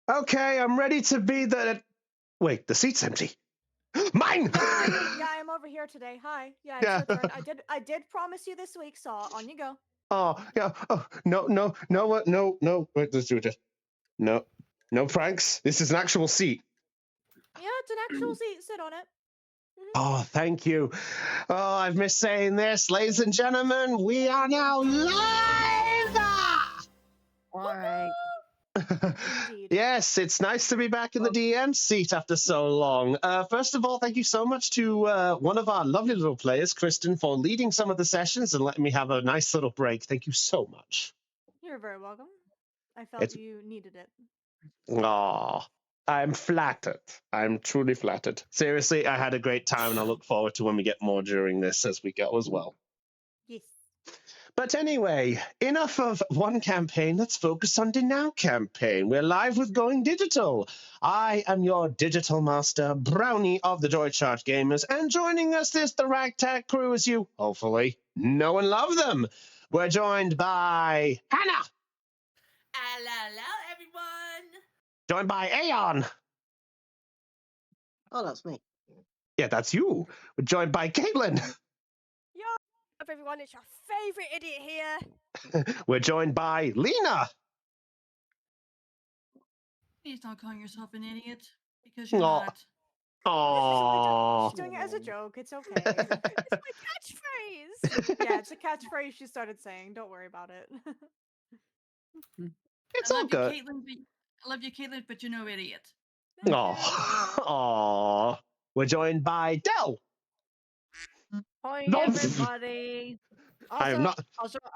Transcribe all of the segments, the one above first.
Okay, I'm ready to be the... Wait, the seat's empty. Mine! Yeah, I'm over here today. Hi. Yeah, it's Yeah. your turn. I did promise you this week, so on you go. Oh, yeah. Oh, no, what? No. Wait, let's do it. No pranks. This is an actual seat. Yeah, it's an actual seat. Sit on it. Oh, thank you. Oh, I've missed saying this. Ladies and gentlemen, we are now live! All right. Indeed. Yes, it's nice to be back in the DM seat after so long. First of all, thank you so much to one of our lovely little players, Kristen, for leading some of the sessions and letting me have a nice little break. Thank you so much. You're very welcome. I felt you needed it. Aw, I'm flattered. I'm truly flattered. Seriously, I had a great time, and I look forward to when we get more during this as we go as well. Yes. But anyway, enough of one campaign. Let's focus on the now campaign. We're live with Going Digital. I am your digital master, Brownie of the Joychart Gamers, and joining us is the ragtag crew as you, hopefully, know and love them. We're joined by Hannah. Hello, everyone. Joined by Aeon. Oh, that's me. Yeah, that's you. We're joined by Caitlin. Yo, up everyone, it's your favorite idiot here. We're joined by Lena. Please don't call yourself an idiot, because you're Aw. not. Aww. She's doing it as a joke. It's okay. It's my catchphrase. Yeah, it's a catchphrase she started saying. Don't worry about it. It's all good. I love you, Caitlin, but you're no idiot. Aww. We're joined by Del. Hi, No. everybody. Also, I am not.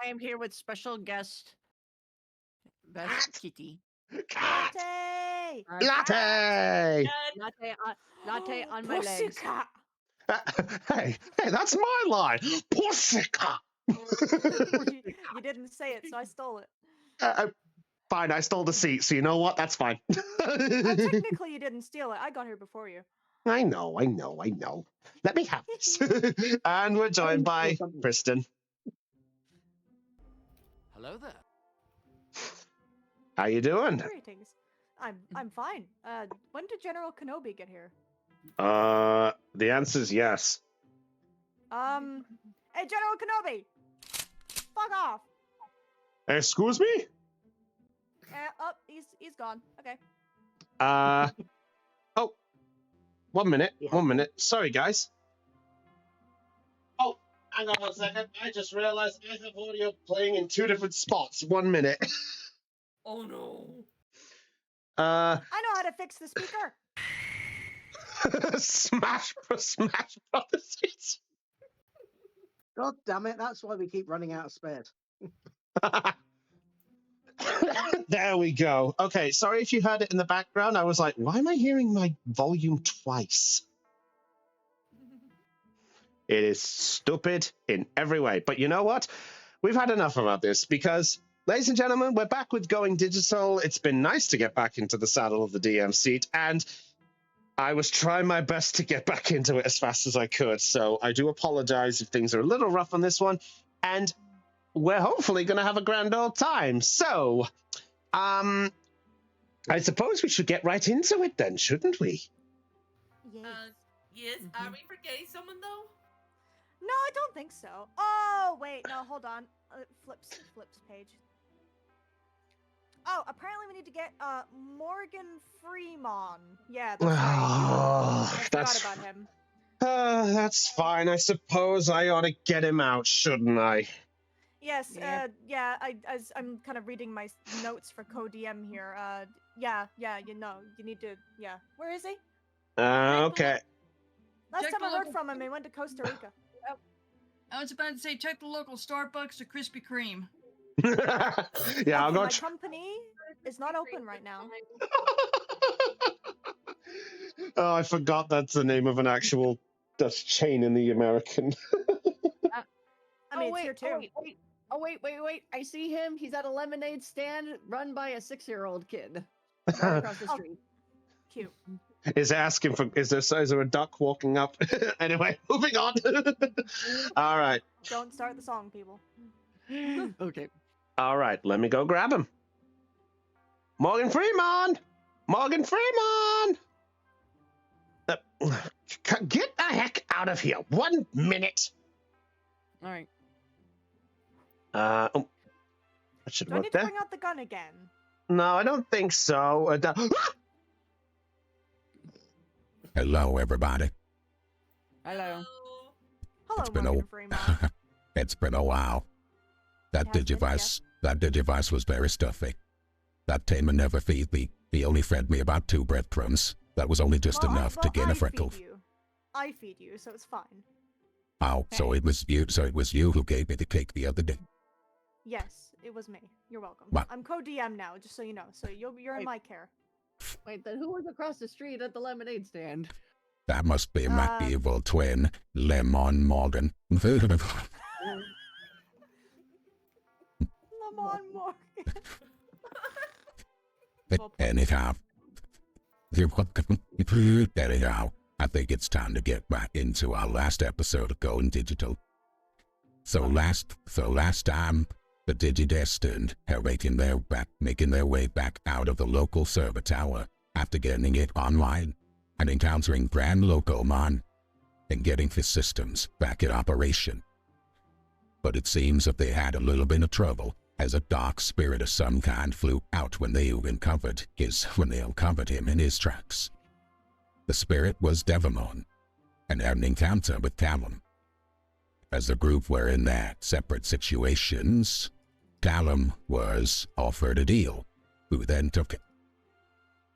I am here with special guest, Best Kitty. Cat. Latte! Latte. Latte on my legs. Pussycat! Hey, that's my line. Pussycat. You didn't say it, so I stole it. Fine, I stole the seat, so you know what? That's fine. Technically, you didn't steal it. I got here before you. I know. Let me have this. And we're joined by Kristen. Hello there. How you doing? Greetings. I'm fine. When did General Kenobi get here? The answer's yes. Hey, General Kenobi! Fuck off! Excuse me? He's gone. Okay. Oh. 1 minute. 1 minute. Sorry, guys. Oh, hang on 1 second. I just realized I have audio playing in 2 different spots. 1 minute. Oh no. I know how to fix the speaker. Smash Brothers. God damn it! That's why we keep running out of space. There we go. Okay, sorry if you heard it in the background. I was like, why am I hearing my volume twice? It is stupid in every way. But you know what? We've had enough about this because, ladies and gentlemen, we're back with Going Digital. It's been nice to get back into the saddle of the DM seat, and I was trying my best to get back into it as fast as I could. So I do apologize if things are a little rough on this one. And we're hopefully going to have a grand old time. So, I suppose we should get right into it then, shouldn't we? Yes. Are we forgetting someone though? No, I don't think so. Oh, wait. No, hold on. Flips page. Oh, apparently we need to get Morgan Freeman. Yeah, that's right. I forgot about him. That's fine. I suppose I ought to get him out, shouldn't I? Yes, I'm kind of reading my notes for co-DM here. Yeah, you need to, Where is he? Okay. Last time I heard from him, he went to Costa Rica. I was about to say, check the local Starbucks or Krispy Kreme. Yeah, I'll go. My company is not open right now. Oh, I forgot that's the name of an actual Dutch chain in the American. I mean, it's here too. Wait. I see him. He's at a lemonade stand run by a 6-year-old kid. Right across the street. Cute. Is there a duck walking up? Anyway, moving on. All right. Don't start the song, people. Okay. All right, let me go grab him. Morgan Freeman! Morgan Freeman! Get the heck out of here. 1 minute. All right. Oh, that should Do I work need to there. bring out the gun again? No, I don't think so. Hello, everybody. Hello. Hello, It's been Morgan Freeman. It's been a while. That It has been, Digivice was very stuffy. That tamer never feed me. He only fed me about 2 breadcrumbs. That was only just enough to gain a freckle. I feed you, so it's fine. Oh, so it was you who gave me the cake the other day. Yes, it was me. You're welcome. What? I'm co-DM now, just so you know. So you're in my care. Wait, then who was across the street at the lemonade stand? That must be my evil twin, Lemon Morgan. Lamont Morgan. Anyhow, I think it's time to get back into our last episode of Going Digital. So last time, the Digidestined are making their way back out of the local server tower after getting it online and encountering Grand Locomon and getting his systems back in operation. But it seems that they had a little bit of trouble as a dark spirit of some kind flew out when they uncovered him in his tracks. The spirit was Digimon and had an encounter with Callum. As the group were in their separate situations, Callum was offered a deal, who then took it.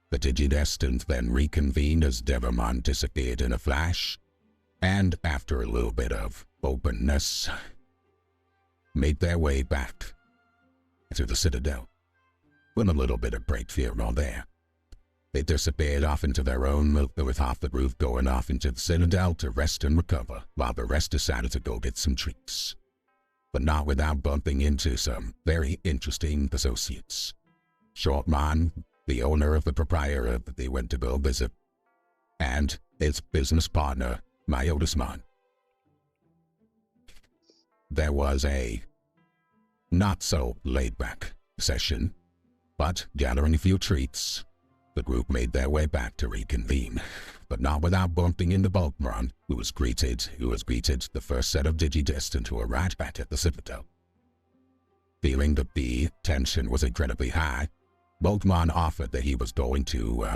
The Digidestined then reconvened as Digimon disappeared in a flash, and after a little bit of openness, made their way back to the Citadel. With a little bit of break here or there, they disappeared off into their own with half the group going off into the Citadel to rest and recover, while the rest decided to go get some treats. But not without bumping into some very interesting associates. Shortman, the owner of the proprietor that they went to go visit, and its business partner, Myotismon. There was a not-so-laid-back session, but gathering a few treats, the group made their way back to reconvene, but not without bumping into Bulkmon, who was greeted the first set of Digidestined who arrived back at the Citadel. Feeling that the tension was incredibly high, Bulkmon offered that he was going to,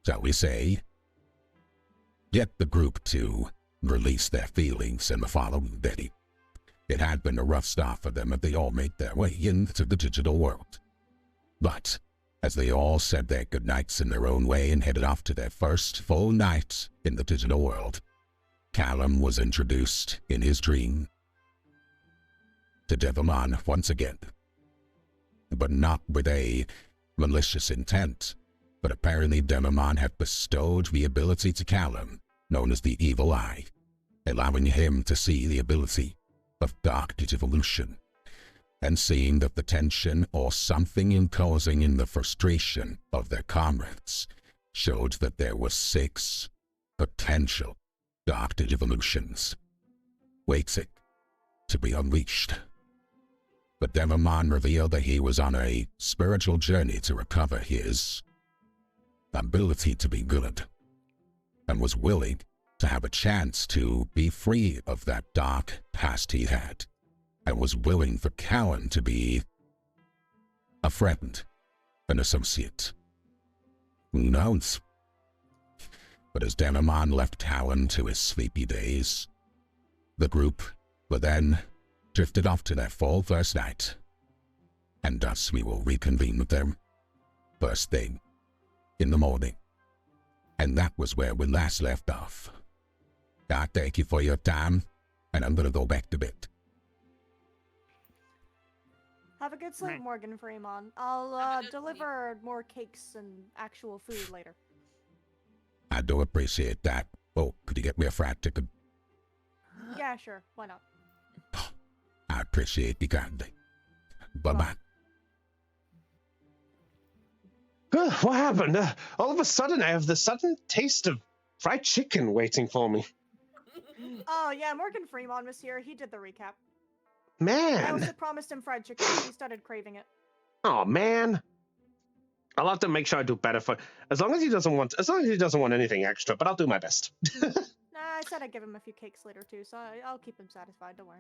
shall we say, get the group to release their feelings in the following day. It had been a rough start for them as they all made their way into the digital world. But as they all said their goodnights in their own way and headed off to their first full night in the digital world, Callum was introduced in his dream to Digimon once again, but not with a malicious intent, but apparently Digimon had bestowed the ability to Callum, known as the Evil Eye, allowing him to see the ability of dark digivolution, and seeing that the tension or something in causing in the frustration of their comrades showed that there were 6 potential dark digivolutions waiting to be unleashed. But Digimon revealed that he was on a spiritual journey to recover his ability to be good, and was willing to have a chance to be free of that dark past he had, and was willing for Callum to be a friend, an associate. Who knows? But as Digimon left Callum to his sleepy days, the group were then drifted off to their full first night, and thus we will reconvene with them first thing in the morning. And that was where we last left off. I thank you for your time, and I'm gonna go back to bed. Have a good sleep, Morgan Freeman. I'll deliver more cakes and actual food later. I do appreciate that. Oh, could you get me a fried chicken? Yeah, sure. Why not? I appreciate you kindly. Bye-bye. What happened? All of a sudden, I have the sudden taste of fried chicken waiting for me. Oh, yeah, Morgan Freeman was here. He did the recap. I Man. also promised him fried chicken. He started craving it. Oh, man. I'll have to make sure I do better for. As long as he doesn't want anything extra, but I'll do my best. Nah, I said I'd give him a few cakes later too, so I'll keep him satisfied. Don't worry.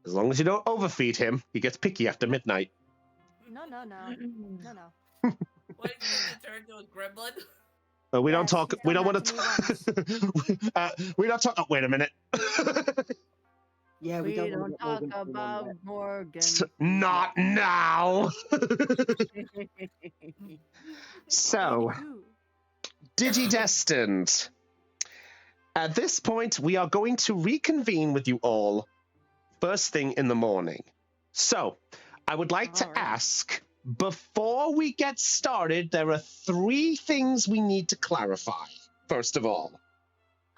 As long as you don't overfeed him, he gets picky after midnight. No. Mm. What if you turn into a gremlin? We don't Yes, talk. he's We done don't want that to. We don't talk. Oh, wait a minute. Yeah, We don't don't want talk Morgan to know about that. Morgan. Not now. So, Anywho. Digidestined. At this point, we are going to reconvene with you all first thing in the morning. So, I would like to Alright. ask, before we get started, there are 3 things we need to clarify, first of all.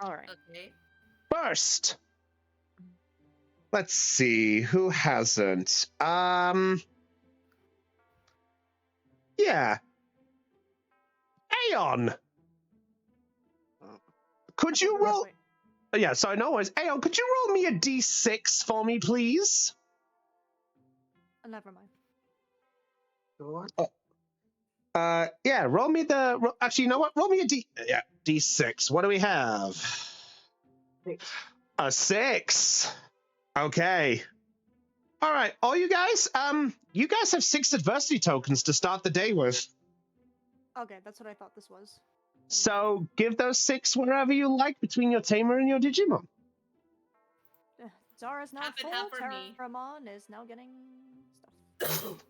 All right. Okay. First, let's see, who hasn't? Yeah. Aeon! Could you roll... Wait. Yeah, sorry, no worries. Aeon, could you roll me a d6 for me, please? Never mind. Go on. Yeah, roll me the... Actually, you know what? Roll me a d6. What do we have? 6. A 6. Okay. All right, all you guys have 6 adversity tokens to start the day with. Okay, that's what I thought this was. So give those 6 wherever you like between your tamer and your Digimon. Zara's now Half and full. half for me. Terramon is now getting stuff.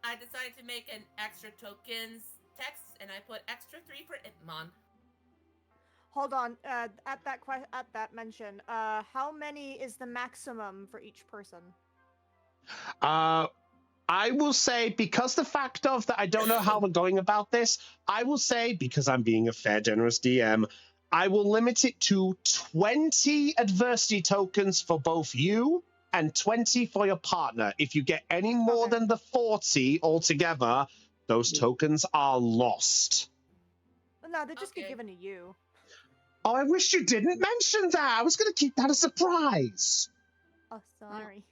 I decided to make an extra tokens text, and I put extra 3 for Itmon. Hold on. At that mention, how many is the maximum for each person? I will say, because the fact of that I don't know how we're going about this, I will say, because I'm being a fair, generous DM, I will limit it to 20 adversity tokens for both you and 20 for your partner. If you get any more Okay. than the 40 altogether, those tokens are lost. No, they just Okay. get given to you. Oh, I wish you didn't mention that. I was going to keep that a surprise. Oh, sorry.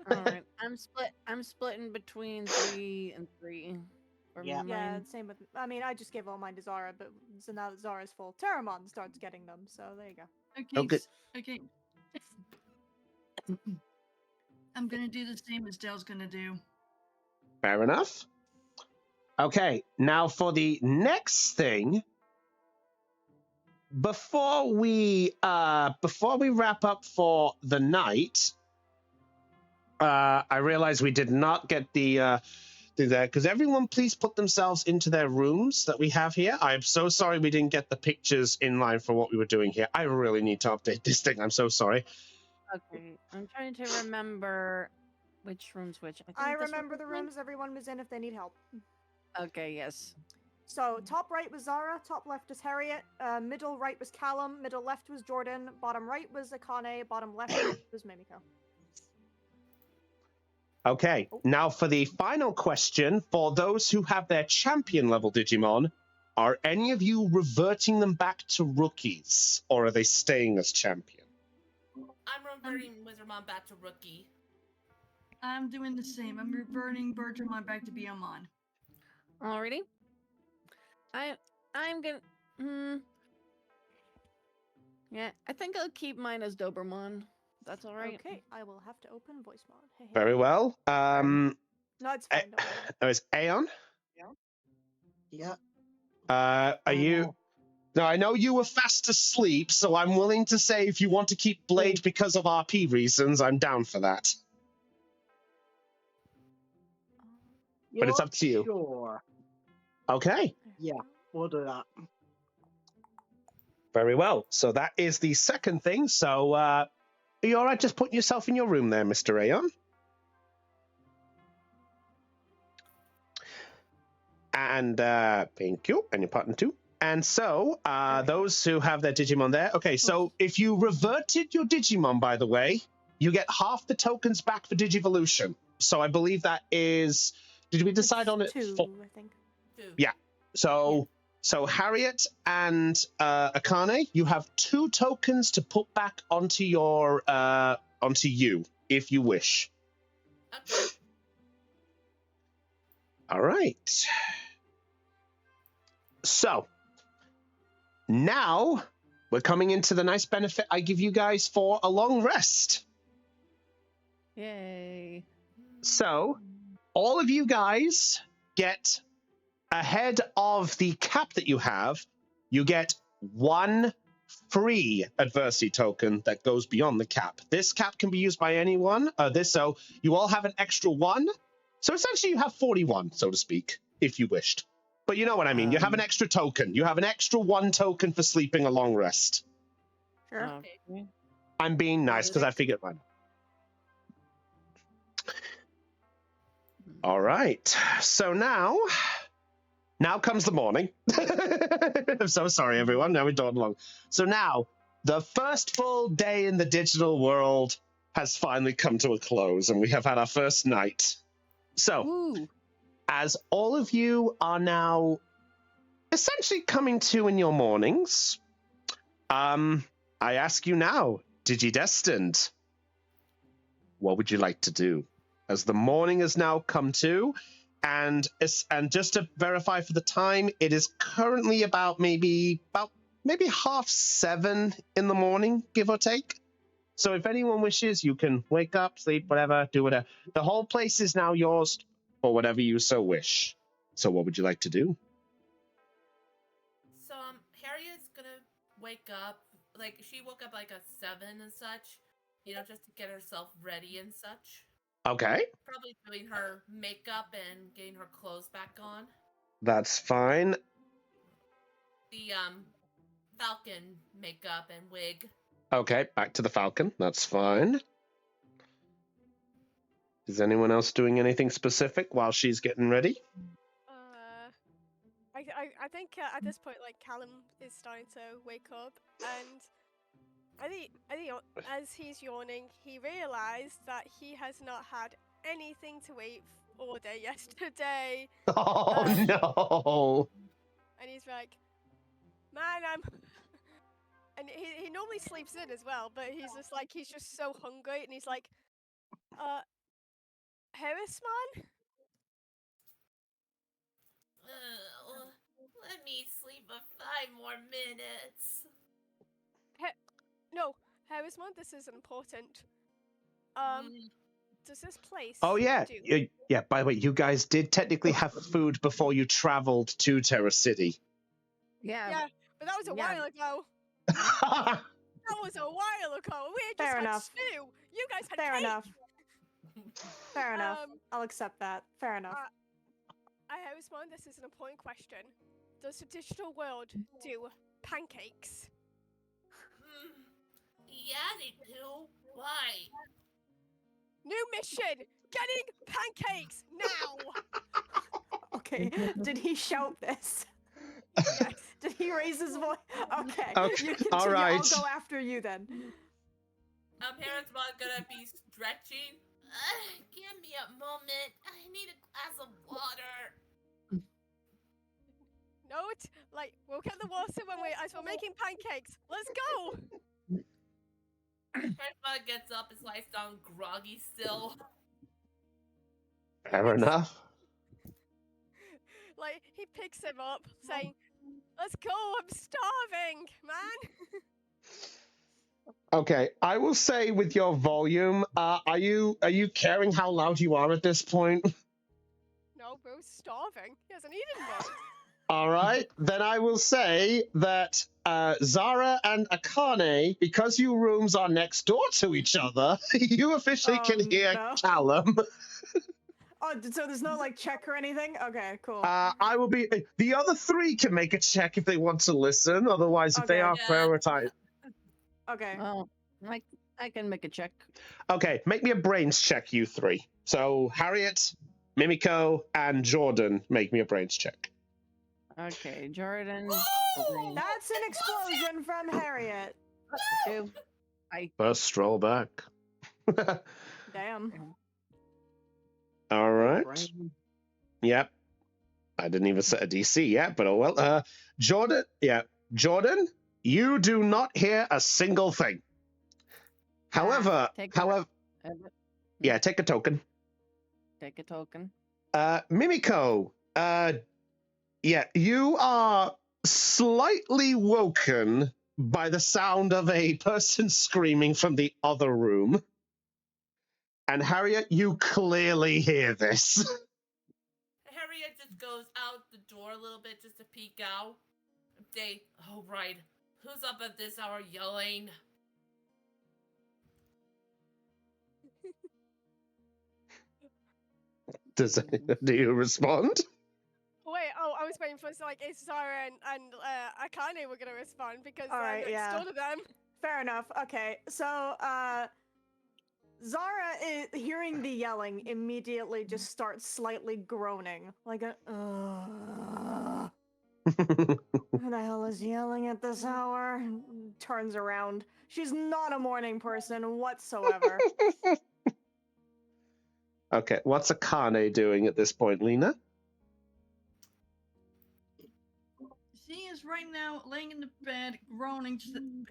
All right. I'm splitting between 3 and 3. For Yeah. Yeah, mine. same with. I mean, I just gave all mine to Zara, but so now that Zara's full, Terramon starts getting them. So there you go. Okay. Okay. Okay. I'm gonna do the same as Dale's gonna do. Fair enough. Okay, now for the next thing, before we wrap up for the night, I realize we did not get the do that. Because everyone, please put themselves into their rooms that we have here. I'm so sorry we didn't get the pictures in line for what we were doing here. I really need to update this thing. I'm so sorry. Okay. I'm trying to remember which room's which. think I this remember was the mine. rooms everyone was in if they need help. Okay. Yes. So top right was Zara, top left was Harriet, middle right was Callum, middle left was Jordan, bottom right was Akane, bottom left was Mimiko. Okay, now for the final question, for those who have their champion level Digimon, are any of you reverting them back to rookies, or are they staying as champion? I'm reverting Wizardmon back to rookie. I'm doing the same. I'm reverting Bertramon back to Beamon. Alrighty. I'm gonna. Yeah, I think I'll keep mine as Doberman. That's all right. Okay, I will have to open voice mod. Hey, hey. Very well. No, it's fine. Don't worry. There's Aeon. Yeah. Are you... Now, I know you were fast asleep, so I'm willing to say if you want to keep Blade because of RP reasons, I'm down for that. But it's up to you. Sure. Okay. Yeah. We'll do that. Very well. So that is the second thing. So, are you all right just putting yourself in your room there, Mr. Aeon? And thank you. And your partner too. And so, those who have their Digimon there. Okay, so if you reverted your Digimon, by the way, you get half the tokens back for Digivolution. So I believe that is... Did we decide on it? Two, I think. 2. Yeah. So Harriet and Akane, you have 2 tokens to put back onto your onto you, if you wish. Okay. All right. So now we're coming into the nice benefit I give you guys for a long rest. Yay. So all of you guys get, ahead of the cap that you have, you get one free adversity token that goes beyond the cap. This cap can be used by anyone. So you all have an extra one. So essentially you have 41, so to speak, if you wished. But you know what I mean. You have an extra token. You have an extra one token for sleeping a long rest. Sure. Okay. I'm being nice because I figured why not. All right. So now comes the morning. I'm so sorry, everyone. Now we're going along. So now, the first full day in the digital world has finally come to a close, and we have had our first night. So, Woo. as all of you are now essentially coming to in your mornings, I ask you now, Digidestined, what would you like to do? As the morning has now come to, and just to verify for the time, it is currently about maybe 7:30 in the morning, give or take. So if anyone wishes, you can wake up, sleep, whatever, do whatever. The whole place is now yours for whatever you so wish. So what would you like to do? So Harriet's gonna wake up. Like she woke up like at 7 and such. You know, just to get herself ready and such. Okay, Probably doing her makeup and getting her clothes back on. that's fine. The Falcon makeup and wig. Okay, back to the Falcon. That's fine. Is anyone else doing anything specific while she's getting ready? I think at this point, like, Callum is starting to wake up, and I think as he's yawning, he realised that he has not had anything to eat all day yesterday, Oh no! and he's like, "Man, I'm." And he normally sleeps in as well, but he's just so hungry, and he's like, Harris, man? Let me sleep for 5 more minutes. No, Harris, man, this is important. Does this place? Oh yeah, do- yeah. By the way, you guys did technically have food before you traveled to Terra City. Yeah, but that was a while ago. That was a while ago. We had just Fair had enough. stew. You guys had Fair cake. enough. Fair enough. I'll accept that. Fair enough. Harris, man, this is an important question. Does the digital world do pancakes? Yeah, they do. Why? New mission! Getting pancakes now! Okay. Did he shout this? Yes. Did he raise his voice? Okay. Okay, You continue. all right. I'll go after you then. Harriet's not gonna be stretching. Give me a moment. I need a glass of water. Note, like, we'll get the water as we're making pancakes. Let's go! Harriet gets up and slides down groggy still. Fair enough. Like, he picks him up, saying, "Let's go, I'm starving, man!" Okay, I will say with your volume, are you caring how loud you are at this point? No, bro's starving. He hasn't eaten much. All right, then I will say that Zara and Akane, because you rooms are next door to each other, you officially can hear no. Callum. Oh, so there's no like check or anything? Okay, cool. I will be. The other 3 can make a check if they want to listen. Otherwise, if they Okay. are Yeah. prioritized. Okay. Well, I can make a check. Okay, make me a brains check, you 3. So Harriet, Mimiko, and Jordan, make me a brains check. Okay, Jordan. Oh! That's an explosion from Harriet. 2. First stroll back. Damn. All right. Brain. Yep. I didn't even set a DC yet, but oh well. Jordan, Jordan, you do not hear a single thing. However, take however, Uh, yeah, take a token. Take a token. Mimiko, yeah, you are slightly woken by the sound of a person screaming from the other room. And Harriet, you clearly hear this. Harriet just goes out the door a little bit just to peek out. Oh right, who's up at this hour yelling? Do you respond? Wait, I was waiting for like if Zara and Akane were gonna respond because All they're right, next yeah. door to them. Fair enough. Okay, so Zara, hearing the yelling, immediately just starts slightly groaning, like a. Who the hell is yelling at this hour? Turns around. She's not a morning person whatsoever. Okay, what's Akane doing at this point, Lena? She is right now laying in the bed, groaning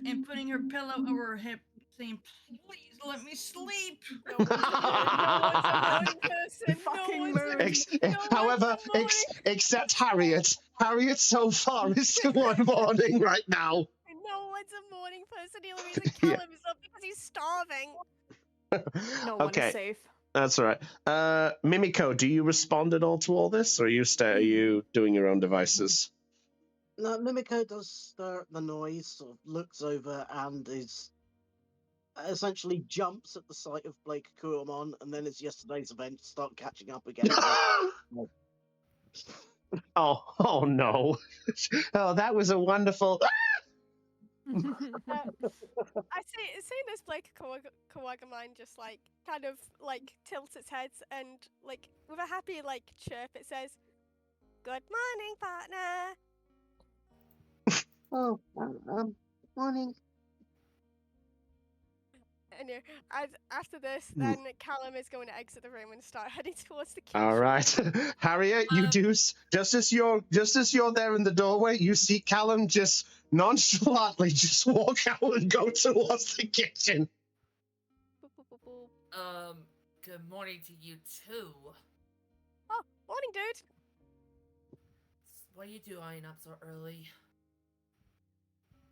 and putting her pillow over her hip, saying, "Please let me sleep." No one's a morning person. Fucking no one's mood. However, except Harriet. Harriet so far is the one morning right now. No one's a morning person. The only reason Yeah. Callum is up because he's starving. No one Okay. is safe. That's all right. Mimiko, do you respond at all to all this, or are you doing your own devices? No, Mimiko does stir the noise, sort of looks over and is essentially jumps at the sight of Blake Kurumon, and then as yesterday's event start catching up again. Oh no. Oh, that was a wonderful. I seeing this Blake Kawagamine just like kind of like tilts its head and like with a happy like chirp it says, "Good morning, partner." Oh, morning. And after this, then Callum is going to exit the room and start heading towards the kitchen. All right, Harriet, you do just as you're there in the doorway, you see Callum just nonchalantly just walk out and go towards the kitchen. Good morning to you too. Oh, morning, dude. What are you doing up so early?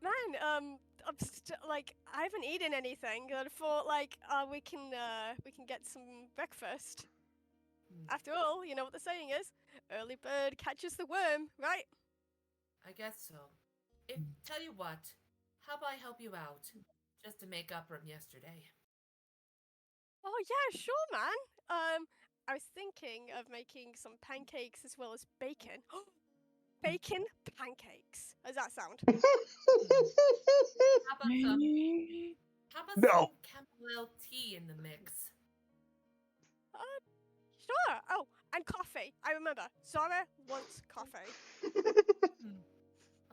Man, like I haven't eaten anything. I thought like we can get some breakfast. After all, you know what the saying is: early bird catches the worm, right? I guess so. Tell you what, how about I help you out, just to make up from yesterday? Oh yeah, sure, man. I was thinking of making some pancakes as well as bacon. Bacon pancakes. How does that sound? How about some No. chamomile tea in the mix? Sure. Oh, and coffee. I remember. Zara wants coffee.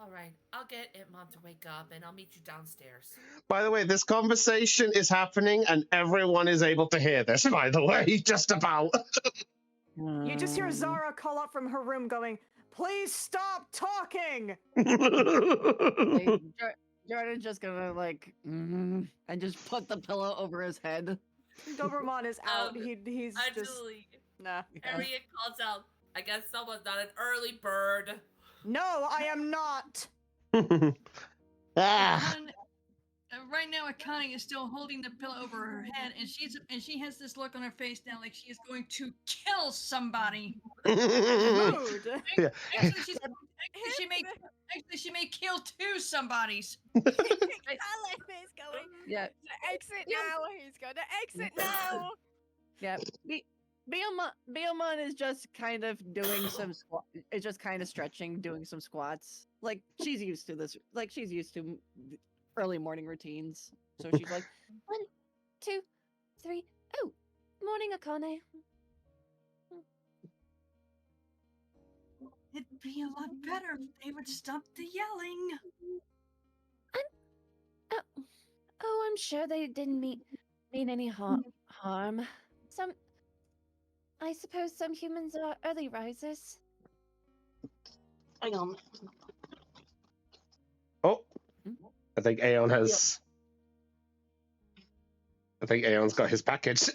All right, I'll get Itmon to wake up, and I'll meet you downstairs. By the way, this conversation is happening, and everyone is able to hear this. By the way, just about. You just hear Zara call up from her room, going, "Please stop talking!" Like, Jordan's just gonna like and just put the pillow over his head. Doberman is out. He's just Actually, nah. Harriet calls out, I guess someone's not an early bird. No, I am not. Ah. Right now, Akane is still holding the pillow over her head, and she has this look on her face now, like she is going to kill somebody. Rude. Yeah. Actually, she may kill two somebodies. Callum is going. Yeah. To exit now. He's going to exit now. Yeah. Beomon is just kind of doing some it's just kind of stretching, doing some squats. Like she's used to this. Like she's used to early morning routines. So she's like 1, 2, 3. Oh, morning, Akane. It'd be a lot better if they would stop the yelling. Oh, I'm sure they didn't mean any harm. I suppose some humans are early risers. Hang on. Oh, I think Aeon has. I think Aeon's got his package.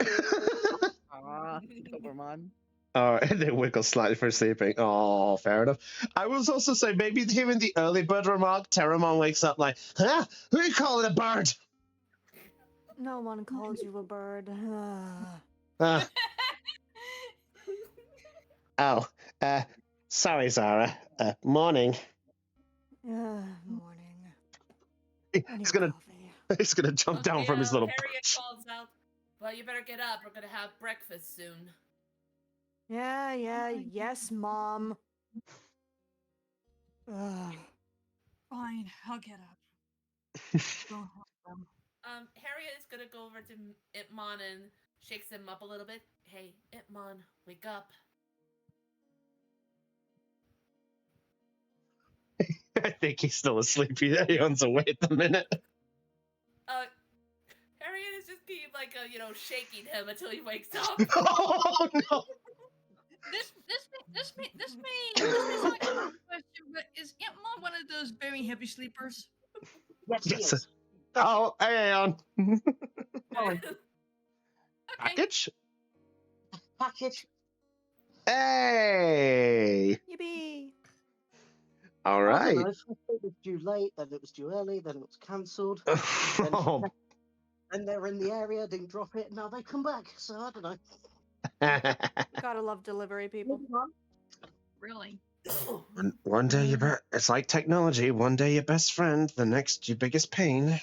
Doberman. They wiggle slightly for sleeping. Oh, fair enough. I will also say maybe hearing the early bird remark, Terramon wakes up like, huh? Who are you calling a bird? No one called you a bird. Uh, oh, sorry, Zara. Morning. Morning. I need He's gonna coffee. he's gonna jump down from his little Harriet perch. calls out, well, you better get up. We're gonna have breakfast soon. Yeah, yes, Mom. Ugh. Fine, I'll get up. Don't help them. Harriet is gonna go over to Itmon and shakes him up a little bit. Hey, Itmon, wake up. I think he's still asleep. He owns away at the minute. Harriet is just keep like shaking him until he wakes up. Oh no! This may sound like a question, but is Aunt Mom one of those very heavy sleepers? Yes, he Yes. is. Oh, hey, on. Okay. Package? Package. Hey! Yippee! All I right. don't know, first it was due late, then it was due early, then it was cancelled. Oh. And they're in the area, didn't drop it, now they come back. So I don't know. Gotta love delivery people. Really? One day it's like technology. One day your best friend, the next your biggest pain.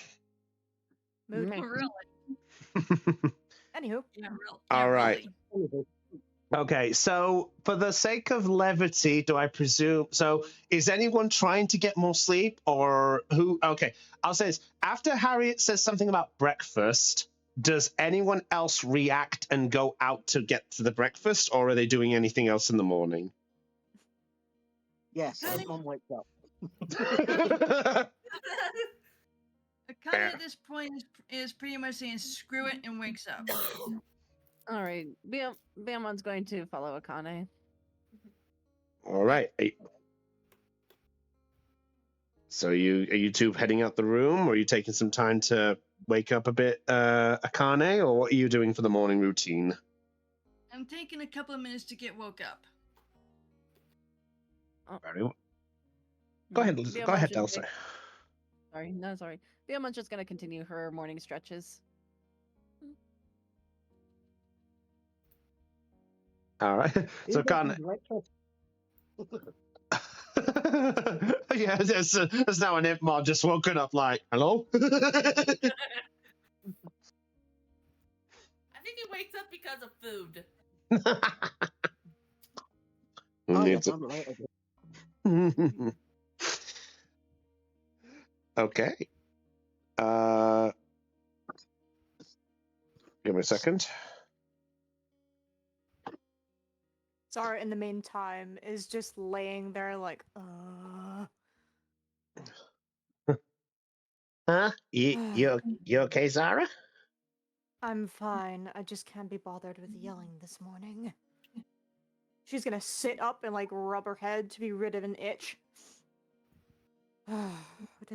Mood. Me. Really? Anywho. Yeah, real. All right. Really. Okay, so for the sake of levity, do I presume? So is anyone trying to get more sleep or who? Okay, I'll say this. After Harriet says something about breakfast, does anyone else react and go out to get to the breakfast or are they doing anything else in the morning? Yes, Mom wakes up. Akane at this point is pretty much saying screw it and wakes up. All right, Beamon's going to follow Akane. All right. So are you two heading out the room or are you taking some time to wake up a bit, Akane, or what are you doing for the morning routine? I'm taking a couple of minutes to get woke up. Very well. Go ahead, Elsa. Sorry. Beamon's just going to continue her morning stretches. All right. So Akane. Yeah, there's now an imp mod just woken up like, hello? I think he wakes up because of food. Oh, yes, I'm late again. Okay. Give me a second. Zara, in the meantime, is just laying there like, Huh? You okay, Zara? I'm fine. I just can't be bothered with yelling this morning. She's gonna sit up and like rub her head to be rid of an itch. Do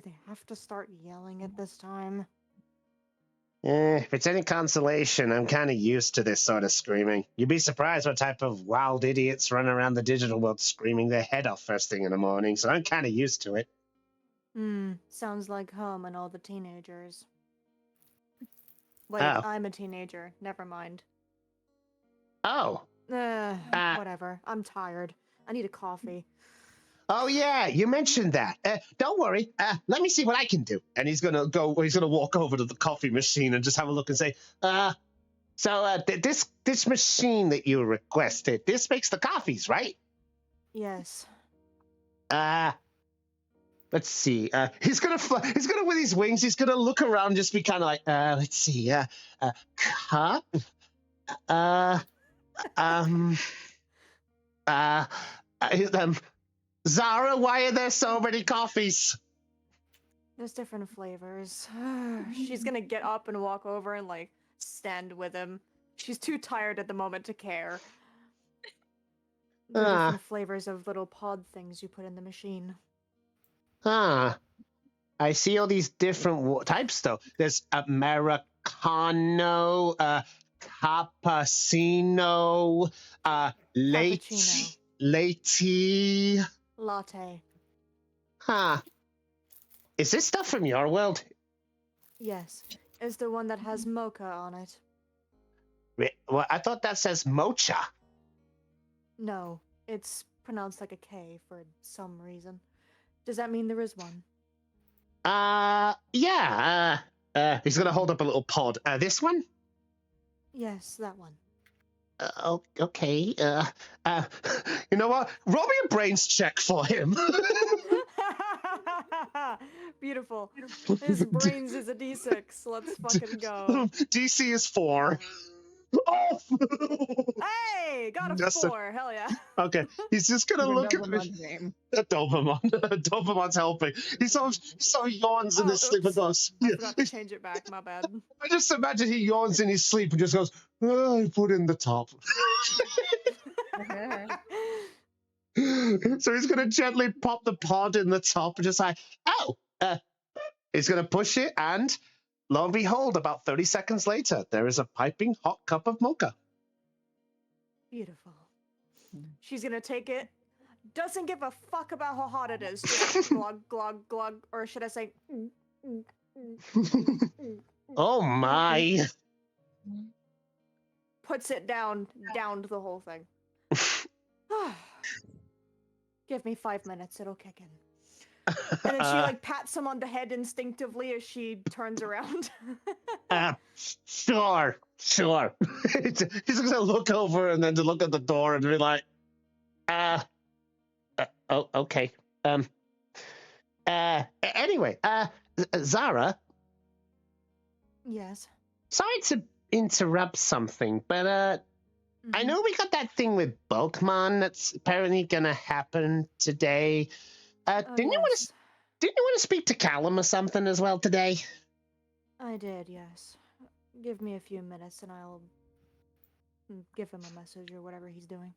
they have to start yelling at this time? If it's any consolation, I'm kind of used to this sort of screaming. You'd be surprised what type of wild idiots run around the digital world screaming their head off first thing in the morning, so I'm kind of used to it. Sounds like home and all the teenagers. Wait, Oh. I'm a teenager. Never mind. Oh. Whatever. I'm tired. I need a coffee. Oh yeah, you mentioned that. Don't worry. Let me see what I can do. And he's gonna walk over to the coffee machine and just have a look and say, this machine that you requested, this makes the coffees, right? Yes. Let's see. He's gonna with his wings. He's gonna look around, and just be kind of like, let's see. Cup. Zara, why are there so many coffees? There's different flavors. She's gonna get up and walk over and like stand with him. She's too tired at the moment to care. The different flavors of little pod things you put in the machine. I see all these different types though. There's Americano, cappuccino, late, Cappuccino. latey. Latte. Huh. Is this stuff from your world? Yes. Is the one that has mocha on it. Well, I thought that says mocha. No, it's pronounced like a K for some reason. Does that mean there is one? Yeah. He's gonna hold up a little pod. This one? Yes, that one. Okay. You know what? Roll me a brains check for him. Beautiful. His brains is a D6. Let's fucking go. DC is 4. Oh! Hey, got a Just 4. Hell yeah. Okay, he's just gonna look at me. Doberman's name. Doberman. Doberman's helping. He sort of yawns in Oh, his sleep and oops. goes. I Yeah. forgot to change it back. My bad. I just imagine he yawns in his sleep and just goes, oh, I put in the top. So he's gonna gently pop the pod in the top and just like, oh, he's gonna push it, and lo and behold, about 30 seconds later, there is a piping hot cup of mocha. Beautiful. She's gonna take it. Doesn't give a fuck about how hot it is. Just glug, glug, glug. Or should I say... Oh my. Puts it down, downed the whole thing. Give me 5 minutes, it'll kick in. And then she like pats him on the head instinctively as she turns around. Sure. He's gonna look over and then to look at the door and be like, oh, okay. Anyway, Zara, Yes. sorry to interrupt something, but I know we got that thing with Bulkmon that's apparently gonna happen today. Didn't you want to speak to Callum or something as well today? I did, yes. Give me a few minutes and I'll give him a message or whatever he's doing.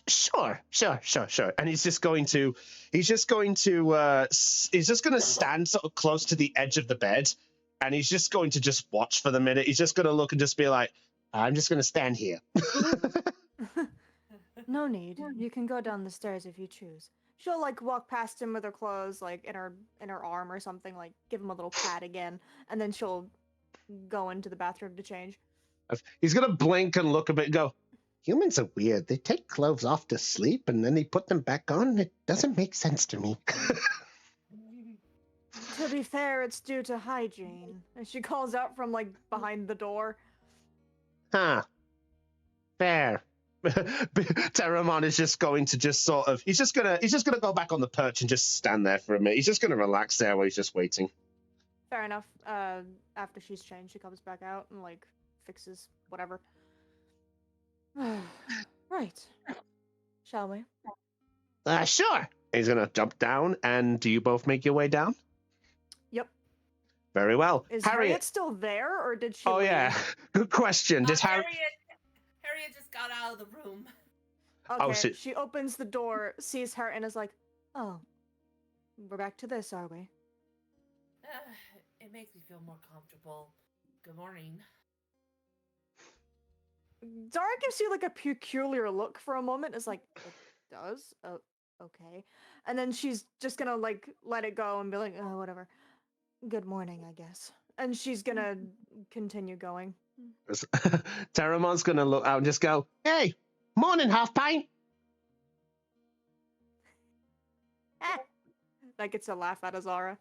Sure. And he's just going to stand sort of close to the edge of the bed, and he's just going to just watch for the minute. He's just going to look and just be like, I'm just going to stand here. No need. You can go down the stairs if you choose. She'll like walk past him with her clothes like in her arm or something, like give him a little pat again, and then she'll go into the bathroom to change. He's going to blink and look a bit and go, humans are weird. They take clothes off to sleep and then they put them back on. It doesn't make sense to me. To be fair, it's due to hygiene. And she calls out from like behind the door. Huh. Fair. Terramon is just going to just sort of he's just gonna go back on the perch and just stand there for a minute. He's just gonna relax there while he's just waiting. Fair enough. After she's changed, she comes back out and like fixes whatever. Right. Shall we? Sure. He's gonna jump down, and do you both make your way down? Yep. Very well. Is Harriet still there, or did she Oh leave? yeah. Good question. Did Harriet just got out of the room. Okay, Oh, she opens the door, sees her, and is like, oh, we're back to this, are we? It makes me feel more comfortable. Good morning. Zara gives you like a peculiar look for a moment. It's like, it does? Oh, okay. And then she's just gonna like let it go and be like, oh, whatever. Good morning, I guess. And she's gonna continue going. Terramon's gonna look out and just go, hey, morning, half pint. That gets a laugh out of Zara.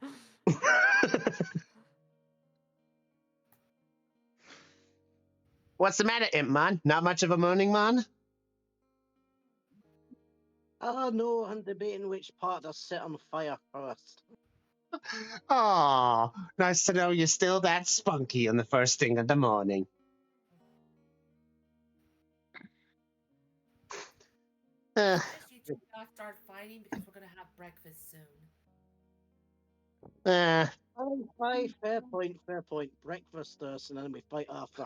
What's the matter, Imp Man? Not much of a morning, man? No, I'm debating which part to set on fire first. Oh, nice to know you're still that spunky on the first thing of the morning. I guess you two gotta start fighting because we're gonna have breakfast soon. Aye, fair point. Breakfast first, and then we fight after.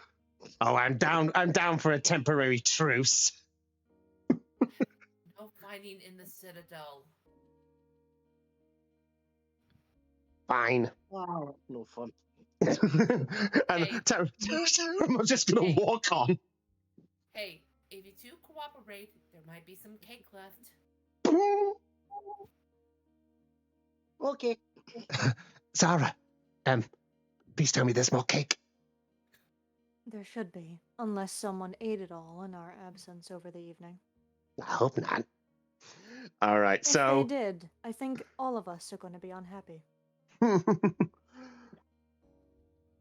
Oh, I'm down for a temporary truce. No fighting in the Citadel. Fine. Wow, no fun. And Hey. I'm just gonna Hey. walk on. Hey, if you two cooperate, there might be some cake left. Okay. Zara, please tell me there's more cake. There should be, unless someone ate it all in our absence over the evening. I hope not. All right, If they so. did, I think all of us are going to be unhappy.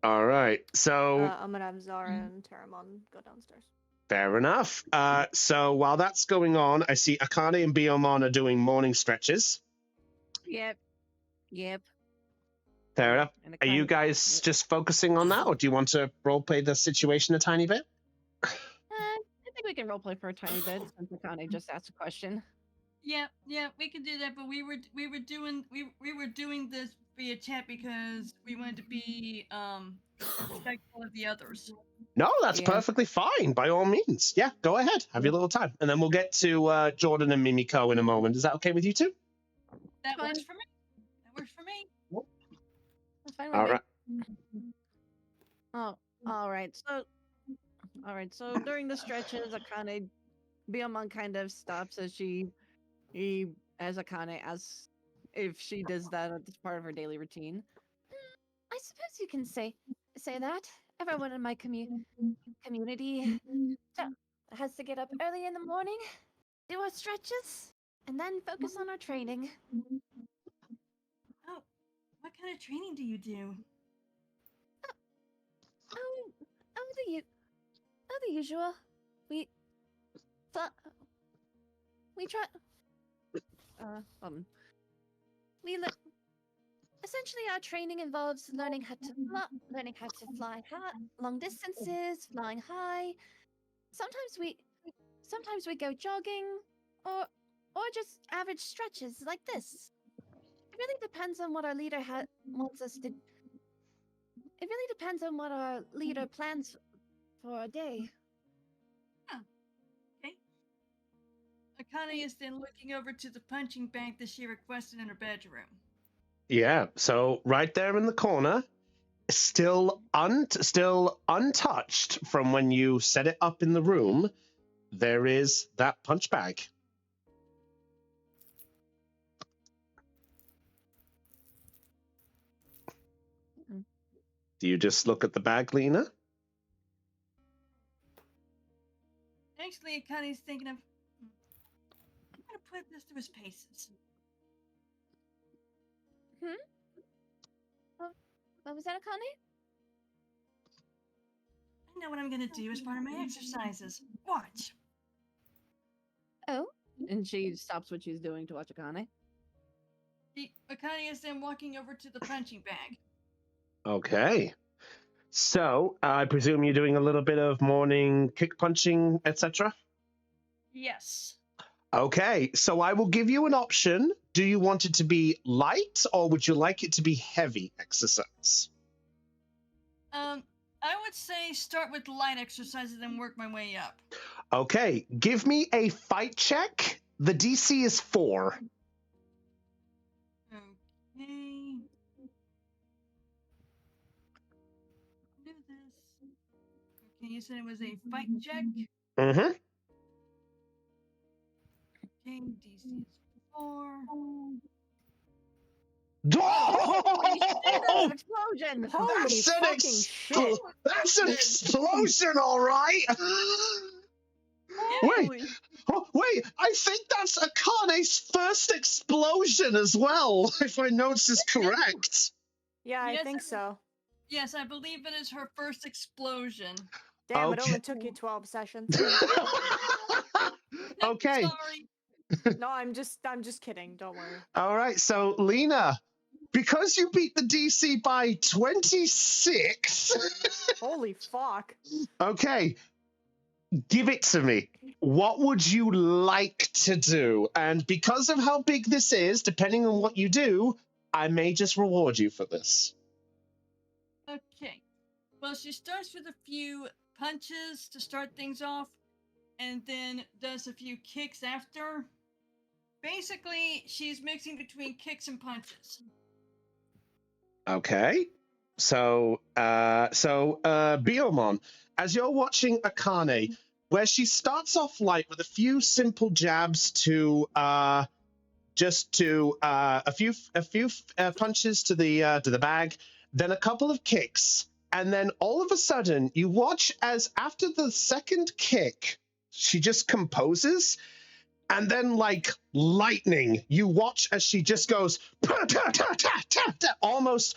All right, so. I'm going to have Zara and Terramon go downstairs. Fair enough. So while that's going on, I see Akane and Biomon are doing morning stretches. Yep. Fair enough. And Are you Akane- guys just focusing on that, or do you want to roleplay the situation a tiny bit? I think we can roleplay for a tiny bit since Akane just asked a question. Yeah, we could do that, but we were doing this via chat because we wanted to be respectful of the others. No, that's Yeah. perfectly fine. By all means. Yeah, go ahead. Have your little time. And then we'll get to Jordan and Mimiko in a moment. Is that okay with you two? That Fine. works for me. That works for me. That's fine with All me. right. Oh, all right. So during the stretches, Akane, Biomon kind of stops as as Akane asks if she does that as part of her daily routine. I suppose you can say that. Everyone in my community has to get up early in the morning, do our stretches, and then focus on our training. Oh, what kind of training do you do? The usual. We try. Essentially, our training involves learning how to fly long distances, flying high. Sometimes we go jogging, or just average stretches like this. It really depends on what our leader wants us to. It really depends on what our leader plans for a day. Okay. Akane is then looking over to the punching bag that she requested in her bedroom. Yeah, so right there in the corner, still untouched from when you set it up in the room, there is that punch bag. Do you just look at the bag, Lena? Actually, Akane's thinking of, I'm gonna put this through his paces. What was that, Akane? I know what I'm gonna do as part of my exercises. Watch. Oh, And she stops what she's doing to watch Akane. Akane is then walking over to the punching bag. Okay. So, I presume you're doing a little bit of morning kick punching, etc.? Yes. Okay, so I will give you an option. Do you want it to be light, or would you like it to be heavy exercise? I would say start with light exercises and work my way up. Okay, give me a fight check. The DC is 4. Okay. Do this. Okay, you said it was a fight check. Mm-hmm. Okay, DC is 4. Oh! Explosion! Holy That's an fucking shit! That's an explosion, all right. Wait, wait! I think that's Akane's first explosion as well, if my notes is correct. Yeah, I Yes, think so. Yes, I believe it is her first explosion. Damn, it Okay. only took you 12 sessions. Okay. Sorry. No, I'm just kidding. Don't worry. All right. So, Lena, because you beat the DC by 26. Holy fuck. Okay. Give it to me. What would you like to do? And because of how big this is, depending on what you do, I may just reward you for this. Okay. Well, she starts with a few punches to start things off, and then does a few kicks after. Basically, she's mixing between kicks and punches. Okay. Biomon, as you're watching Akane, where she starts off light with a few simple jabs to a few punches to the bag, then a couple of kicks, and then all of a sudden you watch as after the second kick, she just composes, and then like lightning, you watch as she just goes almost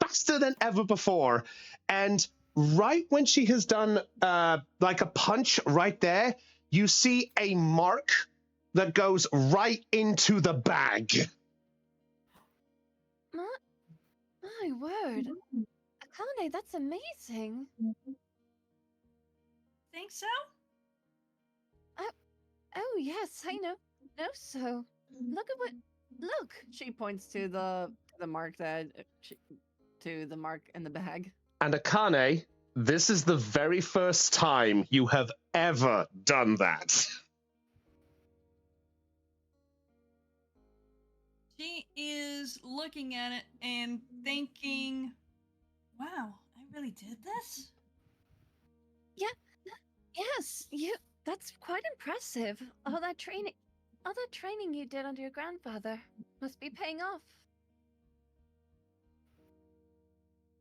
faster than ever before, and right when she has done like a punch right there, you see a mark that goes right into the bag. My word. Akane, that's amazing. Think so? Oh, yes, I know. No, so. Look at what. Look! She points to the mark to the mark in the bag. And Akane, this is the very first time you have ever done that. She is looking at it and thinking, wow, I really did this? Yes, that's quite impressive. All that training you did under your grandfather must be paying off.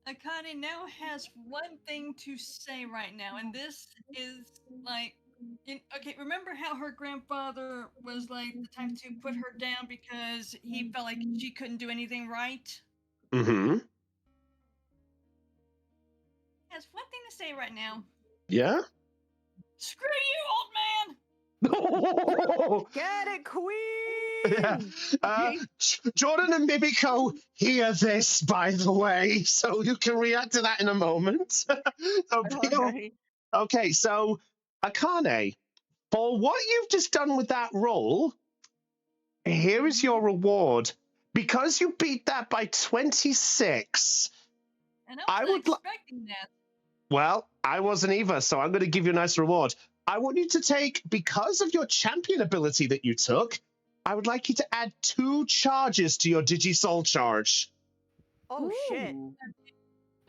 Akane now has one thing to say right now, and this is like, okay, remember how her grandfather was like the type to put her down because he felt like she couldn't do anything right? Mm-hmm. He has one thing to say right now. Yeah? Screw you, old man! Get it, queen! Yeah. Jordan and Mimiko hear this, by the way, so you can react to that in a moment. Okay, so Akane, for what you've just done with that roll, here is your reward. Because you beat that by 26, And I I was would not expecting that. well, I wasn't either, so I'm going to give you a nice reward. I want you to take, because of your champion ability that you took, I would like you to add 2 charges to your Digisoul charge. Oh, shit.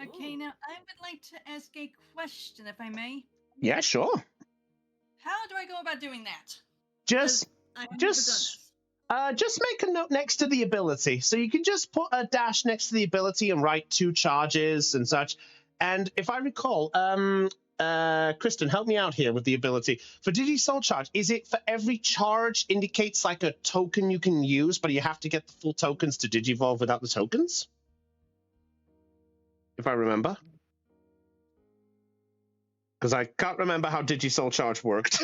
Okay, now I would like to ask a question, if I may. Yeah, sure. How do I go about doing that? Just I've never done just this. just make a note next to the ability. So you can just put a dash next to the ability and write 2 charges and such. And if I recall, Kristen, help me out here with the ability. For Digisoul charge, is it for every charge indicates like a token you can use, but you have to get the full tokens to Digivolve without the tokens? If I remember. Because I can't remember how Digisoul charge worked.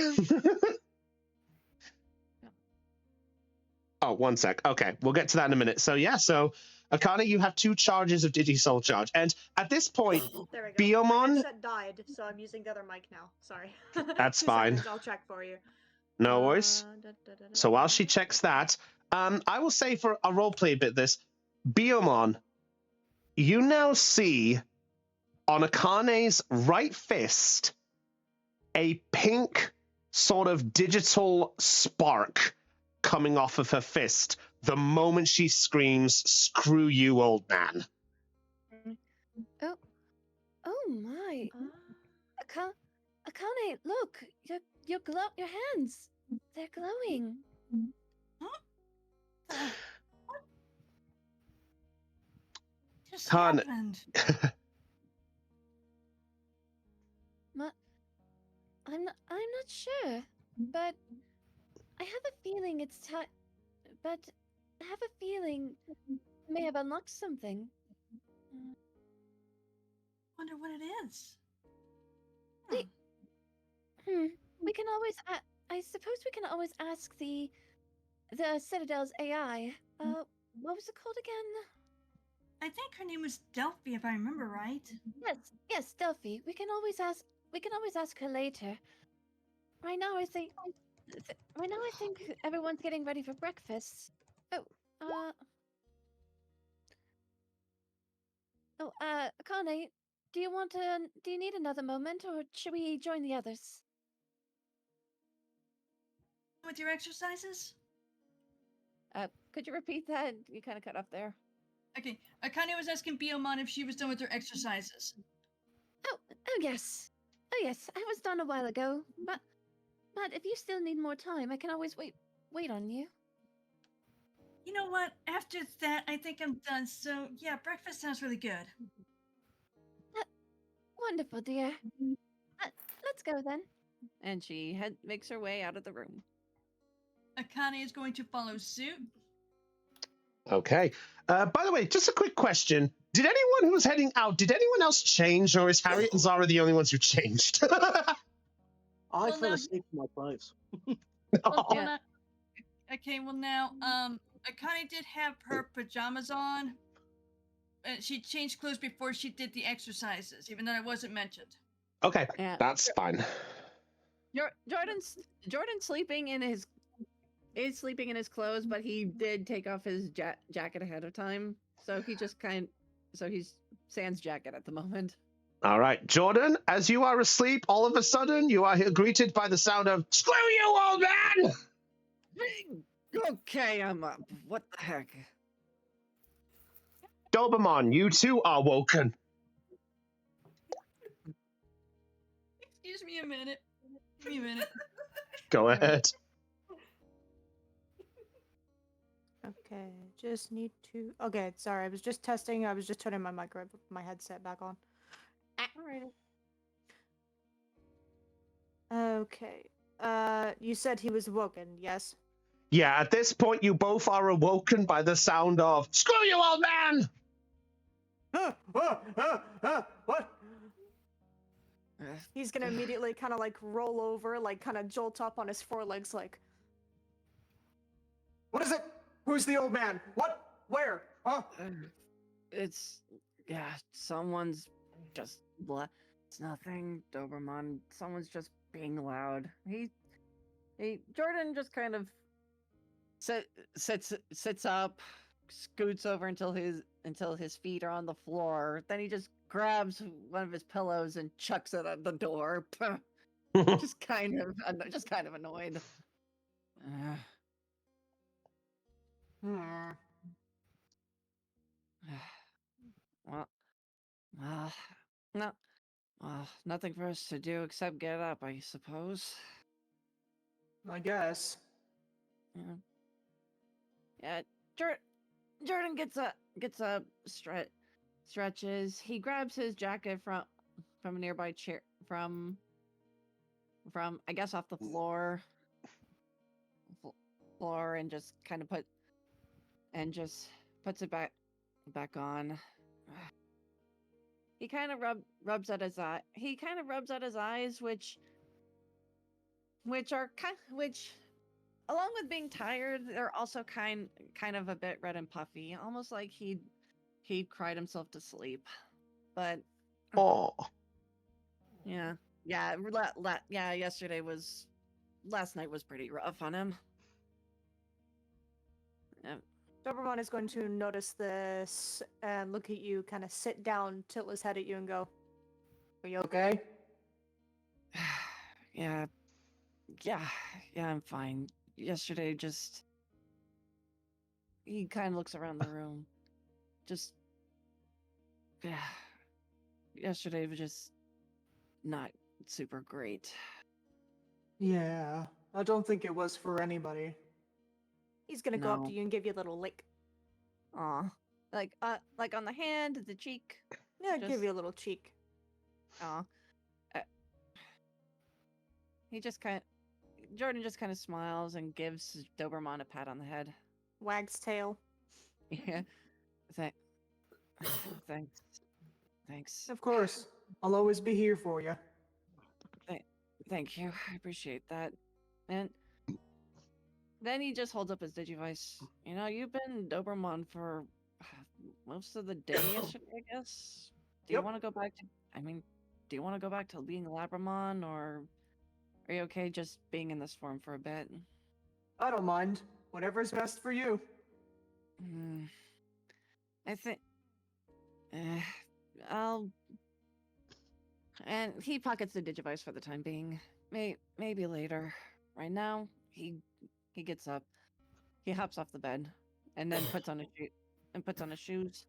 Oh, 1 sec. Okay, we'll get to that in a minute. So yeah, so Akane, you have 2 charges of Digisoul charge, and at this point, There we go. My Biomon. headset died, so I'm using the other mic now. Sorry. That's 2 fine. seconds, I'll check for you. No worries. So while she checks that, I will say for a roleplay bit this, Biomon, you now see on Akane's right fist a pink sort of digital spark coming off of her fist the moment she screams, "Screw you, old man." Oh my. Akane, look, your hands. They're glowing. Huh? What just Kan- happened? I'm not sure, but I have a feeling it's time. But I have a feeling I may have unlocked something. Wonder what it is. We can always. I suppose we can always ask the Citadel's AI. What was it called again? I think her name was Delphi, if I remember right. Yes, Delphi. We can always ask. We can always ask her later. Right now, I think. Right now, I think everyone's getting ready for breakfast. Akane, do you need another moment, or should we join the others? With your exercises? Could you repeat that? You kind of cut off there. Okay, Akane was asking Biyomon if she was done with her exercises. Oh yes. Oh yes, I was done a while ago. But if you still need more time, I can always wait on you. You know what? After that, I think I'm done. So yeah, breakfast sounds really good. Wonderful, dear. Let's go then. And she makes her way out of the room. Akane is going to follow suit. Okay. By the way, just a quick question. Did anyone who was heading out, did anyone else change, or is Harriet and Zara the only ones who changed? I Well, fell now- asleep in my clothes. Well, Yeah. now, okay, well now, Akane did have her pajamas on. She changed clothes before she did the exercises, even though it wasn't mentioned. Okay, Yeah. that's fine. Jordan's sleeping in his sleeping in his clothes, but he did take off his jacket ahead of time, so he's sans jacket at the moment. All right, Jordan, as you are asleep, all of a sudden you are greeted by the sound of "Screw you, old man!" Okay, I'm up. What the heck? Doberman, you too are woken. Excuse me a minute. Give me a minute. Go ahead. Okay, just need to. Okay, sorry, I was just testing. I was just turning my headset back on. Alright. Okay. You said he was woken, yes? Yeah, at this point you both are awoken by the sound of "Screw you, old man!" What? He's gonna immediately kind of like roll over, like kind of jolt up on his forelegs, like. What is it? Who's the old man? What? Where? Huh? It's someone's just it's nothing, Doberman. Someone's just being loud. He Jordan just kind of sits up, scoots over until his feet are on the floor. Then he just grabs one of his pillows and chucks it at the door. just kind of annoyed. Well, no, nothing for us to do except get up, I suppose. I guess. Yeah. Yeah. Jordan gets up, stretches. He grabs his jacket from a nearby chair from I guess off the floor, and just kind of puts it back on. He kind of rubs at his eye. He kind of rubs at his eyes, which along with being tired, they're also kind of a bit red and puffy, almost like he'd cried himself to sleep. But Oh. yeah, last night was pretty rough on him. Yeah. Doberman is going to notice this and look at you, kind of sit down, tilt his head at you, and go, "Are you okay?" Yeah, I'm fine. Yesterday, he kind of looks around the room. Yesterday was just not super great. Yeah, I don't think it was for anybody. He's gonna go up No. to you and give you a little lick. Aw. Like on the hand, the cheek. Yeah, give Just- you a little cheek. Aw. Jordan just kind of smiles and gives Doberman a pat on the head. Wags tail. Yeah. Thanks. Of course, I'll always be here for you. Thank you. I appreciate that. And then he just holds up his Digivice. You know, you've been Doberman for most of the day yesterday, I guess. Do you Yep. want to go back to? I mean, do you want to go back to being Labramon, or are you okay just being in this form for a bit? I don't mind. Whatever's best for you. I think. I'll. And he pockets the Digivice for the time being. Maybe later. Right now, he gets up. He hops off the bed, and then puts on and puts on his shoes.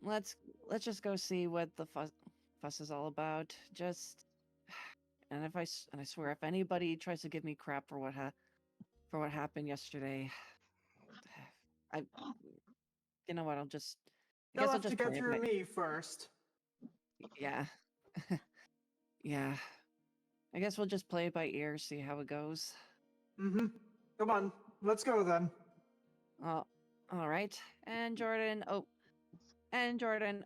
Let's just go see what the fuss is all about. Just and I swear if anybody tries to give me crap for what happened yesterday, I you know what, I guess They'll I'll have to just go play it through by me first. yeah. Yeah. I guess we'll just play it by ear, see how it goes. Mm-hmm. Come on, let's go then. All right. And Jordan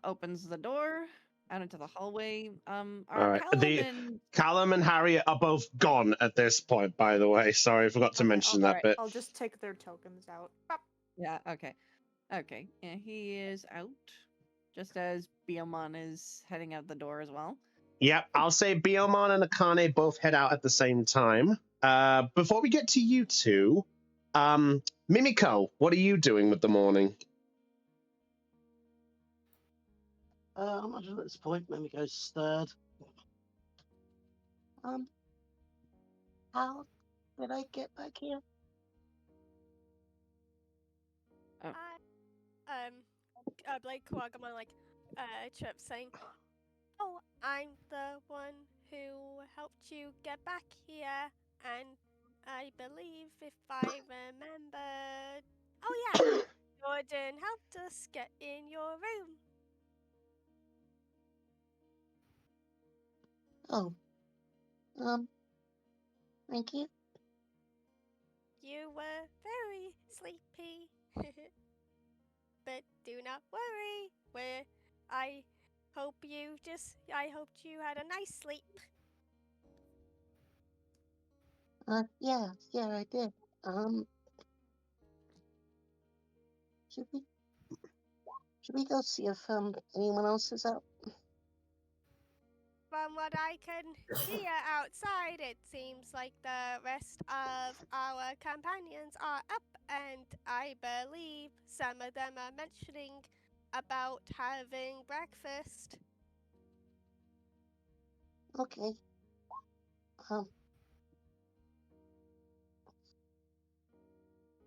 opens the door out into the hallway. All Are right. Callum and Callum and Harriet are both gone at this point, by the way. Sorry, I forgot to Okay, mention All that right. bit. I'll just take their tokens out. Bop. yeah, okay. Okay. Yeah, he is out. Just as Biomon is heading out the door as well. Yep, I'll say Biomon and Akane both head out at the same time. Before we get to you two, Mimiko, what are you doing with the morning? I'm not sure at this point. Mimiko's stirred. How did I get back here? Blake Quagmire chirps saying, "Oh, I'm the one who helped you get back here, and I believe if I remember, oh yeah, Jordan helped us get in your room." Oh, thank you. You were very sleepy, but do not worry. I hoped you had a nice sleep. Yeah, I did. Should we go see if anyone else is out? From what I can hear outside, it seems like the rest of our companions are up, and I believe some of them are mentioning about having breakfast. Okay.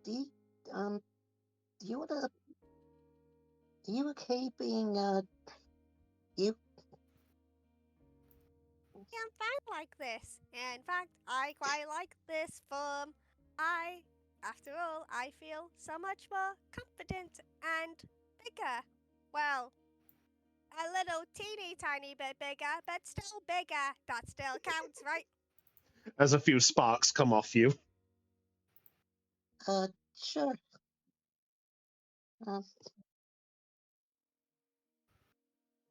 Do you wanna? Are you okay being you? Yeah, I'm fine like this. In fact, I quite like this form. After all, I feel so much more confident and bigger. Well, a little teeny tiny bit bigger, but still bigger. That still counts, right? As a few sparks come off you. Sure.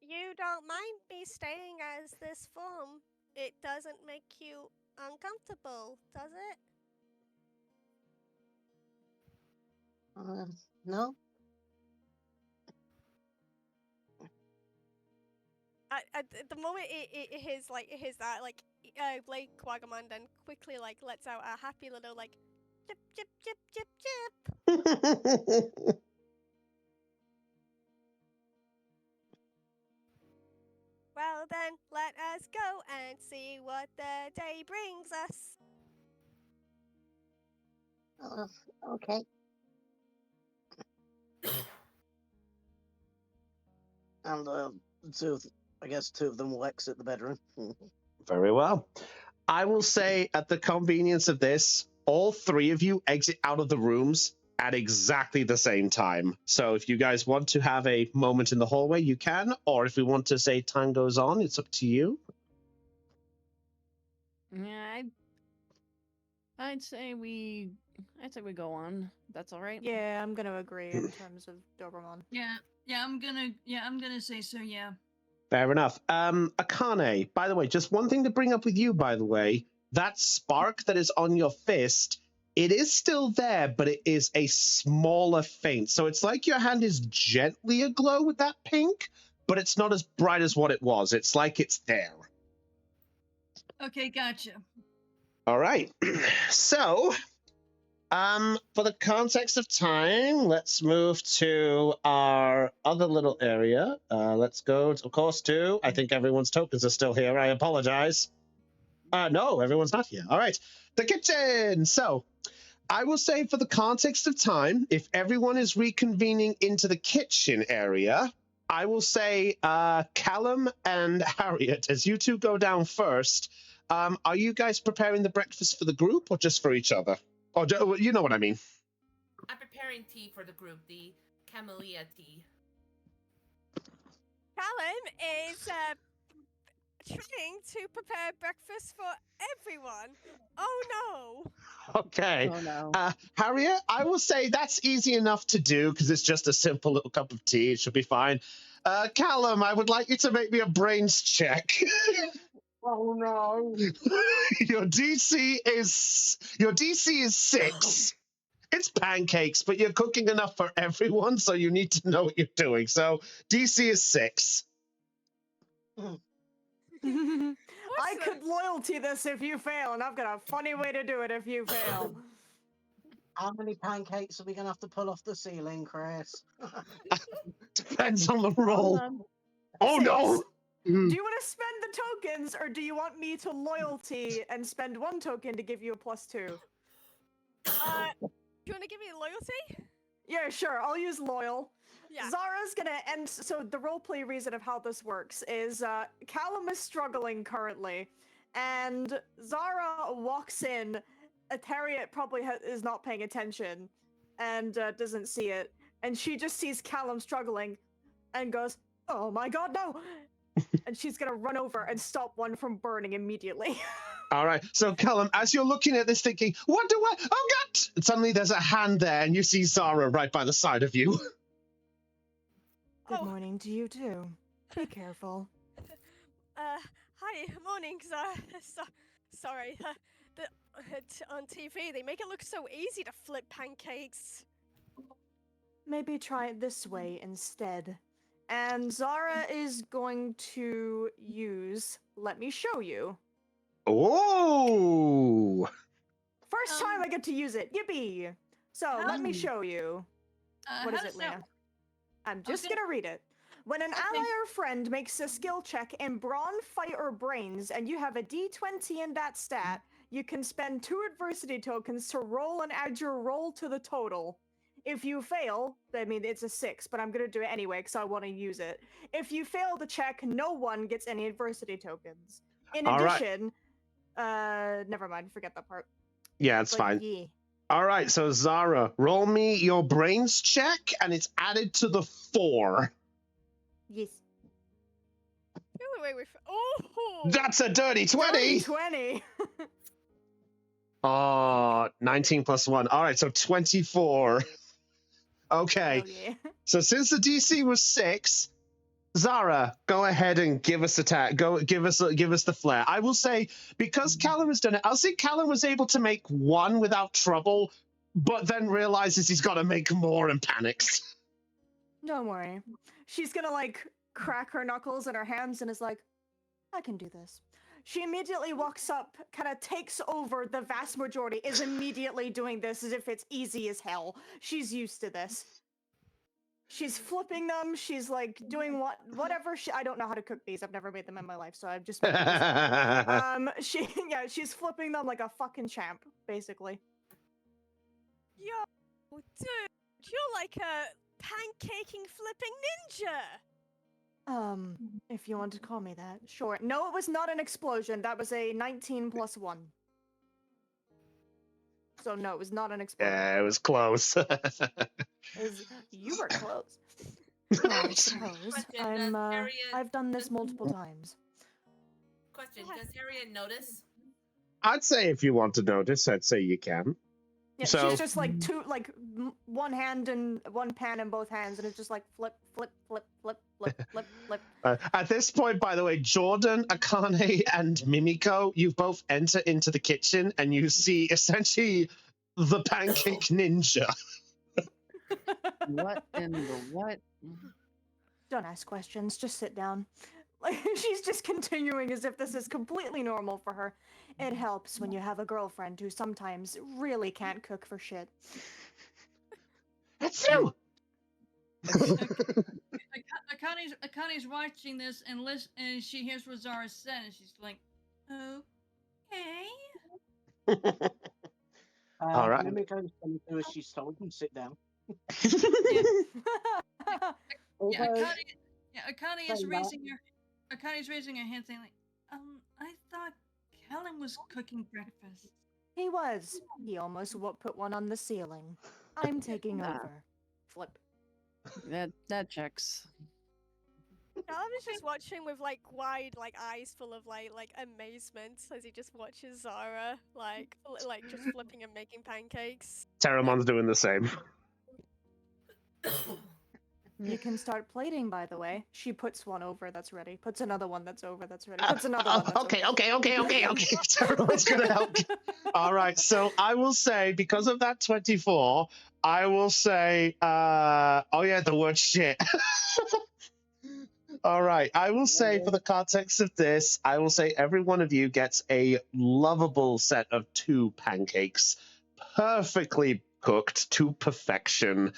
You don't mind me staying as this form. It doesn't make you uncomfortable, does it? No. At the moment, Blake Quagmire then quickly lets out a happy little chip chip chip chip chip. Well then, let us go and see what the day brings us. Okay. And I guess two of them will exit the bedroom. Very well. I will say, at the convenience of this, all three of you exit out of the rooms at exactly the same time. So if you guys want to have a moment in the hallway, you can. Or if we want to say time goes on, it's up to you. Yeah, I'd say we go on. That's all right. Yeah, I'm gonna agree in terms of Doberman. Yeah, I'm gonna say so. Yeah. Fair enough. Akane, by the way, just one thing to bring up with you, by the way, that spark that is on your fist, it is still there, but it is a smaller faint. So it's like your hand is gently aglow with that pink, but it's not as bright as what it was. It's like it's there. Okay, gotcha. All right. So, for the context of time, let's move to our other little area. Let's go, of course, to, I think everyone's tokens are still here. I apologize. No, everyone's not here. All right. The kitchen. So, I will say, for the context of time, if everyone is reconvening into the kitchen area, I will say, Callum and Harriet, as you two go down first, are you guys preparing the breakfast for the group or just for each other? Or you know what I mean? I'm preparing tea for the group, the camellia tea. Callum is trying to prepare breakfast for everyone. Oh no! Okay. Oh no. Harriet, I will say that's easy enough to do because it's just a simple little cup of tea. It should be fine. Callum, I would like you to make me a brains check. Oh no! Your DC is 6. It's pancakes, but you're cooking enough for everyone, so you need to know what you're doing. So DC is 6. I could loyalty this if you fail, and I've got a funny way to do it if you fail. How many pancakes are we gonna have to pull off the ceiling, Chris? Depends on the roll. Oh 6. no! Do you want to spend the tokens, or do you want me to loyalty and spend 1 token to give you a +2? Do you want to give me loyalty? Yeah, sure. I'll use loyal. Yeah. Zara's gonna end. So the roleplay reason of how this works is Callum is struggling currently, and Zara walks in. Harriet probably is not paying attention, and doesn't see it, and she just sees Callum struggling, and goes, "Oh my god, no!" And she's gonna run over and stop one from burning immediately. All right. So, Callum, as you're looking at this thinking, what do I... Oh, God! And suddenly there's a hand there, and you see Zara right by the side of you. Good morning to you, too. Be careful. Hi, morning, sorry. On TV, they make it look so easy to flip pancakes. Maybe try it this way instead. And Zara is going to use Let Me Show You. Oh! First time I get to use it. Yippee! So, let me show you. What is it, Leah? I'm just gonna read it. When an ally or friend makes a skill check in Brawn, Fight, or Brains, and you have a D20 in that stat, you can spend 2 adversity tokens to roll and add your roll to the total. If you fail, I mean, it's a 6, but I'm gonna do it anyway because I want to use it. If you fail the check, no one gets any adversity tokens. In addition, never mind, forget that part. Yeah, it's fine. Yeah. All right, so Zara, roll me your brains check, and it's added to the 4. Yes. Wait. Oh! That's a dirty 20! 20! Oh, 19 plus 1. All right, so 24. Okay. Oh, yeah. So since the DC was 6, Zara, go ahead and give us give us the flair. I will say, because Callum has done it, I'll say Callum was able to make 1 without trouble, but then realizes he's got to make more and panics. Don't worry. She's gonna, like, crack her knuckles in her hands and is like, I can do this. She immediately walks up, kind of takes over the vast majority, is immediately doing this as if it's easy as hell. She's used to this. She's flipping them. She's like doing whatever. I don't know how to cook these. I've never made them in my life, so I've just made them. She's flipping them like a fucking champ, basically. Yo, dude, you're like a pancaking flipping ninja. If you want to call me that, sure. No, it was not an explosion. That was a 19 plus 1. So no, it was not an explosion. Yeah, it was close. You were close. No, I suppose. I've done this multiple times. Question, does Harriet notice? I'd say if you want to notice, I'd say you can. Yeah, so, she's just like one hand and one pan in both hands, and it's just like flip. At this point, by the way, Jordan, Akane, and Mimiko, you both enter into the kitchen, and you see essentially the pancake ninja. What in the what? Don't ask questions. Just sit down. Like, she's just continuing as if this is completely normal for her. It helps when you have a girlfriend who sometimes really can't cook for shit. That's true. Akane's watching this and she hears what Zara said, and she's like, "Okay." All right. Mimico's going to do as she's told and sit down. Yeah, Although, Akane is saying that- raising her hand, saying like, I thought Helen was cooking breakfast. He was. He almost put one on the ceiling. I'm taking Ah. over. Flip. That checks. Callum is just watching with like wide like eyes full of like amazement as he just watches Zara like just flipping and making pancakes. Terramon's doing the same. You can start plating, by the way. She puts one over that's ready. Puts another one that's over that's ready. Puts another one that's okay. over. Okay. Terramon's going to help. All right. So I will say, because of that 24, I will say, oh yeah, the word shit. All right. I will say, for the context of this, I will say every one of you gets a lovable set of 2 pancakes, perfectly cooked to perfection,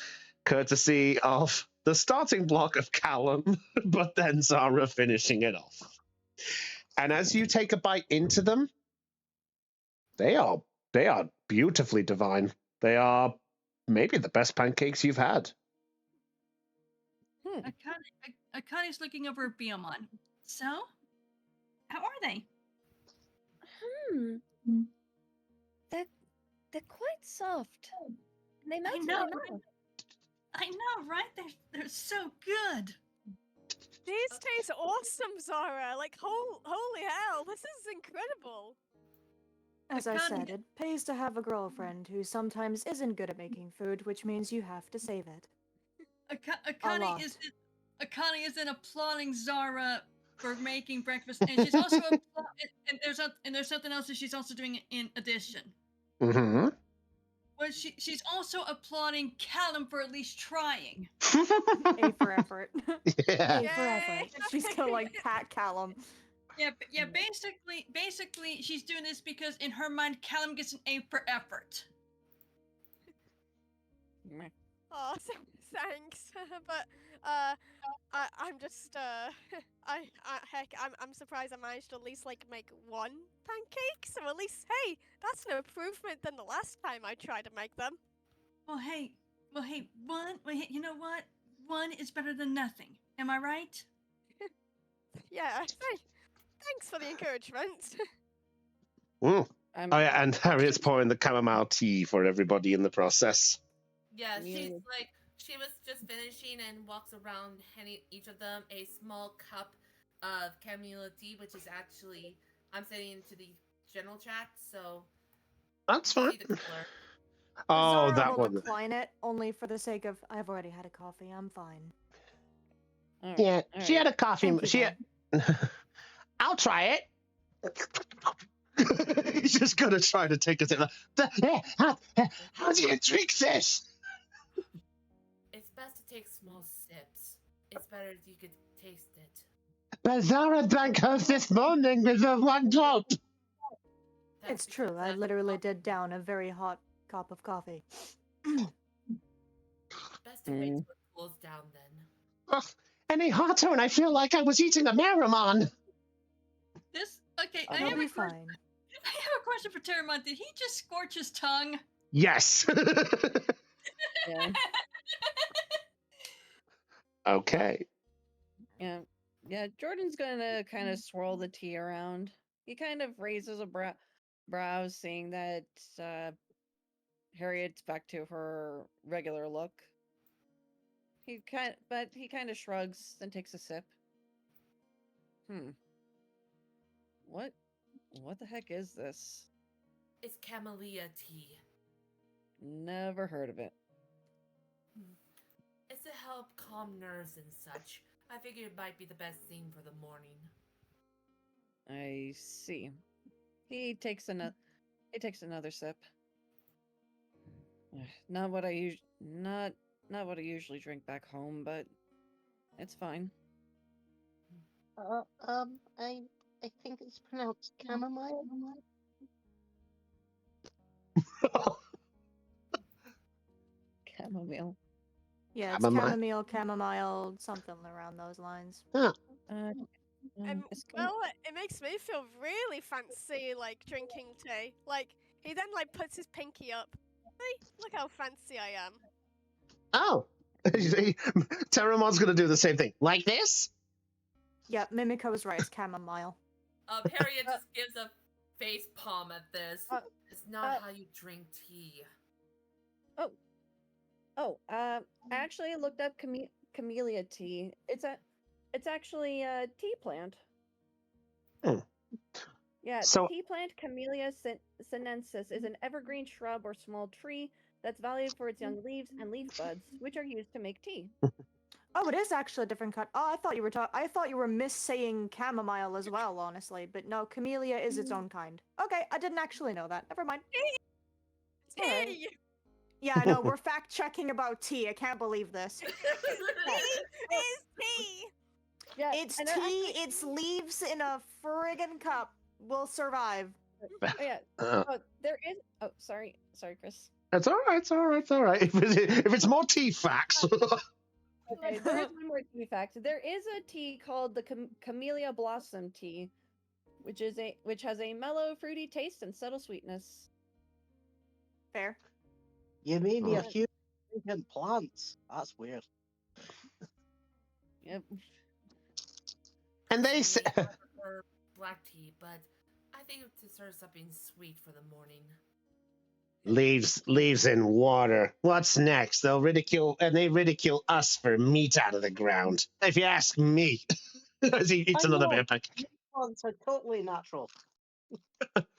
courtesy of the starting block of Callum, but then Zara finishing it off. And as you take a bite into them, they are beautifully divine. They are maybe the best pancakes you've had. Akane's looking over at Biomon. So, how are they? They're quite soft. And they melt in know, your right? mouth. I know, right? They're so good. These taste awesome, Zara. Like holy hell, this is incredible. As I Akane- said, it pays to have a girlfriend who sometimes isn't good at making food, which means you have to save it. Akane is then applauding Zara for making breakfast, and she's also and there's something else that she's also doing in addition. Mm-hmm. Well, she's also applauding Callum for at least trying. A for effort. Yeah. A for effort. She's gonna like pat Callum. Yeah. Basically, she's doing this because in her mind, Callum gets an A for effort. Oh, thanks. But I'm just I'm surprised I managed to at least like make one pancake. So at least hey, that's an improvement than the last time I tried to make them. Well, hey, you know what? One is better than nothing. Am I right? Yeah. Thanks for the encouragement. Mm. I'm, Oh yeah, and Harriet's pouring the chamomile tea for everybody in the process. Yeah, she's Yeah. like, she was just finishing and walks around handing each of them a small cup of chamomile tea, which is actually, I'm sending into the general chat, so That's you fine. see the color. Oh, Zara that will one. decline it only for the sake of I've already had a coffee. I'm fine. Yeah, she had a coffee. Thank you, I'll try it. He's just gonna try to take us in. How do you drink this? It's best to take small sips. It's better if you could taste it. But Zara drank hers this morning with a one drop. That's It's true. because I that's literally all- did down a very hot cup of coffee. Best to wait till it cools down then. Ugh, any hotter, and I feel like I was eating a Marimon. Okay. I You'll have be a question. fine. I have a question for Terramon. Did he just scorch his tongue? Yes. Yeah. Okay. Yeah, Jordan's gonna kind of swirl the tea around. He kind of raises a brow, seeing that Harriet's back to her regular look. He kind of shrugs, then takes a sip. What the heck is this? It's camellia tea. Never heard of it. It's to help calm nerves and such. I figured it might be the best thing for the morning. I see. He takes another sip. Not what I usually drink back home, but it's fine. I think it's pronounced chamomile. Chamomile. Yeah, it's Chamomile. chamomile, something around those lines. It's Well, it makes me feel really fancy, like drinking tea. Like He then like puts his pinky up. See, look how fancy I am. Oh. Terramon's going to do the same thing. Like this? Yeah, Mimiko was right. It's chamomile. Harriet just gives a face palm at this. It's not how you drink tea. I actually looked up camellia tea. It's actually a tea plant. Hmm. Yeah, So- the tea plant Camellia sinensis is an evergreen shrub or small tree that's valued for its young leaves and leaf buds, which are used to make tea. Oh, it is actually a different cut. Oh, I thought you were I thought you were missaying chamomile as well, honestly. But no, camellia is its own kind. Okay, I didn't actually know that. Never mind. Alright. Tea! Yeah, I know. We're fact checking about tea. I can't believe this. Tea is tea! Yeah, It's and tea. actually- It's leaves in a friggin' cup. We'll survive. Oh, yeah. There is. Oh, sorry, Chris. It's all right. It's all right. It's all right. If it's more tea facts. Okay, there is one more tea fact. There is a tea called the Camellia Blossom Tea, which has a mellow, fruity taste and subtle sweetness. Fair. You mean Oh. you're human plants? That's weird. Yep. And they say, I prefer black tea, but I think it deserves something sweet for the morning. leaves in water. What's next? They ridicule us for meat out of the ground. If you ask me. As he eats I another know. bear pack. Plants are totally natural.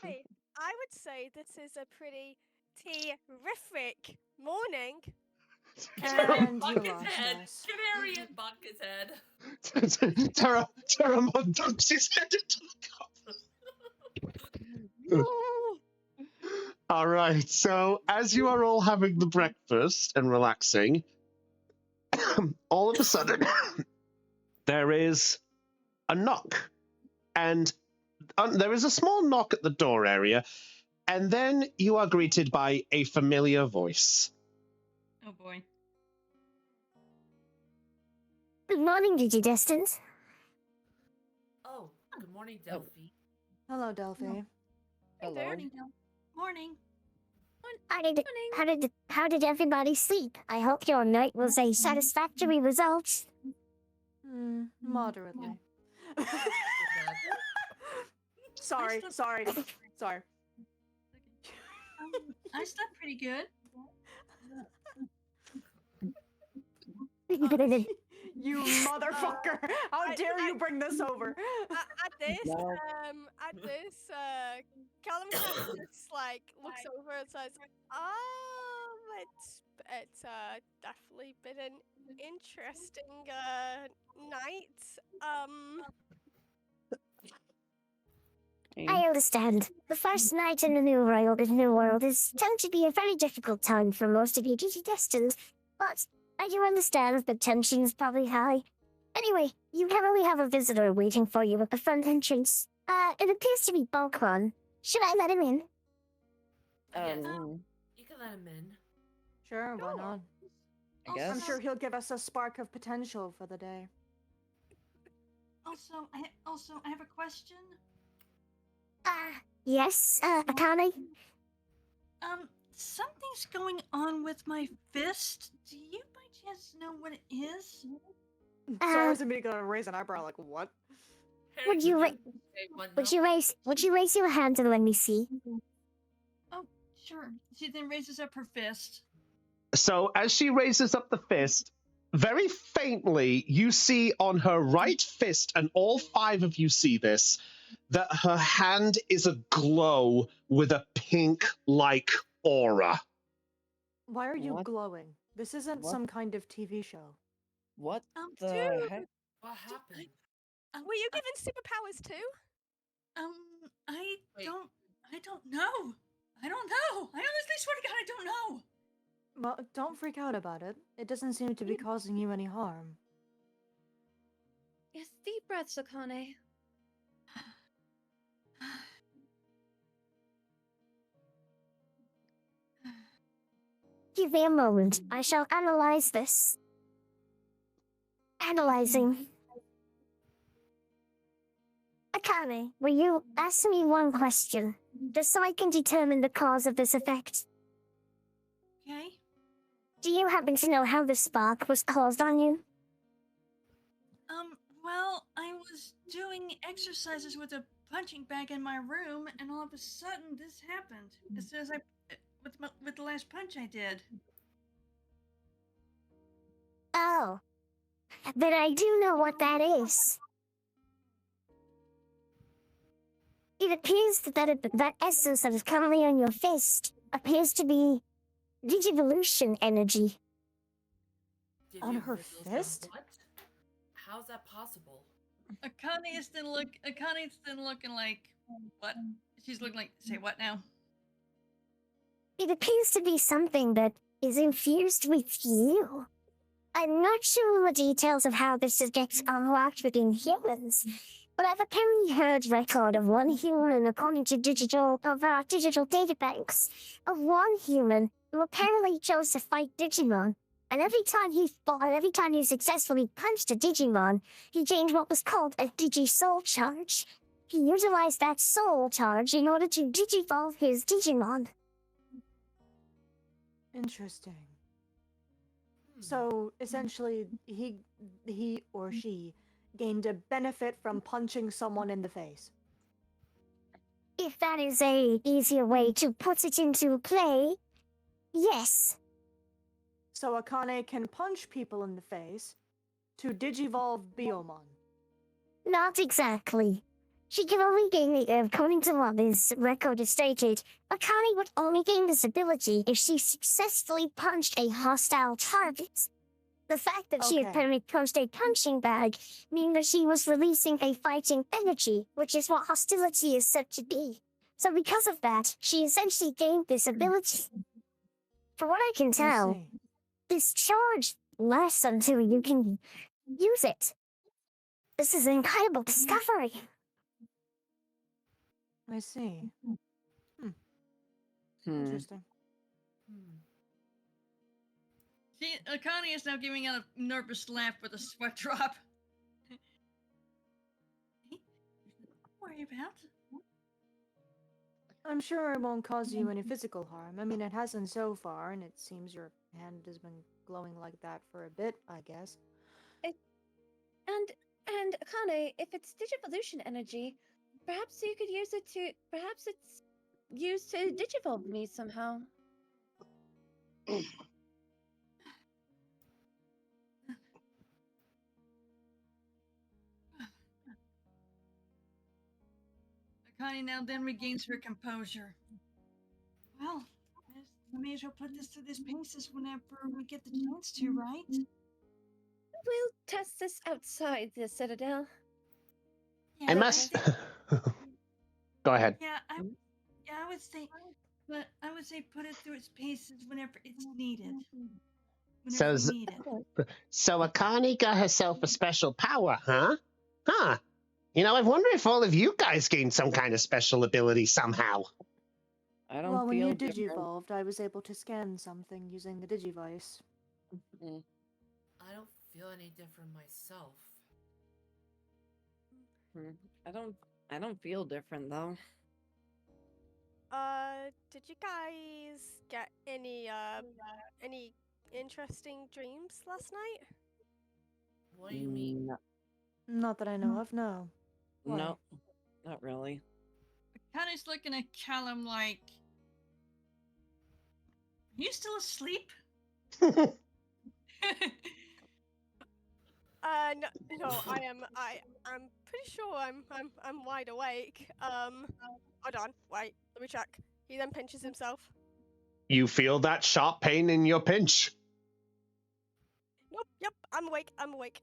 Hey, I would say this is a pretty tea-rific morning. And Bonk you his lost head. us. Canary and bonk his head. Terramon dunks his head into the cup. All right, so as you are all having the breakfast and relaxing, all of a sudden, there is a knock. And there is a small knock at the door area, and then you are greeted by a familiar voice. Oh boy. Good morning, Digidestined. Oh, good morning, Delphi. Hello, Delphi. Hello. Morning. Del. Morning. How did everybody sleep? I hope your night was a satisfactory result. Moderately. Sorry. I slept pretty good. You motherfucker! How dare you bring this over? At this, No. Callum kind of just like looks over and says, it's definitely been an interesting night. I understand. The first night in the new world is tend to be a very difficult time for most of you Digidestined, but I do understand the tension is probably high. Anyway, you currently have a visitor waiting for you at the front entrance. It appears to be Balkron. Should I let him in? Yes, you can let him in. Sure, why not? I guess. I'm sure he'll give us a spark of potential for the day. Also, I have a question. Yes, Akane? Something's going on with my fist. Do you by chance know what it is? So I was immediately gonna raise an eyebrow, like what? Would you Harriet, ra- say one Would you raise your hand and let me see? Oh, sure. She then raises up her fist. So as she raises up the fist, very faintly, you see on her right fist, and all five of you see this, that her hand is aglow with a pink-like aura. Why are you What? glowing? This isn't What? some kind of TV show. What the Dude. heck? What happened? Were you given superpowers too? I Wait. don't know. I don't know. I honestly swear to God, I don't know. Well, don't freak out about it. It doesn't seem to be causing you any harm. Yes, deep breaths, Akane. Give me a moment. I shall analyze this. Analyzing. Akane, will you ask me one question? just so I can determine the cause of this effect. Okay. Do you happen to know how the spark was caused on you? Well, I was doing exercises with a punching bag in my room, and all of a sudden this happened. As soon as with the last punch I did. Oh, then I do know what that is. It appears that essence that is currently on your fist appears to be Digivolution energy. On her Digivolution fist? What? How's that possible? Akane's then looking like what? She's looking like say what now? It appears to be something that is infused with you. I'm not sure the details of how this gets unlocked within humans, but I've apparently heard record of one human, according to digital databanks, of one human who apparently chose to fight Digimon. And every time he fought, every time he successfully punched a Digimon, he gained what was called a Digi-Soul Charge. He utilized that Soul Charge in order to Digivolve his Digimon. Interesting. So essentially, he or she gained a benefit from punching someone in the face. If that is a easier way to put it into play, yes. So Akane can punch people in the face to digivolve Biomon. Not exactly. She can only gain it, according to what this record is stated, Akane would only gain this ability if she successfully punched a hostile target. The fact that she Okay. apparently punched a punching bag means that she was releasing a fighting energy, which is what hostility is said to be. So because of that, she essentially gained this ability. For what I can I tell, see. this charge lasts until you can use it. This is an incredible discovery. I see. Hmm. Interesting. Akane is now giving out a nervous laugh with a sweat drop. Hey, don't worry about. I'm sure it won't cause you any physical harm. I mean, it hasn't so far, and it seems your hand has been glowing like that for a bit, I guess. And Akane, if it's Digivolution energy, perhaps you could use it to. Perhaps it's used to Digivolve me somehow. Akane now then regains her composure. Well, we may as well put this to this paces whenever we get the chance to, right? We'll test this outside the Citadel. Yeah, I must. think- Go ahead. Yeah, I would say, but I would say put it through its paces whenever it's needed. Whenever So, we need it. So Akane got herself a special power, huh? Huh. You know, I wonder if all of you guys gained some kind of special ability somehow. I don't Well, when feel you different. digivolved, I was able to scan something using the Digivice. Mm. I don't feel any different myself. I don't feel different though. Did you guys get any interesting dreams last night? What do you mean? No, Not that I know of, no. Why? no, not really. Akane's looking at Callum like, are you still asleep? No, I'm pretty sure I'm wide awake. Hold on, wait, let me check. He then pinches himself. You feel that sharp pain in your pinch. Nope, yep, I'm awake.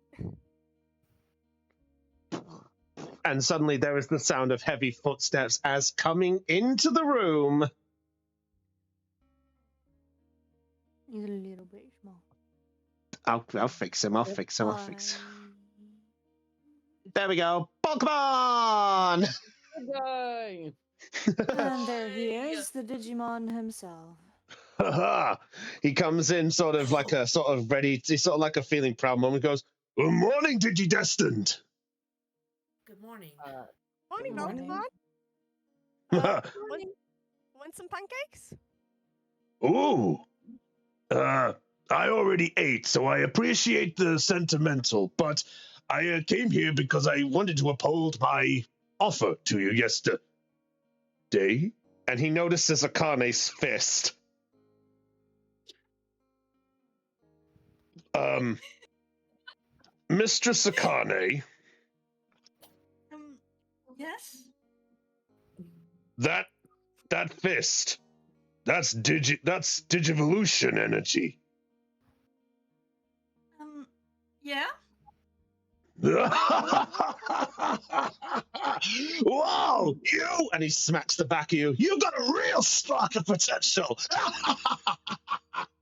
And suddenly there is the sound of heavy footsteps as coming into the room. He's a little bit small. I'll fix him. I'll fix him. There we go. Pokemon! Yay! And there he is, the Digimon himself. He comes in sort of like a sort of ready, he's sort of like a feeling proud moment. Goes, "Good morning, Digidestined." Good morning. Morning, Morning. Pokemon. Want some pancakes? Ooh. I already ate, so I appreciate the sentimental, but I came here because I wanted to uphold my offer to you yesterday. And he notices Akane's fist. Mistress Akane, Yes? that fist, that's Digivolution energy. Yeah? Wow, You! And he smacks the back of you. You got a real spark of potential.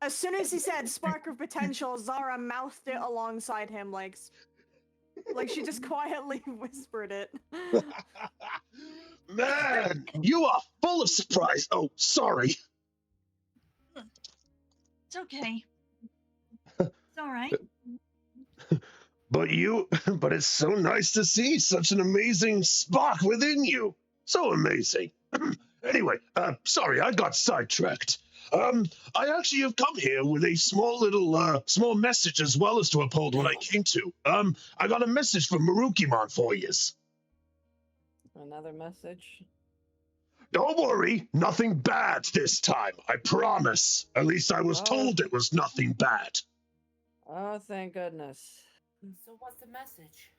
As soon as he said spark of potential, Zara mouthed it alongside him, like she just quietly whispered it. Man, you are full of surprise. Oh, sorry. It's okay. It's all right. But it's so nice to see such an amazing spark within you. So amazing. Anyway, sorry, I got sidetracked. I actually have come here with a small message as well as to uphold what I came to. I got a message from Marukimon for yous. Another message. Don't worry, nothing bad this time, I promise. At least I was told it was nothing bad. Oh, thank goodness. So what's the message?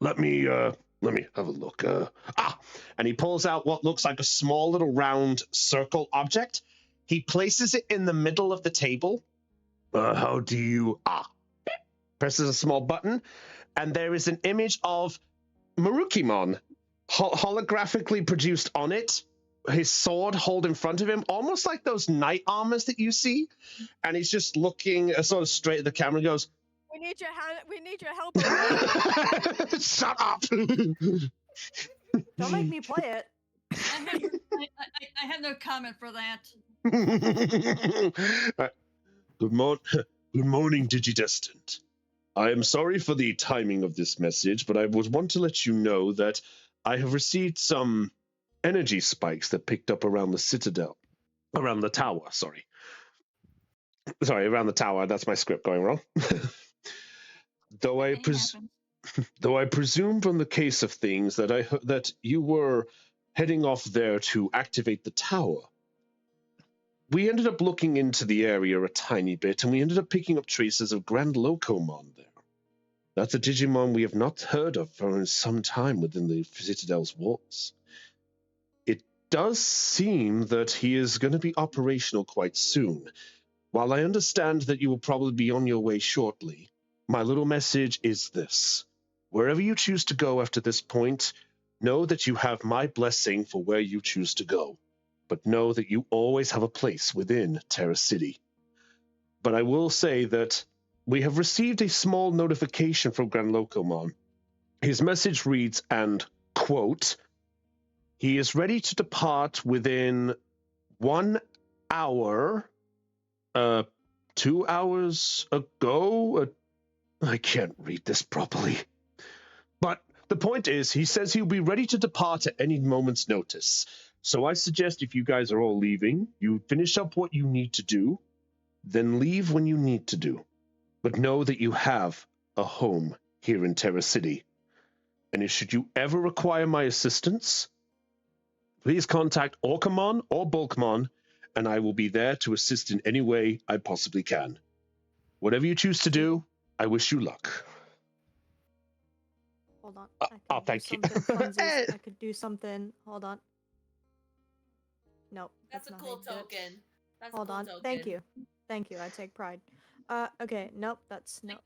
Let me have a look. And he pulls out what looks like a small little round circle object. He places it in the middle of the table. How do you... Presses a small button, and there is an image of Marukimon holographically produced on it, his sword held in front of him, almost like those knight armors that you see. And he's just looking sort of straight at the camera and goes, We need your help. Shut up! Don't make me play it. I have no comment for that. Good morning, Digidestined. I am sorry for the timing of this message, but I would want to let you know that I have received some energy spikes that picked up around the citadel. Around the tower, sorry. Sorry, around the tower. That's my script going wrong. Though I presume from the case of things that you were heading off there to activate the tower. We ended up looking into the area a tiny bit, and we ended up picking up traces of Grand Locomon there. That's a Digimon we have not heard of for some time within the Citadel's walls. It does seem that he is going to be operational quite soon. While I understand that you will probably be on your way shortly, my little message is this. Wherever you choose to go after this point, know that you have my blessing for where you choose to go. But know that you always have a place within Terra City. But I will say that we have received a small notification from Grand Locomon. His message reads, and quote, he is ready to depart within 1 hour, 2 hours ago. I can't read this properly. But the point is, he says he'll be ready to depart at any moment's notice. So I suggest if you guys are all leaving, you finish up what you need to do, then leave when you need to do. But know that you have a home here in Terra City. And should you ever require my assistance, please contact Orcamon or Bulkmon, and I will be there to assist in any way I possibly can. Whatever you choose to do, I wish you luck. Hold on. Thank you. I could do something. Hold on. Nope. That's a cool token. That's Hold a cool on. token. Thank you. Thank you. I take pride. Okay. Nope. That's no.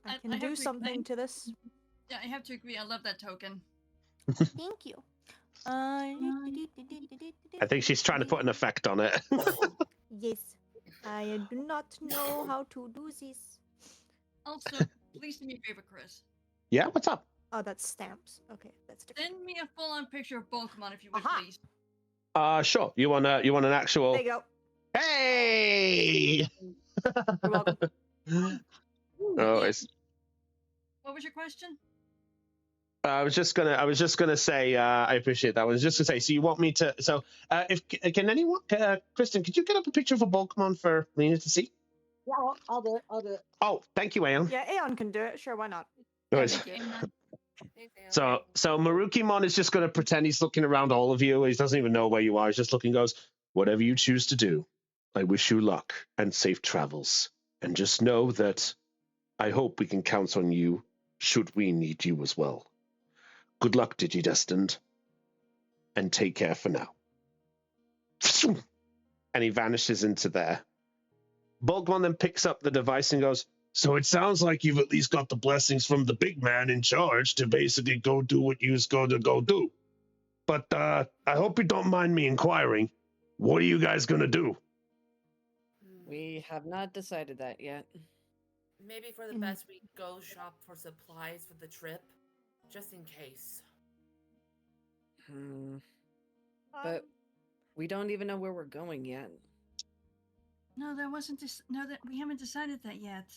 I can do something to this. Yeah, I have to agree. I love that token. Thank you. I think she's trying to put an effect on it. Yes. I do not know how to do this. Also, please do me a favor, Chris. Yeah, what's up? Oh, that's stamps. Okay, that's different. Send me a full-on picture of Pokemon if you would, please. Sure. You want an actual? There you go. Hey! You're welcome. Oh, it's... What was your question? I was just gonna say, I appreciate that. I was just gonna say, so you want me to? So, if can anyone, Kristen, could you get up a picture of a Pokemon for Lena to see? Yeah, I'll do it. I'll do it. Oh, thank you, Aeon. Yeah, Aeon can do it. Sure, why not? Nice. Thank you. Thanks, Aeon. So Marukimon is just going to pretend he's looking around all of you. He doesn't even know where you are. He's just looking, goes, whatever you choose to do, I wish you luck and safe travels. And just know that I hope we can count on you should we need you as well. Good luck, Digidestined, and take care for now. And he vanishes into there. Bulgmon then picks up the device and goes, so it sounds like you've at least got the blessings from the big man in charge to basically go do what you was going to go do. But I hope you don't mind me inquiring. What are you guys going to do? We have not decided that yet. Maybe for the best we go shop for supplies for the trip, just in case. But we don't even know where we're going yet. No, that wasn't. No, that we haven't decided that yet.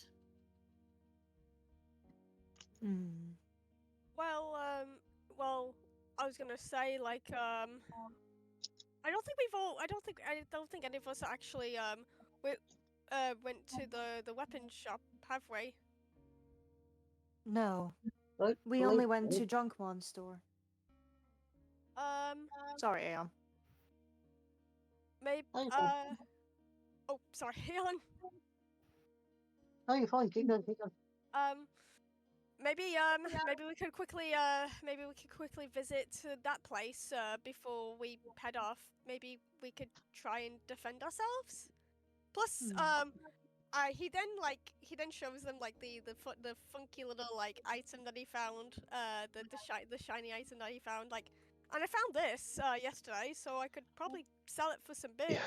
Well, I was gonna say like I don't think any of us actually went to the weapons shop, have we? No, Right, we hello? only went to Junkmon's store. Sorry, Aeon. Maybe. Oh, you're fine. Oh, sorry, Aeon. Oh, you're fine. Keep going. Keep going. Maybe we could quickly visit that place before we head off. Maybe we could try and defend ourselves. Plus, he then shows them like the funky little like item that he found, the shiny item that he found, like, and I found this yesterday, so I could probably sell it for some bits.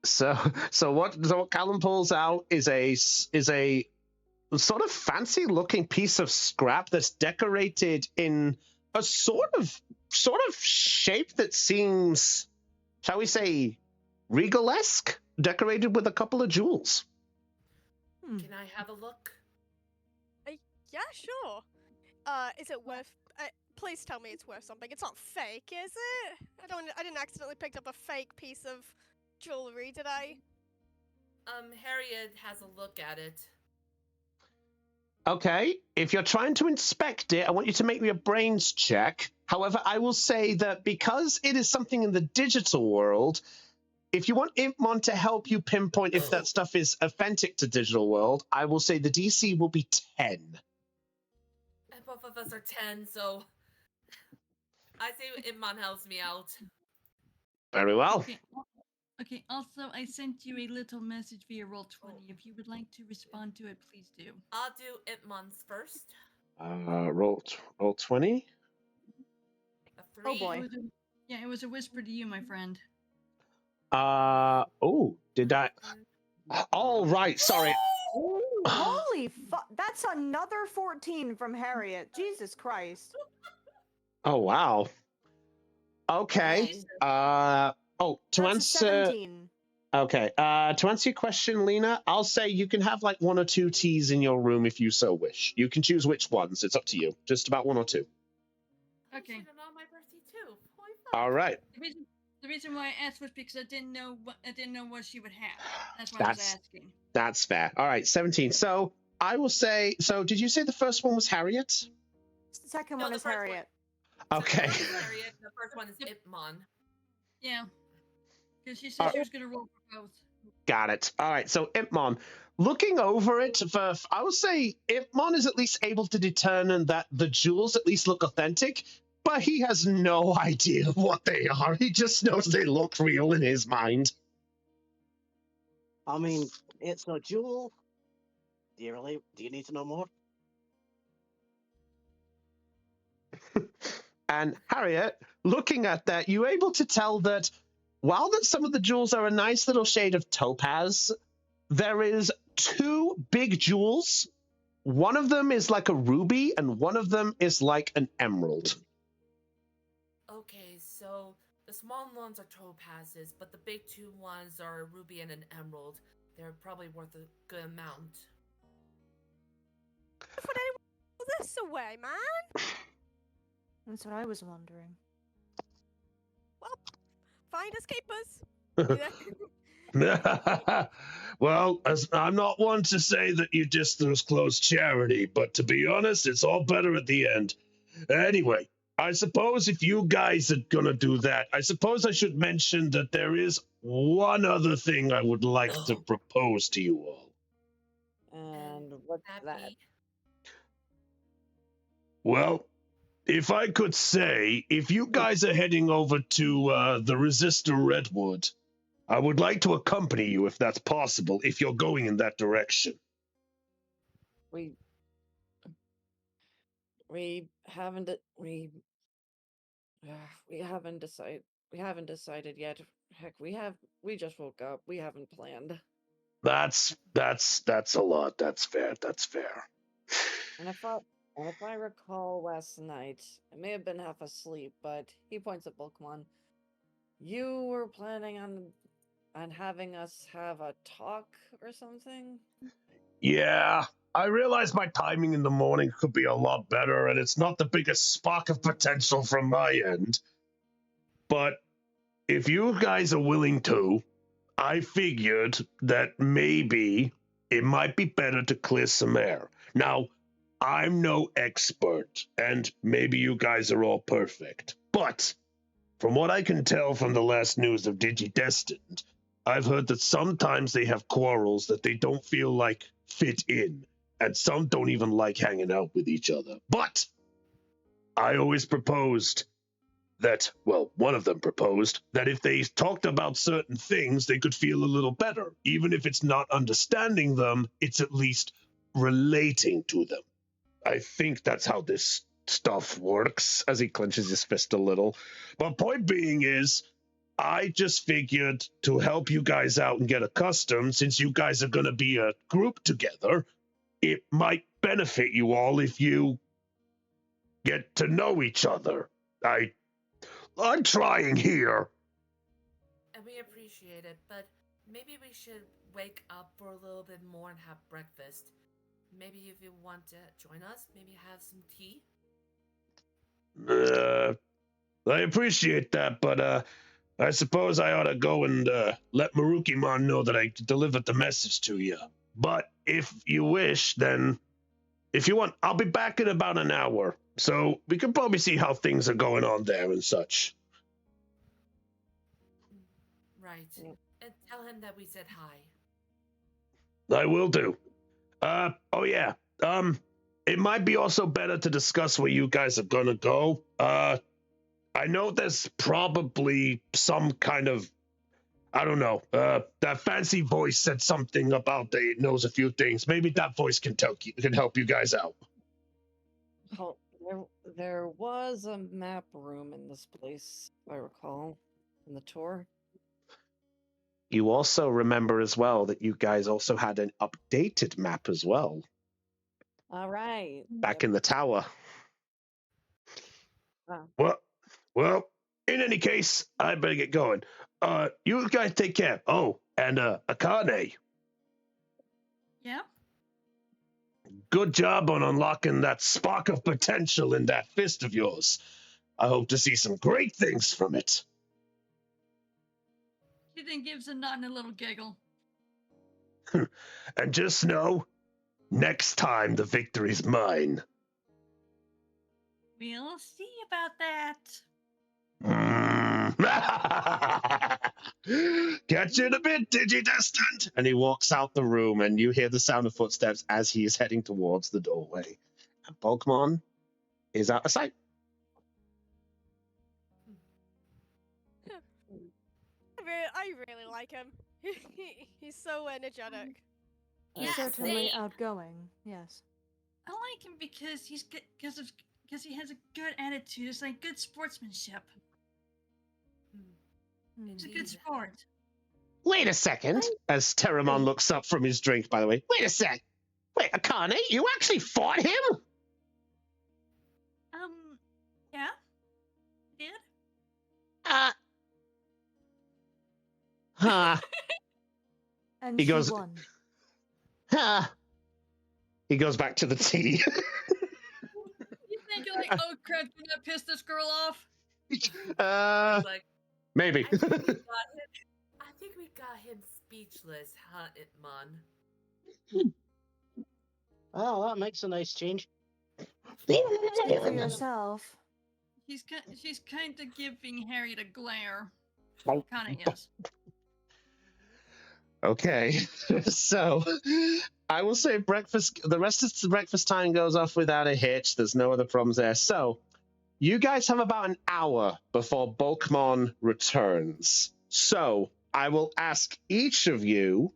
So what Callum pulls out is a sort of fancy looking piece of scrap that's decorated in a sort of shape that seems, shall we say, regal-esque, decorated with a couple of jewels. Can I have a look? Yeah, sure. Is it worth? Please tell me it's worth something. It's not fake, is it? I didn't accidentally pick up a fake piece of jewelry, did I? Harriet has a look at it. Okay, if you're trying to inspect it, I want you to make me a brains check. However, I will say that because it is something in the digital world, if you want Impmon to help you pinpoint if that stuff is authentic to digital world, I will say the DC will be 10. And both of us are 10, so I say Impmon helps me out. Very well. Okay, also, I sent you a little message via Roll20. If you would like to respond to it, please do. I'll do Impmon's first. Roll 20. A 3. Oh boy. It was a whisper to you, my friend. Did I? All right, sorry. Holy fuck! That's another 14 from Harriet. Jesus Christ. Oh wow. Okay. To That's a answer. 17. Okay. To answer your question, Lena, I'll say you can have like 1 or 2 teas in your room if you so wish. You can choose which ones. It's up to you. Just about 1 or 2. Okay. On my birthday too. Holy fuck. All right. The reason why I asked was because I didn't know what she would have. That's why I was asking. That's fair. All right, 17. So I will say. So did you say the first one was Harriet? The second one is Harriet. Okay. The second one is Harriet. The first one is Impmon. Yeah. Because she said she was going to roll for both. Got it. All right. So Impmon, looking over it, I would say Impmon is at least able to determine that the jewels at least look authentic. But he has no idea what they are. He just knows they look real in his mind. I mean, it's a jewel. Do you need to know more? And Harriet, looking at that, you're able to tell that while that some of the jewels are a nice little shade of topaz, there is 2 big jewels. One of them is like a ruby, and one of them is like an emerald. Okay, so the small ones are topazes, but the big 2 ones are a ruby and an emerald. They're probably worth a good amount. Put this away, man. That's what I was wondering. Well, find escapers. Well, I'm not one to say that you disclose charity, but to be honest, it's all better at the end. Anyway, I suppose if you guys are gonna do that, I suppose I should mention that there is one other thing I would like to propose to you all. And what's that? Well, if I could say, if you guys are heading over to the Resistor Redwood, I would like to accompany you if that's possible, if you're going in that direction. We haven't decided yet. Heck, we just woke up. We haven't planned. That's a lot. That's fair. That's fair. And if I recall last night, I may have been half asleep, but he points at Pokemon. You were planning on having us have a talk or something? Yeah, I realize my timing in the morning could be a lot better, and it's not the biggest spark of potential from my end. But if you guys are willing to, I figured that maybe it might be better to clear some air. Now, I'm no expert, and maybe you guys are all perfect, but from what I can tell from the last news of DigiDestined, I've heard that sometimes they have quarrels that they don't feel like fit in, and some don't even like hanging out with each other. But I always proposed that, well, one of them proposed that if they talked about certain things, they could feel a little better. Even if it's not understanding them, it's at least relating to them. I think that's how this stuff works, as he clenches his fist a little. But point being is, I just figured to help you guys out and get accustomed, since you guys are going to be a group together, it might benefit you all if you get to know each other. I'm trying here. And we appreciate it, but maybe we should wake up for a little bit more and have breakfast. Maybe if you want to join us, maybe have some tea. I appreciate that, but I suppose I ought to go and let Marukimon know that I delivered the message to you. But if you wish, then if you want, I'll be back in about an hour. So we can probably see how things are going on there and such. Right. And tell him that we said hi. I will do. Oh yeah. It might be also better to discuss where you guys are gonna go. I know there's probably some kind of, I don't know, that fancy voice said something about that it knows a few things. Maybe that voice can help you guys out. Oh, there was a map room in this place, if I recall, in the tour. You also remember as well that you guys also had an updated map as well. All right. Back in the tower. Oh. Well, in any case, I better get going. You guys take care. Oh, and Akane. Yeah? Good job on unlocking that spark of potential in that fist of yours. I hope to see some great things from it. He then gives a nod and a little giggle. And just know, next time the victory's mine. We'll see about that. Catch you in a bit, DigiDestined. And he walks out the room, and you hear the sound of footsteps as he is heading towards the doorway. And Pokemon is out of sight. I really like him. He's so energetic. Yeah, Certainly same. outgoing, yes. I like him because he's good, because he has a good attitude. It's like good sportsmanship. He's a good sport. Wait a second, as Terramon looks up from his drink, by the way. Wait a sec. Wait, Akane, you actually fought him? Yeah. Did? And He she goes, won. He goes back to the tea. You think you're like, oh crap, did I piss this girl off? Uh, Like, maybe. I think we got him speechless, huh, Itmon? Oh, that makes a nice change. Speak for yourself. She's kind of giving Harry the glare. Oh, Kind of, yes. Okay, so I will say breakfast. The rest of the breakfast time goes off without a hitch. There's no other problems there. So you guys have about an hour before Bulkmon returns. So I will ask each of you,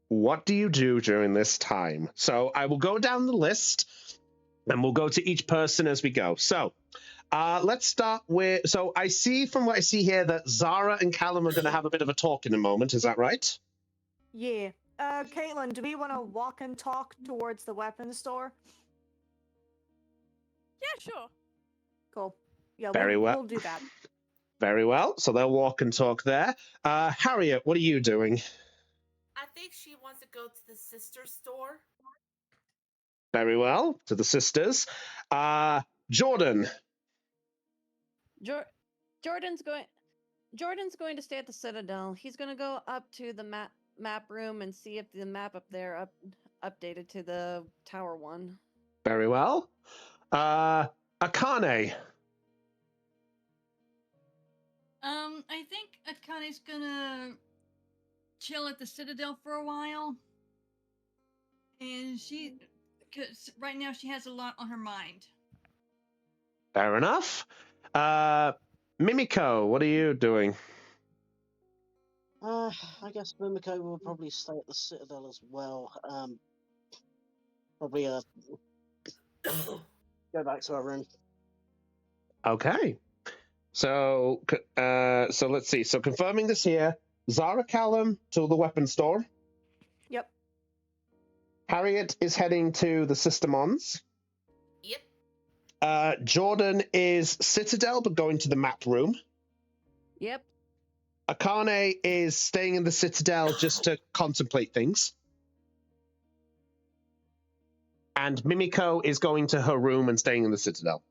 what do you do during this time? So I will go down the list, and we'll go to each person as we go. So let's start with. So I see from what I see here that Zara and Callum are going to have a bit of a talk in a moment. Is that right? Yeah. Caitlin, do we want to walk and talk towards the weapons store? Yeah, sure. Cool. Yeah, Very well. We'll do that. Very well. So they'll walk and talk there. Harriet, what are you doing? I think she wants to go to the sister store. Very well. To the sisters. Jordan. Jordan's going to stay at the Citadel. He's going to go up to the map room and see if the map up there updated to the tower one. Very well. Akane. I think Akane's gonna chill at the Citadel for a while. And because right now she has a lot on her mind. Fair enough. Mimiko, what are you doing? I guess Mimiko will probably stay at the Citadel as well. Probably go back to her room. Okay. So let's see. So confirming this here, Zara Callum to the weapons store. Yep. Harriet is heading to the Systemons. Yep. Jordan is Citadel, but going to the map room. Yep. Akane is staying in the Citadel just to contemplate things. And Mimiko is going to her room and staying in the Citadel.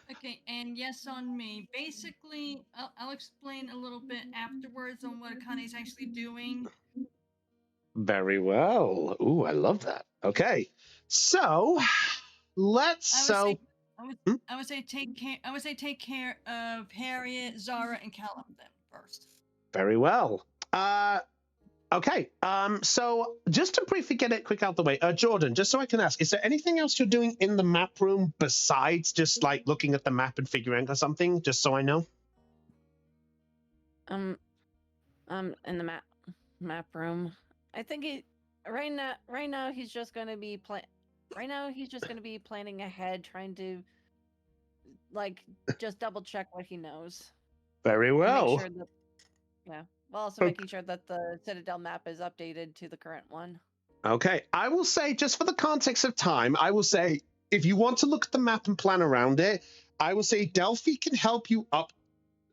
Okay, and yes on me. Basically, I'll explain a little bit afterwards on what Akane's actually doing. Very well. Ooh, I love that. Okay, so let's. I would say take care of Harriet, Zara, and Callum then first. Very well. Okay. So just to briefly get it quick out the way, Jordan, just so I can ask, is there anything else you're doing in the map room besides just like looking at the map and figuring out something? Just so I know. In the map room. I think right now he's just going to be planning ahead, trying to like just double check what he knows. Very well. Make sure that, yeah. While also making sure that the Citadel map is updated to the current one. Okay. I will say, just for the context of time, I will say, if you want to look at the map and plan around it, I will say Delphi can help you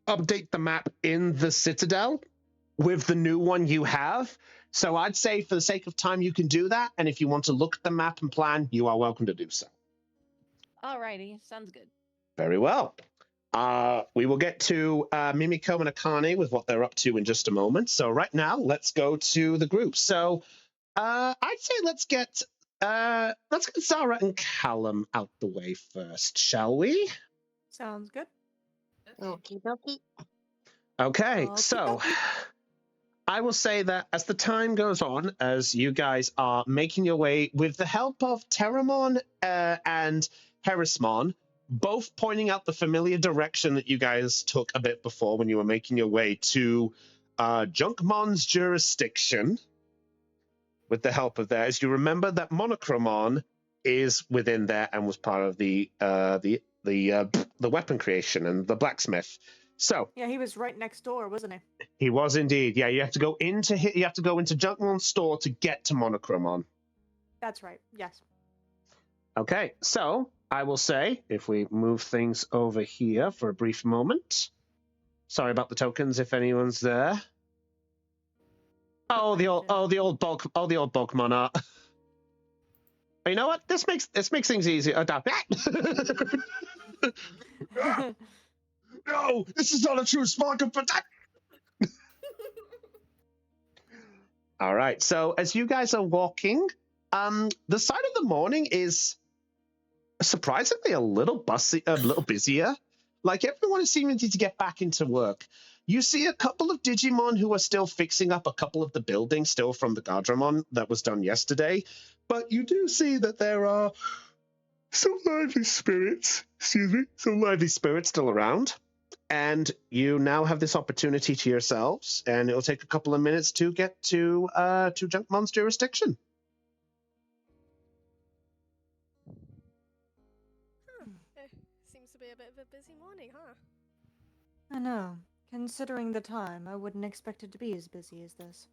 update the map in the Citadel with the new one you have. So I'd say for the sake of time, you can do that. And if you want to look at the map and plan, you are welcome to do so. Alrighty. Sounds good. Very well. We will get to Mimiko and Akane with what they're up to in just a moment. So right now, let's go to the group. So I'd say let's get Zara and Callum out the way first, shall we? Sounds good. Okie dokie. Okay, so I will say that as the time goes on, as you guys are making your way with the help of Terramon and Herismon, both pointing out the familiar direction that you guys took a bit before when you were making your way to Junkmon's jurisdiction, with the help of theirs, you remember that Monochromon is within there and was part of the weapon creation and the blacksmith. So yeah, he was right next door, wasn't he? He was indeed. Yeah, you have to go into Junkmon's store to get to Monochromon. That's right. Yes. Okay, so I will say, if we move things over here for a brief moment. Sorry about the tokens, if anyone's there. The old Bulkmon art. Oh, you know what? This makes things easier. No, this is not a true spark of protection. All right. So as you guys are walking, the side of the morning is surprisingly a little busier. Like everyone is seeming to get back into work. You see a couple of Digimon who are still fixing up a couple of the buildings still from the Gardramon that was done yesterday. But you do see that there are some lively spirits, still around. And you now have this opportunity to yourselves, and it'll take a couple of minutes to get to Junkmon's jurisdiction. Seems to be a bit of a busy morning, huh? I know. Considering the time, I wouldn't expect it to be as busy as this.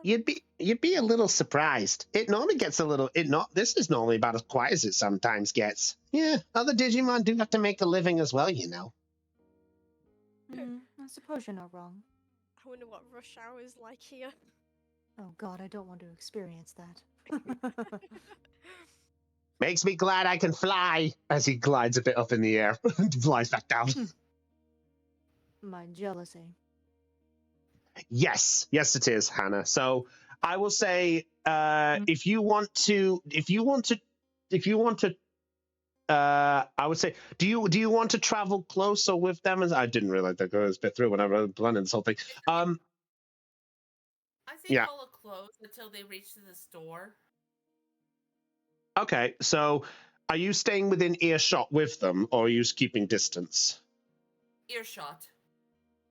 You'd be a little surprised. It normally gets a little. This is normally about as quiet as it sometimes gets. Yeah, other Digimon do have to make a living as well, you know. I suppose you're not wrong. I wonder what rush hour is like here. Oh God, I don't want to experience that. Makes me glad I can fly as he glides a bit up in the air and flies back down. My jealousy. Yes, it is, Hannah. So I will say, if you want to, I would say, do you want to travel closer with them? As I didn't realize that goes a bit through when I was planning this whole thing. I say Yeah. follow close until they reach to the store. Okay, so are you staying within earshot with them, or are you keeping distance? Earshot.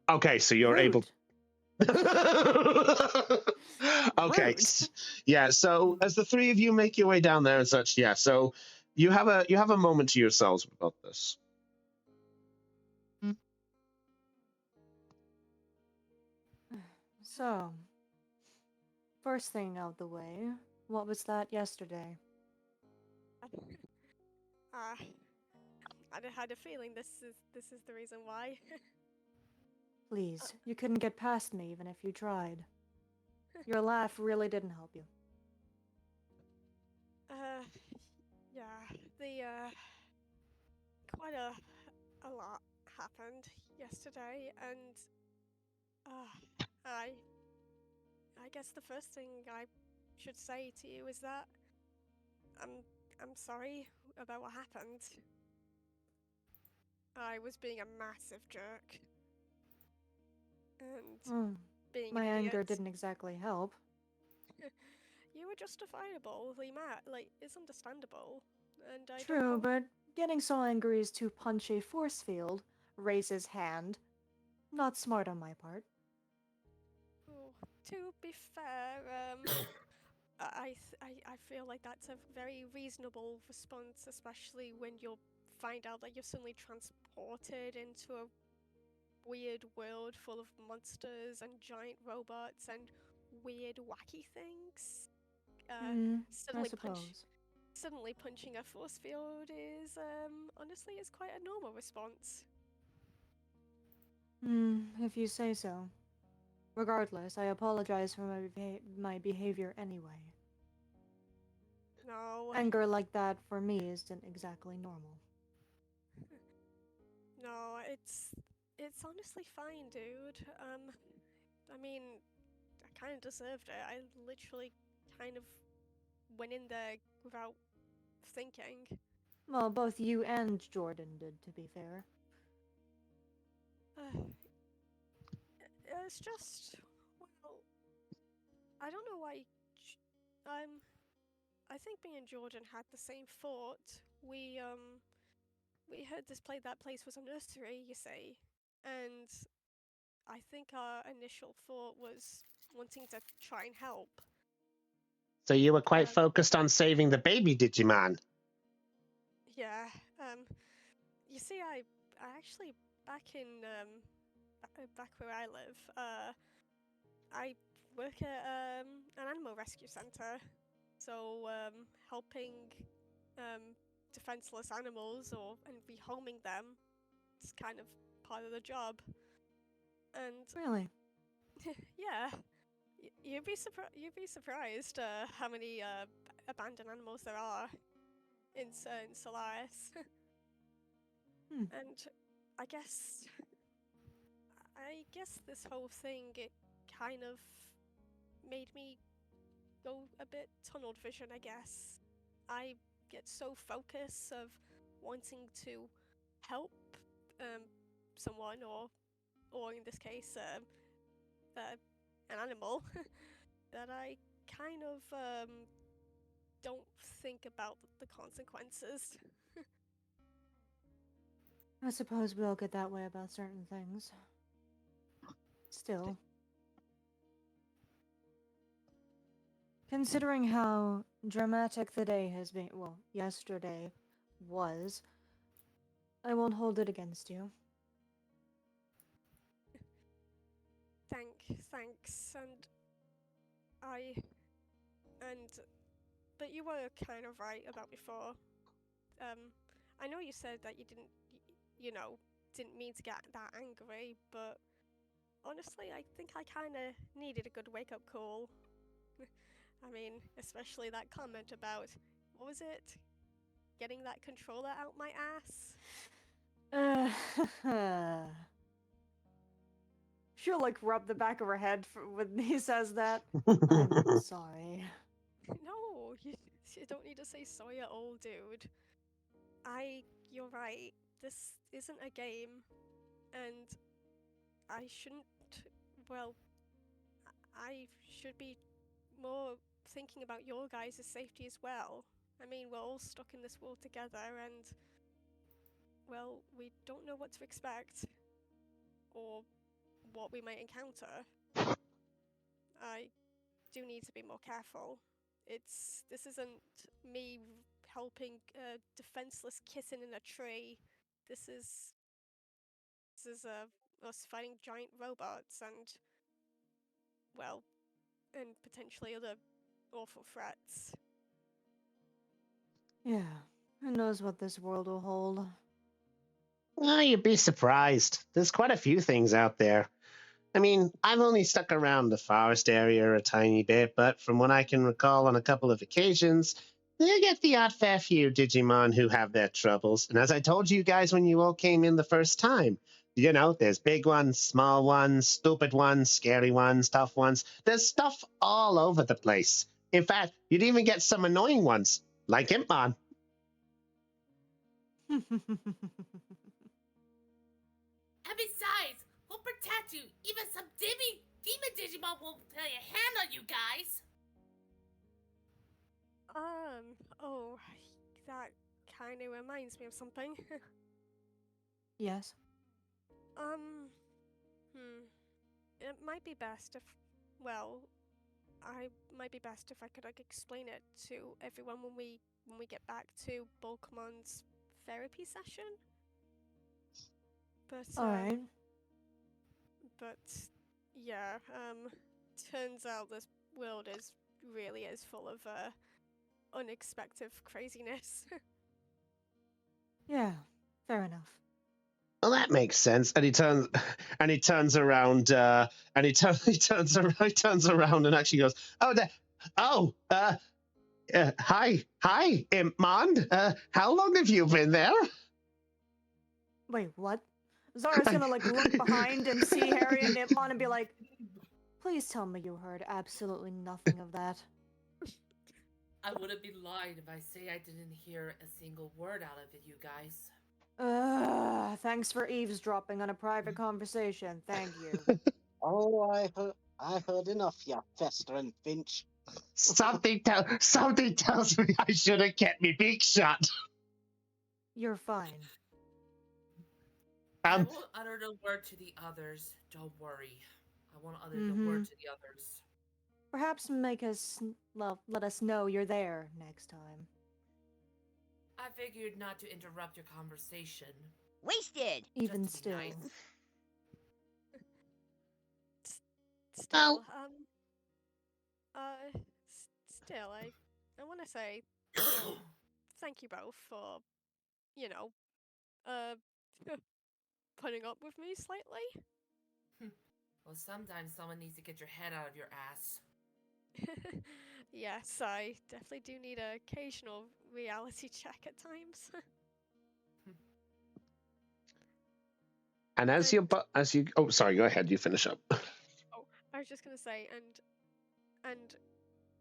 Okay, so you're able. Okay, yeah. So as the three of you make your way down there and such, yeah. So you have a moment to yourselves about this. So, first thing out the way, what was that yesterday? I had a feeling this is the reason why. Please, you couldn't get past me even if you tried. Your laugh really didn't help you. Yeah, quite a lot happened yesterday, and I guess the first thing I should say to you is that I'm sorry about what happened. I was being a massive jerk. And being my an idiot. anger didn't exactly help. You were justifiably mad. Like, it's understandable. And I True, don't but getting so angry as to punch a force field, raise his hand, not smart on my part. Oh, to be fair, I feel like that's a very reasonable response, especially when you find out that you're suddenly transported into a weird world full of monsters and giant robots and weird wacky things. I suppose. Suddenly punching a force field is honestly is quite a normal response. If you say so. Regardless, I apologize for my behavior anyway. No. Anger like that for me isn't exactly normal. No, it's honestly fine, dude. I mean, I kind of deserved it. I literally kind of went in there without thinking. Well, both you and Jordan did, to be fair. It's just, well, I don't know why. I think me and Jordan had the same thought. We heard that place was a nursery, you see, and I think our initial thought was wanting to try and help. So you were quite focused on saving the baby Digimon. Yeah. You see, I actually back where I live, I work at an animal rescue center, so helping defenseless animals and rehoming them is kind of part of the job. And really, yeah, You'd be surprised how many abandoned animals there are in Solaris. Hmm. And I guess this whole thing, it kind of made me go a bit tunnel vision, I guess. I get so focused of wanting to help someone, or in this case, an animal, that I kind of don't think about the consequences. I suppose we all get that way about certain things. Still, considering how dramatic the day has been, well, yesterday was, I won't hold it against you. Thanks, but you were kind of right about before. I know you said that you didn't mean to get that angry, but honestly, I think I kind of needed a good wake-up call. I mean, especially that comment about, what was it? Getting that controller out my ass? She'll like rub the back of her head when he says that. I'm sorry. No, you don't need to say sorry at all, dude. You're right. This isn't a game, and I shouldn't. Well, I should be more thinking about your guys' safety as well. I mean, we're all stuck in this world together, and well, we don't know what to expect or what we might encounter. I do need to be more careful. This isn't me helping a defenseless kitten in a tree. This is us fighting giant robots and, well, and potentially other awful threats. Yeah, who knows what this world will hold. Oh, you'd be surprised. There's quite a few things out there. I mean, I've only stuck around the forest area a tiny bit, but from what I can recall on a couple of occasions, they get the odd fair few Digimon who have their troubles. And as I told you guys when you all came in the first time, you know, there's big ones, small ones, stupid ones, scary ones, tough ones. There's stuff all over the place. In fact, you'd even get some annoying ones, like Impmon. And besides, we'll protect you. Even some demon Digimon won't lay a hand on you guys. Oh, that kind of reminds me of something. Yes. It might be best if, well, I might be best if I could like explain it to everyone when we get back to Bulkmon's therapy session. But Alright. But yeah, turns out this world really is full of unexpected craziness. Yeah, fair enough. Well, that makes sense. And he turns around, and he turns around and actually goes, hi, Impmon. How long have you been there? Wait, what? Zara's gonna like look behind and see Harry and Impmon and be like, please tell me you heard absolutely nothing of that. I wouldn't be lying if I say I didn't hear a single word out of it, you guys. Thanks for eavesdropping on a private conversation. Thank you. Oh, I heard enough, you festering Finch. Something tells me I should have kept me beak shut. You're fine. I won't utter the word to the others. Don't worry. I won't utter the word to the others. Perhaps let us know you're there next time. I figured not to interrupt your conversation. Wasted! Even Just to be still. nice. Still, still, I want to say, thank you both for, putting up with me slightly. Well, sometimes someone needs to get your head out of your ass. Yes, I definitely do need an occasional reality check at times. And as you oh sorry, go ahead, you finish up. Oh, I was just gonna say, and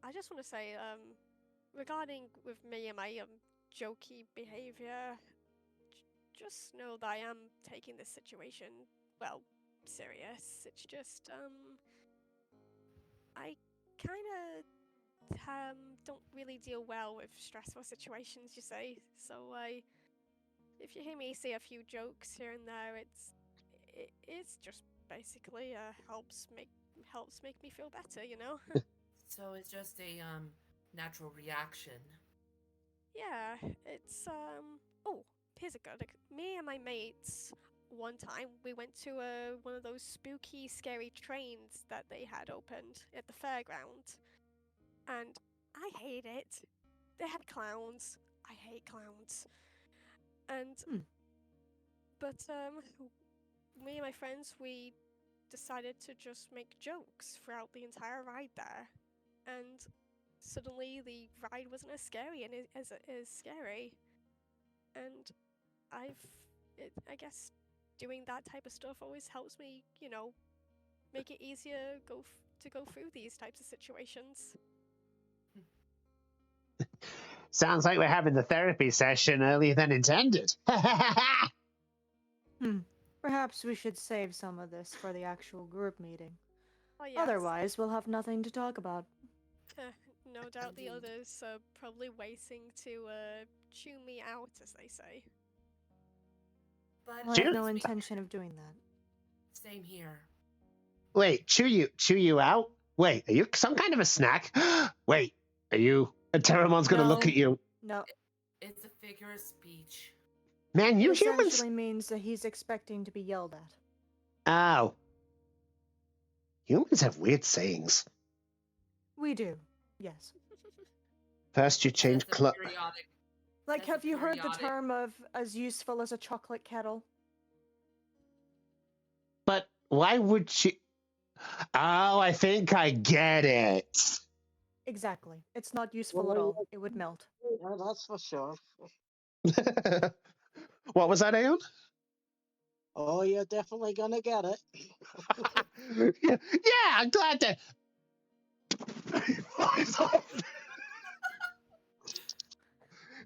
I just want to say, regarding with me and my jokey behavior, just know that I am taking this situation well serious. It's just I kind of don't really deal well with stressful situations, you say. So if you hear me say a few jokes here and there, it's just basically helps make me feel better, you know. So it's just a natural reaction. Yeah, it's oh, here's a good. Me and my mates one time we went to one of those spooky, scary trains that they had opened at the fairground, and I hate it. They had clowns. I hate clowns. And but me and my friends we decided to just make jokes throughout the entire ride there, and suddenly the ride wasn't as scary and as scary, and I guess doing that type of stuff always helps me, make it easier to go through these types of situations. Sounds like we're having the therapy session earlier than intended. Perhaps we should save some of this for the actual group meeting. Oh yes. Otherwise, we'll have nothing to talk about. No doubt the Indeed. others are probably waiting to chew me out, as they say. But I have no we- intention of doing that. Same here. Wait, chew you out? Wait, are you some kind of a snack? Wait, are you? And Terramon's gonna look No. at you. No, It's a figure of speech. Man, it you humans. essentially means that he's expecting to be yelled at. Oh. Humans have weird sayings. We do, yes. First you change That's a clothes. periodic. Like, That's a have you heard the periodic. term of as useful as a chocolate kettle? But why would she? Oh, I think I get it. Exactly. It's not useful at all. It would melt. Yeah, that's for sure. What was that, Aeon? Oh, you're definitely gonna get it. Yeah, I'm glad that.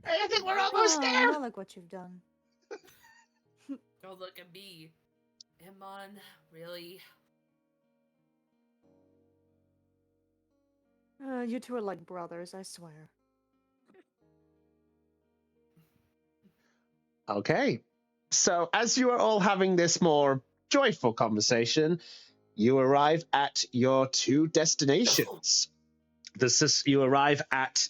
I think we're almost Oh, there. not like what you've done. Don't look at me. Emon, really? You two are like brothers, I swear. Okay. So, as you are all having this more joyful conversation, you arrive at your two destinations. You arrive at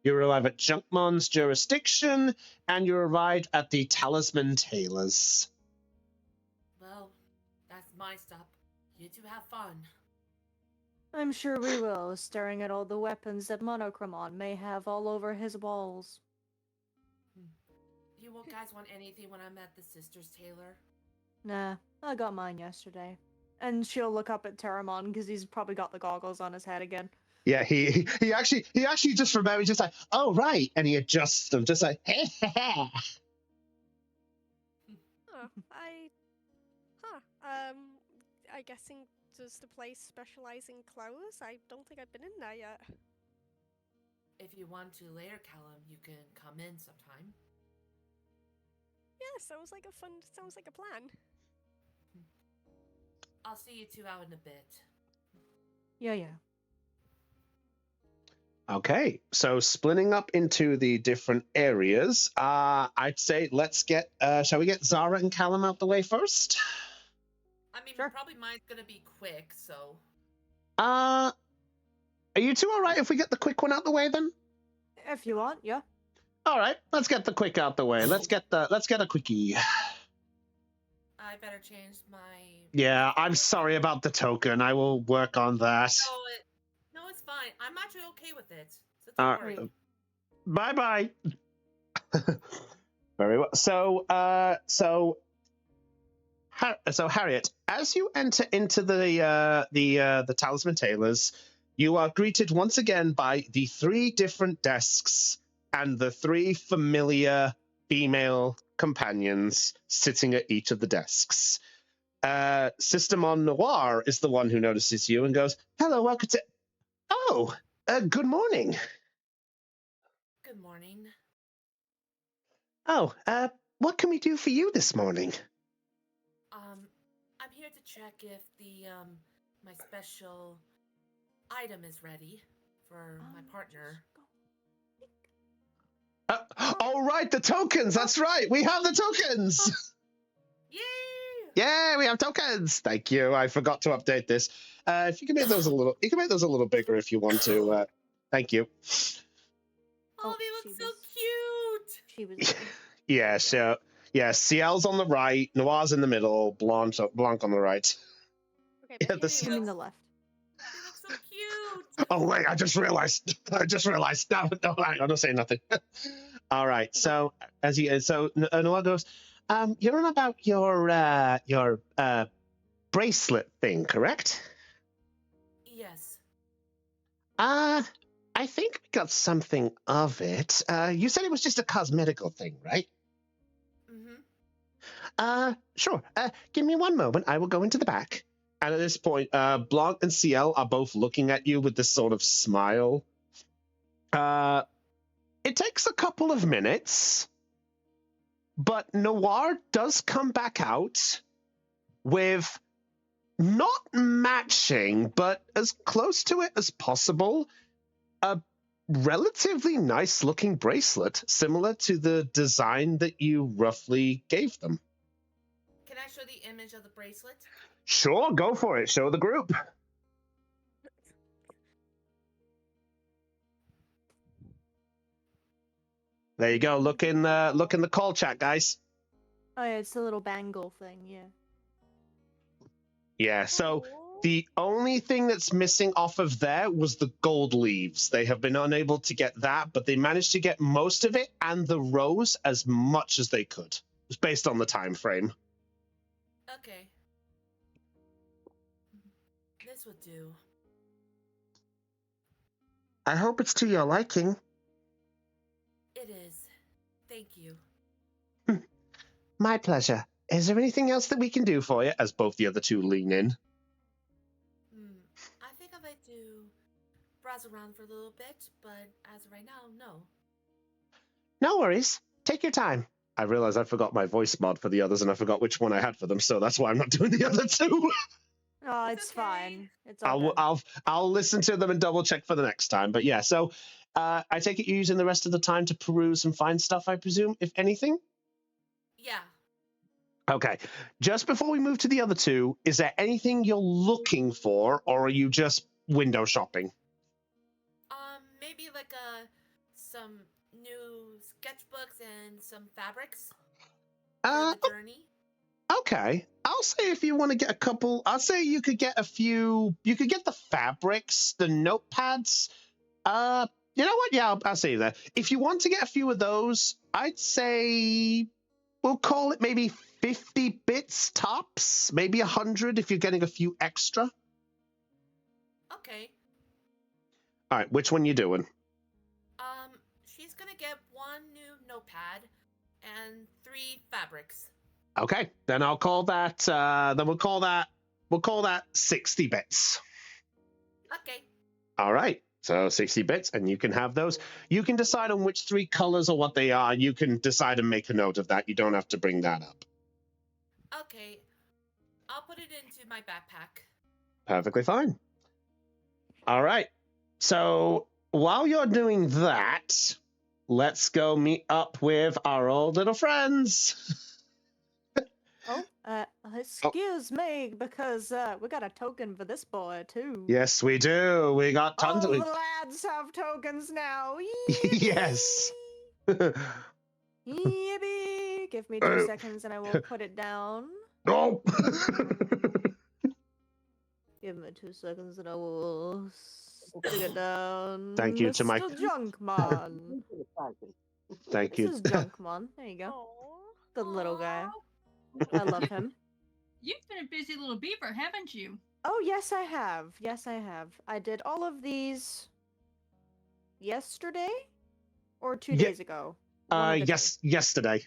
Junkmon's jurisdiction, and you arrive at the Talisman Tailors. Well, that's my stop. You two have fun. I'm sure we will, staring at all the weapons that Monochromon may have all over his walls. You guys want anything when I'm at the Sisters Tailor? Nah, I got mine yesterday. And she'll look up at Terramon because he's probably got the goggles on his head again. Yeah, he actually just remembers, just like, oh right, and he adjusts them, just like, hey, Oh, I guessing does the place specialize in clothes? I don't think I've been in there yet. If you want to later, Callum, you can come in sometime. Yeah, sounds like a plan. I'll see you two out in a bit. Yeah. Okay, so splitting up into the different areas, I'd say shall we get Zara and Callum out the way first? I mean, Sure. probably mine's gonna be quick, so. Are you two all right if we get the quick one out the way then? If you want, yeah. All right, let's get the quick out the way. Let's get a quickie. I better change my. Yeah, I'm sorry about the token. I will work on that. No, it's fine. I'm actually okay with it. So All don't worry. Bye. Very well. So Harriet, as you enter into the Talisman Tailors, you are greeted once again by the 3 different desks and the 3 familiar female companions sitting at each of the desks. Systemon Noir is the one who notices you and goes, "Hello, welcome to... Oh, good morning. Good morning. Oh, what can we do for you this morning?" I'm here to check if the my special item is ready for my partner. Oh, right, the tokens. That's right. We have the tokens. Yay! Yeah, we have tokens. Thank you. I forgot to update this. If you can make those a little, you can make those a little bigger if you want to. Thank you. Oh, they look so cute. She was. Yeah. So yeah, Ciel's on the right, Noir's in the middle, Blanc on the right. Okay, Yeah, but this- You mean the left? They look so cute. Oh wait, I just realized. No, I'm not saying nothing. All right. So Noir goes, you're on about your bracelet thing, correct? Yes. I think we got something of it. You said it was just a cosmetical thing, right? Sure. Give me one moment. I will go into the back. And at this point, Blanc and Ciel are both looking at you with this sort of smile. It takes a couple of minutes, but Noir does come back out with not matching, but as close to it as possible, a relatively nice looking bracelet, similar to the design that you roughly gave them. Can I show the image of the bracelet? Sure, go for it. Show the group. There you go. Look in the call chat, guys. Oh yeah, it's the little bangle thing. Yeah. Yeah. So the only thing that's missing off of there was the gold leaves. They have been unable to get that, but they managed to get most of it and the rose as much as they could. It was based on the time frame. Okay. This would do. I hope it's to your liking. It is. Thank you. My pleasure. Is there anything else that we can do for you? As both the other two lean in. I think I'd like to browse around for a little bit, but as of right now, no. No worries. Take your time. I realize I forgot my voice mod for the others, and I forgot which one I had for them, so that's why I'm not doing the other two. Oh, it's fine. It's all good. I'll listen to them and double check for the next time. But yeah, so I take it you're using the rest of the time to peruse and find stuff, I presume, if anything? Yeah. Okay. Just before we move to the other two, is there anything you're looking for, or are you just window shopping? Maybe like some new sketchbooks and some fabrics for the journey. Okay. I'll say if you want to get a couple, I'll say you could get a few, you could get the fabrics, the notepads. You know what? Yeah, I'll say that. If you want to get a few of those, I'd say we'll call it maybe 50 bits tops, maybe 100 if you're getting a few extra. Okay. All right, which one you doing? She's gonna get 1 new notepad and 3 fabrics. Okay, then I'll call that. Then we'll call that 60 bits. Okay. All right, so 60 bits, and you can have those. You can decide on which 3 colors or what they are. You can decide and make a note of that. You don't have to bring that up. Okay. I'll put it into my backpack. Perfectly fine. All right. So while you're doing that, let's go meet up with our old little friends. Excuse me, because we got a token for this boy too. Yes, we do. We got tons All of the lads have tokens now. Yes. Yippee! Give me 2 seconds and I will put it down. No. Give me 2 seconds and I will stick it down. Thank you to my- Mr. Junkman. Thank you. This is Junkman. There you go. Good little guy. I love him. You've been a busy little beaver, haven't you? Oh, yes, I have. Yes, I have. I did all of these yesterday or 2 days ago. One of the two. Yesterday.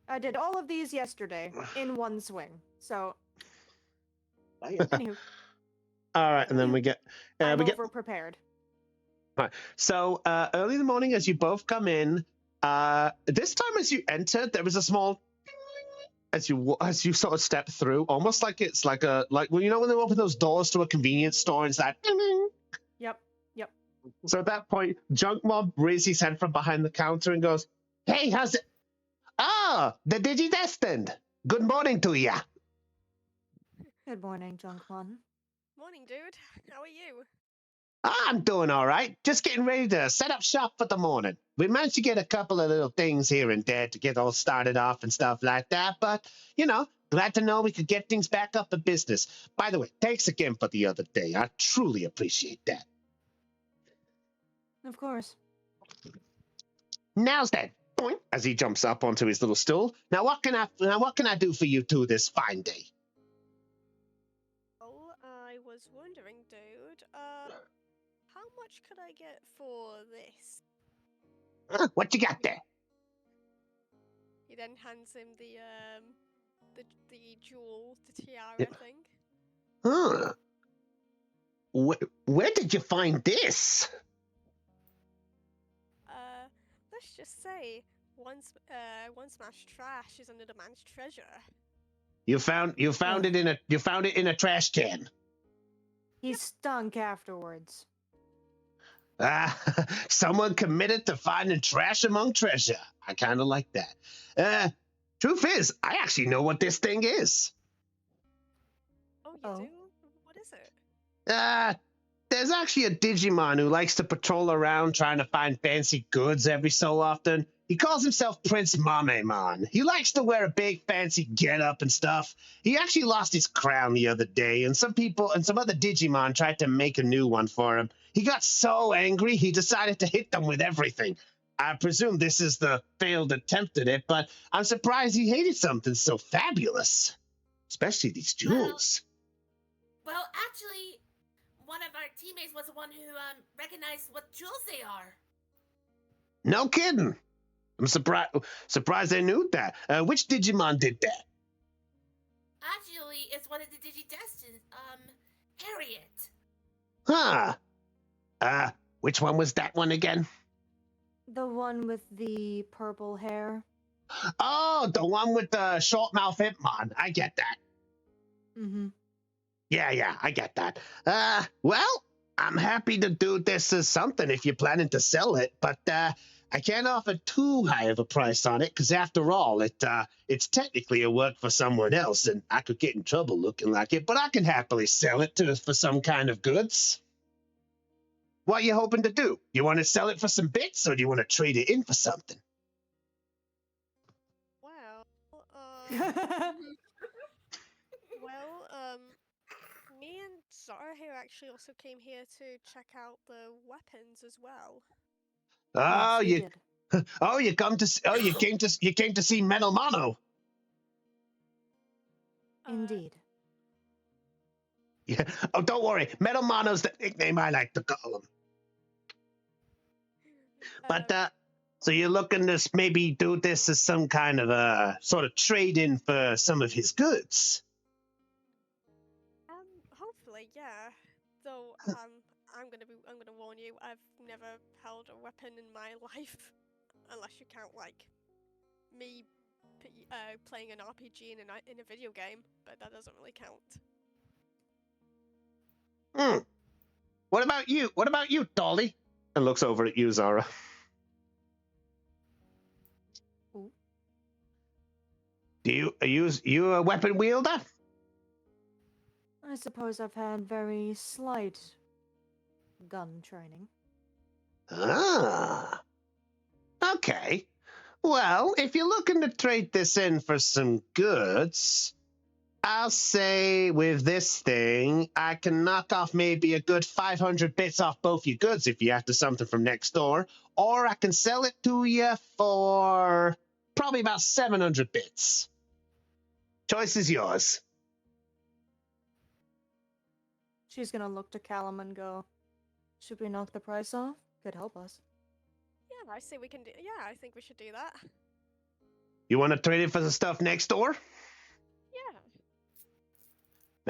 I did all of these yesterday in one swing. So, Damn. anywho, All right, and then we get I'm we get over prepared. right. So early in the morning, as you both come in, this time as you enter, there is a small as you sort of step through, almost like it's like well, you know when they open those doors to a convenience store, and it's that. Yep. Yep. So at that point, Junk Mob raises his head from behind the counter and goes, "Hey, how's it? Ah, the Digidestined. Good morning to ya." Good morning, Junkmon. Morning, dude. How are you? I'm doing all right. Just getting ready to set up shop for the morning. We managed to get a couple of little things here and there to get all started off and stuff like that, but, glad to know we could get things back up in business. By the way, thanks again for the other day. I truly appreciate that. Of course. Now's that point as he jumps up onto his little stool. Now what can I do for you two this fine day? Oh, I was wondering, dude. How much could I get for this? What you got there? He then hands him the jewel, the tiara Yep. thing. Huh. Where did you find this? Let's just say one smashed trash is another man's treasure. You found it in a trash can. He stunk afterwards. Someone committed to finding trash among treasure. I kind of like that. Truth is, I actually know what this thing is. Oh, you Oh. do? What is it? There's actually a Digimon who likes to patrol around trying to find fancy goods every so often. He calls himself Prince Mamemon. He likes to wear a big fancy getup and stuff. He actually lost his crown the other day, and some other Digimon tried to make a new one for him. He got so angry, he decided to hit them with everything. I presume this is the failed attempt at it, but I'm surprised he hated something so fabulous. Especially these jewels. Well, actually, one of our teammates was the one who recognized what jewels they are. No kidding. I'm surprised they knew that. Which Digimon did that? Actually, it's one of the Digidestined, Harriet. Huh. Which one was that one again? The one with the purple hair. Oh, the one with the short mouth Hitmon. I get that. Mm-hmm. Yeah, I get that. Well, I'm happy to do this as something if you're planning to sell it, but I can't offer too high of a price on it, because after all, it's technically a work for someone else, and I could get in trouble looking like it, but I can happily sell it for some kind of goods. What are you hoping to do? You want to sell it for some bits, or do you want to trade it in for something? Well, me and Zara here actually also came here to check out the weapons as well. Oh, yes, we did. you came to see Metal Mono. Indeed. Yeah. Oh, don't worry. Metal Mono's the nickname I like to call him. But so you're looking to maybe do this as some kind of a sort of trade-in for some of his goods? Hopefully, yeah. Though, I'm gonna warn you, I've never held a weapon in my life, unless you count like me playing an RPG in a video game, but that doesn't really count. What about you? What about you, Dolly? And looks over at you, Zara. Ooh. Are you a weapon wielder? I suppose I've had very slight gun training. Ah. Okay. Well, if you're looking to trade this in for some goods, I'll say with this thing, I can knock off maybe a good 500 bits off both your goods if you're after something from next door, or I can sell it to you for probably about 700 bits. Choice is yours. She's gonna look to Callum and go, should we knock the price off? Could help us. Yeah, I say we can do. Yeah, I think we should do that. You want to trade it for the stuff next door? Yeah.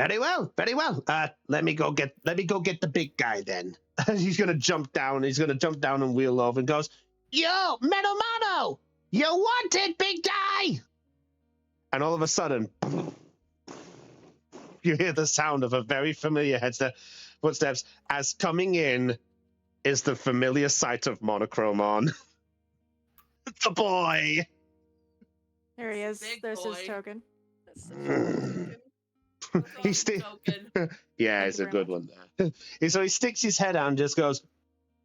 Very well, very well. Let me go get the big guy then. He's gonna jump down. He's gonna jump down and wheel over and goes, "Yo, Menomano, you want it, big guy?" And all of a sudden, you hear the sound of a very familiar footsteps as coming in is the familiar sight of Monochromon. The boy. There he is. Big There's boy. his token. That's such a good token. He's still. Yeah, Thank it's you a very good one. So he sticks his head out and just goes,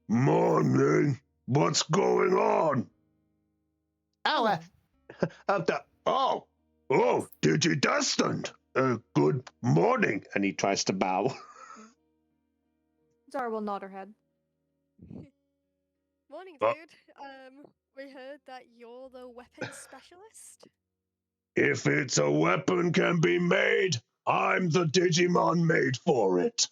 Morning. What's going on? "Oh, Digidestined. Good morning. and he tries to bow. Zara will nod her head. Morning, Uh, dude. We heard that you're the weapons specialist. If it's a weapon can be made, I'm the Digimon made for it.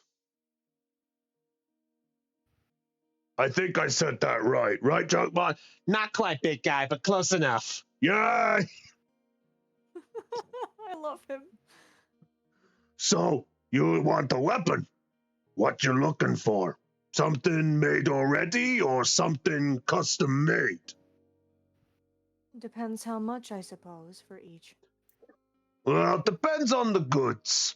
I think I said that right, Junkbot? Not quite big guy, but close enough. Yeah. I love him. So, you want a weapon? What you looking for? Something made already or something custom made? Depends how much, I suppose, for each. Well, it depends on the goods.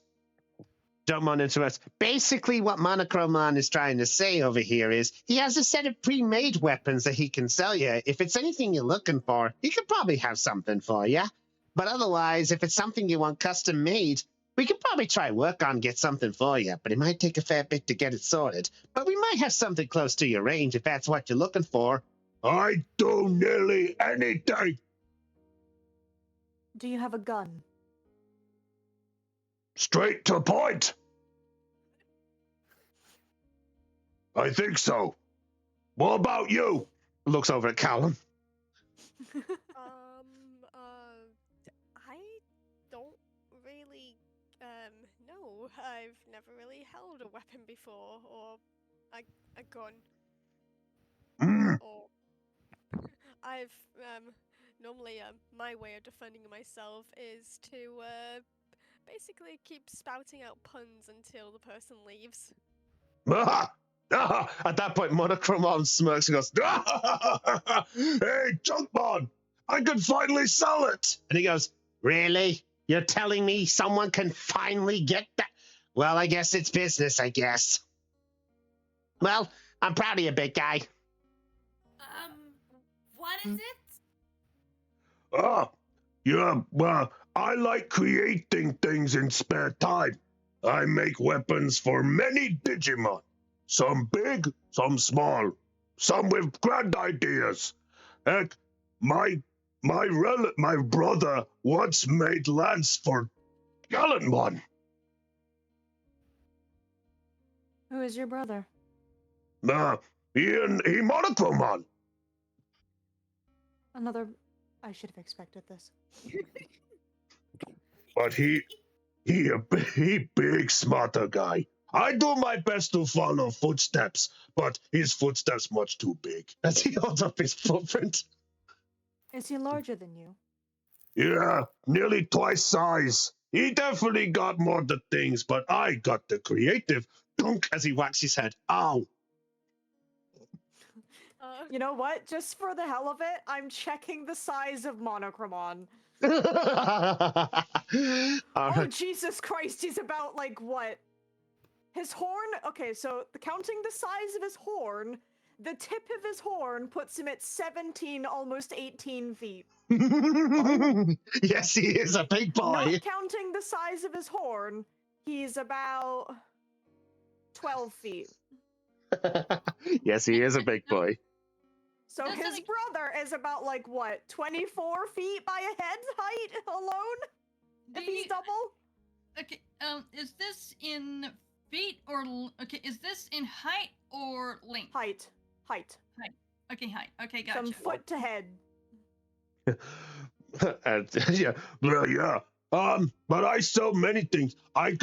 Jumpmon interrupts. Basically, what Monochromon is trying to say over here is he has a set of pre-made weapons that he can sell you. If it's anything you're looking for, he could probably have something for you. But otherwise, if it's something you want custom made, we could probably try work on get something for you. But it might take a fair bit to get it sorted. But we might have something close to your range if that's what you're looking for. I do nearly anything. Do you have a gun? Straight to point. I think so. What about you? Looks over at Callum. I don't really, know. I've never really held a weapon before, or a gun. Or I've, normally, my way of defending myself is to, basically keep spouting out puns until the person leaves. At that point, Monochromon smirks and goes, Hey, Junkmon, I can finally sell it. and he goes, "Really? You're telling me someone can finally get that? Well, I guess it's business, I guess. Well, I'm proud of you, big guy." What is it? Yeah, well, I like creating things in spare time. I make weapons for many Digimon. Some big, some small, some with grand ideas. Heck, my brother once made lance for Gallenmon. Who is your brother? He Monochromon. Another. I should have expected this. But he big smarter guy. I do my best to follow footsteps, but his footsteps much too big. As he holds up his footprint. Is he larger than you? Yeah, nearly twice size. He definitely got more the things, but I got the creative. Dunk as he whacks his head. Ow. You know what? Just for the hell of it, I'm checking the size of Monochromon. Oh, Jesus Christ, he's about, like, what? His horn? Okay, so counting the size of his horn, the tip of his horn puts him at 17, almost 18 feet. Yes, he is a big boy. Not counting the size of his horn, he's about 12 feet. Yes, he is a big boy. So Doesn't his it- brother is about, like, what, 24 feet by a head height alone? Do If he's you- double? Okay, is this in feet or okay? Is this in height or length? Height. Okay, height. Okay, gotcha. From foot to head. Yeah, well, yeah. But I sell many things. I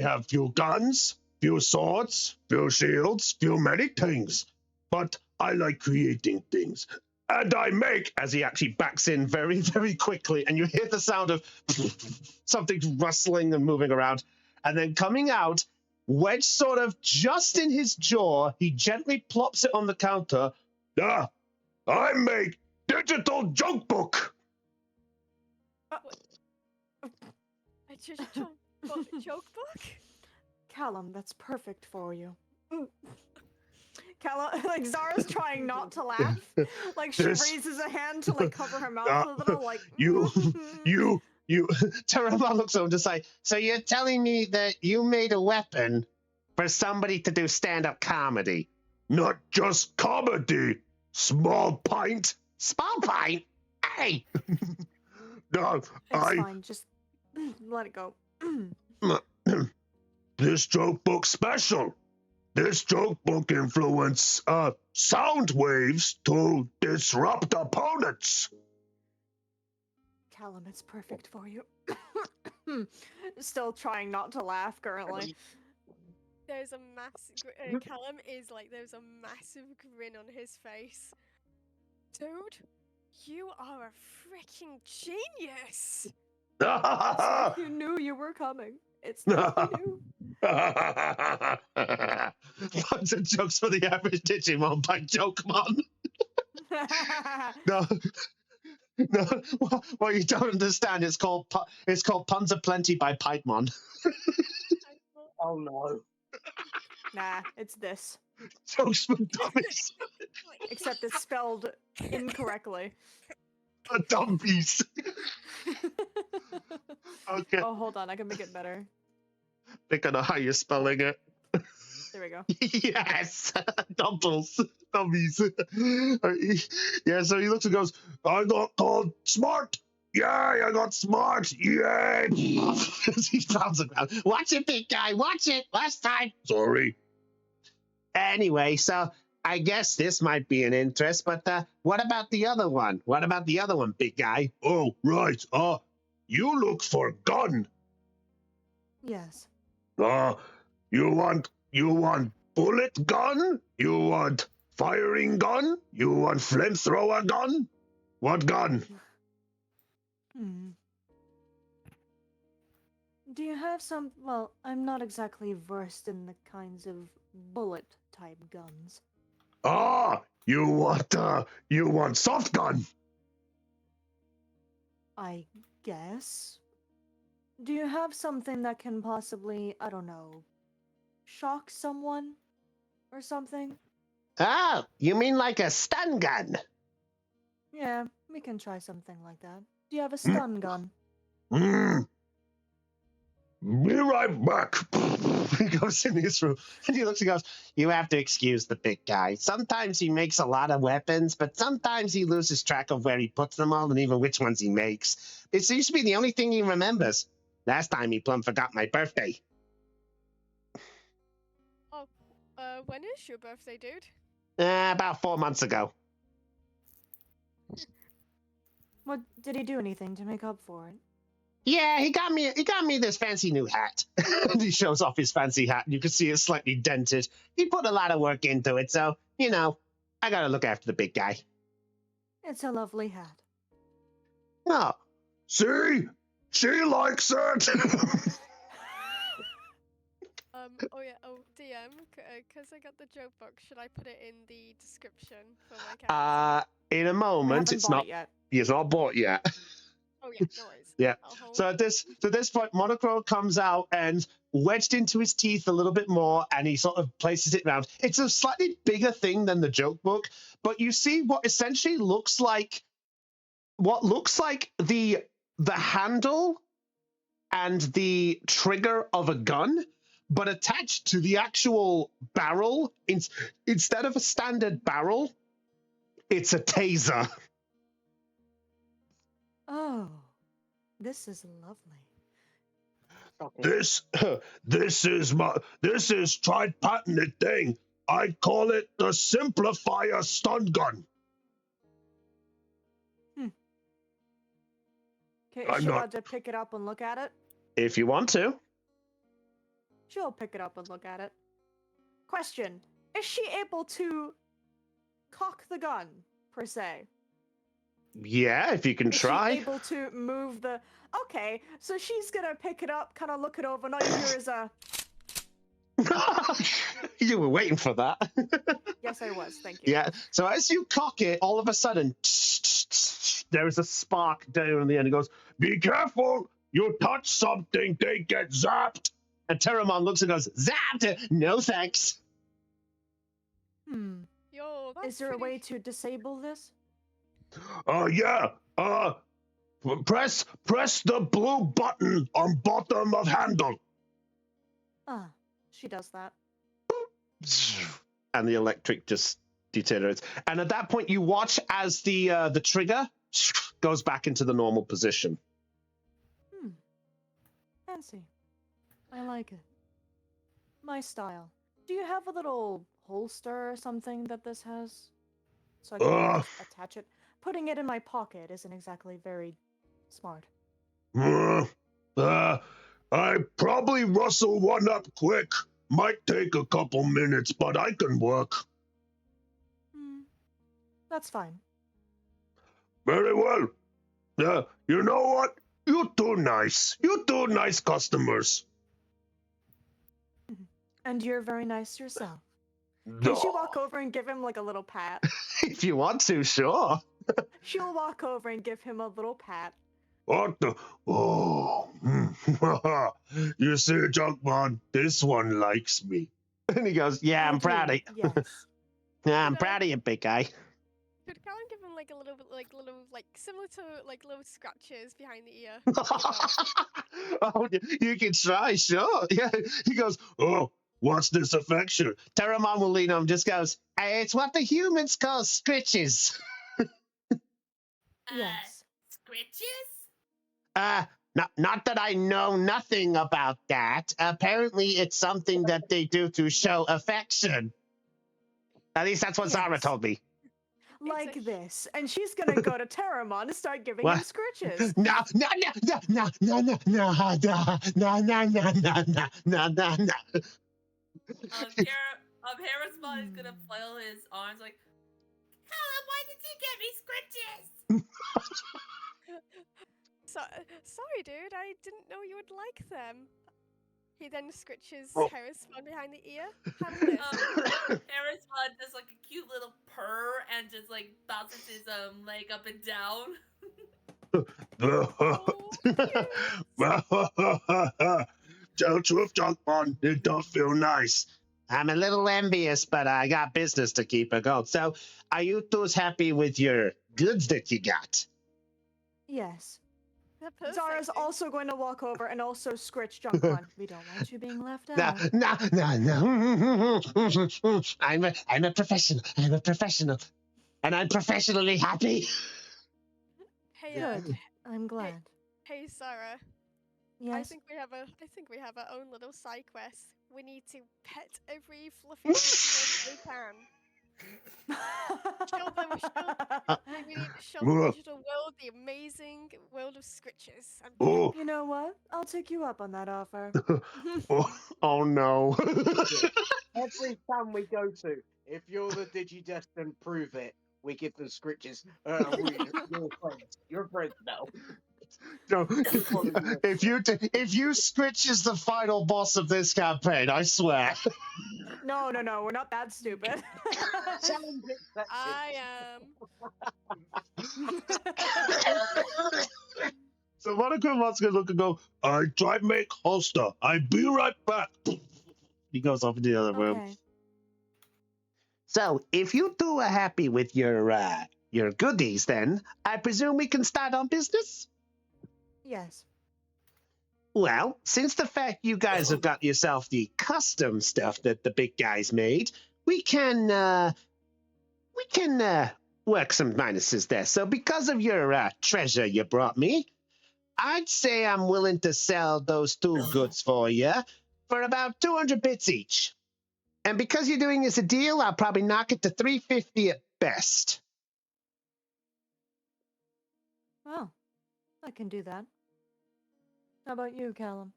have few guns. few swords, few shields, few many things. But I like creating things. And I make, As he actually backs in very, very quickly, and you hear the sound of something rustling and moving around. And then coming out, wedged sort of just in his jaw, he gently plops it on the counter. I make digital joke book. A digital joke book? Callum, that's perfect for you. Callum, like Zara's trying not to laugh. Like she This- raises a hand to like cover her mouth a little, like You. Terramon looks over to say, so you're telling me that you made a weapon for somebody to do stand-up comedy? Not just comedy. Small pint. Small pint? Hey! No, It's fine, just let it go. This joke book special. This joke book influence sound waves to disrupt opponents. Callum, it's perfect for you. Still trying not to laugh currently. There's a massive. Callum is like, there's a massive grin on his face. Dude, you are a freaking genius! It's like you knew you were coming. It's like you Lots of jokes for the average Digimon by Jokemon. knew. No, what you don't understand, it's called Puns Aplenty by Pipemon. Oh no. Nah, it's this. Jokes for dummies. Except it's spelled incorrectly. For dummies. Okay, Oh, hold on, I can make it better. think I know how you're spelling it. There we go. Yes, dummies. Yeah, so he looks and goes, I got called smart. Yay, I got smart. Yay. As he pounds around. Watch it, big guy. Watch it. Last time. Sorry. Anyway, so I guess this might be an interest, but what about the other one? What about the other one, big guy? Oh, right. You look for gun. Yes. You want bullet gun? You want firing gun? You want flamethrower gun? What gun? Hmm. Do you have some? Well, I'm not exactly versed in the kinds of bullet type guns. You want soft gun? I guess. Do you have something that can possibly, I don't know, shock someone or something? Oh, you mean like a stun gun? Yeah, we can try something like that. Do you have a stun gun? Be right back. He goes in his room and he looks and goes, you have to excuse the big guy. Sometimes he makes a lot of weapons, but sometimes he loses track of where he puts them all and even which ones he makes. It seems to be the only thing he remembers. Last time he plumb forgot my birthday. Oh, when is your birthday, dude? About 4 months ago. What, did he do anything to make up for it? Yeah, he got me this fancy new hat. And he shows off his fancy hat, and you can see it's slightly dented. He put a lot of work into it, so, you know, I gotta look after the big guy. It's a lovely hat. Oh, See? She likes it. DM, because I got the joke book, should I put it in the description for my character? in a I moment, haven't it's bought not. it yet. It's not bought yet. Oh yeah, no worries. Yeah. I'll hold. So at this point, Monochrome comes out and wedged into his teeth a little bit more, and he sort of places it round. It's a slightly bigger thing than the joke book, but you see what essentially looks like the handle and the trigger of a gun, but attached to the actual barrel. Instead of a standard barrel, it's a taser. Oh, this is lovely. This is tried patented thing. I call it the simplifier stun gun. Okay, I'm is she not- allowed to pick it up and look at it? If you want to. She'll pick it up and look at it. Question: is she able to cock the gun per se? Yeah, if you can Is try. she able to move the? Okay, so she's gonna pick it up, kind of look it over, and all you hear is a. You were waiting for that. Yes, I was. Thank you. Yeah. So as you cock it, all of a sudden, there is a spark down in the end. It goes, "Be careful! You touch something, they get zapped." And Terramon looks and goes, "Zapped? No thanks." Hmm. Yo, that's Is there a pretty... way to disable this? Yeah. Press the blue button on bottom of handle. Ah, she does that. And the electric just deteriorates. And at that point, you watch as the trigger goes back into the normal position. Fancy. I like it. My style. Do you have a little holster or something that this has? So I can just attach it. Putting it in my pocket isn't exactly very smart. I probably rustle one up quick. Might take a couple minutes, but I can work. That's fine. Very well. You know what? You too nice. You too nice customers. And you're very nice yourself. No. Can she walk over and give him like a little pat? If you want to, sure. She'll walk over and give him a little pat. What the? Oh. You see, Junkman, this one likes me. And he goes, "Yeah, I'm proud of you." Yes. Yeah, I'm proud of you, big guy. Could Callan give him like a little bit, like similar to like little scratches behind the ear? Oh, you can try, sure. Yeah. He goes, "Oh, what's this affection?" Terramon will lean on him, just goes, "Hey, it's what the humans call scritches." Yes. Scritches? Not that I know nothing about that. Apparently, it's something that they do to show affection. At least that's what Zara Yes. told me. Like this. And she's gonna go to Terramon and start giving What? him scritches. No. Harrisbot is gonna flail his arms like, Callum, why did you get me scritches? Sorry, dude. I didn't know you would like them. He then scritches Harrisbot behind the ear. Have this. Harrisbot does like a cute little purr and just like bounces his leg up and down. Tell truth, Junkman. It don't feel nice. I'm a little envious, but I got business to keep it going. So, are you two happy with your goods that you got? Yes. Perfect, Zara's dude. also going to walk over and also scritch Junkman. We don't want you being left out. No. I'm a professional. I'm a professional. And I'm professionally happy. Hey, Good. I'm glad. hey, Sarah. Yes. I think we have our own little side quest. We need to pet every fluffy Digimon we can. We need to show the digital world the amazing world of scritches. And Oh, You know what? I'll take you up on that offer. oh no. Every town we go to, if you're the Digidestin, prove it. We give them scritches. You're friends. You're friends now. No, if you scritch is the final boss of this campaign, I swear. No, we're not that stupid. Challenge accepted. I am. so Monochrom's gonna look and go, I try make holster. I be right back. He goes off into the other room. Okay. So, if you two are happy with your goodies, then I presume we can start on business? Yes. Well, since the fact you guys have got yourself the custom stuff that the big guys made, we can work some minuses there. So because of your treasure you brought me, I'd say I'm willing to sell those two goods for you for about 200 bits each. And because you're doing this a deal, I'll probably knock it to 350 at best. Oh, I can do that. How about you, Callum?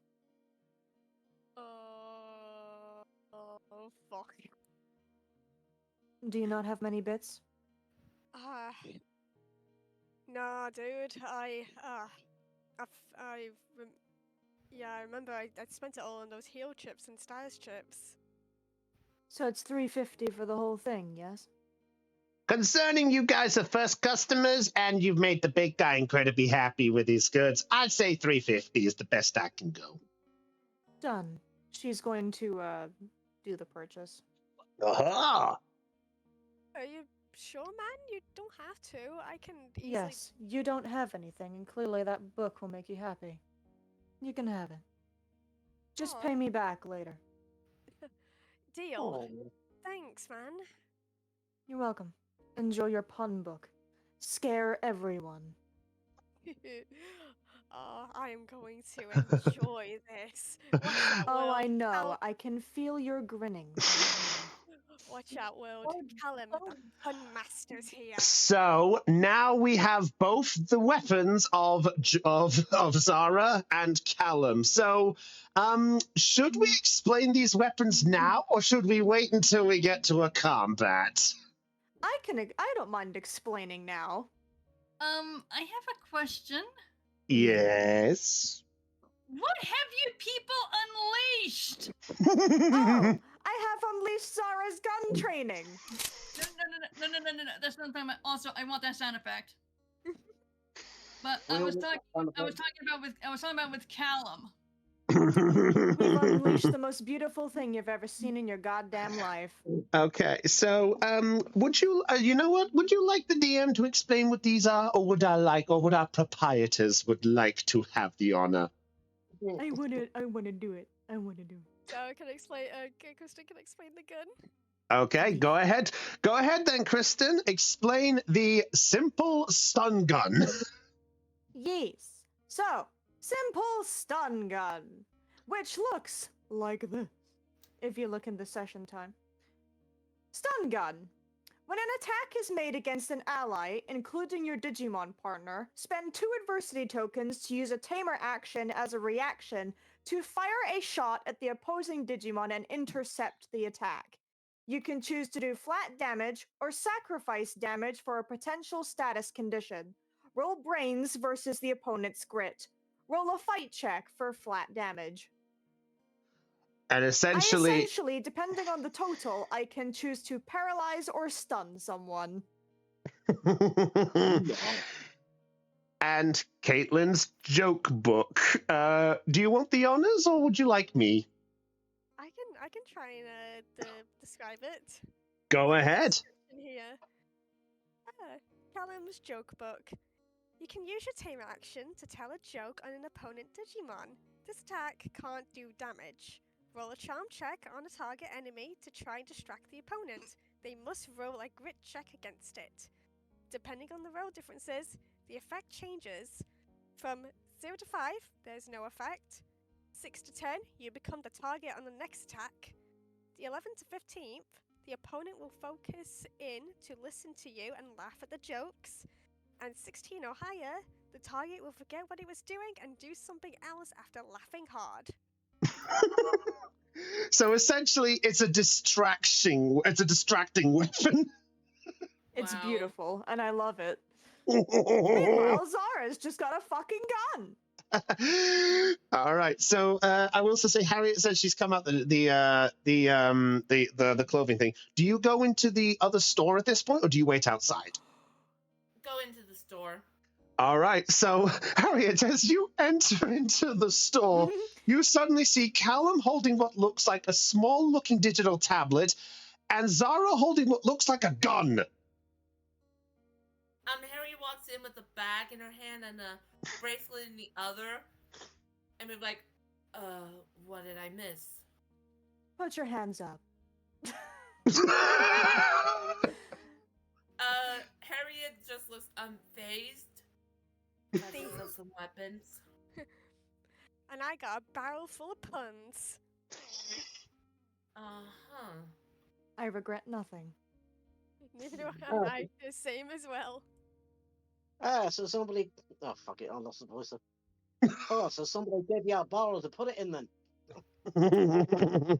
Oh. Do you not have many bits? Nah, dude. Yeah, I remember I spent it all on those heel chips and stars chips. So it's 350 for the whole thing, yes? Concerning you guys are first customers and you've made the big guy incredibly happy with his goods, I'd say 350 is the best I can go. Done. She's going to do the purchase. Aha! Are you sure, man? You don't have to. I can easily. Yes, you don't have anything, and clearly that book will make you happy. You can have it. Just Aw. pay me back later. Deal. Thanks, man. You're welcome. Enjoy your pun book. Scare everyone. Oh, I am going to enjoy this. Watch out, Oh, Will. I know. I can feel your grinning. Watch out, World. Callum, the pun master's here. So now we have both the weapons of Zara and Callum. So, should we explain these weapons now, or should we wait until we get to a combat? I don't mind explaining now. I have a question. Yes. What have you people unleashed? Oh, I have unleashed Zara's gun training. No. That's not talking about. Also, I want that sound effect. But I was talking about with Callum. We've unleashed the most beautiful thing you've ever seen in your goddamn life. Okay, so would you, you know what? Would you like the DM to explain what these are, or would our proprietors would like to have the honor? I wanna do it. So can I explain? Kristen can explain the gun. Okay, go ahead. Go ahead then, Kristen. Explain the simple stun gun. Yes. So, simple stun gun, which looks like this. If you look in the session time. Stun gun. When an attack is made against an ally, including your Digimon partner, spend 2 adversity tokens to use a tamer action as a reaction to fire a shot at the opposing Digimon and intercept the attack. You can choose to do flat damage or sacrifice damage for a potential status condition. Roll brains versus the opponent's grit. Roll a fight check for flat damage. And essentially, Depending on the total, I can choose to paralyze or stun someone. and Caitlin's joke book. Do you want the honors, or would you like me? I can try and describe it. Go ahead. Here. Callum's joke book. You can use your tamer action to tell a joke on an opponent Digimon. This attack can't do damage. Roll a charm check on a target enemy to try and distract the opponent. They must roll a grit check against it. Depending on the roll differences, the effect changes. From 0 to 5, there's no effect. 6 to 10, you become the target on the next attack. The 11th to 15th, the opponent will focus in to listen to you and laugh at the jokes. And 16 or higher, the target will forget what it was doing and do something else after laughing hard. So essentially, it's a distraction. It's a distracting weapon. It's Wow. beautiful, and I love it. Meanwhile, Zara's just got a fucking gun. All right. So I will also say, Harriet says she's come out the clothing thing. Do you go into the other store at this point, or do you wait outside? Go into the store. All right. So Harriet, as you enter into the store, you suddenly see Callum holding what looks like a small-looking digital tablet, and Zara holding what looks like a gun. Harry walks in with a bag in her hand and a bracelet in the other, and we're like, what did I miss? Put your hands up. Harriet just looks unfazed. Passes us some weapons. And I got a barrel full of puns. Uh-huh. I regret nothing. Neither do Oh. I. The same as well. So somebody. Oh, fuck it, I lost the voice. Oh, so somebody gave you a barrel to put it in then. Well,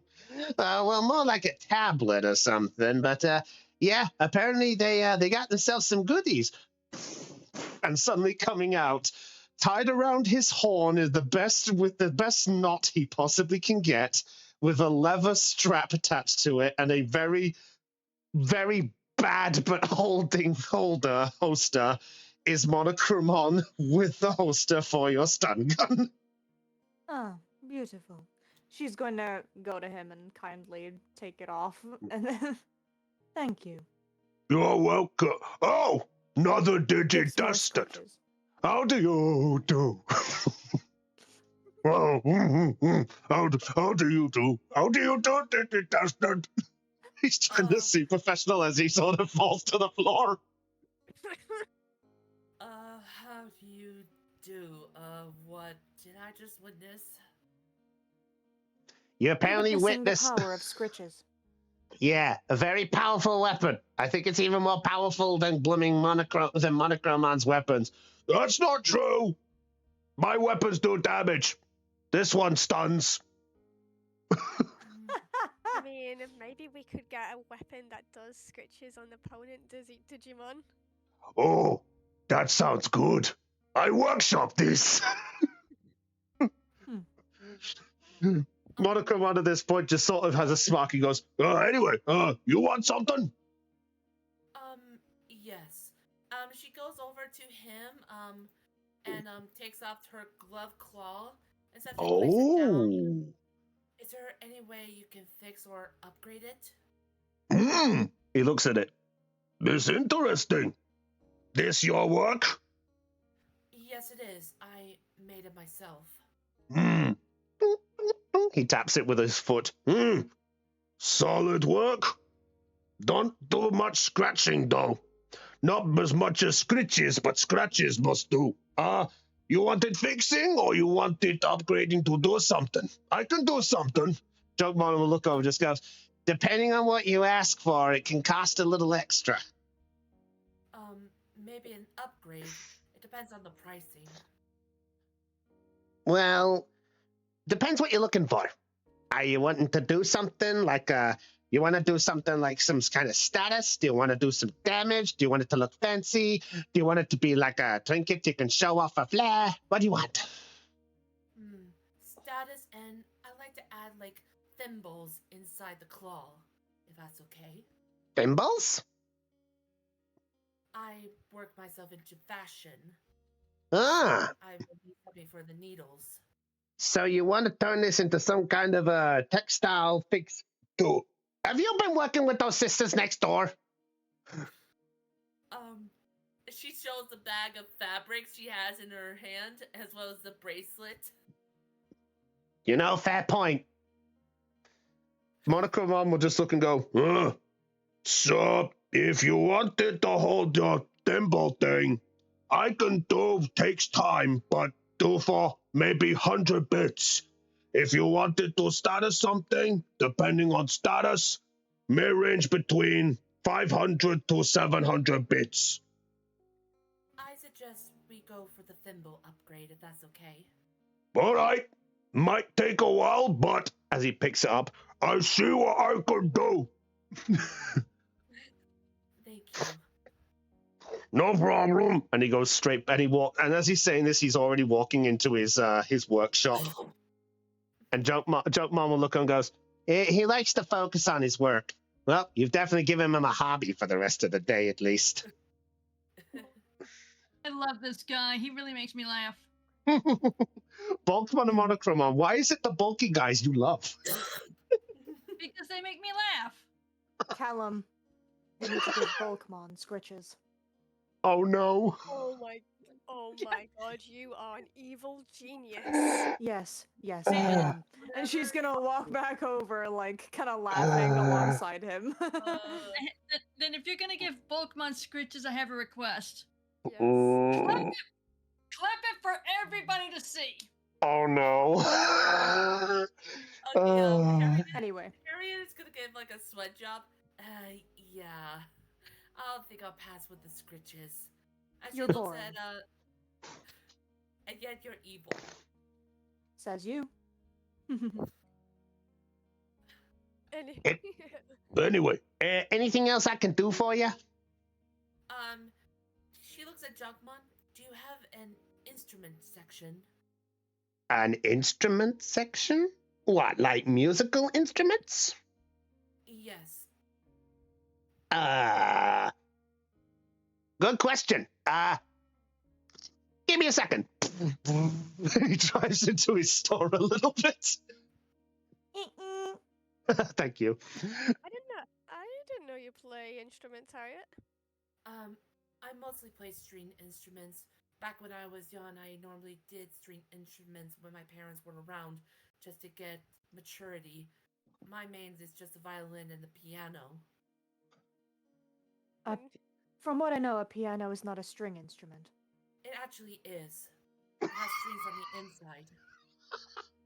more like a tablet or something. But yeah, apparently they got themselves some goodies. And suddenly coming out, tied around his horn is the best knot he possibly can get, with a leather strap attached to it and a very, very bad but holster is Monochromon with the holster for your stun gun. Oh, beautiful. She's going to go to him and kindly take it off, and then thank you. You're welcome. Oh, another It's more Digidestined. scritches. How do you do? Oh, how do you do? How do you do, Digidestined? He's trying to see professional as he sort of falls to the floor. How do you do? What did I just witness? You apparently Witnessing witnessed. the power of scritches. Yeah, a very powerful weapon. I think it's even more powerful than blooming Monochromon's weapons. That's not true. My weapons do damage. This one stuns. I mean, maybe we could get a weapon that does scritches on opponent Digimon. Oh, that sounds good. I workshop this. Monochromon at this point just sort of has a smirk. He goes, Anyway, you want something? Yes. She goes over to him, and takes off her glove claw and says, place it down. Is there any way you can fix or upgrade it? He looks at it. This interesting. This your work? Yes, it is. I made it myself. He taps it with his foot. Solid work. Don't do much scratching, though. Not as much as scritches, but scratches must do. You want it fixing, or you want it upgrading to do something? I can do something. Junkmon will look over and just goes, depending on what you ask for, it can cost a little extra. Maybe an upgrade. It depends on the pricing. Well, depends what you're looking for. Are you wanting to do something like you want to do something like some kind of status? Do you want to do some damage? Do you want it to look fancy? Do you want it to be like a trinket you can show off a flair? What do you want? Status, and I like to add like thimbles inside the claw, if that's okay. Thimbles? I work myself into fashion. Ah. I would need something for the needles. So you want to turn this into some kind of a textile fix? Have you been working with those sisters next door? She shows the bag of fabrics she has in her hand, as well as the bracelet. You know, fair point. Monochromon will just look and go, So, if you wanted to hold your thimble thing, I can do, takes time, but do for maybe 100 bits. If you wanted to status something, depending on status, may range between 500 to 700 bits. I suggest we go for the thimble upgrade, if that's okay. All right. Might take a while, but as he picks it up, I see what I can do. Thank you. No problem. And he goes straight, and as he's saying this, he's already walking into his workshop. And Junkmon will look and goes, he likes to focus on his work. Well, you've definitely given him a hobby for the rest of the day, at least. I love this guy. He really makes me laugh. Bulkmon and Monochromon, why is it the bulky guys you love? Because they make me laugh. Tell him. You need to give Bulkmon scritches. Oh no. Oh my god, you are an evil genius. Yes, I am. And she's gonna walk back over, like, kind of laughing alongside him. Then if you're gonna give Bulkmon scritches, I have a request. Yes. Clap it for everybody to see. Oh no. Anyway. Harriet is gonna give like a sweat job. Yeah. I think I'll pass with the scritches. As You're she looks boring. And yet you're evil. Says you. Any- It- Anyway, Anything else I can do for you? She looks at Junkmon. Do you have an instrument section? An instrument section? What, like musical instruments? Yes. Good question. Give me a second. He drives into his store a little bit. Thank you. I didn't know you play instruments, Harriet. I mostly play string instruments. Back when I was young, I normally did string instruments when my parents were around, just to get maturity. My mains is just the violin and the piano. From what I know, a piano is not a string instrument. It actually is. It has strings on the inside.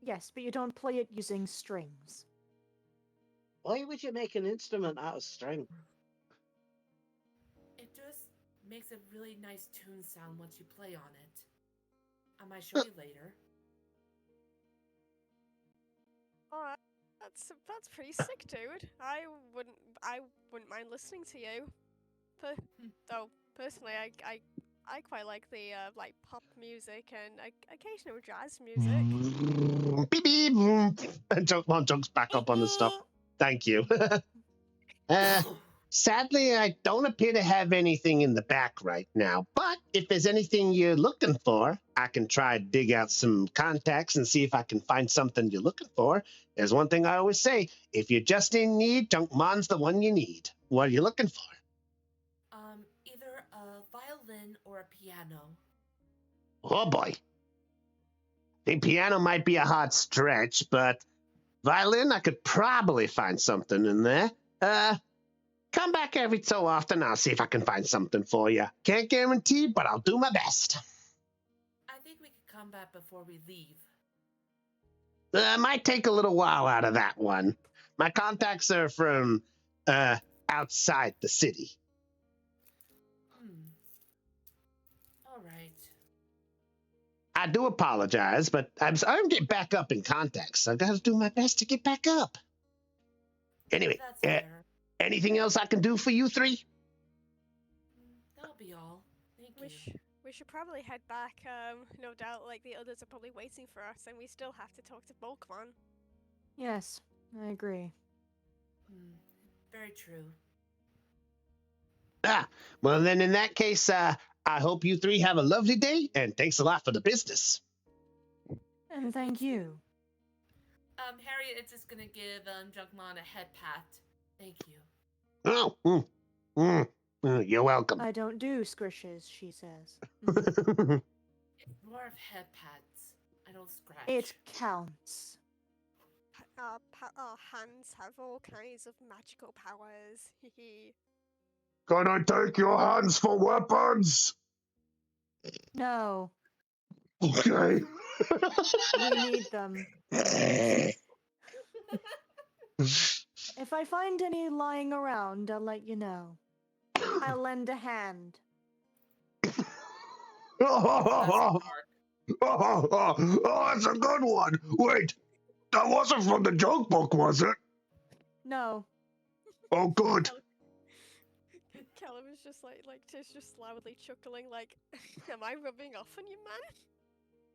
Yes, but you don't play it using strings. Why would you make an instrument out of string? It just makes a really nice tune sound once you play on it. I might show you later. Oh, that's pretty sick, dude. I wouldn't mind listening to you. Though personally, I quite like the like pop music and occasional jazz music. Beep, beep. And Junkmon jumps back up on the stuff. Thank you. Sadly, I don't appear to have anything in the back right now, but if there's anything you're looking for, I can try to dig out some contacts and see if I can find something you're looking for. There's one thing I always say, if you're just in need, Junkmon's the one you need. What are you looking for? Either a violin or a piano. Oh boy. The piano might be a hard stretch, but violin, I could probably find something in there. Come back every so often. I'll see if I can find something for you. Can't guarantee, but I'll do my best. I think we could come back before we leave. Might take a little while out of that one. My contacts are from outside the city. All right. I do apologize, but I'm getting back up in contacts. I gotta do my best to get back up. Anyway, That's fair. anything else I can do for you three? That'll be all. Thank you. We should probably head back. No doubt, like the others are probably waiting for us, and we still have to talk to Bulkman. Yes, I agree. Very true. Well then in that case, I hope you three have a lovely day, and thanks a lot for the business. And thank you. Harriet is just gonna give Junkmon a head pat. Thank you. Oh, you're welcome. I don't do squishes, she says. It's more of head pats. I don't scratch. It counts. Our hands have all kinds of magical powers. can I take your hands for weapons? No, Okay. we need them. If I find any lying around, I'll let you know. I'll lend a hand. Oh, that's a good one. Wait, that wasn't from the joke book, was it? No. Oh, good. Callum is just loudly chuckling, like, "Am I rubbing off on you, man?"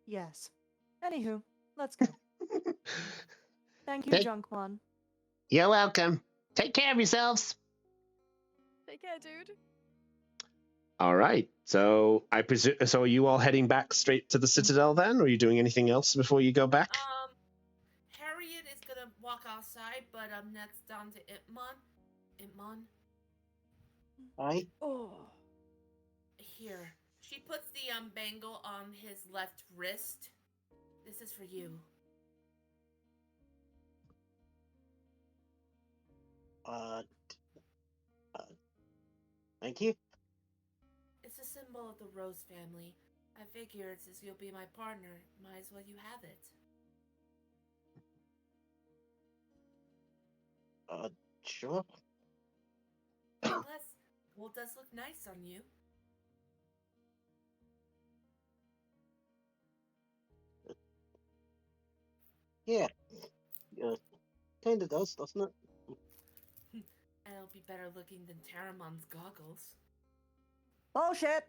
Yes. Anywho, let's go. Thank you, Junkmon. You're welcome. Take care of yourselves. Take care, dude. All right. So I presume. So are you all heading back straight to the Citadel then, or are you doing anything else before you go back? Harriet is gonna walk outside, but next down to Itmon. Itmon. Right? Oh. Here. She puts the bangle on his left wrist. This is for you. Thank you. It's a symbol of the Rose family. I figured since you'll be my partner, might as well you have it. Sure. Plus, gold does look nice on you. Yeah. Kinda does, doesn't it? be better looking than Taramon's goggles. Bullshit.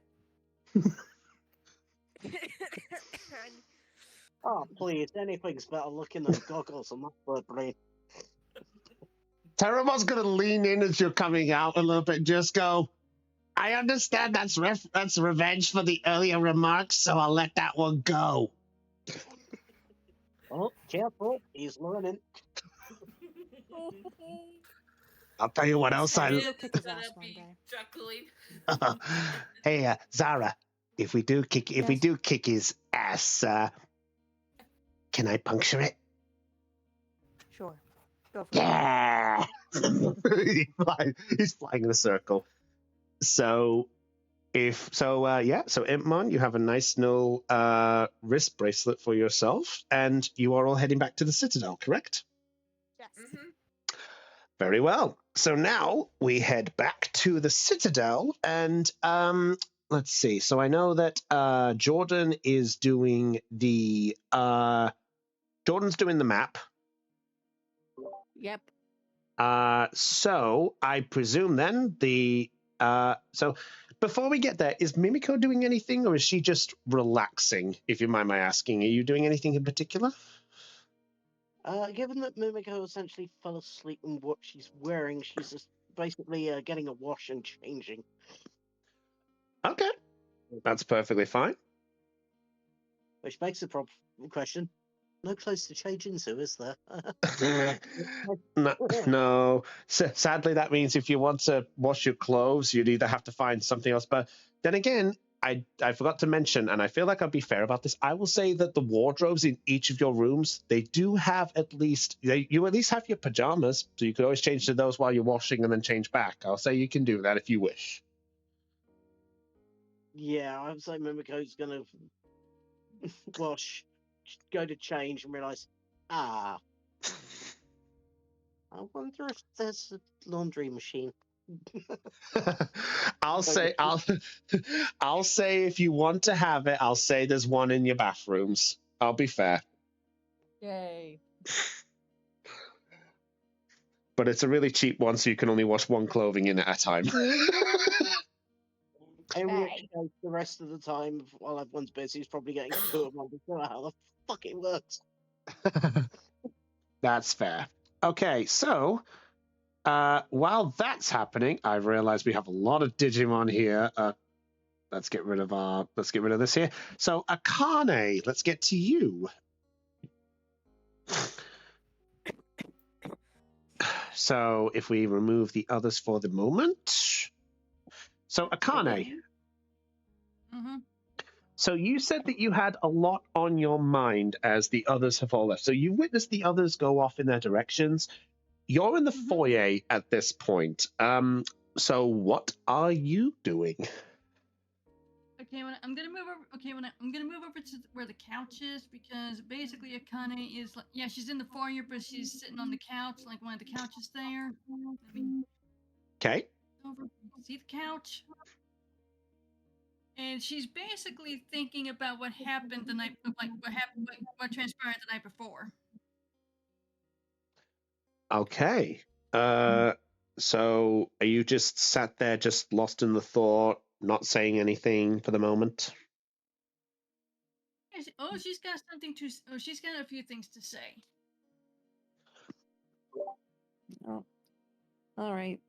Oh, please, anything's better looking than goggles on my bird brain. Teramon's gonna lean in as you're coming out a little bit and just go, I understand that's revenge for the earlier remarks, so I'll let that one go. Oh, careful, he's learning. I'll tell you what else I... Go kick his Gonna ass one be day. chuckling. Hey, Zara, if we do kick his ass, can I puncture it? Sure. Go for it. Yeah. He's flying in a circle. So so Impmon, you have a nice little wrist bracelet for yourself, and you are all heading back to the Citadel, correct? Yes. Mm-hmm. Very well. So now we head back to the Citadel, and let's see. So I know that Jordan is doing the Jordan's doing the map. Yep. So I presume then so before we get there, is Mimiko doing anything, or is she just relaxing? If you mind my asking, are you doing anything in particular? Given that Mimiko essentially fell asleep in what she's wearing, she's just basically getting a wash and changing. Okay, that's perfectly fine. Which begs the question: no clothes to change into, is there? No. Sadly, that means if you want to wash your clothes, you'd either have to find something else. But then again, I forgot to mention, and I feel like I'll be fair about this. I will say that the wardrobes in each of your rooms, they do have you at least have your pajamas, so you could always change to those while you're washing and then change back. I'll say you can do that if you wish. Yeah, I would say Mimiko's gonna wash, go to change, and realise, I wonder if there's a laundry machine. I'll say if you want to have it, I'll say there's one in your bathrooms. I'll be fair. Yay. But it's a really cheap one, so you can only wash one clothing in at a time. In which case, the rest of the time, while everyone's busy, he's probably getting two of them. I don't know how the fuck it works. That's fair. Okay, so while that's happening, I've realized we have a lot of Digimon here. Let's get rid of this here. So Akane, let's get to you. So if we remove the others for the moment. So Akane. Mm-hmm. So you said that you had a lot on your mind as the others have all left. So you witnessed the others go off in their directions. You're in the foyer at this point. So what are you doing? Okay, I'm gonna move over. Okay, I'm gonna move over to where the couch is, because basically Akane is like, yeah, she's in the foyer, but she's sitting on the couch, like one of the couches there. Let me Okay. over. See the couch? And she's basically thinking about what happened the night, like what transpired the night before. Okay. So are you just sat there, just lost in the thought, not saying anything for the moment? She's got something to. Oh, she's got a few things to say. Oh. All right.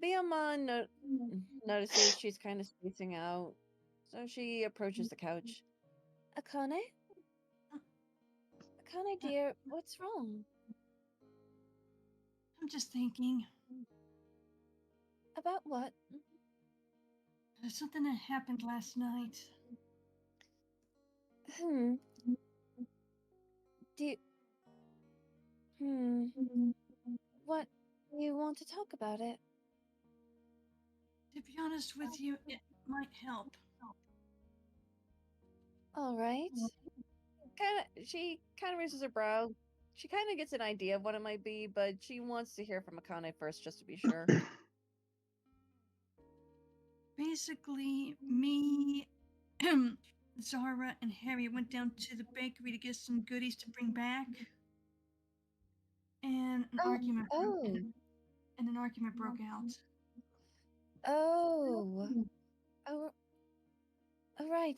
Beomon notices she's kind of spacing out, so she approaches the couch. Akane? Akane, dear, what's wrong? I'm just thinking. About what? There's something that happened last night. Do you... What? You want to talk about it? To be honest with you, it might help. All right. She kind of raises her brow. She kind of gets an idea of what it might be, but she wants to hear from Akane first, just to be sure. Basically, me, Zara, and Harry went down to the bakery to get some goodies to bring back. and an Oh, argument oh, and an argument broke out. oh, oh, all right.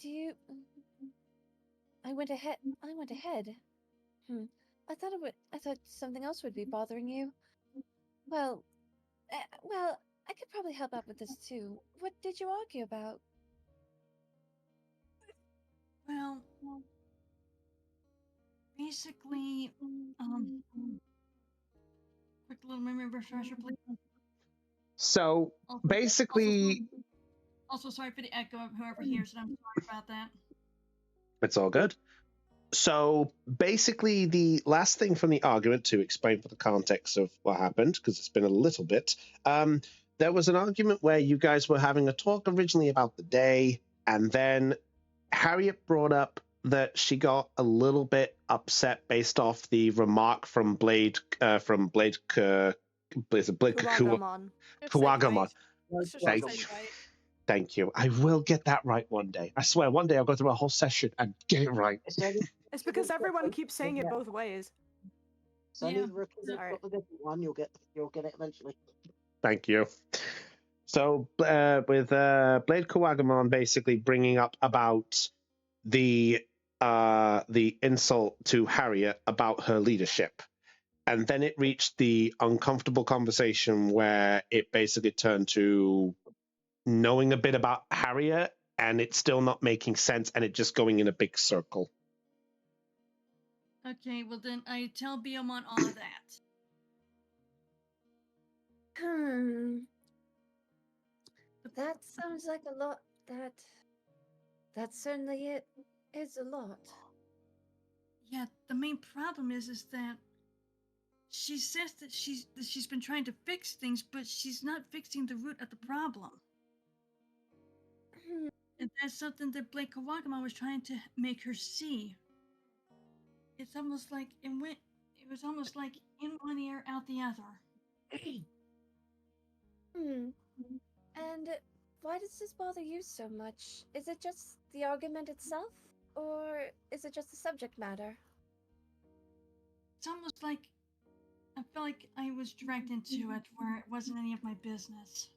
I went ahead. I went ahead. I thought it would. I thought something else would be bothering you. Well, well, I could probably help out with this too. What did you argue about? Well, basically, quick little memory refresher, please. So Also, basically, also sorry for the echo of whoever hears it. I'm sorry about that. it's all good. So basically, the last thing from the argument, to explain for the context of what happened, because it's been a little bit, there was an argument where you guys were having a talk originally about the day, and then Harriet brought up that she got a little bit upset based off the remark from Blade Kuwagamon. Kuwagamon. It's just Thank said you. right. Thank you. I will get that right one day. I swear, one day I'll go through a whole session and get it right. It's because everyone keeps saying it both ways. So Yeah. Sorry. got the different one. You'll get it eventually. Thank you. So with Blade Kuwagamon basically bringing up about the insult to Harriet about her leadership. And then it reached the uncomfortable conversation where it basically turned to knowing a bit about Harriet and it's still not making sense and it just going in a big circle. Okay, well then I tell Biomon all of that. That sounds like a lot. That certainly it is a lot. Yeah, the main problem is that she says that she's been trying to fix things, but she's not fixing the root of the problem. And that's something that Blake Kawagamon was trying to make her see. It's almost like it was almost like in one ear, out the other. And why does this bother you so much? Is it just the argument itself, or is it just the subject matter? It's almost like I felt like I was dragged into it where it wasn't any of my business.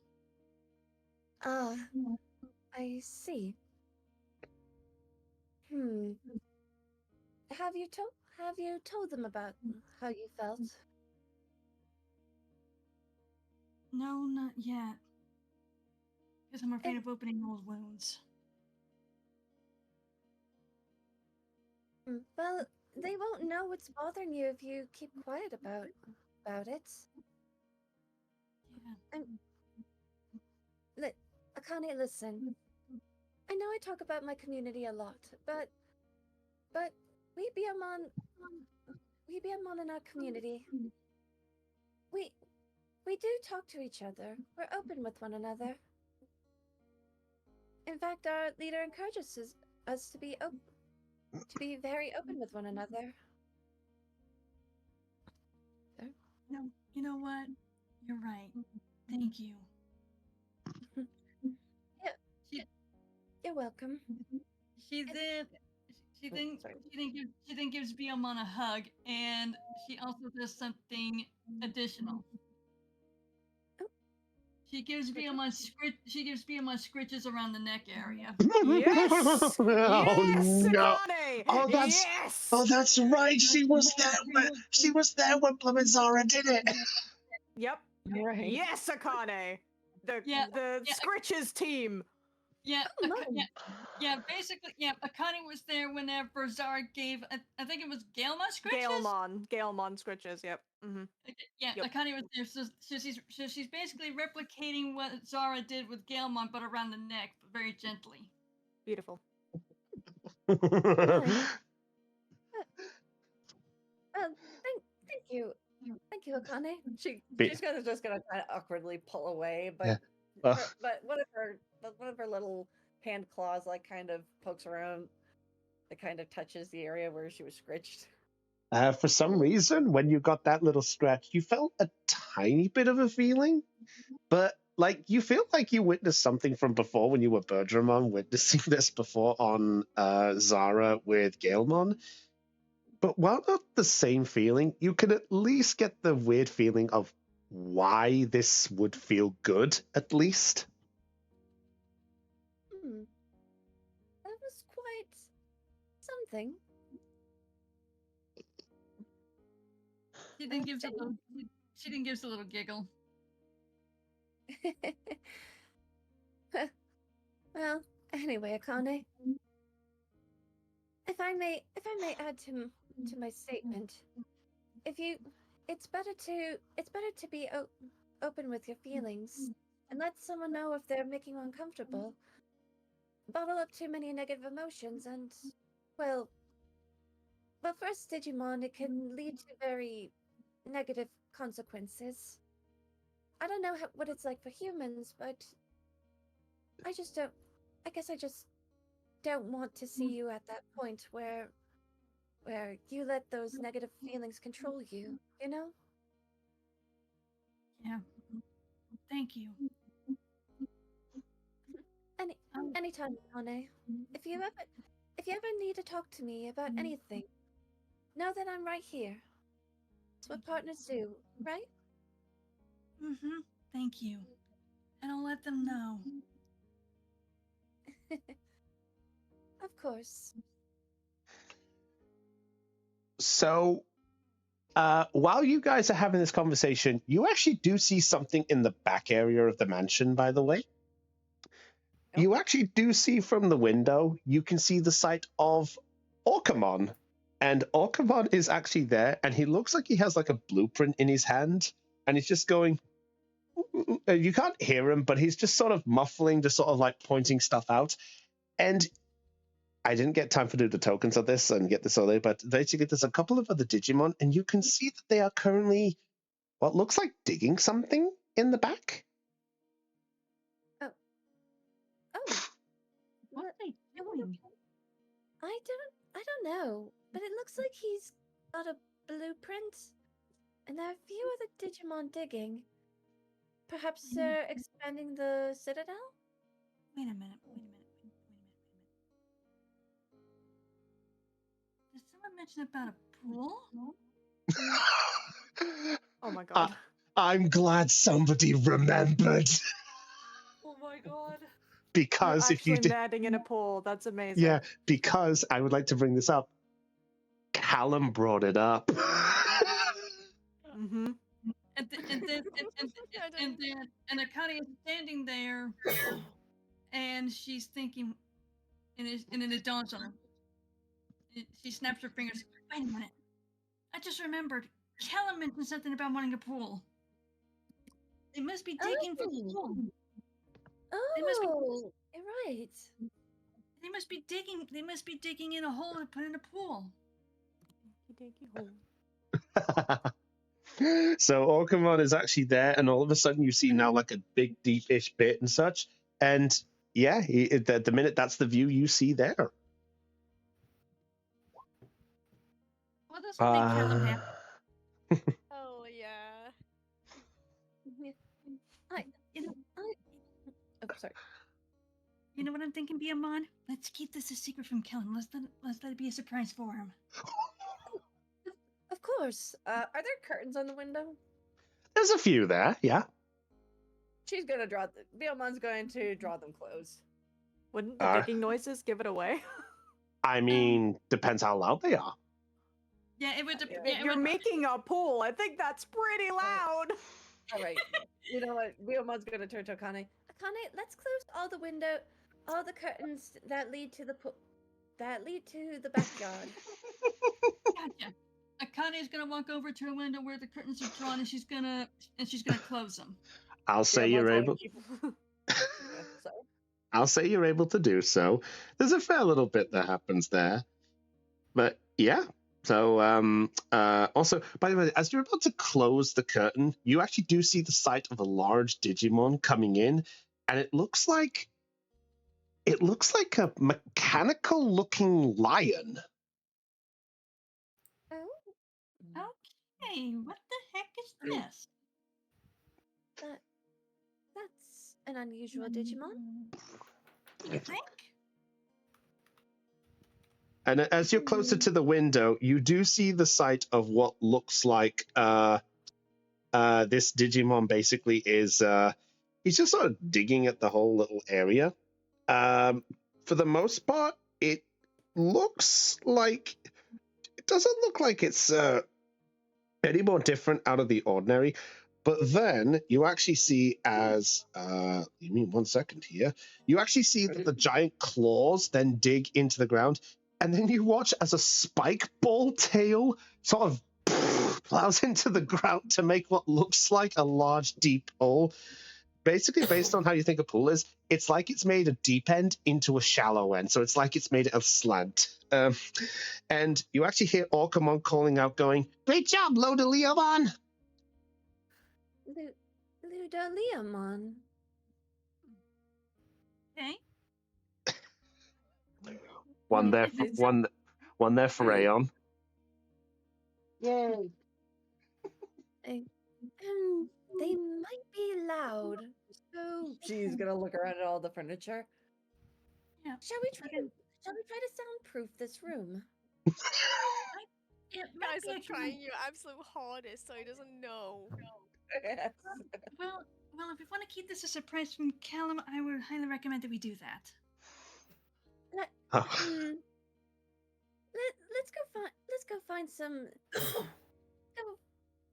Ah, I see. Have you told them about how you felt? No, not yet. Because I'm afraid of opening old wounds. Well, they won't know what's bothering you if you keep quiet about it. Yeah. Akane, listen. I know I talk about my community a lot, but we Biyomon in our community. We do talk to each other. We're open with one another. In fact, our leader encourages us to be very open with one another. No, you know what? You're right. Thank you. You're welcome. She then gives Biomon a hug, and she also does something additional. She gives Biomon scritches around the neck area. Yes! Oh, Yes, no. Akane! Oh, that's right. She was there when Plum and Zara did it. Yep. Right. Yes, Akane! The Yeah. Scritches team. Yeah, Oh, basically, Akane was there whenever Zara gave, I think it was Galemon scritches? Galemon Scritches, yep. Mm-hmm. Okay, yeah, Yep. Akane was there, so she's basically replicating what Zara did with Galemon, but around the neck, but very gently. Beautiful. Thank you. Thank you, Akane. She's just gonna kind of awkwardly pull away, but Yeah. but one of her little hand claws kind of pokes around. It kind of touches the area where she was scritched. For some reason, when you got that little stretch, you felt a tiny bit of a feeling, but you feel like you witnessed something from before when you were Birdramon, witnessing this before on Zara with Galemon. But while not the same feeling, you can at least get the weird feeling of why this would feel good, at least. That was quite something. She then gives a little. She then gives a little giggle. Well, anyway, Akane, if I may add to my statement, it's better to be open with your feelings and let someone know if they're making you uncomfortable. Bottle up too many negative emotions and, well, first Digimon, it can lead to very negative consequences. I don't know what it's like for humans, but I guess I just don't want to see you at that point where you let those negative feelings control you, you know? Yeah. Thank you. Anytime, Hane. If you ever need to talk to me about anything, know that I'm right here. It's what partners do, right? Mm-hmm. Thank you. And I'll let them know. Of course. So, while you guys are having this conversation, you actually do see something in the back area of the mansion, by the way. You actually do see from the window, you can see the sight of Orcamon. And Orcamon is actually there, and he looks like he has like a blueprint in his hand, and he's just going. You can't hear him, but he's just sort of muffling, just sort of like pointing stuff out. And I didn't get time to do the tokens of this and get this all there, but basically there's a couple of other Digimon, and you can see that they are currently what looks like digging something in the back. Oh. What are they doing? I don't know, but it looks like he's got a blueprint, and there are a few other Digimon digging. Perhaps they're expanding the citadel? Wait a minute. Did someone mention about a pool? Oh my god. I'm glad somebody remembered. Oh my god. Because You're if you actually did, netting in a pool. That's amazing. yeah, because I would like to bring this up. Callum brought it up. Mm-hmm. And then Akane is standing there, and she's thinking, and then it dawns on her. She snaps her fingers. Wait a minute! I just remembered. Callum mentioned something about wanting a pool. They must be digging for the pool. Oh, you're right. They must be digging. They must be digging in a hole to put in a pool. So Orcamon is actually there, and all of a sudden you see now like a big deepish bit and such. And yeah, the minute that's the view you see there. What does make Callum happy? Oh yeah. Oh, sorry. You know what I'm thinking, Biamon? Let's keep this a secret from Callum. Let's let it be a surprise for him. Of course. Are there curtains on the window? There's a few there, yeah. She's gonna Biomon's going to draw them closed. Wouldn't the digging noises give it away? I mean, depends how loud they are. Yeah, it would. You're making a pool. I think that's pretty loud. All right. You know what? Biomon's gonna turn to Akane. Akane, let's close all the curtains that lead to the backyard. Gotcha. Akane is gonna walk over to a window where the curtains are drawn, and she's gonna close them. I'll say you're able. I'll say you're able to do so. There's a fair little bit that happens there, but yeah. So also, by the way, as you're about to close the curtain, you actually do see the sight of a large Digimon coming in, and it looks like a mechanical-looking lion. Oh. Okay. What the heck is this? That's an unusual Digimon. You think? And as you're closer to the window, you do see the sight of what looks like this Digimon basically is he's just sort of digging at the whole little area. For the most part, it doesn't look like it's any more different out of the ordinary. But then you actually see you mean 1 second here, you actually see that the giant claws then dig into the ground, and then you watch as a spike ball tail sort of plows into the ground to make what looks like a large deep hole. Basically, based on how you think a pool is, it's like it's made a deep end into a shallow end. So it's like it's made it of slant. And you actually hear Orcamon calling out, going, "Great job, Loda Leomon!" Luda Leomon. Okay. One there for Aeon. Yay! They might be loud, so She's gonna look around at all the furniture. Yeah. shall we try to soundproof this room? It You might guys be are a trying your absolute hardest so he doesn't know. Yes. Well, if we want to keep this a surprise from Callum, I would highly recommend that we do that. Let's go find some.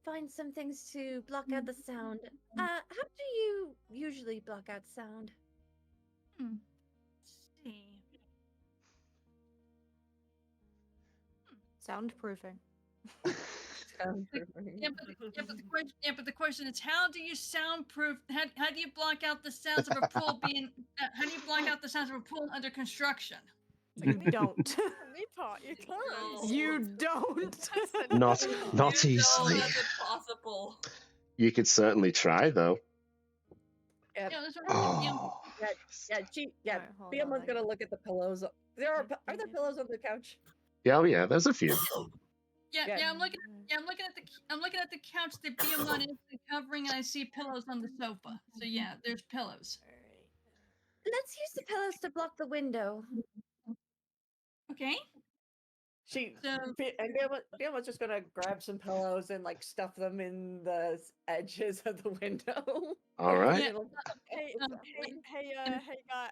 Find some things to block out the sound. How do you usually block out sound? Let's see. Soundproofing. But the question is, how do you soundproof? How do you block out the sounds of a pool being? How do you block out the sounds of a pool under construction? You don't. Me part, you can't. You don't. Not You easily. know that's impossible. You could certainly try, though. Yep. Yeah, that's what I'm thinking. Oh. Yeah. Alright, hold on, Beamon's I gonna got- look at the pillows. Are there pillows on the couch? Yeah, yeah, there's a few. Yeah, I'm looking at the couch that Biomon is covering, and I see pillows on the sofa. So yeah, there's pillows. Let's use the pillows to block the window. Okay. And Beamon's just gonna grab some pillows and like stuff them in the edges of the window. All right. Yeah.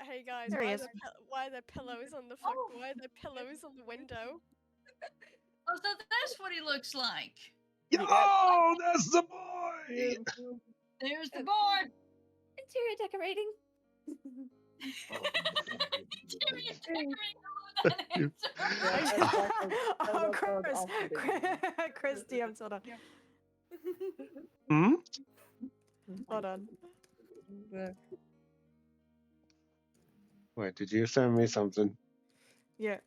Hey guys, There he is. why are there pillows on the why are there pillows on the window? Oh, so that's what he looks like. Oh, that's the boy! There's the board. Interior decorating. Oh, Chris DMs, hold on. Hmm? Hold on. Wait, did you send me something? Yeah.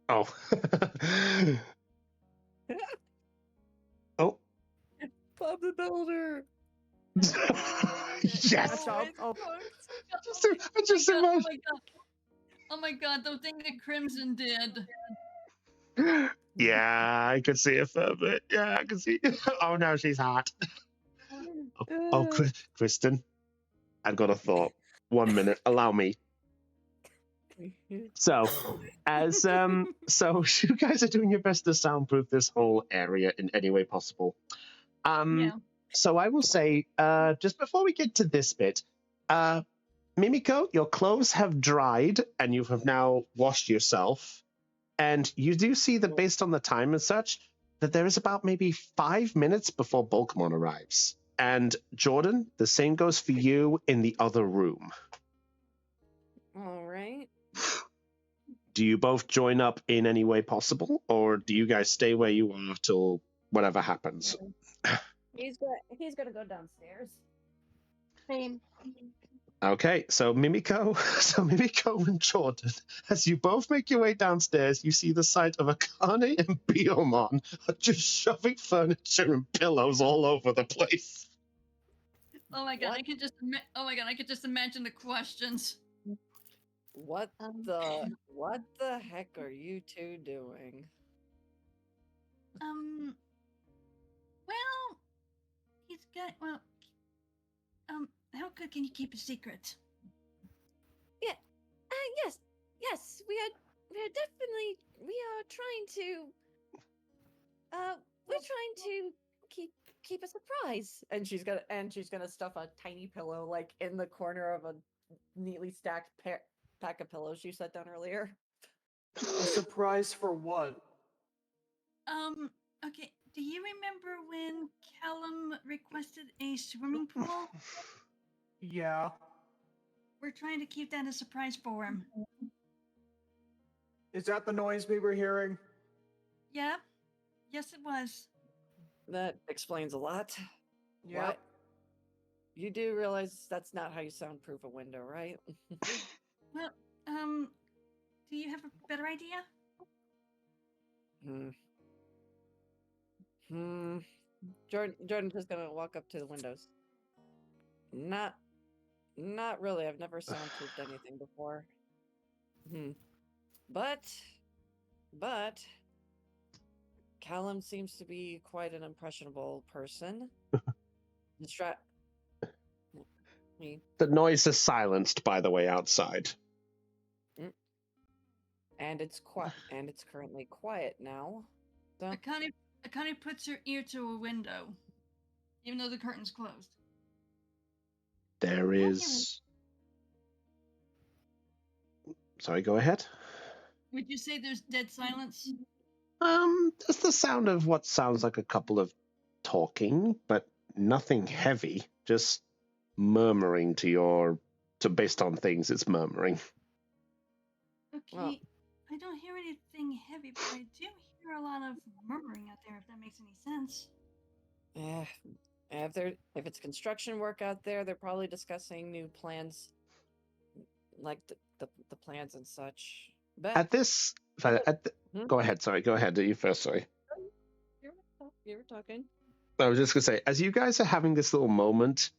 Oh. Oh. Bob the Builder. Yes. Oh, oh. I just imagine. Oh my god, the thing that Crimson did. Yeah, I could see it for a bit. Yeah, I can see. Oh no, she's hot. Oh, Kristen, I've got a thought. 1 minute, allow me. So, so you guys are doing your best to soundproof this whole area in any way possible. So I will say, just before we get to this bit, Mimiko, your clothes have dried and you have now washed yourself. And you do see that based on the time and such, that there is about maybe 5 minutes before Bulkmon arrives. And Jordan, the same goes for you in the other room. All right. Do you both join up in any way possible, or do you guys stay where you are till whatever happens? He's gonna go downstairs. Same. Okay, so Mimiko and Jordan, as you both make your way downstairs, you see the sight of Akane and Biomon are just shoving furniture and pillows all over the place. Oh my god, I could just imagine the questions. What the heck are you two doing? Well, how good can you keep a secret? Yes, we are trying to we're trying to keep a surprise. And she's gonna stuff a tiny pillow like in the corner of a neatly stacked pack of pillows you set down earlier. A surprise for what? Okay. Do you remember when Callum requested a swimming pool? Yeah. We're trying to keep that a surprise for him. Is that the noise we were hearing? Yeah. Yes, it was. That explains a lot. Yep. What? You do realize that's not how you soundproof a window, right? Well, do you have a better idea? Jordan's just gonna walk up to the windows. Not really. I've never soundproofed anything before. But Callum seems to be quite an impressionable person. The noise is silenced, by the way, outside. And it's quiet. And it's currently quiet now. So, Akane puts her ear to a window, even though the curtain's closed. There is. Sorry, go ahead. Would you say there's dead silence? There's the sound of what sounds like a couple of talking, but nothing heavy. Just murmuring based on things. It's murmuring. Okay. Well. I don't hear anything heavy, but I do hear a lot of murmuring out there, if that makes any sense. If it's construction work out there, they're probably discussing new plans, like the plans and such. But go ahead. Sorry, go ahead. You first. Sorry. You were talking. I was just gonna say, as you guys are having this little moment,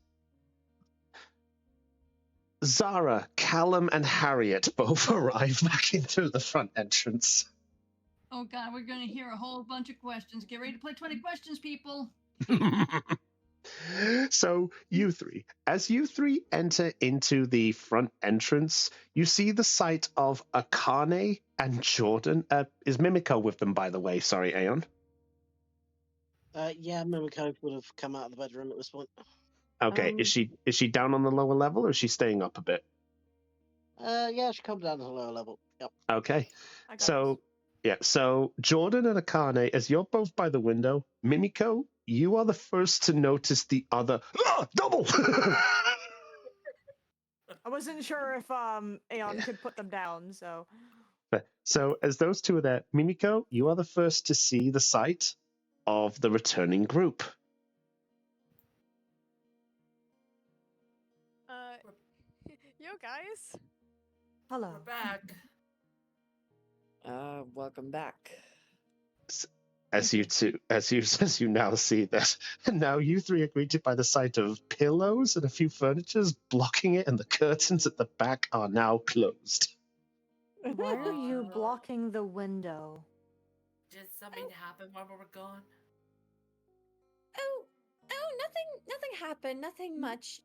Zara, Callum, and Harriet both arrive back into the front entrance. Oh god, we're gonna hear a whole bunch of questions. Get ready to play 20 questions, people. So, as you three enter into the front entrance, you see the sight of Akane and Jordan. Is Mimiko with them, by the way? Sorry, Aeon. Yeah, Mimiko would have come out of the bedroom at this point. Okay, is she down on the lower level, or is she staying up a bit? Yeah, she comes down to the lower level. Yep. Okay, so Jordan and Akane, as you're both by the window, Mimiko, you are the first to notice the other double. I wasn't sure if Aeon could put them down, so. So as those two are there, Mimiko, you are the first to see the sight of the returning group. Yo guys. Hello. We're back. Welcome back. As you now see that, and now you three are greeted by the sight of pillows and a few furnitures blocking it, and the curtains at the back are now closed. Why are you blocking the window? Did something happen while we were gone? Oh, nothing happened. Nothing much.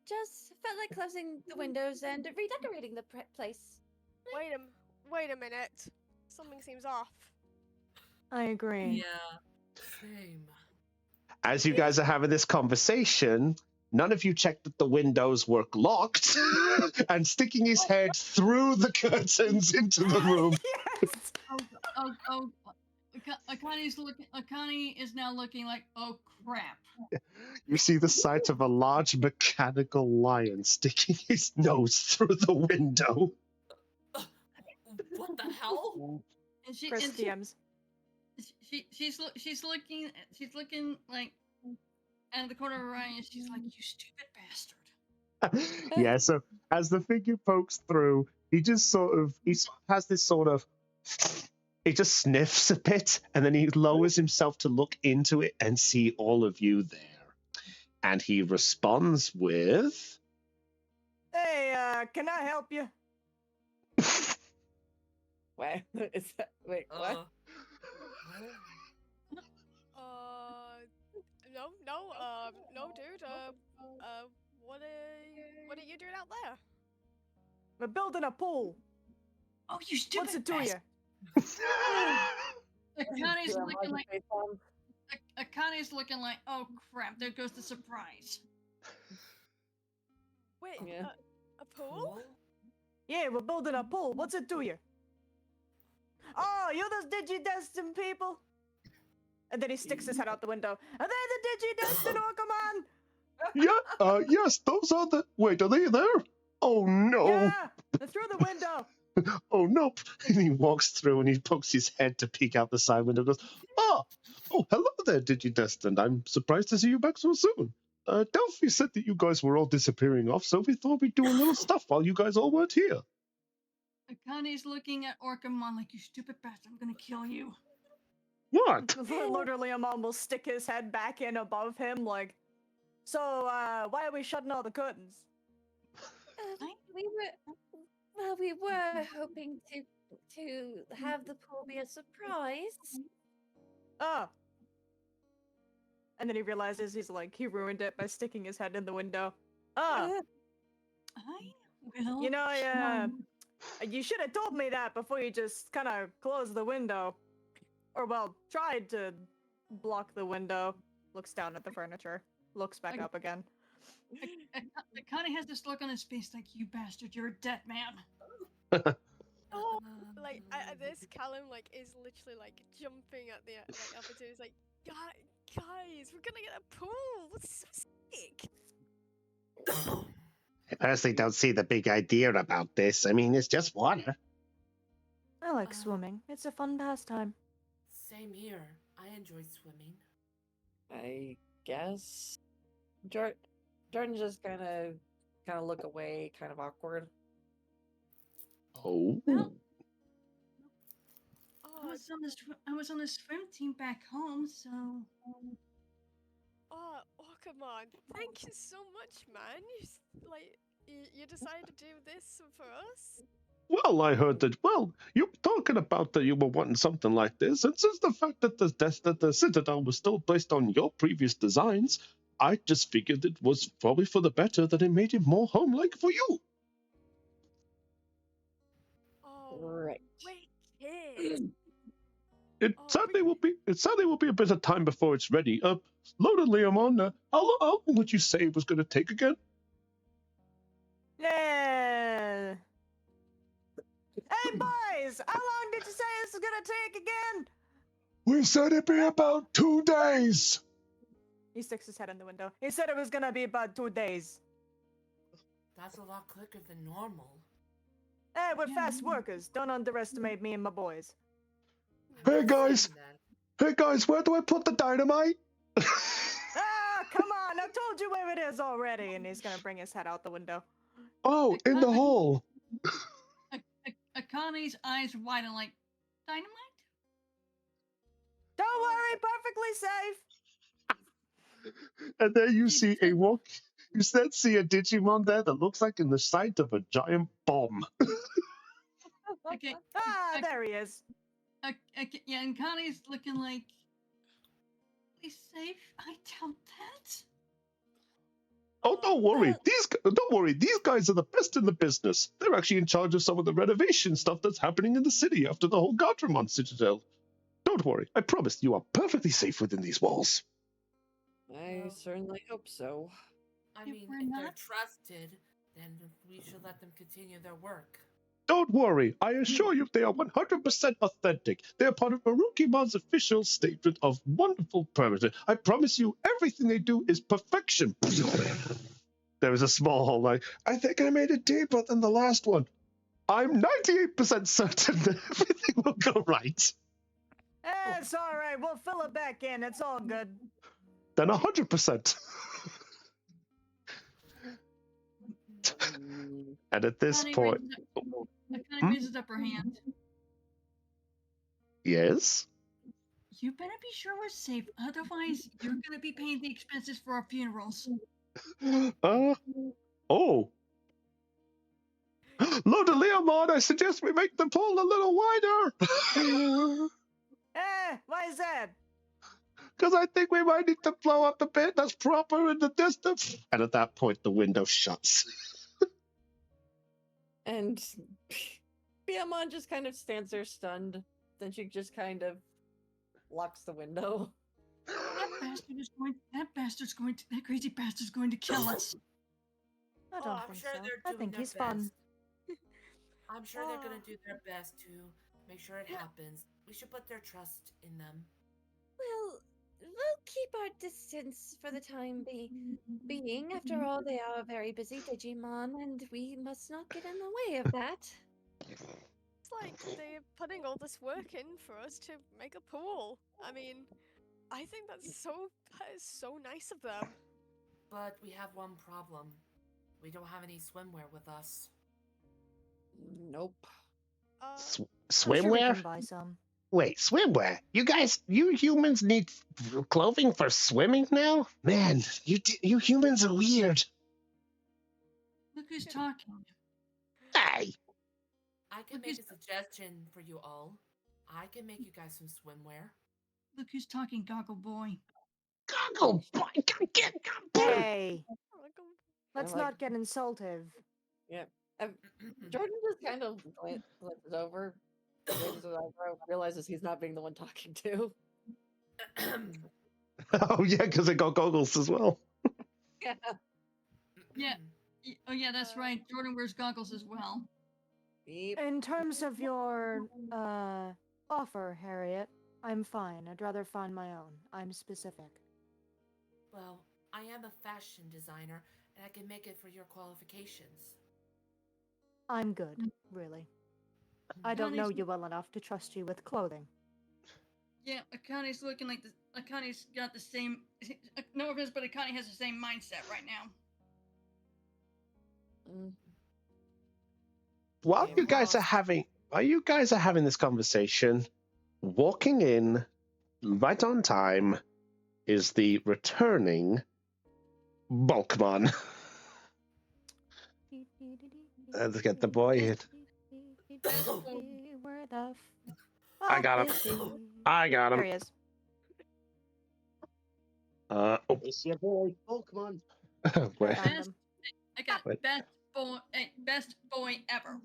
Just felt like closing the windows and redecorating the place. Wait a minute. Something seems off. I agree. Yeah, same. As you guys are having this conversation, none of you checked that the windows were locked, and sticking his head through the curtains into the room. Yes! Akane is now looking like, oh crap. You see the sight of a large mechanical lion sticking his nose through the window. What the hell? And she, Chris and DMs. she's looking like out of the corner of her eye, and she's like, "You stupid bastard." Yeah, so as the figure pokes through, he just has this sort of, he just sniffs a bit, and then he lowers himself to look into it and see all of you there. And he responds with, Hey, can I help you? Wait, what? No, dude. What are you doing out there? We're building a pool. Oh, you stupid What's it to bastard. you? Akane's Yeah, looking like face on. Akane's looking like, oh crap, there goes the surprise. Wait, Yeah. a pool? Cool. Yeah, we're building a pool. What's it to you? Oh, you're those Digidestin people? And then he sticks his head out the window. Are they the Digidestin Orcamon? Yeah, yes, those are the. Wait, are they there? Oh no! Yeah, they're through the window. Oh no! And he walks through and he pokes his head to peek out the side window. Goes, oh, hello there, Digidestined. I'm surprised to see you back so soon. Delphi said that you guys were all disappearing off, so we thought we'd do a little stuff while you guys all weren't here. Akane's looking at Orcamon like, you stupid bastard, I'm gonna kill you. What? Literally, a mom will stick his head back in above him, like, so, why are we shutting all the curtains? We were hoping to have the pool be a surprise. Oh. And then he realizes he ruined it by sticking his head in the window. Oh. I will. You know, you should have told me that before you just kind of closed the window. Or, well, tried to block the window. Looks down at the furniture. Looks back up again. Akane has this look on his face like, you bastard, you're a dead man. Oh, like at this, Callum is literally jumping at the opportunity. He's like, guys, we're gonna get a pool. This is so sick. I personally don't see the big idea about this. I mean, it's just water. I like swimming. It's a fun pastime. Same here. I enjoy swimming. I guess. Jordan just kind of look away, kind of awkward. Oh. I was on the swim team back home, so. Oh, come on! Thank you so much, man. You decided to do this for us. Well, I heard that. Well, you were talking about that you were wanting something like this, and since the fact that the Citadel was still based on your previous designs, I just figured it was probably for the better that it made it more home-like for you. Oh, Right. wicked! It sadly will be a bit of time before it's ready. Loaded Leomon, how long would you say it was going to take again? Yeah. Hey, boys! How long did you say this is gonna take again? We said it'd be about 2 days. He sticks his head in the window. He said it was gonna be about 2 days. That's a lot quicker than normal. Hey, we're fast workers. Don't underestimate me and my boys. Hey guys, where do I put the dynamite? Ah, come on! I told you where it is already. And he's gonna bring his head out the window. Oh, in the hole. Akane's eyes widen like, dynamite? Don't worry, perfectly safe. And there you see a walk. You said see a Digimon there that looks like in the sight of a giant bomb. Okay. Ah, there he is. Yeah, and Connie's looking like, he's safe. I doubt that. Oh, don't worry. These guys are the best in the business. They're actually in charge of some of the renovation stuff that's happening in the city after the whole Gartramon Citadel. Don't worry. I promise you are perfectly safe within these walls. I certainly hope so. I If mean, we're if they're not- trusted, then we should let them continue their work. Don't worry. I assure you they are 100% authentic. They are part of Marukimon's official statement of wonderful permanence. I promise you everything they do is perfection. There is a small hole like, I think I made it deeper than the last one. I'm 98% certain that everything will go right. It's all right. We'll fill it back in. It's all good. Then 100%. And at this Connie point, Connie raises up her hand. yes? You better be sure we're safe, otherwise you're gonna be paying the expenses for our funerals. Oh. Loda Leomon, I suggest we make the pool a little wider. Why is that? Because I think we might need to blow up the bit that's proper in the distance. And at that point, the window shuts. And Biamon just kind of stands there stunned. Then she just kind of locks the window. That crazy bastard's going to kill us. I don't I'm think sure so. they're I doing think their he's best. fun. I'm sure they're gonna do their best to make sure it happens. We should put their trust in them. Well, we'll keep our distance for the time being. After all, they are very busy Digimon, and we must not get in the way of that. It's like they're putting all this work in for us to make a pool. I mean, I think that is so nice of them. But we have one problem. We don't have any swimwear with us. Nope. I'm sure we Swimwear? can buy some. Wait, swimwear? You humans need clothing for swimming now? Man, you humans are weird. Look who's talking. Hey, I can make a suggestion for you all. I can make you guys some swimwear. Look who's talking, Goggle Boy. Goggle boy, Hey, let's like- not get insultive. Yeah. Jordan just kind of glances over, raises his eyebrow, realizes he's not being the one talking to. Oh yeah, because I got goggles as well. Yeah. Yeah. Oh yeah, that's right. Jordan wears goggles as well. Beep. In terms of your offer, Harriet, I'm fine. I'd rather find my own. I'm specific. Well, I am a fashion designer, and I can make it for your qualifications. I'm good, really. I don't know you well enough to trust you with clothing. Yeah, Akane's looking like this. Akane's got the same. No offense, but Akane has the same mindset right now. While Yeah, you guys well- are having this conversation, walking in right on time is the returning Bulkmon. Let's get the boy hit. Where the I got fuck him. is he? I got There him. he is. It's your boy, Pokemon. Where- Found him. I got Wait. best boy ever.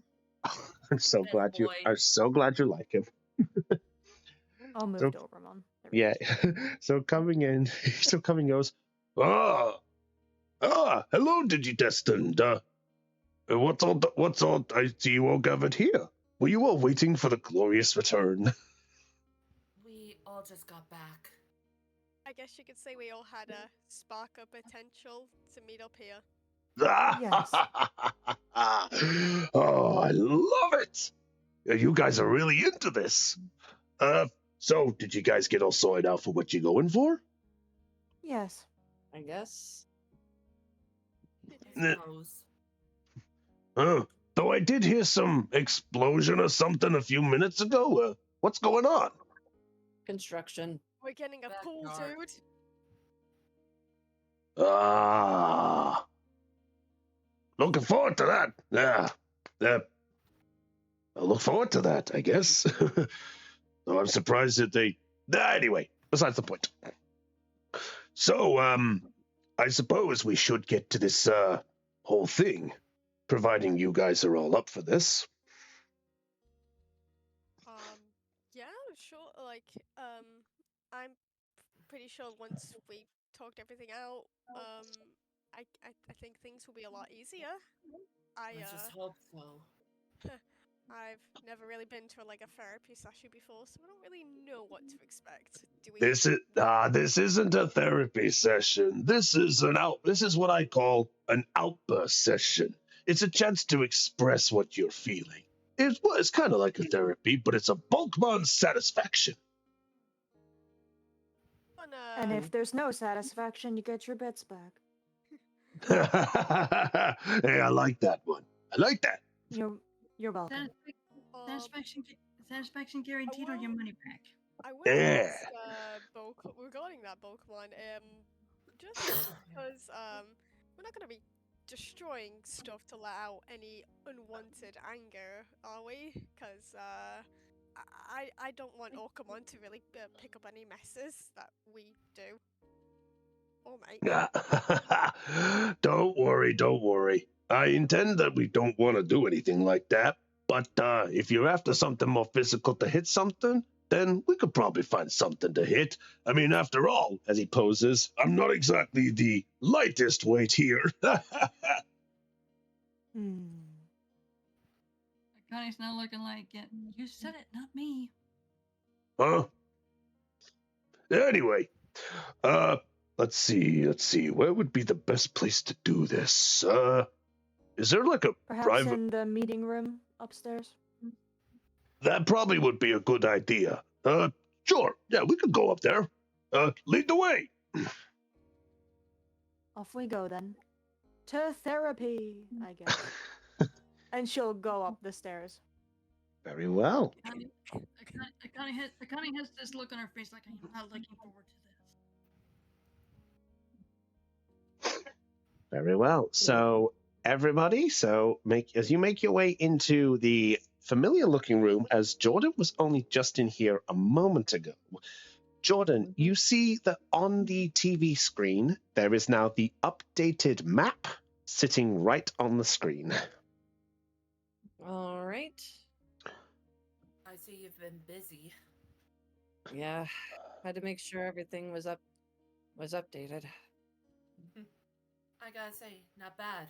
I'm so Best glad you. boy. I'm so glad you like him. I'll move So- Doberman. There we go. Yeah. So coming in, goes. Hello, Digidestined. What's all? I see you all gathered here. Were you all waiting for the glorious return? We all just got back. I guess you could say we all had a spark of potential to meet up here. Yes. Oh, I love it. You guys are really into this. So did you guys get all sorted out for what you're going for? Yes. I guess. I suppose. Though I did hear some explosion or something a few minutes ago. What's going on? Construction. We're getting a pool, Backyard. dude. Ah, looking forward to that. I look forward to that, I guess. Though I'm surprised that they. Anyway, besides the point. So, I suppose we should get to this whole thing, providing you guys are all up for this. Yeah, sure. Like, I'm pretty sure once we talked everything out, I think things will be a lot easier. I just hope so. I've never really been to like a therapy session before, so I don't really know what to expect. Do we? This isn't a therapy session. This is what I call an outburst session. It's a chance to express what you're feeling. It's kind of like a therapy, but it's a Bulkmon satisfaction. And if there's no satisfaction, you get your bits back. Hey, I like that one. I like that. You're welcome. Satisfaction guaranteed or your money back. I will Yeah. ask regarding that Pokemon, just because we're not gonna be destroying stuff to let out any unwanted anger, are we? Because I don't want Orcamon to really pick up any messes that we do. Or make. Don't worry. I intend that we don't want to do anything like that. But if you're after something more physical to hit something, then we could probably find something to hit. I mean, after all, as he poses, I'm not exactly the lightest weight here. Connie's now looking like it. You said it, not me. Huh? Anyway, let's see. Where would be the best place to do this? Is there like a Perhaps private? in the meeting room upstairs. That probably would be a good idea. Sure. Yeah, we could go up there. Lead the way. Off we go then. To therapy, I guess. And she'll go up the stairs. Very well. Akane has this look on her face like, I'm not looking forward to this. Very well. So everybody, as you make your way into the familiar looking room, as Jordan was only just in here a moment ago. Jordan, you see that on the TV screen there is now the updated map sitting right on the screen. All right. I see you've been busy. Yeah, had to make sure everything was updated. I gotta say, not bad.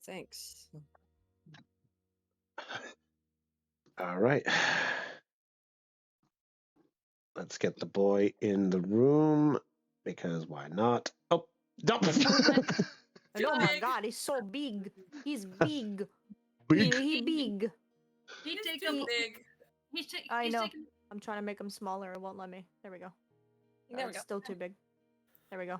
Thanks. All right. Let's get the boy in the room, because why not? Oh, no. And oh my god, he's so big. He's big. Big? He big. He He's take too him. big. I know. Taking, I'm trying to make him smaller. It won't let me. There we go. There we It's go. still too big. There we go.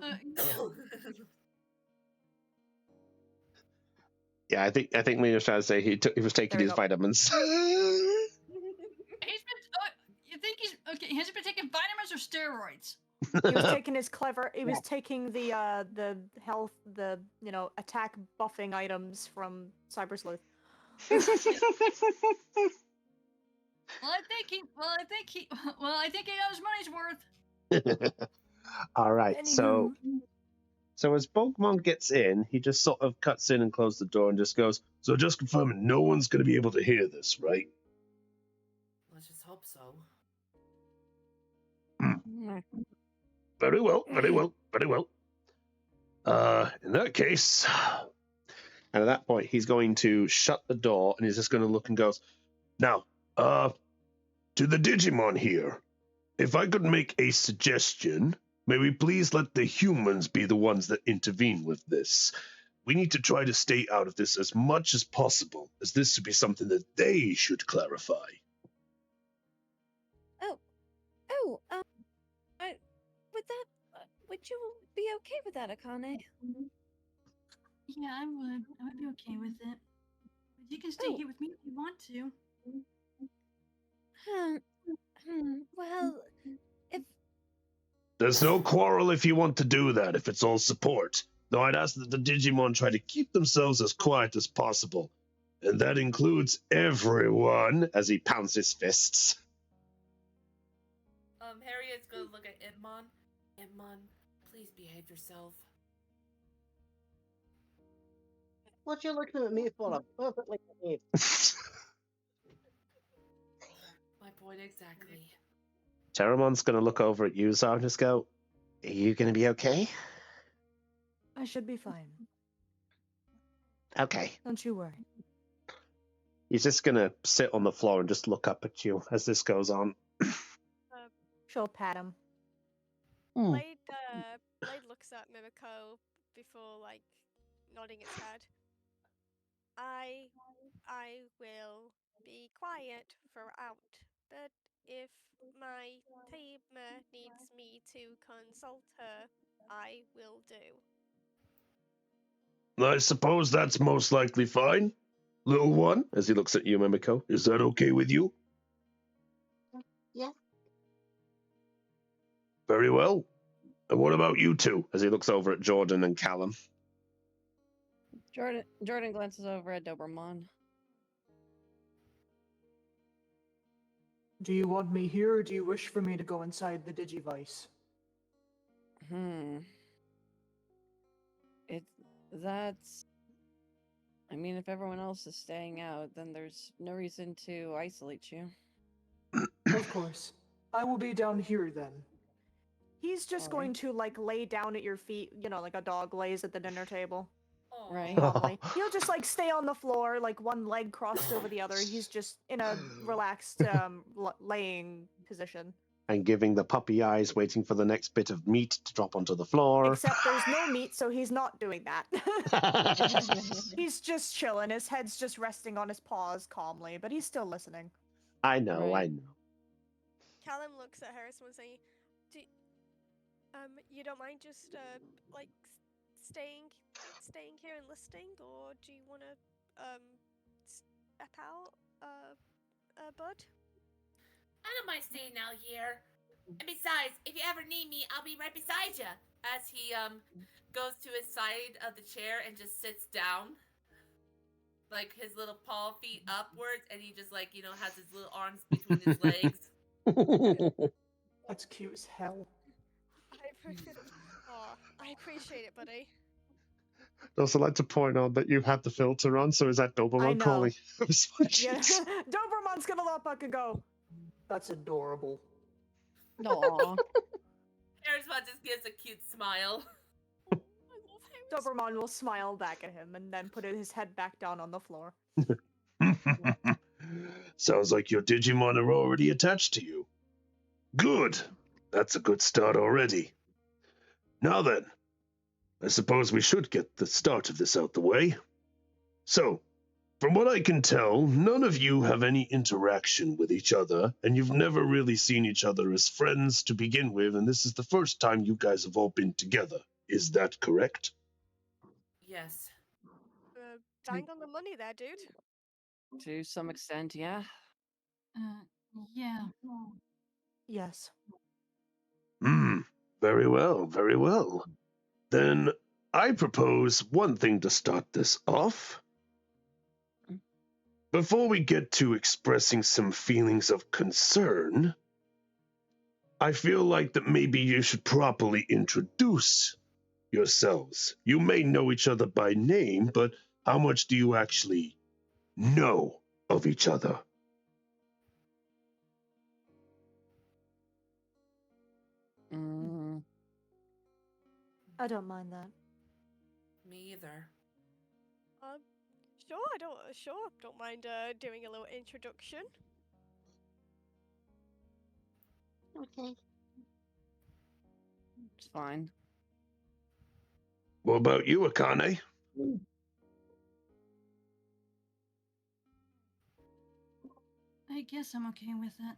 Yeah, I think we were trying to say he was taking There we his go. vitamins. you think he's okay? Has he been taking vitamins or steroids? He was taking his clever. He was taking the health, the attack buffing items from Cyber Sleuth. Well, I think he got his money's worth. All right, Anywho. so as Pokemon gets in, he just sort of cuts in and closes the door and just goes, So just confirming, no one's going to be able to hear this, right? Let's just hope so. Very well. In that case, and at that point, he's going to shut the door and he's just going to look and goes, now, to the Digimon here, if I could make a suggestion, may we please let the humans be the ones that intervene with this? We need to try to stay out of this as much as possible, as this should be something that they should clarify. Would you be okay with that, Akane? Yeah, I would. I would be okay with it. But you can stay here with me if you want to. Well, if There's no quarrel if you want to do that, if it's all support. Though I'd ask that the Digimon try to keep themselves as quiet as possible. And that includes everyone. as he pounds his fists. Harriet's gonna look at Idmon. Idmon, please behave yourself. What you looking at me for? I'm perfectly behaved. My point exactly. Terramon's going to look over at you, Zara, and just go, are you going to be okay? I should be fine. Okay. Don't you worry. He's just going to sit on the floor and just look up at you as this goes on. She'll pat him. Blade looks at Mimiko before nodding its head. I will be quiet throughout, but if my tamer needs me to consult her, I will do. I suppose that's most likely fine. Little one, as he looks at you, Mimiko, is that okay with you? Yeah. Very well. And what about you two? As he looks over at Jordan and Callum. Jordan glances over at Doberman. Do you want me here, or do you wish for me to go inside the Digivice? I mean, if everyone else is staying out, then there's no reason to isolate you. Of course. I will be down here then. He's just Alright. going to, like, lay down at your feet, you know, like a dog lays at the dinner table. Aw. Right. Calmly. He'll just, like, stay on the floor, like, one leg crossed over the other. He's just in a relaxed, laying position. And giving the puppy eyes, waiting for the next bit of meat to drop onto the floor. Except there's no meat, so he's not doing that. He's just chilling. His head's just resting on his paws calmly, but he's still listening. I know, Right. I know. Callum looks at her and someone saying, you don't mind just like staying here and listening, or do you want to step out, bud? I don't mind staying out here. And besides, if you ever need me, I'll be right beside you. As he goes to his side of the chair and just sits down, like his little paw feet upwards, and he just like has his little arms between his legs. That's cute as hell. I appreciate it, buddy. I'd also like to point out that you had the filter on, so is that I Doberman know. calling? Yeah, Doberman's gonna look up and go, "That's adorable." Aw. Arizma just gives a cute smile. Doberman will smile back at him and then put his head back down on the floor. Sounds like your Digimon are already attached to you. Good. That's a good start already. Now then, I suppose we should get the start of this out the way. So, from what I can tell, none of you have any interaction with each other, and you've never really seen each other as friends to begin with, and this is the first time you guys have all been together. Is that correct? Yes. Bang on the money there, dude. To some extent, yeah. Yeah. Yes. Very well, very well. Then I propose one thing to start this off. Before we get to expressing some feelings of concern, I feel like that maybe you should properly introduce yourselves. You may know each other by name, but how much do you actually know of each other? I don't mind that. Me either. Don't mind doing a little introduction. Okay. It's fine. What about you, Akane? I guess I'm okay with that.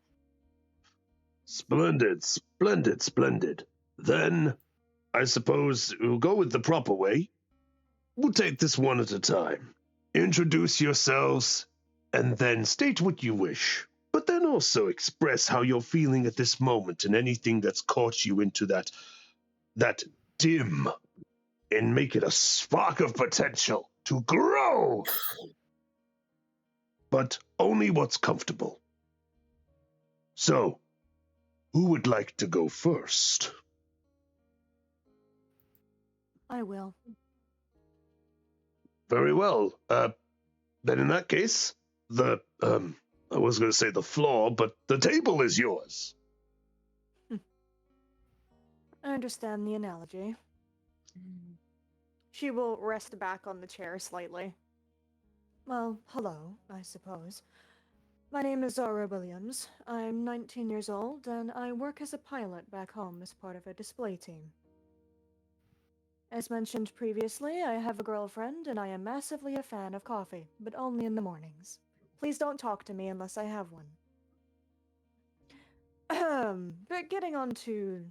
Splendid, splendid, splendid. Then, I suppose we'll go with the proper way. We'll take this one at a time. Introduce yourselves, and then state what you wish. But then also express how you're feeling at this moment and anything that's caught you into that dim, and make it a spark of potential to grow. But only what's comfortable. So, who would like to go first? I will. Very well. Then in that case, I was going to say the floor, but the table is yours. I understand the analogy. She will rest back on the chair slightly. Well, hello, I suppose. My name is Zara Williams. I'm 19 years old, and I work as a pilot back home as part of a display team. As mentioned previously, I have a girlfriend, and I am massively a fan of coffee, but only in the mornings. Please don't talk to me unless I have one. But getting on to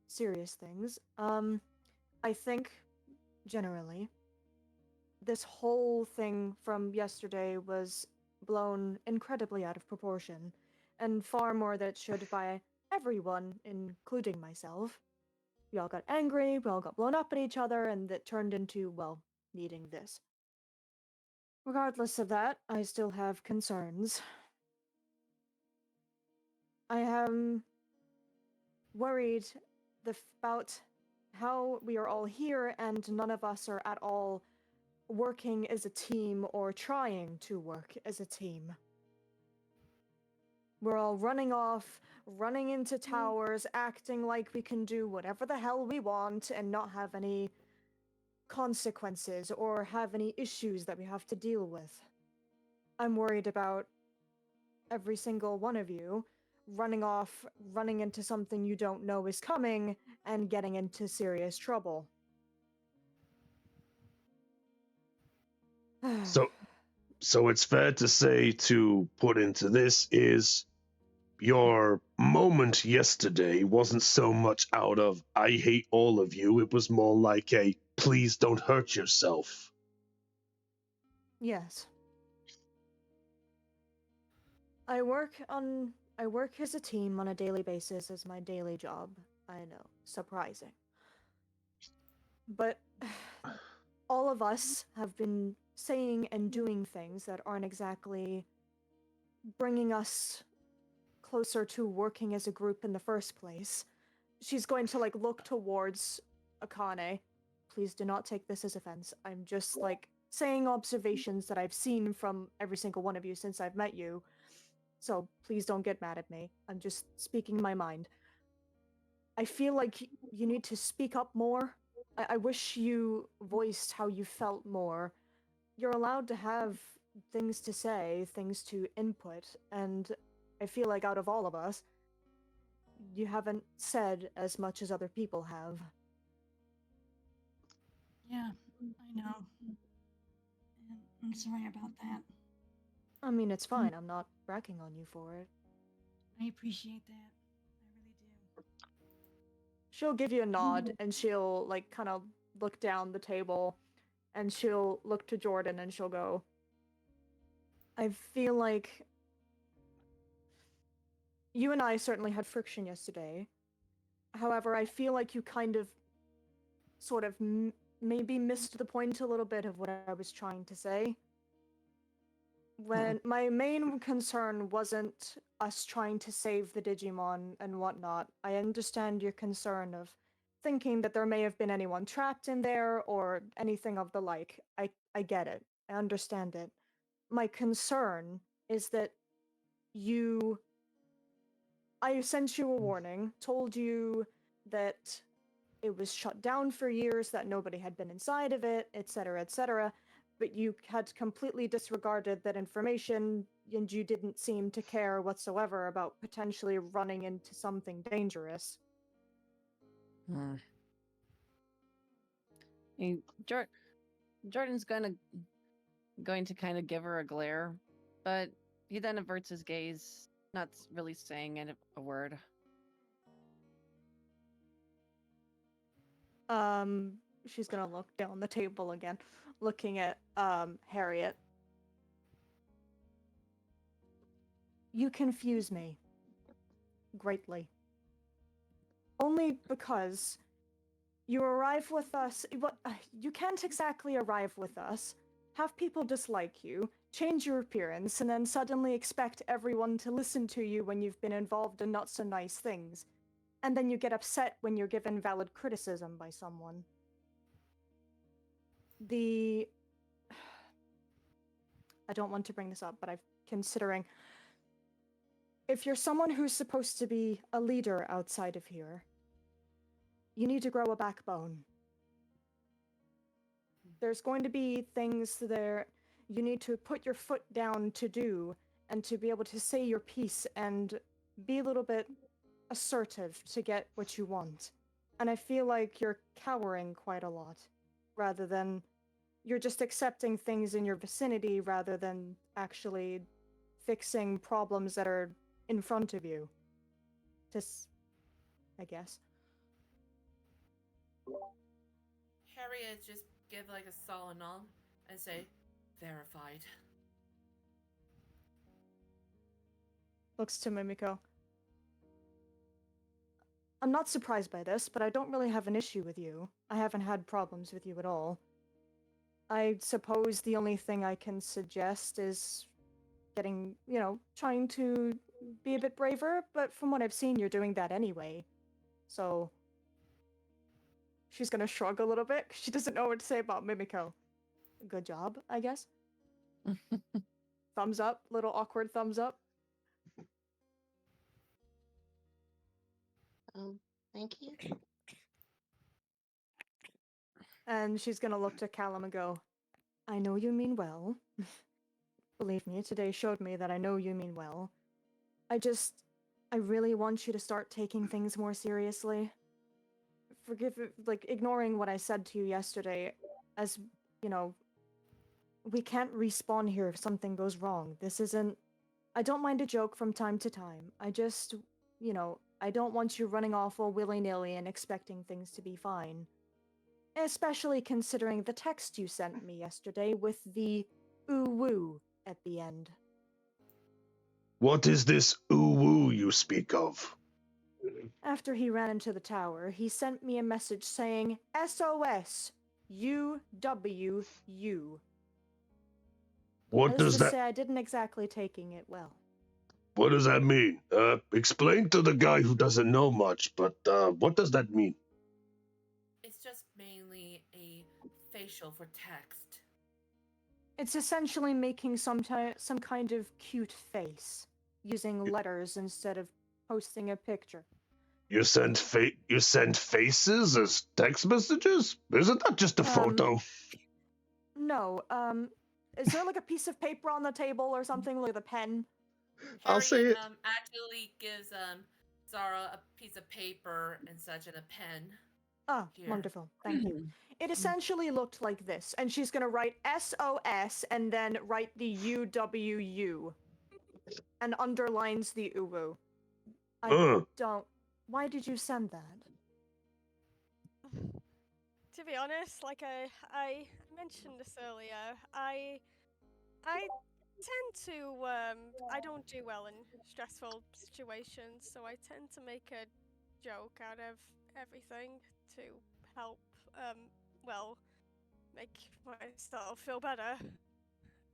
serious things, I think, generally, this whole thing from yesterday was blown incredibly out of proportion, and far more than it should by everyone, including myself. We all got angry, we all got blown up at each other, and it turned into, well, needing this. Regardless of that, I still have concerns. I am worried about how we are all here and none of us are at all working as a team or trying to work as a team. We're all running off, running into towers, acting like we can do whatever the hell we want and not have any consequences or have any issues that we have to deal with. I'm worried about every single one of you running off, running into something you don't know is coming, and getting into serious trouble. So it's fair to say, to put into this, is your moment yesterday wasn't so much out of I hate all of you, it was more like a please don't hurt yourself. Yes. I work as a team on a daily basis as my daily job. I know, surprising. But all of us have been saying and doing things that aren't exactly bringing us closer to working as a group in the first place. She's going to look towards Akane. Please do not take this as offense. I'm just saying observations that I've seen from every single one of you since I've met you. So please don't get mad at me. I'm just speaking my mind. I feel like you need to speak up more. I wish you voiced how you felt more. You're allowed to have things to say, things to input, and I feel like out of all of us, you haven't said as much as other people have. Yeah, I know. And I'm sorry about that. I mean, it's fine. I'm not bragging on you for it. I appreciate that. I really do. She'll give you a nod, and she'll, kind of look down the table, and she'll look to Jordan, and she'll go, I feel like you and I certainly had friction yesterday. However, I feel like you kind of, sort of, maybe missed the point a little bit of what I was trying to say. When my main concern wasn't us trying to save the Digimon and whatnot. I understand your concern of thinking that there may have been anyone trapped in there or anything of the like. I get it. I understand it. My concern is that I sent you a warning, told you that it was shut down for years, that nobody had been inside of it, etc., but you had completely disregarded that information, and you didn't seem to care whatsoever about potentially running into something dangerous. Jordan's going to kind of give her a glare, but he then averts his gaze, not really saying a word. She's gonna look down the table again, looking at Harriet. You confuse me greatly. Only because you arrive with us. You can't exactly arrive with us, have people dislike you, change your appearance, and then suddenly expect everyone to listen to you when you've been involved in not so nice things. And then you get upset when you're given valid criticism by someone. I don't want to bring this up, but I'm considering, if you're someone who's supposed to be a leader outside of here, you need to grow a backbone. There's going to be things there you need to put your foot down to do, and to be able to say your piece and be a little bit assertive to get what you want. And I feel like you're cowering quite a lot, rather than you're just accepting things in your vicinity rather than actually fixing problems that are in front of you. I guess. Harriet just give a sullen nod and say, verified. Looks to Mimiko. I'm not surprised by this, but I don't really have an issue with you. I haven't had problems with you at all. I suppose the only thing I can suggest is getting, trying to be a bit braver, but from what I've seen, you're doing that anyway. So she's gonna shrug a little bit, because she doesn't know what to say about Mimiko. Good job, I guess. Thumbs up, little awkward thumbs up. Thank you. And she's gonna look to Callum and go, I know you mean well. Believe me, today showed me that I know you mean well. I really want you to start taking things more seriously. Ignoring what I said to you yesterday, as, you know, we can't respawn here if something goes wrong. This isn't. I don't mind a joke from time to time. I just, I don't want you running off all willy nilly and expecting things to be fine. Especially considering the text you sent me yesterday with the ooh woo at the end. What is this ooh-woo you speak of? After he ran into the tower, he sent me a message saying SOS UWU. What As does to that say, I didn't exactly taking it well. What does that mean? Explain to the guy who doesn't know much, but what does that mean? It's just mainly a facial for text. It's essentially making some kind of cute face, using letters instead of posting a picture. You send faces as text messages? Isn't that just a photo? No, is there like a piece of paper on the table or something, like a pen? I'll say Harriet it. actually gives Zara a piece of paper and such and a pen. Ah, Here. wonderful. Thank you. It essentially looked like this, and she's gonna write SOS and then write the UWU and underlines the uwu. I don't. Why did you send that? To be honest, like I mentioned this earlier, I tend to I don't do well in stressful situations, so I tend to make a joke out of everything to help well, make myself feel better.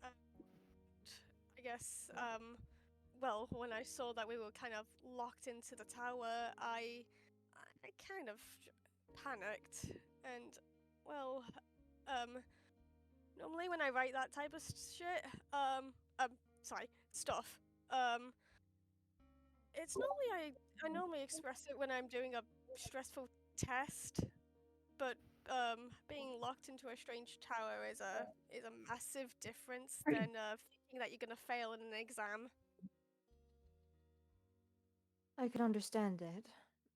And I guess well, when I saw that we were kind of locked into the tower, I kind of panicked, and well, normally when I write that type of shit, stuff, it's normally I normally express it when I'm doing a stressful test, but being locked into a strange tower is a massive difference than thinking that you're gonna fail in an exam. I can understand it,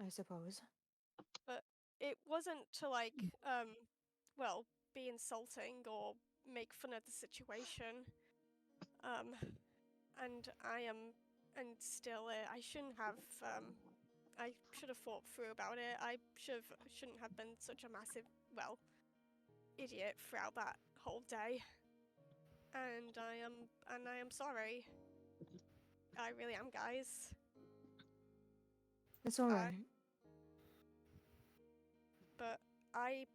I suppose. But it wasn't to well, be insulting or make fun of the situation. And and still, I shouldn't have, I should have thought through about it. I shouldn't have been such a massive, well, idiot throughout that whole day. And I am sorry. I really am, guys. It's alright. But I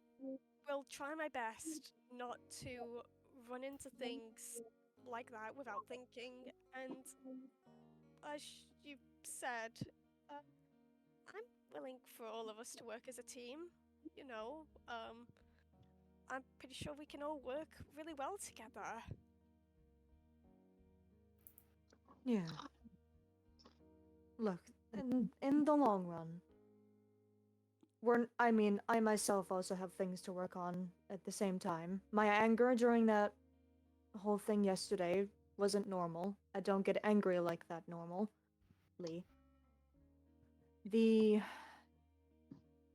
will try my best not to run into things like that without thinking. And as you said, I'm willing for all of us to work as a team. You know, I'm pretty sure we can all work really well together. Yeah. Look, in the long run, I myself also have things to work on at the same time. My anger during that whole thing yesterday wasn't normal. I don't get angry like that normally.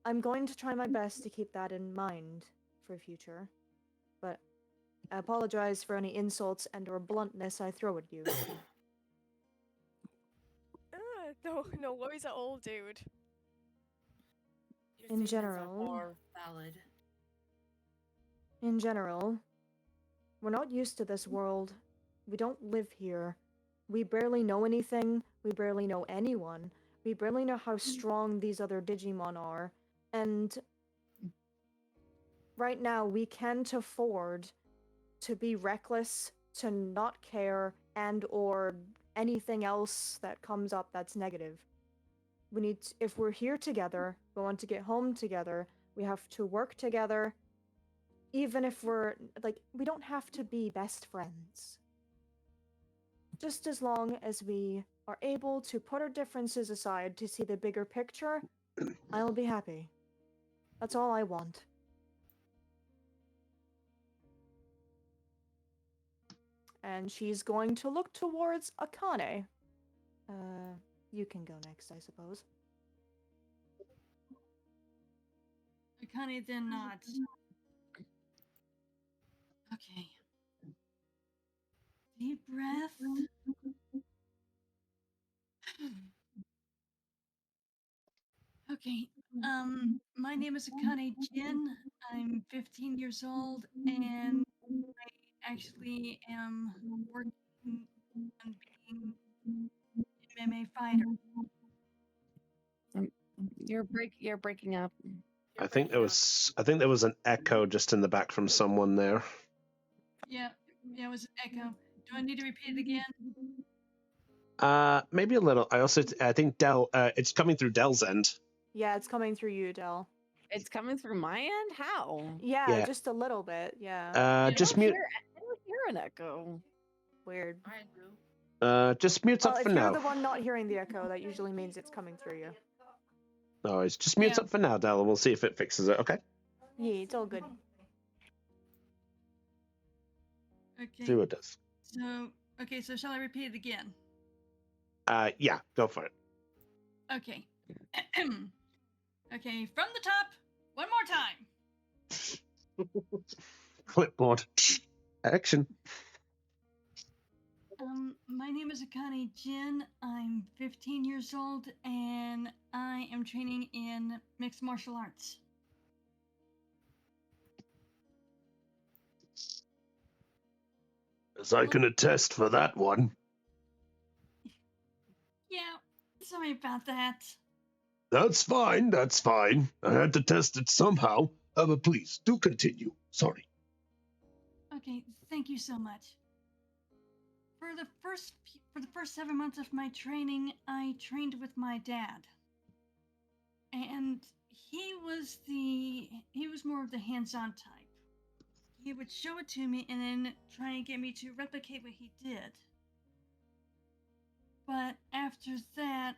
I'm going to try my best to keep that in mind for future, but I apologize for any insults and or bluntness I throw at you. No worries at all, dude. Your In statements are general- more valid. In general, we're not used to this world. We don't live here. We barely know anything. We barely know anyone. We barely know how strong these other Digimon are. And right now, we can't afford to be reckless, to not care, and or anything else that comes up that's negative. If we're here together, we want to get home together, we have to work together even if we're like, we don't have to be best friends. Just as long as we are able to put our differences aside to see the bigger picture, I'll be happy. That's all I want. And she's going to look towards Akane. You can go next, I suppose. Akane then nods. Okay. Deep breath. Okay. My name is Akane Jin. I'm 15 years old, and I actually am working on being an MMA fighter. You're breaking up. I think there was an echo just in the back from someone there. Yeah, it was an echo. Do I need to repeat it again? Maybe a little. I think Dell. It's coming through Dell's end. Yeah, it's coming through you, Del. It's coming through my end? How? Yeah, just a little bit, yeah. I Just don't mute. I don't hear an echo. Weird. I do. Just mutes Well, up if for you're now. the one not hearing the echo, that usually means it's coming through you. No, it's just mutes Yeah. up for now, Dell, and we'll see if it fixes it. Okay. Yeah, it's all good. See Okay. what it does. So shall I repeat it again? Yeah, go for it. Okay. Okay, from the top, one more time. Clipboard. Action. My name is Akane Jin. I'm 15 years old, and I am training in mixed martial arts. As I can attest for that one. Yeah, sorry about that. That's fine, that's fine. I had to test it somehow. But please, do continue. Sorry. Okay, thank you so much. For the first 7 months of my training, I trained with my dad. And he was more of the hands-on type. He would show it to me and then try and get me to replicate what he did. But after that,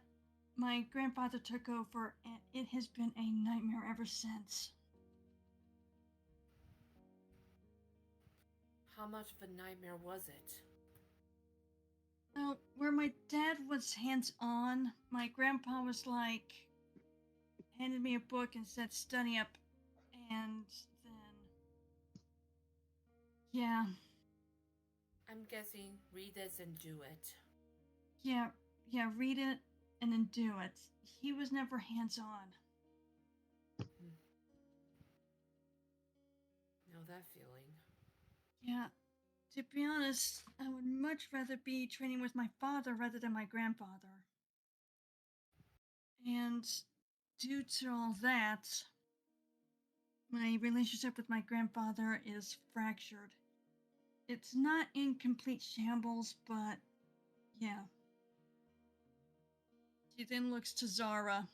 my grandfather took over, and it has been a nightmare ever since. How much of a nightmare was it? Now, where my dad was hands-on, my grandpa was like, handed me a book and said, study up, and then, yeah. I'm guessing read this and do it. Yeah, read it and then do it. He was never hands-on. Know that feeling. Yeah, to be honest, I would much rather be training with my father rather than my grandfather. And due to all that, my relationship with my grandfather is fractured. It's not in complete shambles, but yeah. He then looks to Zara.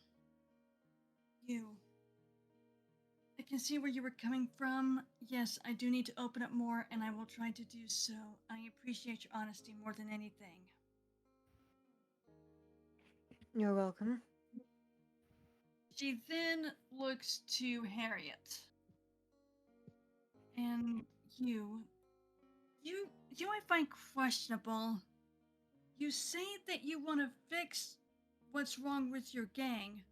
You. I can see where you were coming from. Yes, I do need to open up more, and I will try to do so. I appreciate your honesty more than anything. You're welcome. She then looks to Harriet. And you I find questionable. You say that you want to fix what's wrong with your gang,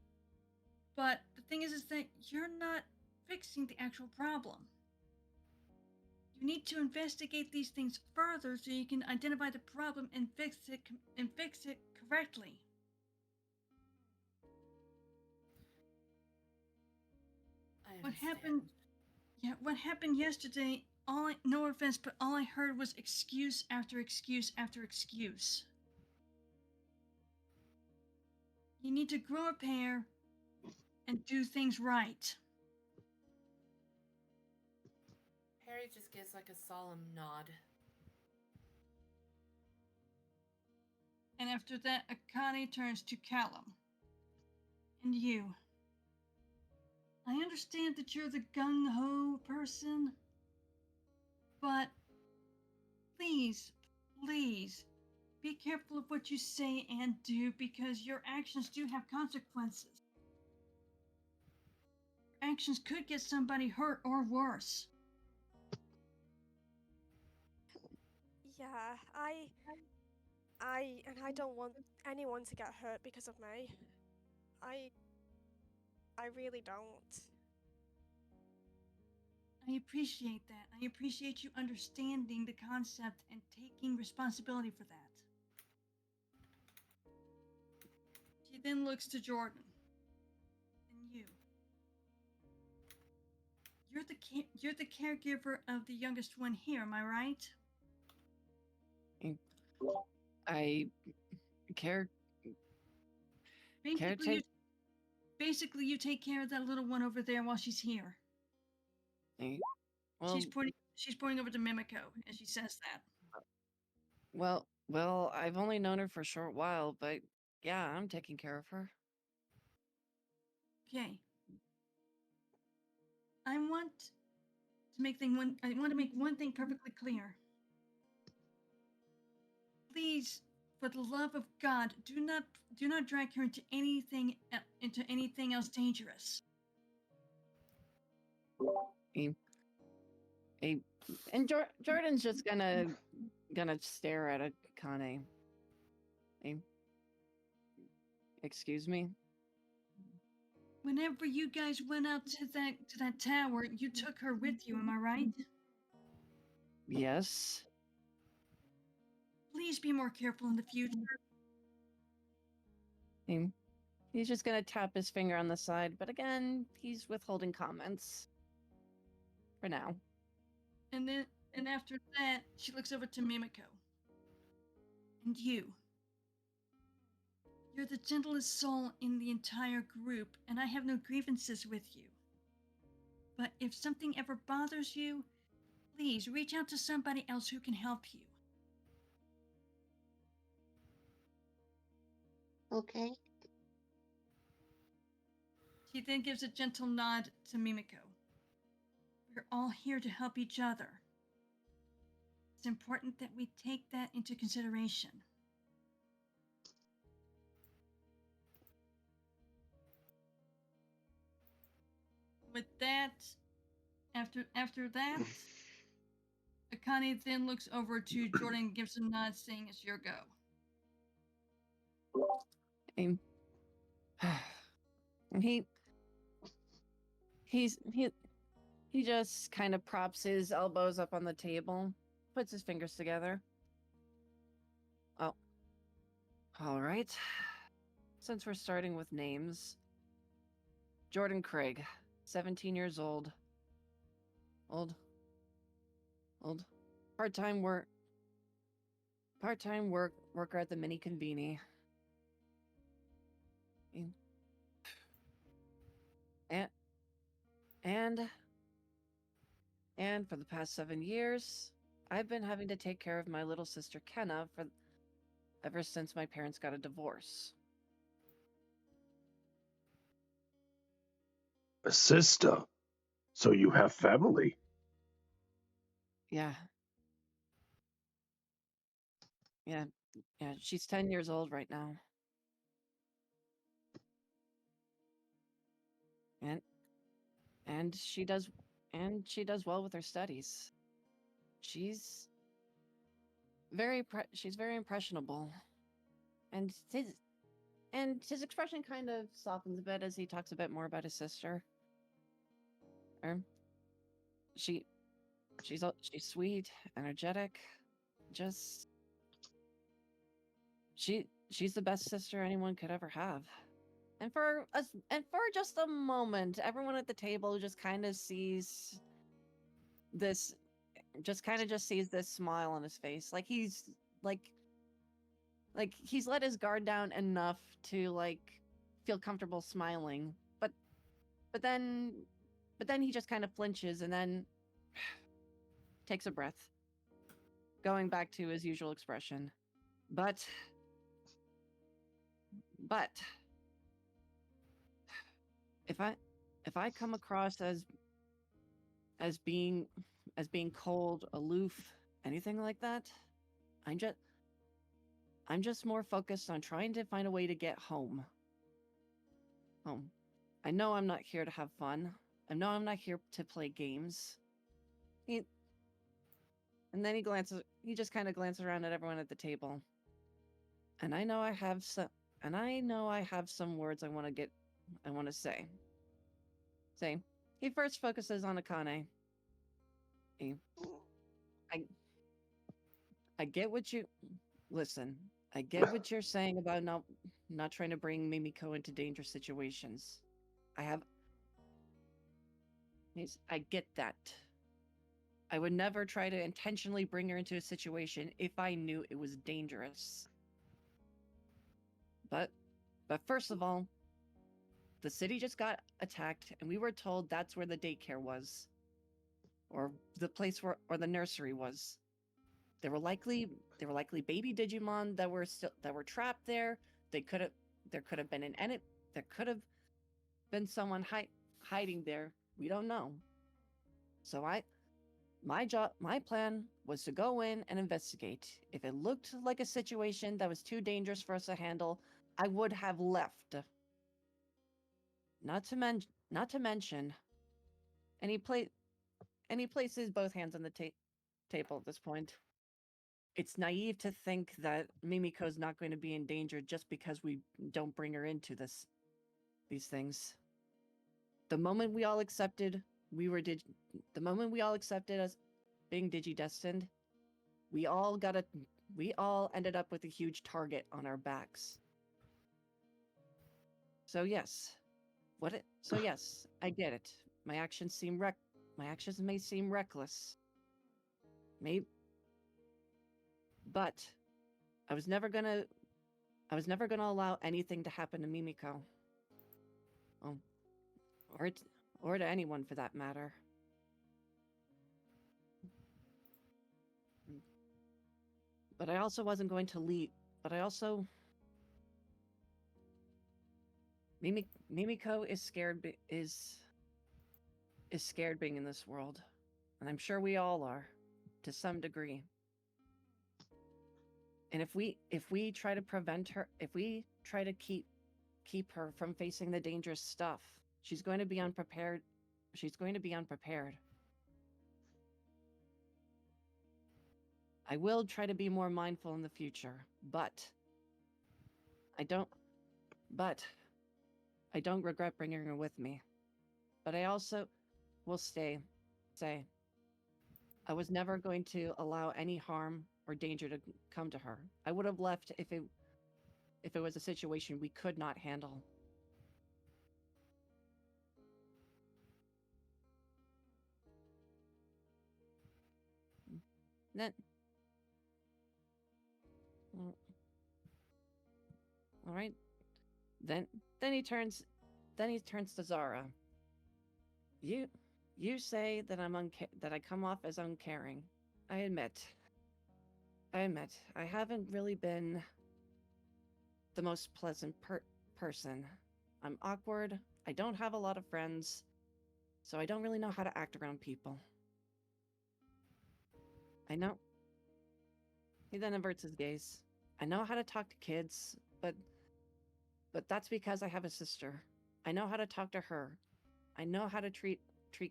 but the thing is that you're not fixing the actual problem. You need to investigate these things further so you can identify the problem and fix it correctly. What happened? Yeah, what happened yesterday? No offense, but all I heard was excuse after excuse after excuse. You need to grow a pair and do things right. Harry just gives like a solemn nod. And after that, Akane turns to Callum. And you. I understand that you're the gung-ho person, But please, please, be careful of what you say and do because your actions do have consequences. Actions could get somebody hurt or worse. Yeah, I don't want anyone to get hurt because of me. I really don't. I appreciate that. I appreciate you understanding the concept and taking responsibility for that. She then looks to Jordan. And you. You're the caregiver of the youngest one here, am I right? I care. Basically, you take care of that little one over there while she's here. Well, she's pointing over to Mimiko as she says that. Well, I've only known her for a short while, but yeah, I'm taking care of her. Okay. I want to make one thing perfectly clear. Please, for the love of God, do not drag her into anything else dangerous. And Jordan's just gonna stare at Akane. Excuse me? Whenever you guys went out to that tower, you took her with you, am I right? Yes. Please be more careful in the future. He's just gonna tap his finger on the side, but again, he's withholding comments. For now. And after that, she looks over to Mimiko. And you. You're the gentlest soul in the entire group, and I have no grievances with you. But if something ever bothers you, please reach out to somebody else who can help you. Okay. She then gives a gentle nod to Mimiko. We're all here to help each other. It's important that we take that into consideration. With that, after that, Akane then looks over to Jordan and gives a nod saying it's your go. He just kind of props his elbows up on the table, puts his fingers together. Oh. All right. Since we're starting with names, Jordan Craig, 17 years old. Old. Part-time worker at the mini conveni. And for the past 7 years, I've been having to take care of my little sister Kenna ever since my parents got a divorce. A sister? So you have family? Yeah. Yeah, she's 10 years old right now. And she does well with her studies. She's very impressionable. And his expression kind of softens a bit as he talks a bit more about his sister. She's sweet, energetic, she's the best sister anyone could ever have. And for just a moment, everyone at the table just kind of sees this smile on his face. Like he's let his guard down enough to feel comfortable smiling. But then he just kind of flinches and then takes a breath, going back to his usual expression. But if I come across as being as being cold, aloof, anything like that. I'm just more focused on trying to find a way to get home. Home. I know I'm not here to have fun. I know I'm not here to play games. And then he just kind of glances around at everyone at the table. And I know I have some words I want to say. He first focuses on Akane. I get what you listen. I get what you're saying about not trying to bring Mimiko into dangerous situations. I get that. I would never try to intentionally bring her into a situation if I knew it was dangerous. But first of all, the city just got attacked and we were told that's where the daycare was. Or the place or the nursery was. There were likely baby Digimon that were trapped there. There could have been someone hiding there. We don't know. So my plan was to go in and investigate. If it looked like a situation that was too dangerous for us to handle, I would have left. Not to mention, and he places both hands on the table at this point. It's naive to think that Mimiko's not going to be in danger just because we don't bring her into these things. The moment we all accepted as being digidestined, we all ended up with a huge target on our backs. So yes, I get it. My actions may seem reckless. But I was never gonna allow anything to happen to Mimiko. Oh, or to anyone for that matter. But I also wasn't going to leave. But I also Mimiko is scared being in this world, and I'm sure we all are, to some degree. And if we try to prevent her, if we try to keep her from facing the dangerous stuff, she's going to be unprepared. I will try to be more mindful in the future, but I don't regret bringing her with me. But I also will say, I was never going to allow any harm or danger to come to her. I would have left if it was a situation we could not handle. Then, all right. Then he turns to Zara. You say that that I come off as uncaring. I admit I haven't really been the most pleasant person. I'm awkward. I don't have a lot of friends, so I don't really know how to act around people. I know. He then averts his gaze. I know how to talk to kids, but that's because I have a sister. I know how to talk to her. I know how to treat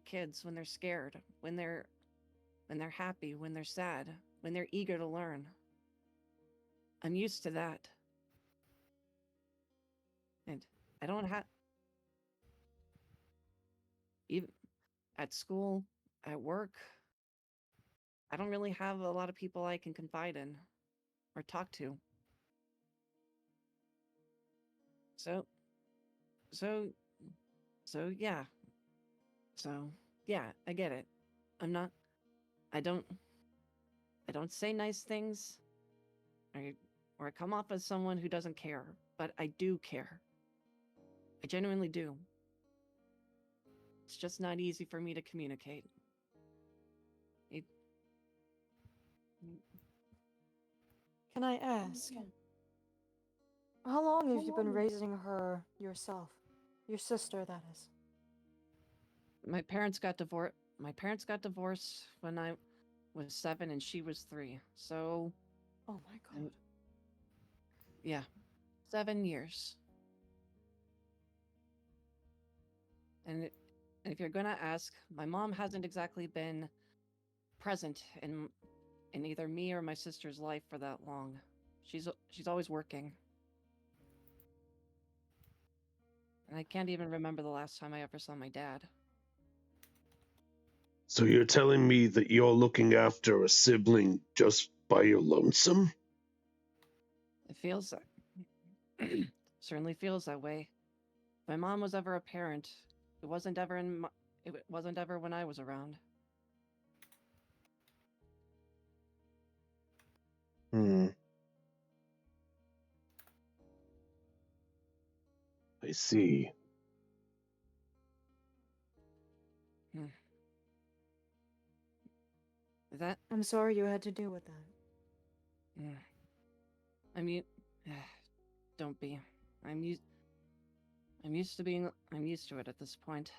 kids when they're scared, when they're happy, when they're sad, when they're eager to learn. I'm used to that. And I don't have... Even at school, at work, I don't really have a lot of people I can confide in or talk to. So yeah. So, yeah, I get it. I don't say nice things, or I come off as someone who doesn't care, but I do care. I genuinely do. It's just not easy for me to communicate. Can I ask, how long have you been raising her yourself? Your sister, that is. My parents got divorced. my parents got divorced when I was 7 and she was 3. So, Oh my god. yeah, 7 years. And if you're gonna ask, my mom hasn't exactly been present in either me or my sister's life for that long. She's always working. And I can't even remember the last time I ever saw my dad. So you're telling me that you're looking after a sibling just by your lonesome? It feels that certainly feels that way. If my mom was ever a parent, it wasn't ever it wasn't ever when I was around. Hmm. I see. Hmm. That I'm sorry you had to deal with that. mm, I mean, don't be. I'm used. I'm used to it at this point.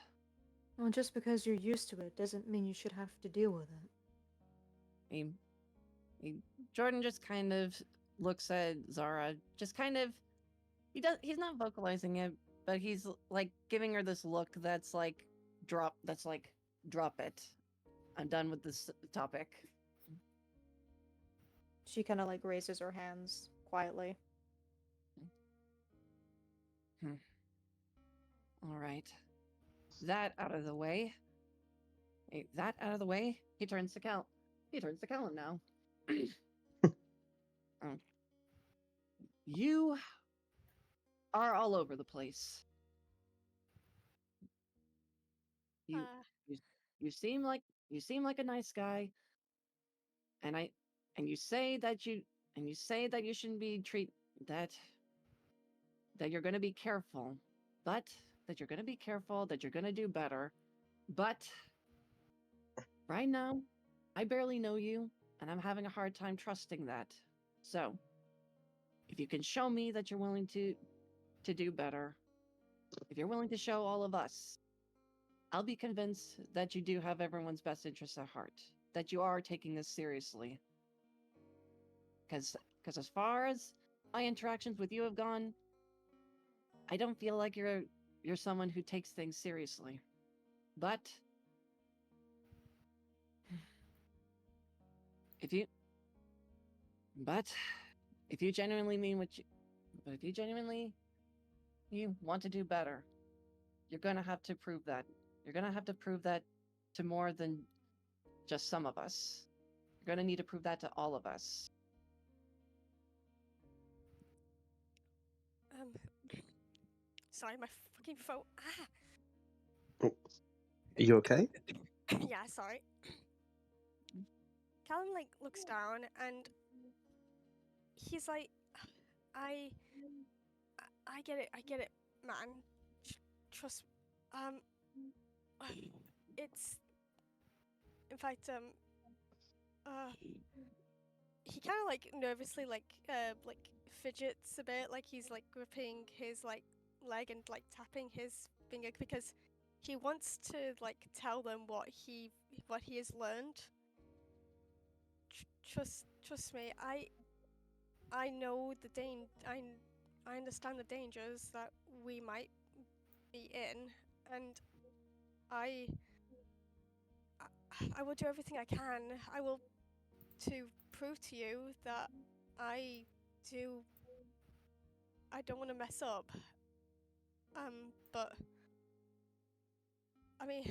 Well, just because you're used to it doesn't mean you should have to deal with it. He, Jordan just kind of looks at Zara, just kind of. He's not vocalizing it, but he's like giving her this look that's like, drop it. I'm done with this topic. She kind of like raises her hands quietly. All right. That out of the way. That out of the way. He turns to Callum now. Um, you are all over the place. You, Uh, you, you seem like a nice guy, and you say that you shouldn't be that you're going to be careful, but that you're going to be careful, that you're going to do better, but right now, I barely know you, and I'm having a hard time trusting that. So, if you can show me that you're willing to do better, if you're willing to show all of us, I'll be convinced that you do have everyone's best interests at heart, that you are taking this seriously. Because as far as my interactions with you have gone, I don't feel like you're someone who takes things seriously. But if you but if you genuinely mean what you but if you genuinely you want to do better, you're gonna have to prove that. You're gonna have to prove that to more than just some of us. You're gonna need to prove that to all of us. um, sorry, my fucking phone. Ah, Are you okay? yeah, sorry. Callum like looks down and he's like, I, I get it, man. Trust, um, it's, in fact, he kind of like nervously like fidgets a bit, like he's like gripping his like leg and like tapping his finger because he wants to like tell them what he has learned. Trust me, I know I understand the dangers that we might be in, and I I will do everything I can. I will to prove to you that I do. I don't want to mess up. But I mean,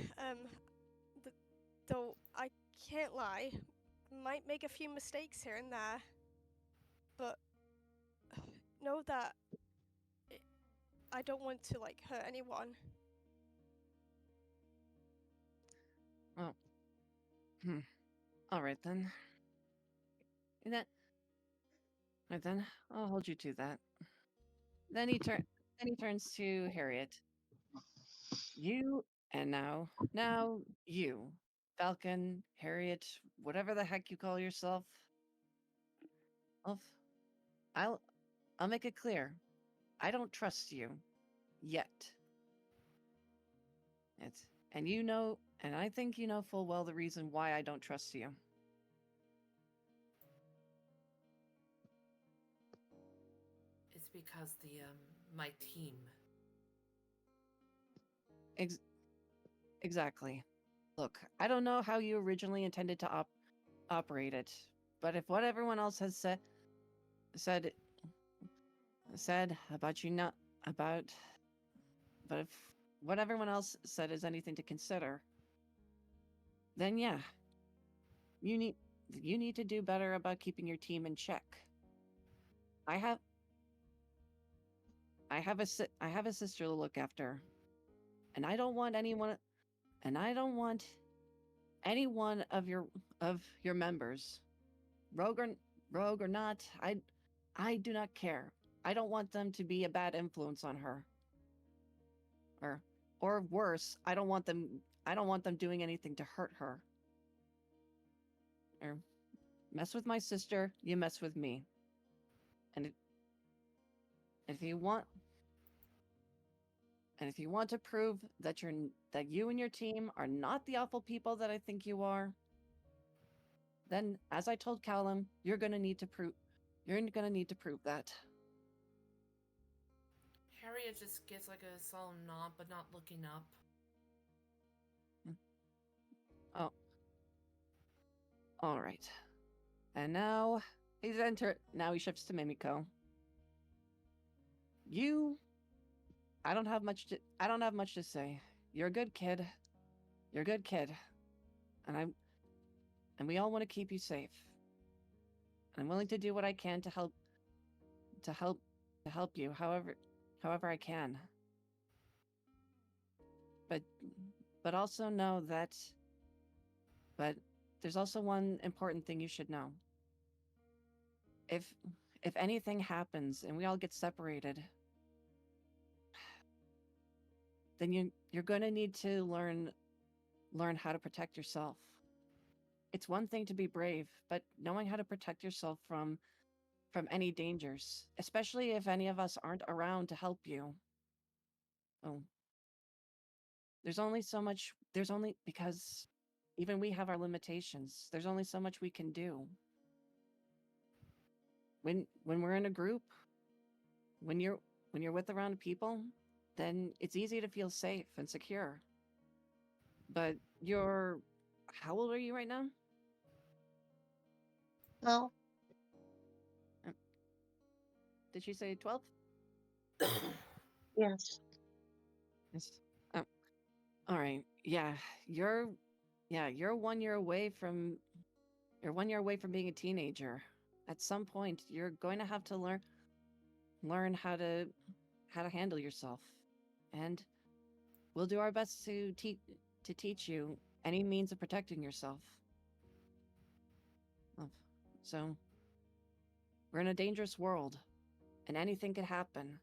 though I can't lie, might make a few mistakes here and there, but know that I don't want to like hurt anyone. Oh. All right then. That. Right then, I'll hold you to that. Then he turns to Harriet. You and now you, Falcon, Harriet, whatever the heck you call yourself. I'll I'll, I'll make it clear. I don't trust you yet. It's and you know And I think you know full well the reason why I don't trust you. It's because my team. Exactly. Look, I don't know how you originally intended to operate it, but if what everyone else has said about you not about but if what everyone else said is anything to consider, then yeah, you need to do better about keeping your team in check. I have I have a sister to look after, and I don't want any one of your members, rogue or not, I do not care. I don't want them to be a bad influence on her. Or worse, I don't want them doing anything to hurt her. Or mess with my sister, you mess with me. And if you want to prove that you and your team are not the awful people that I think you are, then as I told Callum, you're gonna need to prove that. Harriet just gets like a solemn nod, but not looking up. Oh. All right. And now now he shifts to Mimiko. I don't have much to say. You're a good kid. And we all want to keep you safe. And I'm willing to do what I can to help you however I can. But also know that there's also one important thing you should know. If anything happens and we all get separated, then you're going to need to learn how to protect yourself. It's one thing to be brave, but knowing how to protect yourself from any dangers, especially if any of us aren't around to help you. Oh. Because even we have our limitations. There's only so much we can do. When we're in a group, when you're with around people, then it's easy to feel safe and secure. But how old are you right now? Well, Did she say 12? yes. Yes. Oh. All right. Yeah, you're 1 year away from being a teenager. At some point, you're going to have to learn how to handle yourself. And we'll do our best to teach you any means of protecting yourself. So, we're in a dangerous world, and anything could happen.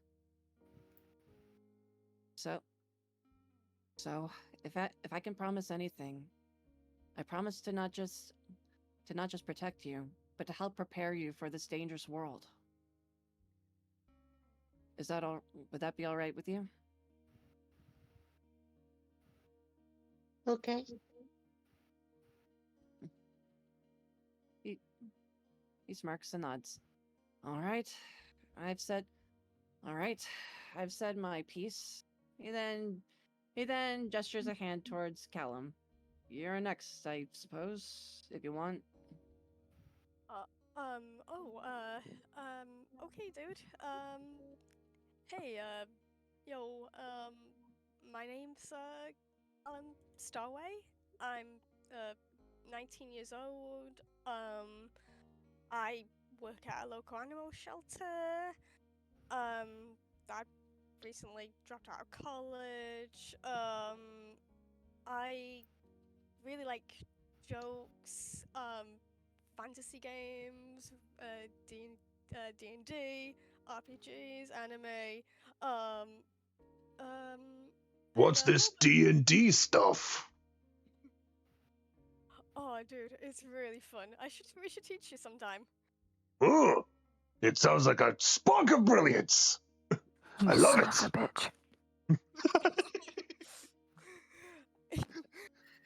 So if I can promise anything, I promise to not just protect you, but to help prepare you for this dangerous world. Would that be all right with you? Okay. He smirks and nods. All right. I've said my piece. He then gestures a hand towards Callum. You're next, I suppose, if you want. Okay, dude. Hey, yo, my name's, Alan Starway. I'm, 19 years old. I work at a local animal shelter. I recently dropped out of college. I really like jokes, fantasy games, D&D, RPGs, anime, What's and, this D&D stuff? oh, dude, it's really fun. We should teach you sometime. Oh, it sounds like a spark of brilliance. I love it. Bitch.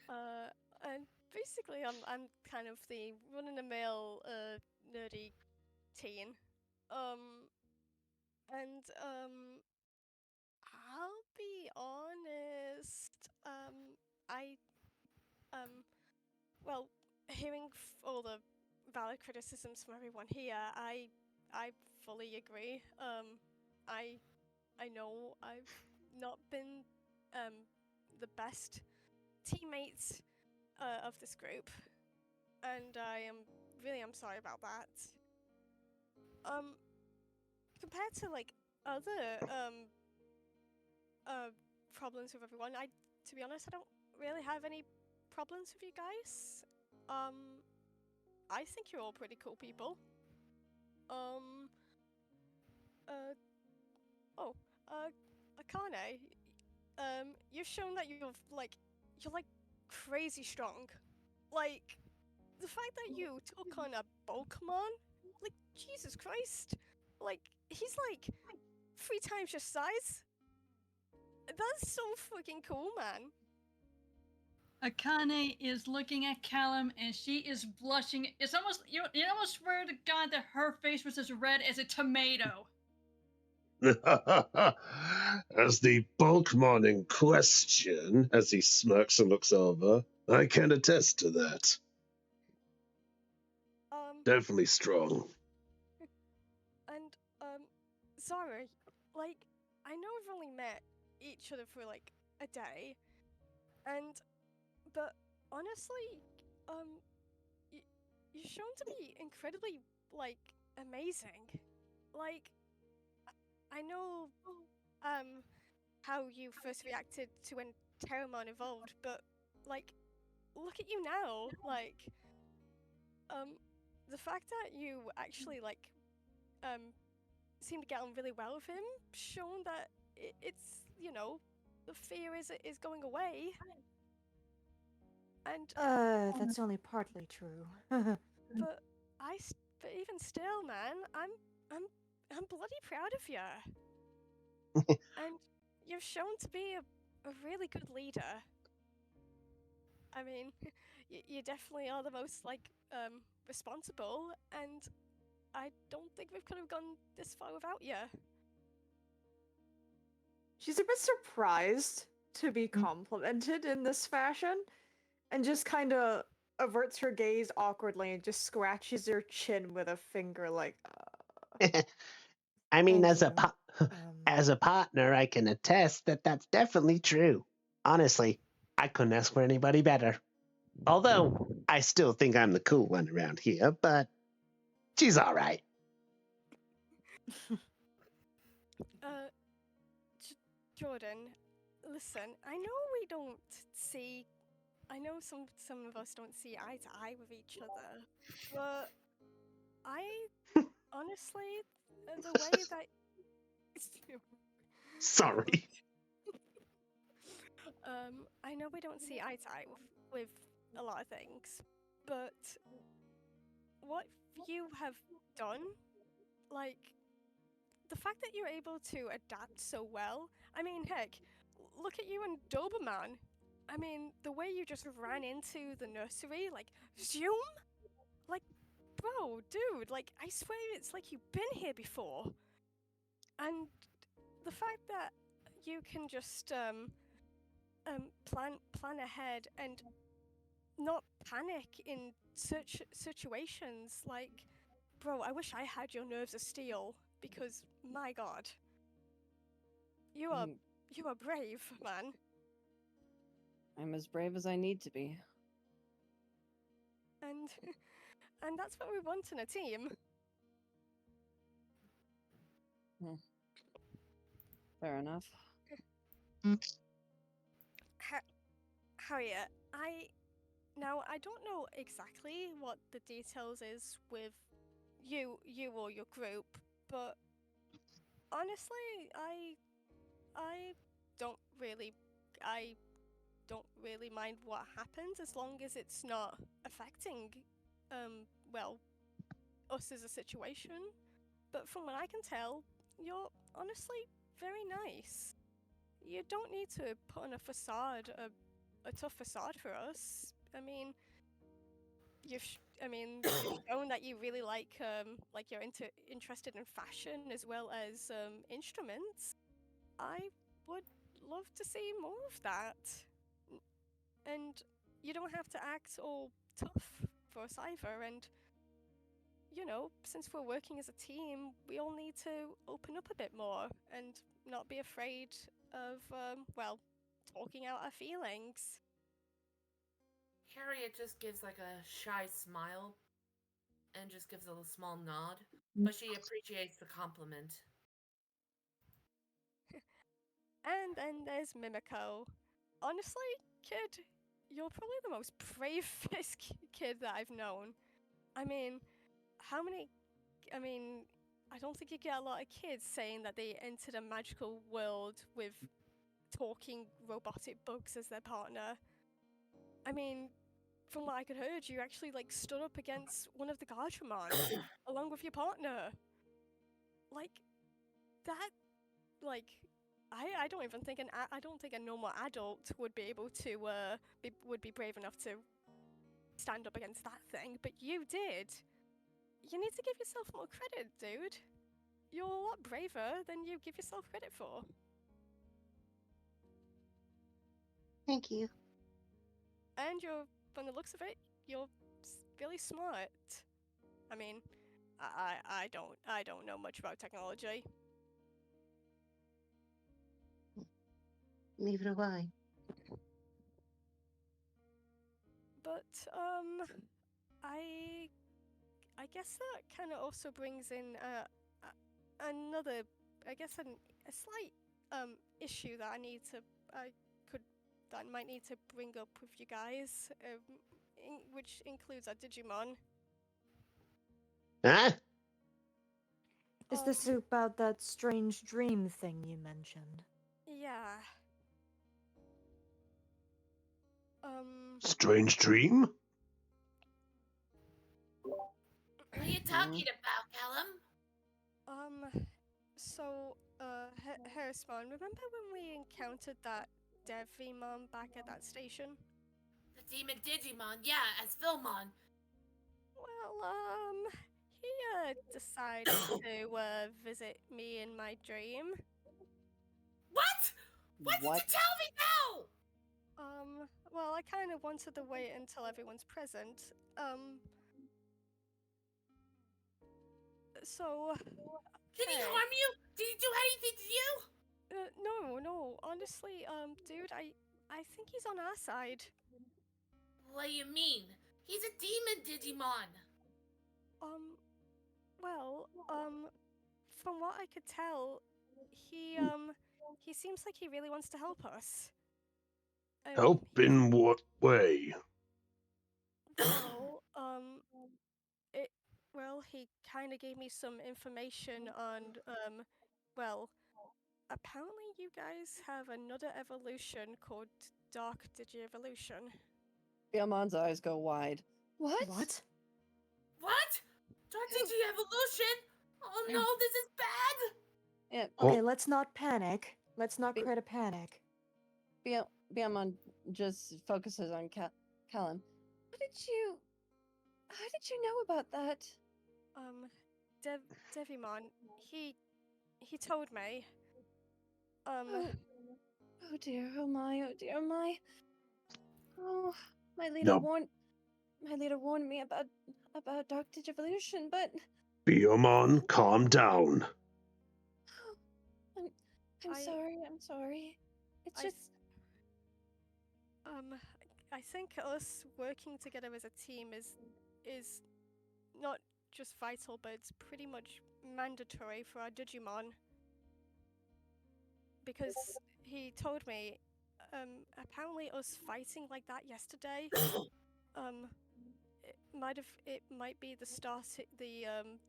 And basically, I'm kind of the run-of-the-mill nerdy teen. And I'll be honest. I well, hearing all the valid criticisms from everyone here, I fully agree. I know I've not been the best teammates of this group, and I'm sorry about that. Compared to like other problems with everyone, to be honest, I don't really have any problems with you guys. I think you're all pretty cool people. Um, uh, oh, Akane, you've shown that you're like crazy strong. Like, the fact that you took on a Pokemon, like, Jesus Christ. Like, he's like 3 times your size. That's so freaking cool, man. Akane is looking at Callum and she is blushing. It's almost you almost swear to God that her face was as red as a tomato. As the Bulkmon in question, as he smirks and looks over, I can attest to that. Definitely strong. And sorry, like, I know we've only met each other for like a day, but honestly, you're shown to be incredibly like amazing. Like, I know how you first reacted to when Terramon evolved, but like, look at you now. Like, the fact that you actually like seem to get on really well with him, shown that it's the fear is going away. And that's only partly true. but but even still, man, I'm bloody proud of you. And you've shown to be a really good leader. I mean, you definitely are the most like responsible, and I don't think we could have gone this far without you. She's a bit surprised to be complimented in this fashion, and just kind of averts her gaze awkwardly and just scratches her chin with a finger, like. I mean, Thank you. as a partner, I can attest that that's definitely true. Honestly, I couldn't ask for anybody better. Although, I still think I'm the cool one around here, but she's all right. Jordan, listen, I know we don't see. I know some of us don't see eye to eye with each other, but I honestly, the way that. Sorry. I know we don't see eye to eye with a lot of things, but what you have done, like, the fact that you're able to adapt so well. I mean, heck, look at you and Doberman. I mean, the way you just ran into the nursery, like, zoom? Like, bro, dude, like, I swear it's like you've been here before. And the fact that you can just plan ahead and not panic in such situations, like, bro, I wish I had your nerves of steel, because my god, you are brave, man. I'm as brave as I need to be. And and that's what we want in a team. Fair enough. Harriet, I don't know exactly what the details is with you or your group, but honestly, I don't really mind what happens as long as it's not affecting well, us as a situation. But from what I can tell, you're honestly very nice. You don't need to put on a facade a tough facade for us. I mean, you've shown that you really like you're interested in fashion as well as instruments. I would love to see more of that. And you don't have to act all tough for us either. And since we're working as a team, we all need to open up a bit more and not be afraid of talking out our feelings. Harriet just gives like a shy smile and just gives a little small nod, but she appreciates the compliment. And then there's Mimiko. Honestly, kid, you're probably the most bravest kid that I've known. I mean, how many? I mean, I don't think you get a lot of kids saying that they entered a magical world with talking robotic bugs as their partner. I mean, from what I could heard, you actually stood up against one of the Gardramon along with your partner. Like that, I don't even think I don't think a normal adult would be able to would be brave enough to stand up against that thing, but you did. You need to give yourself more credit, dude. You're a lot braver than you give yourself credit for. Thank you. And from the looks of it, you're really smart. I mean, I don't know much about technology. Neither do I. But I guess that kind of also brings in another, I guess, a slight issue that I might need to bring up with you guys, which includes our Digimon. Huh? Is this about that strange dream thing you mentioned? Yeah. Strange dream? What are you talking about, Callum? So, Harrismon, remember when we encountered that Devimon back at that station? The demon Digimon, yeah, as Philmon. Well, he decided to visit me in my dream. What? What did you tell me now? Well, I kind of wanted to wait until everyone's present. So. Did he harm you? Did he do anything to you? No, honestly, dude, I think he's on our side. What do you mean? He's a demon Digimon. From what I could tell, he seems like he really wants to help us. Help in what way? He kind of gave me some information on, apparently you guys have another evolution called Dark Digi-Evolution. Billmon's eyes go wide. What? What? Dark Digi-Evolution? Oh no, this is bad! Yeah. Okay, let's not panic. Let's not create a panic. Billmon just focuses on Callum. How did you know about that? Devimon, he told me. Oh dear, oh my. Oh, my leader No. warned me about Dark Digivolution, but Biyomon, calm down. I'm sorry. It's just I think us working together as a team is not just vital, but it's pretty much mandatory for our Digimon. Because he told me, apparently us fighting like that yesterday, it might be the start, the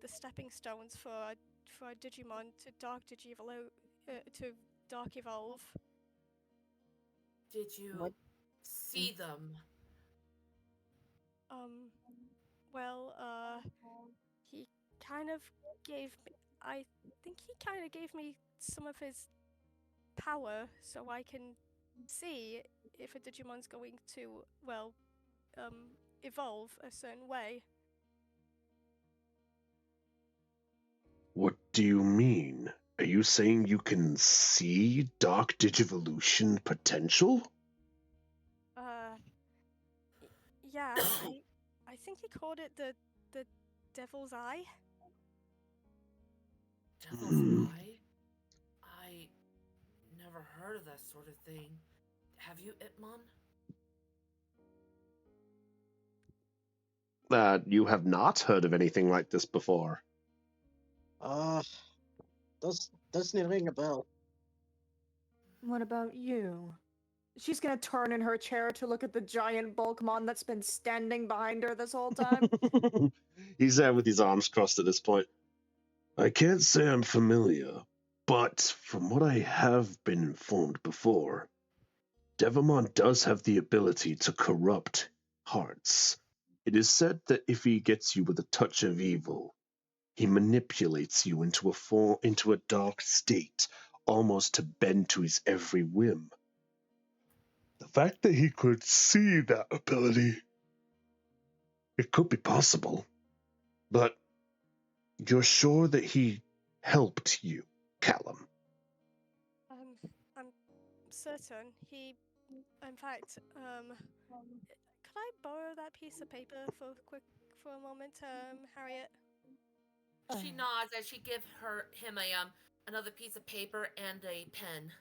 stepping stones for our Digimon to Dark Evolve. Did you see them? He kind of gave me, I think he gave me some of his power so I can see if a Digimon's going to, well, evolve a certain way. What do you mean? Are you saying you can see Dark Digivolution potential? Yeah, I think he called it the Devil's Eye. Devil's Hmm. Eye? I never heard of that sort of thing. Have you, Itmon? You have not heard of anything like this before. Doesn't ring a bell. What about you? She's gonna turn in her chair to look at the giant Bulkmon that's been standing behind her this whole time. He's there with his arms crossed at this point. I can't say I'm familiar, but from what I have been informed before, Devamon does have the ability to corrupt hearts. It is said that if he gets you with a touch of evil, he manipulates you into a dark state, almost to bend to his every whim. The fact that he could see that ability, it could be possible. But you're sure that he helped you, Callum? I'm certain he, in fact, could I borrow that piece of paper for a moment, Harriet? She nods as she gives him another piece of paper and a pen.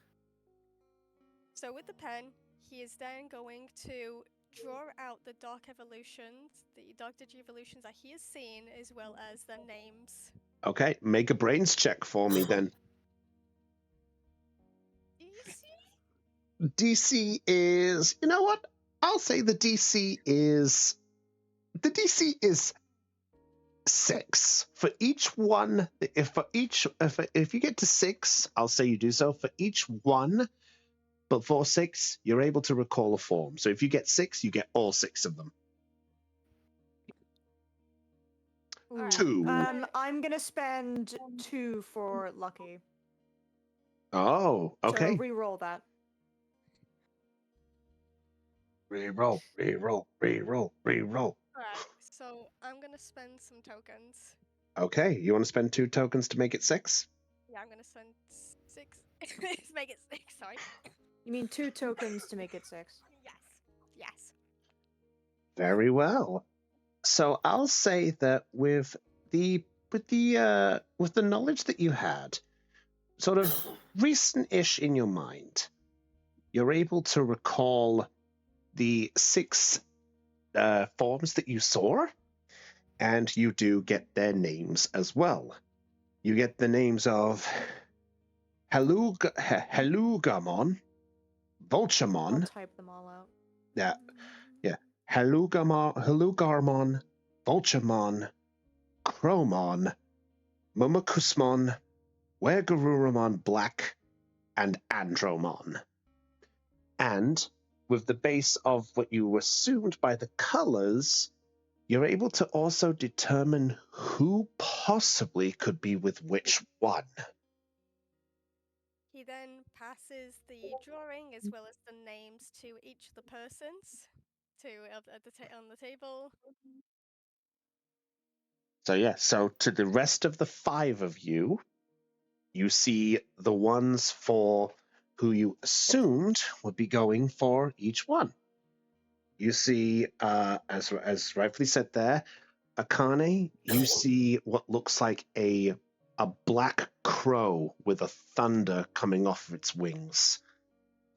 So with the pen, he is then going to draw out the dark evolutions, the dark Digi-evolutions that he has seen, as well as their names. Okay, make a brains check for me then. Easy? DC is, you know what? I'll say the DC is 6. For each one, if you get to 6, I'll say you do so. For each one, but for 6, you're able to recall a form. So if you get 6, you get all 6 of them. Ooh. 2. I'm gonna spend 2 for lucky. Oh, okay. So re-roll that. Reroll. Alright, so I'm gonna spend some tokens. Okay, you want to spend 2 tokens to make it 6? Yeah, I'm gonna spend 6. Let's make it 6, sorry. You mean 2 tokens to make it 6? Yes. Very well. So I'll say that with the knowledge that you had, sort of recent-ish in your mind, you're able to recall the 6 forms that you saw, and you do get their names as well. You get the names of Helugamon, Vulturemon. I'll type them all out. Yeah. Helugarmon, Vulturemon, Chromon, Mumukusmon, Wergarurumon Black, and Andromon. And with the base of what you assumed by the colors, you're able to also determine who possibly could be with which one. He then passes the drawing as well as the names to each of the persons on the table. So to the rest of the 5 of you, you see the ones for who you assumed would be going for each one. You see, as rightfully said there, Akane, you see what looks like a black crow with a thunder coming off of its wings.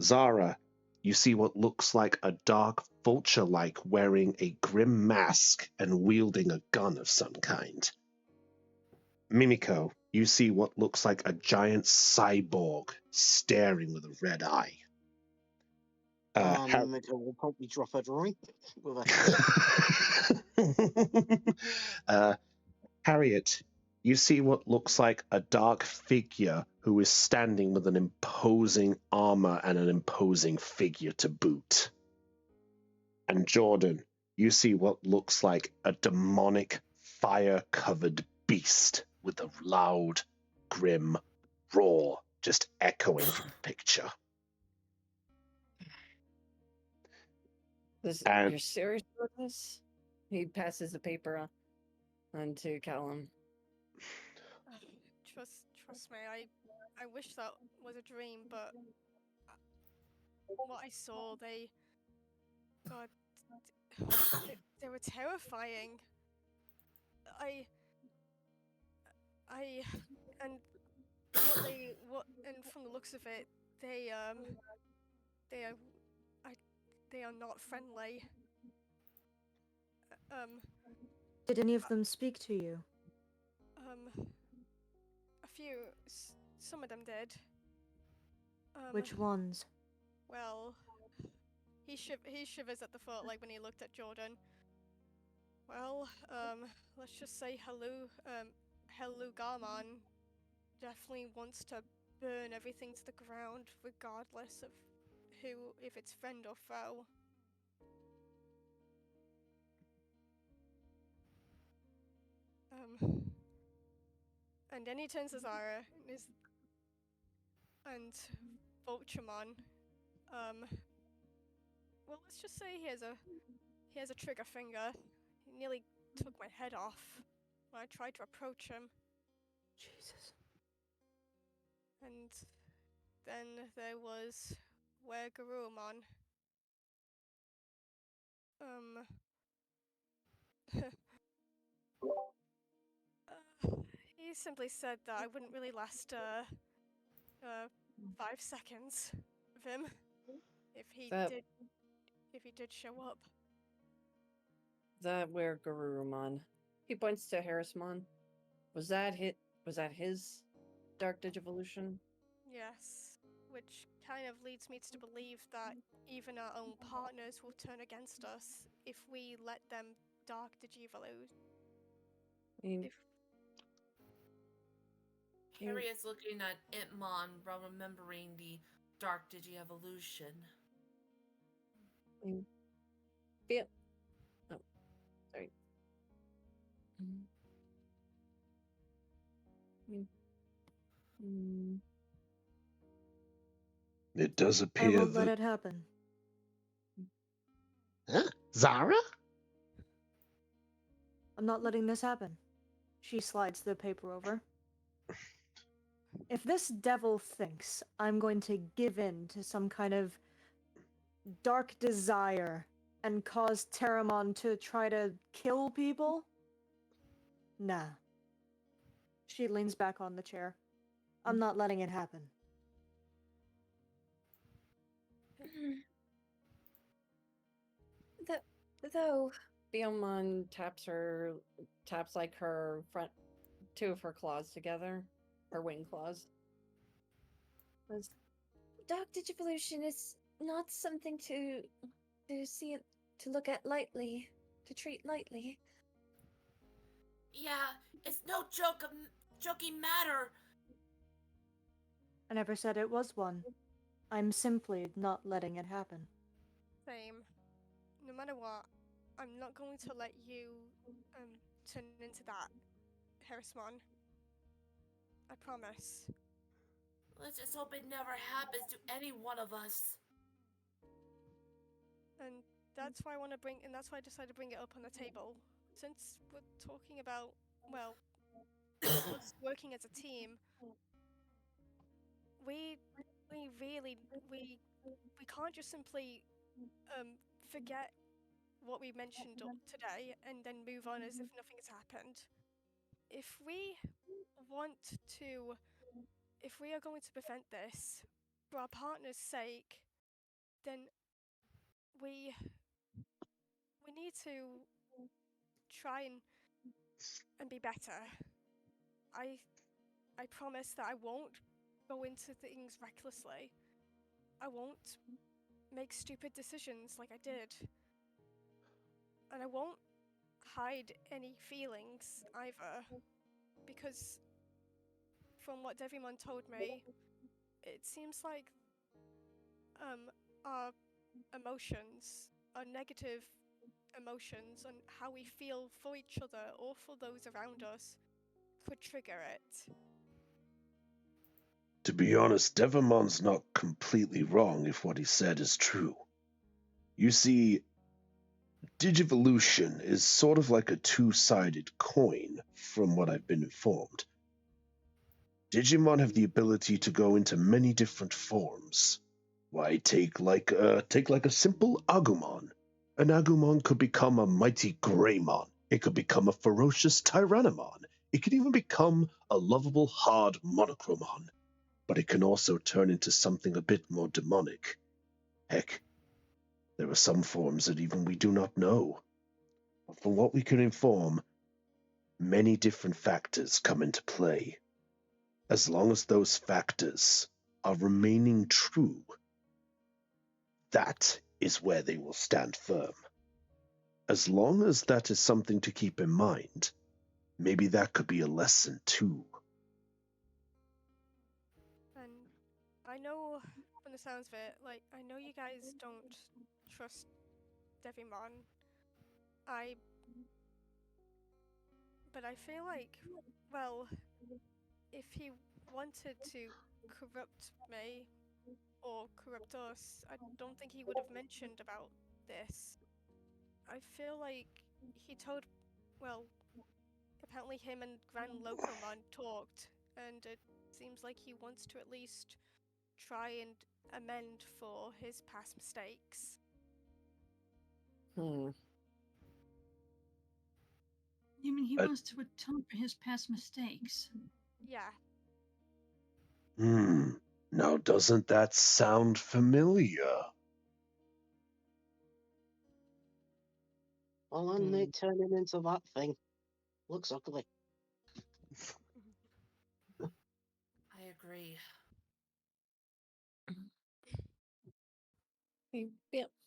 Zara, you see what looks like a dark vulture-like wearing a grim mask and wielding a gun of some kind. Mimiko, you see what looks like a giant cyborg staring with a red eye. Mimiko will probably drop her drawing with a Harriet, you see what looks like a dark figure who is standing with an imposing armor and an imposing figure to boot. And Jordan, you see what looks like a demonic, fire-covered beast with a loud, grim roar just echoing from the picture. And You're serious with this? He passes the paper on to Callum. Trust me, I wish that was a dream, but what I saw, God, they were terrifying. I, and and from the looks of it, they they are, I, they are not friendly. Did any of them speak to you? A few, some of them did. Which ones? Well, he shivers at the thought, like when he looked at Jordan. Well, let's just say Helu Garman definitely wants to burn everything to the ground, regardless of if it's friend or foe. And then he turns to Zara and Vulturemon. Well, let's just say he has a trigger finger. He nearly took my head off when I tried to approach him. Jesus. And then there was Garurumon. He simply said that I wouldn't really last 5 seconds of him if he did show up. That where Garurumon. He points to Harrismon. Was that his Dark Digivolution? Yes, which kind of leads me to believe that even our own partners will turn against us if we let them Dark Digivolute. Harry is looking at Itmon while remembering the Dark Digievolution. Yeah. Oh, sorry. It does I appear won't let that... it happen. huh? Zara? I'm not letting this happen. She slides the paper over. If this devil thinks I'm going to give in to some kind of dark desire and cause Terramon to try to kill people, nah. She leans back on the chair. I'm not letting it happen. Though Biomon taps like her front, two of her claws together, her wing claws. Dark Digivolution is not something to look at lightly, to treat lightly. Yeah, it's no joking matter. I never said it was one. I'm simply not letting it happen. Same. No matter what, I'm not going to let you turn into that, Harrismon. I promise. Let's just hope it never happens to any one of us. And that's why that's why I decided to bring it up on the table. Since we're talking about, well, us working as a team, we can't just simply forget what we mentioned today and then move on as if nothing's happened. If we are going to prevent this for our partner's sake, then we need to try and be better. I promise that I won't go into things recklessly. I won't make stupid decisions like I did. And I won't hide any feelings either. Because from what Devimon told me, it seems like our emotions, our negative emotions and how we feel for each other or for those around us could trigger it. To be honest, Devimon's not completely wrong if what he said is true. You see, Digivolution is sort of like a two-sided coin, from what I've been informed. Digimon have the ability to go into many different forms. Why, take like a simple Agumon. An Agumon could become a mighty Greymon. It could become a ferocious Tyrannomon. It could even become a lovable, hard Monochromon. But it can also turn into something a bit more demonic. Heck, there are some forms that even we do not know. But from what we can inform, many different factors come into play. As long as those factors are remaining true, that is where they will stand firm. As long as that is something to keep in mind, maybe that could be a lesson too. And I know, from the sounds of it, like, I know you guys don't trust Devimon. But I feel like, well, if he wanted to corrupt me or corrupt us, I don't think he would have mentioned about this. I feel like he told, well, apparently him and Gran Locomon talked, and it seems like he wants to at least try and amend for his past mistakes. Hmm. You mean he Uh, wants to atone for his past mistakes? Yeah. Now doesn't that sound familiar? Well, and it turning into that thing. Looks ugly. I agree.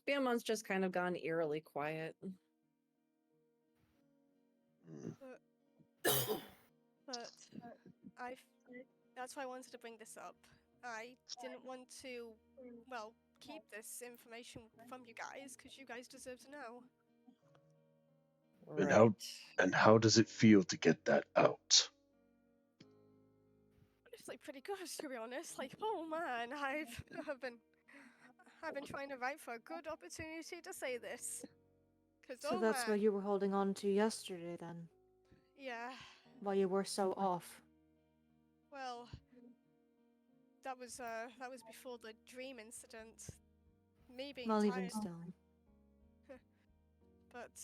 Beamon's just kind of gone eerily quiet. But that's why I wanted to bring this up. I didn't want to, well, keep this information from you guys because you guys deserve to know. Right. And how does it feel to get that out? It's like pretty good to be honest. Like, oh man, I've been trying to write for a good opportunity to say this. Cause So oh that's what man, you were holding on to yesterday then, yeah. while you were so off. Well, that was before the dream incident. Me being Well, tired. even still. But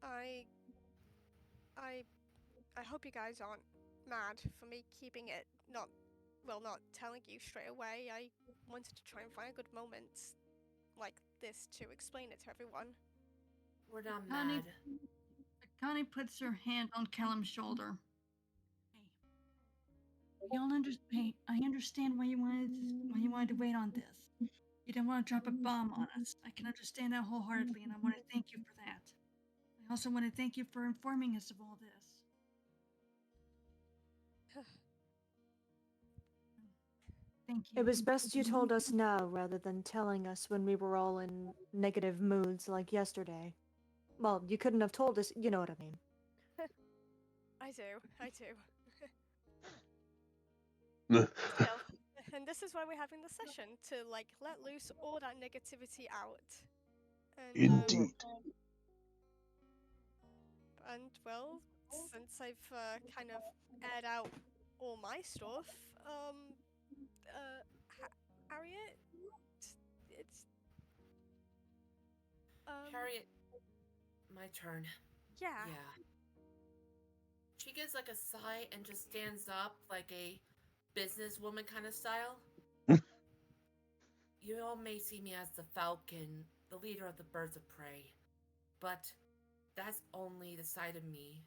I hope you guys aren't mad for me keeping it not telling you straight away. I wanted to try and find a good moment like this to explain it to everyone. We're not Connie, mad. Connie puts her hand on Callum's shoulder. Hey, I understand why you wanted to wait on this. You didn't want to drop a bomb on us. I can understand that wholeheartedly, and I want to thank you for that. I also want to thank you for informing us of all this. Thank you. It was best you told us now rather than telling us when we were all in negative moods like yesterday. Well, you couldn't have told us, you know what I mean. I do. Still, and this is why we're having the session to like let loose all that negativity out. And Indeed. and well, since I've kind of aired out all my stuff, Harriet, it's Harriet, my turn. yeah. Yeah. She gives like a sigh and just stands up like a businesswoman kind of style. You all may see me as the Falcon, the leader of the birds of prey, but that's only the side of me.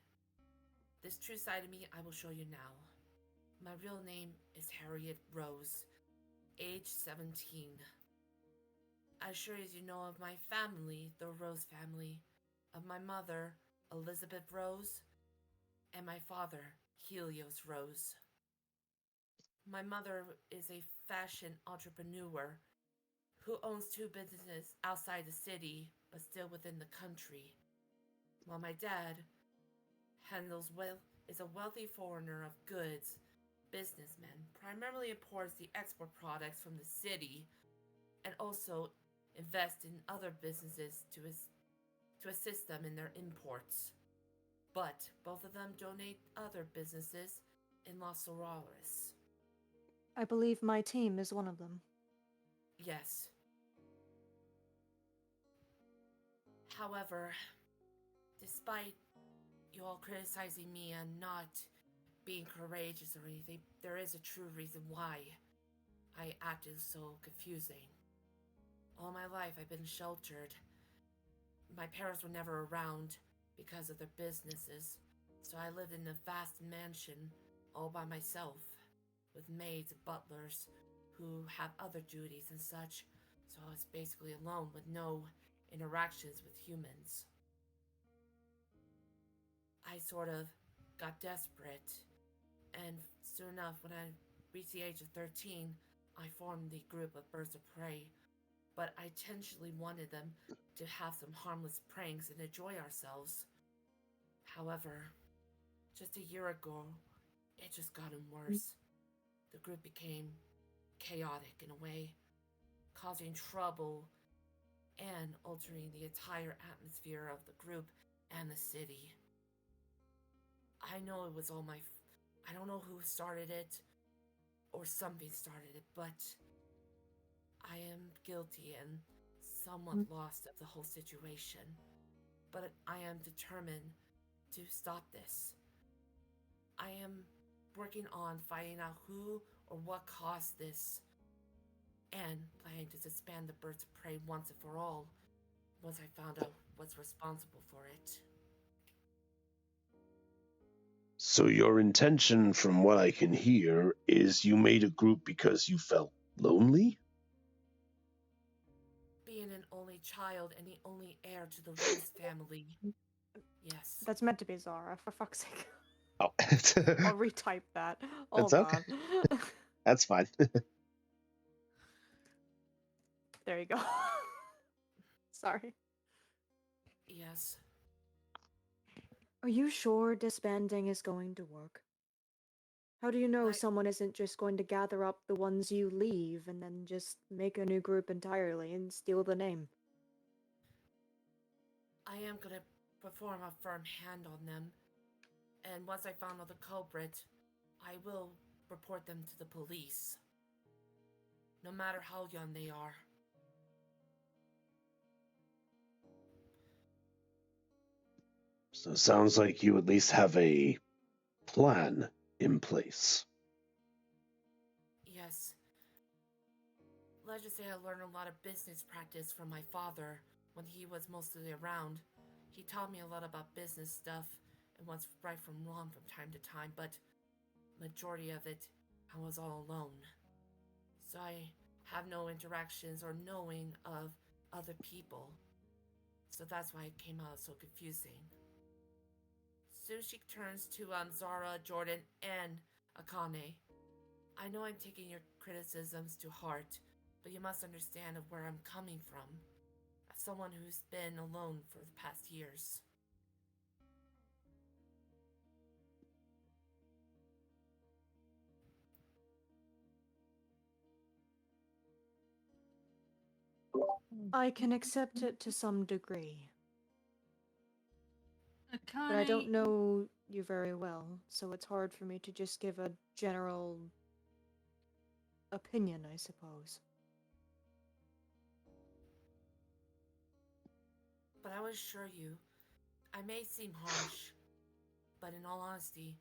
This true side of me I will show you now. My real name is Harriet Rose, age 17. As sure as you know of my family, the Rose family, of my mother, Elizabeth Rose, and my father, Helios Rose. My mother is a fashion entrepreneur who owns two businesses outside the city but still within the country, while my dad is a wealthy foreigner of goods businessman, primarily imports the export products from the city and also invests in other businesses to his to assist them in their imports. But both of them donate other businesses in Los Solares. I believe my team is one of them. Yes. However, despite you all criticizing me and not being courageous or anything, there is a true reason why I acted so confusing. All my life I've been sheltered. My parents were never around because of their businesses, so I lived in a vast mansion all by myself, with maids and butlers who have other duties and such, so I was basically alone with no interactions with humans. I sort of got desperate, and soon enough, when I reached the age of 13, I formed the group of Birds of Prey, but I intentionally wanted them to have some harmless pranks and enjoy ourselves. However, just a year ago, it just gotten worse. The group became chaotic in a way, causing trouble and altering the entire atmosphere of the group and the city. I know it was all I don't know who started it or something started it, but I am guilty and somewhat lost of the whole situation. But I am determined to stop this. I am working on finding out who or what caused this and planning to disband the Birds of Prey once and for all once I found out what's responsible for it. So your intention, from what I can hear, is you made a group because you felt lonely? Being an only child and the only heir to the Rose family. Yes. That's meant to be Zara, for fuck's sake. Oh. I'll retype that. That's Hold okay. on. That's fine. There you go. Sorry. Yes. Are you sure disbanding is going to work? How do you know someone isn't just going to gather up the ones you leave and then just make a new group entirely and steal the name? I am gonna perform a firm hand on them, and once I found out the culprit, I will report them to the police. No matter how young they are. So it sounds like you at least have a plan in place. Yes. Let's just say I learned a lot of business practice from my father when he was mostly around. He taught me a lot about business stuff and what's right from wrong from time to time, but majority of it, I was all alone. So I have no interactions or knowing of other people. So that's why it came out so confusing. Soon she turns to Zara, Jordan, and Akane. I know I'm taking your criticisms to heart, but you must understand of where I'm coming from, as someone who's been alone for the past years. I can accept it to some degree. But I don't know you very well, so it's hard for me to just give a general opinion, I suppose. But I will assure you, I may seem harsh, but in all honesty,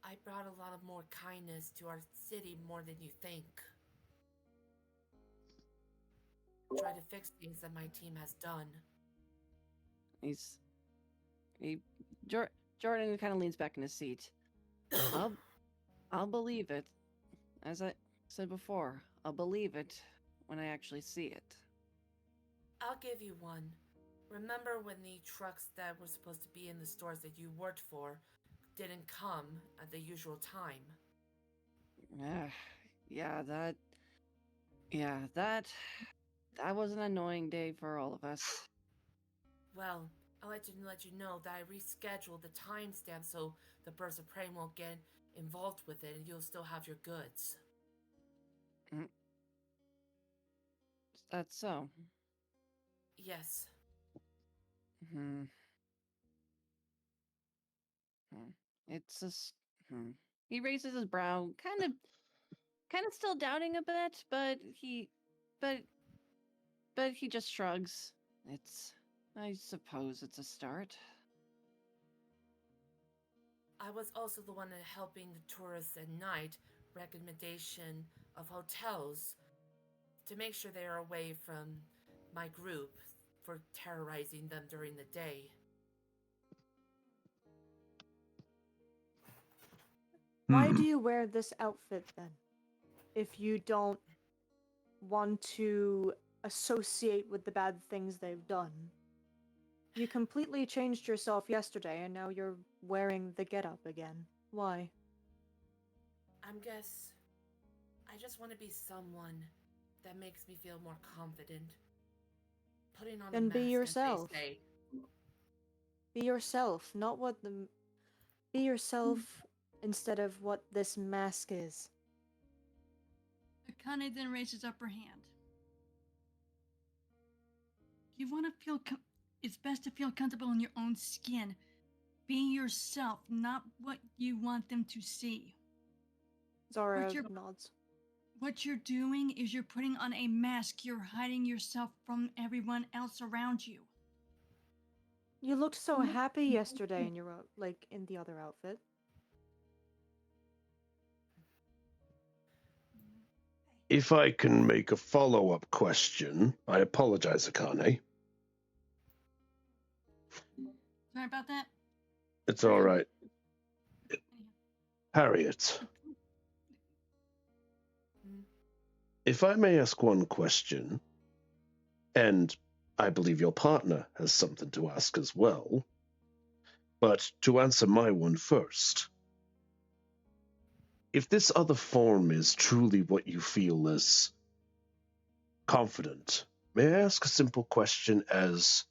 I brought a lot of more kindness to our city more than you think. Try to fix things that my team has done. Jordan kind of leans back in his seat. I'll believe it. As I said before, I'll believe it when I actually see it. I'll give you one. Remember when the trucks that were supposed to be in the stores that you worked for didn't come at the usual time? That was an annoying day for all of us. Well, I'll let you know that I rescheduled the timestamp so the Birds of Prey won't get involved with it and you'll still have your goods. That's so. Yes. Hmm. Hmm. It's just. Hmm. He raises his brow, kind of still doubting a bit, but he just shrugs. I suppose it's a start. I was also the one helping the tourists at night, recommendation of hotels to make sure they are away from my group for terrorizing them during the day. Why do you wear this outfit then? If you don't want to associate with the bad things they've done. You completely changed yourself yesterday and now you're wearing the getup again. Why? I just want to be someone that makes me feel more confident. Putting on Then a be mask, yourself. as they say. Be yourself, not what the... Be yourself instead of what this mask is. Akane then raises up her hand. You want to feel... it's best to feel comfortable in your own skin. Being yourself, not what you want them to see. Zara nods. What you're doing is you're putting on a mask. You're hiding yourself from everyone else around you. You looked so happy yesterday in your in the other outfit. If I can make a follow-up question, I apologize, Akane. Sorry about that. It's all right. Harriet, if I may ask one question, and I believe your partner has something to ask as well, but to answer my one first, if this other form is truly what you feel is confident, may I ask a simple question as,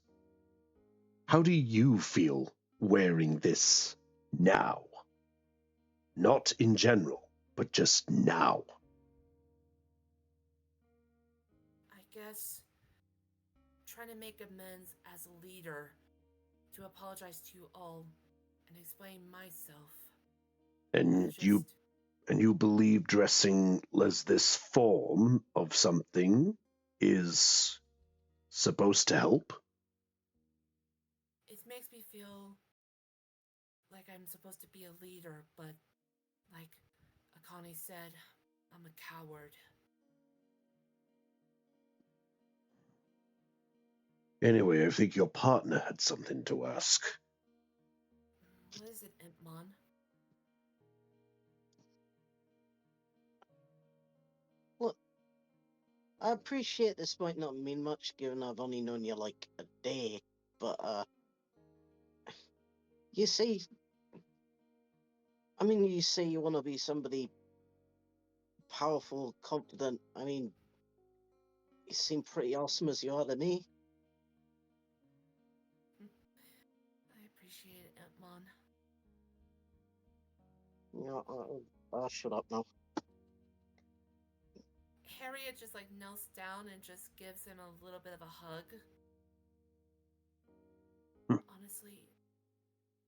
how do you feel wearing this now? Not in general, but just now. I guess trying to make amends as a leader, to apologize to you all and explain myself. And you believe dressing as this form of something is supposed to help? It makes me feel like I'm supposed to be a leader, but like Akane said, I'm a coward. Anyway, I think your partner had something to ask. What is it, Impmon? Look, I appreciate this might not mean much given I've only known you like a day, but you see, you say you want to be somebody powerful, confident. I mean, you seem pretty awesome as you are to me. I appreciate it, Impmon. Yeah, I'll shut up now. Harriet just kneels down and just gives him a little bit of a hug. Honestly,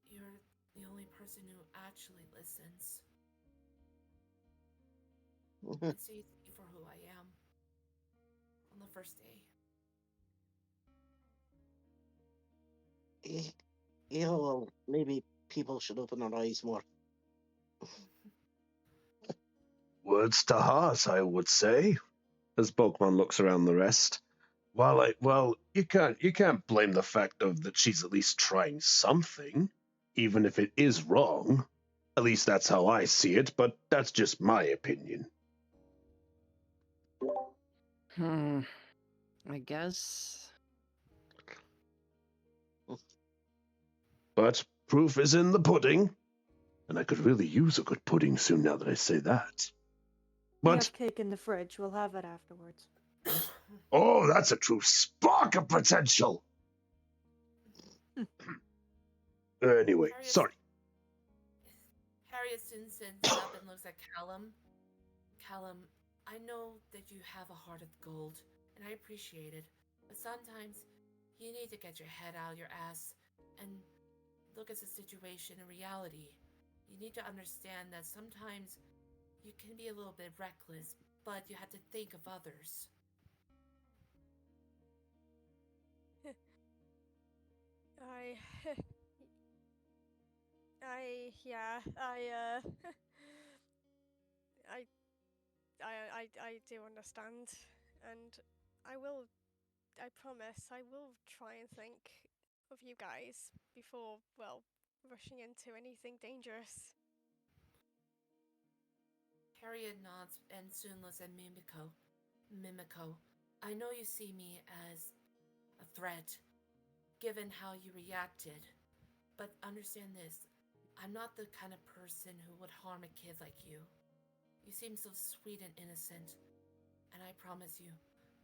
you're the only person who actually listens. And sees me for who I am. On the first day. Yeah, well, maybe people should open their eyes more. Words to heart, I would say, as Pokemon looks around the rest. Well, you can't blame the fact that she's at least trying something, even if it is wrong. At least that's how I see it, but that's just my opinion. I guess. But proof is in the pudding, and I could really use a good pudding soon now that I say that. We have cake in the fridge. We'll have it afterwards. Oh, that's a true spark of potential! Anyway, sorry. Harriet soon stands up and looks at Callum. Callum, I know that you have a heart of gold, and I appreciate it, but sometimes You need to get your head out of your ass and look at the situation in reality. You need to understand that sometimes you can be a little bit reckless, but you have to think of others. I, yeah, I, I do understand, and I will, I promise, I will try and think of you guys before, well, rushing into anything dangerous. Harriet nods and soon looks at Mimiko. Mimiko, I know you see me as a threat, given how you reacted, but understand this. I'm not the kind of person who would harm a kid like you. You seem so sweet and innocent, and I promise you,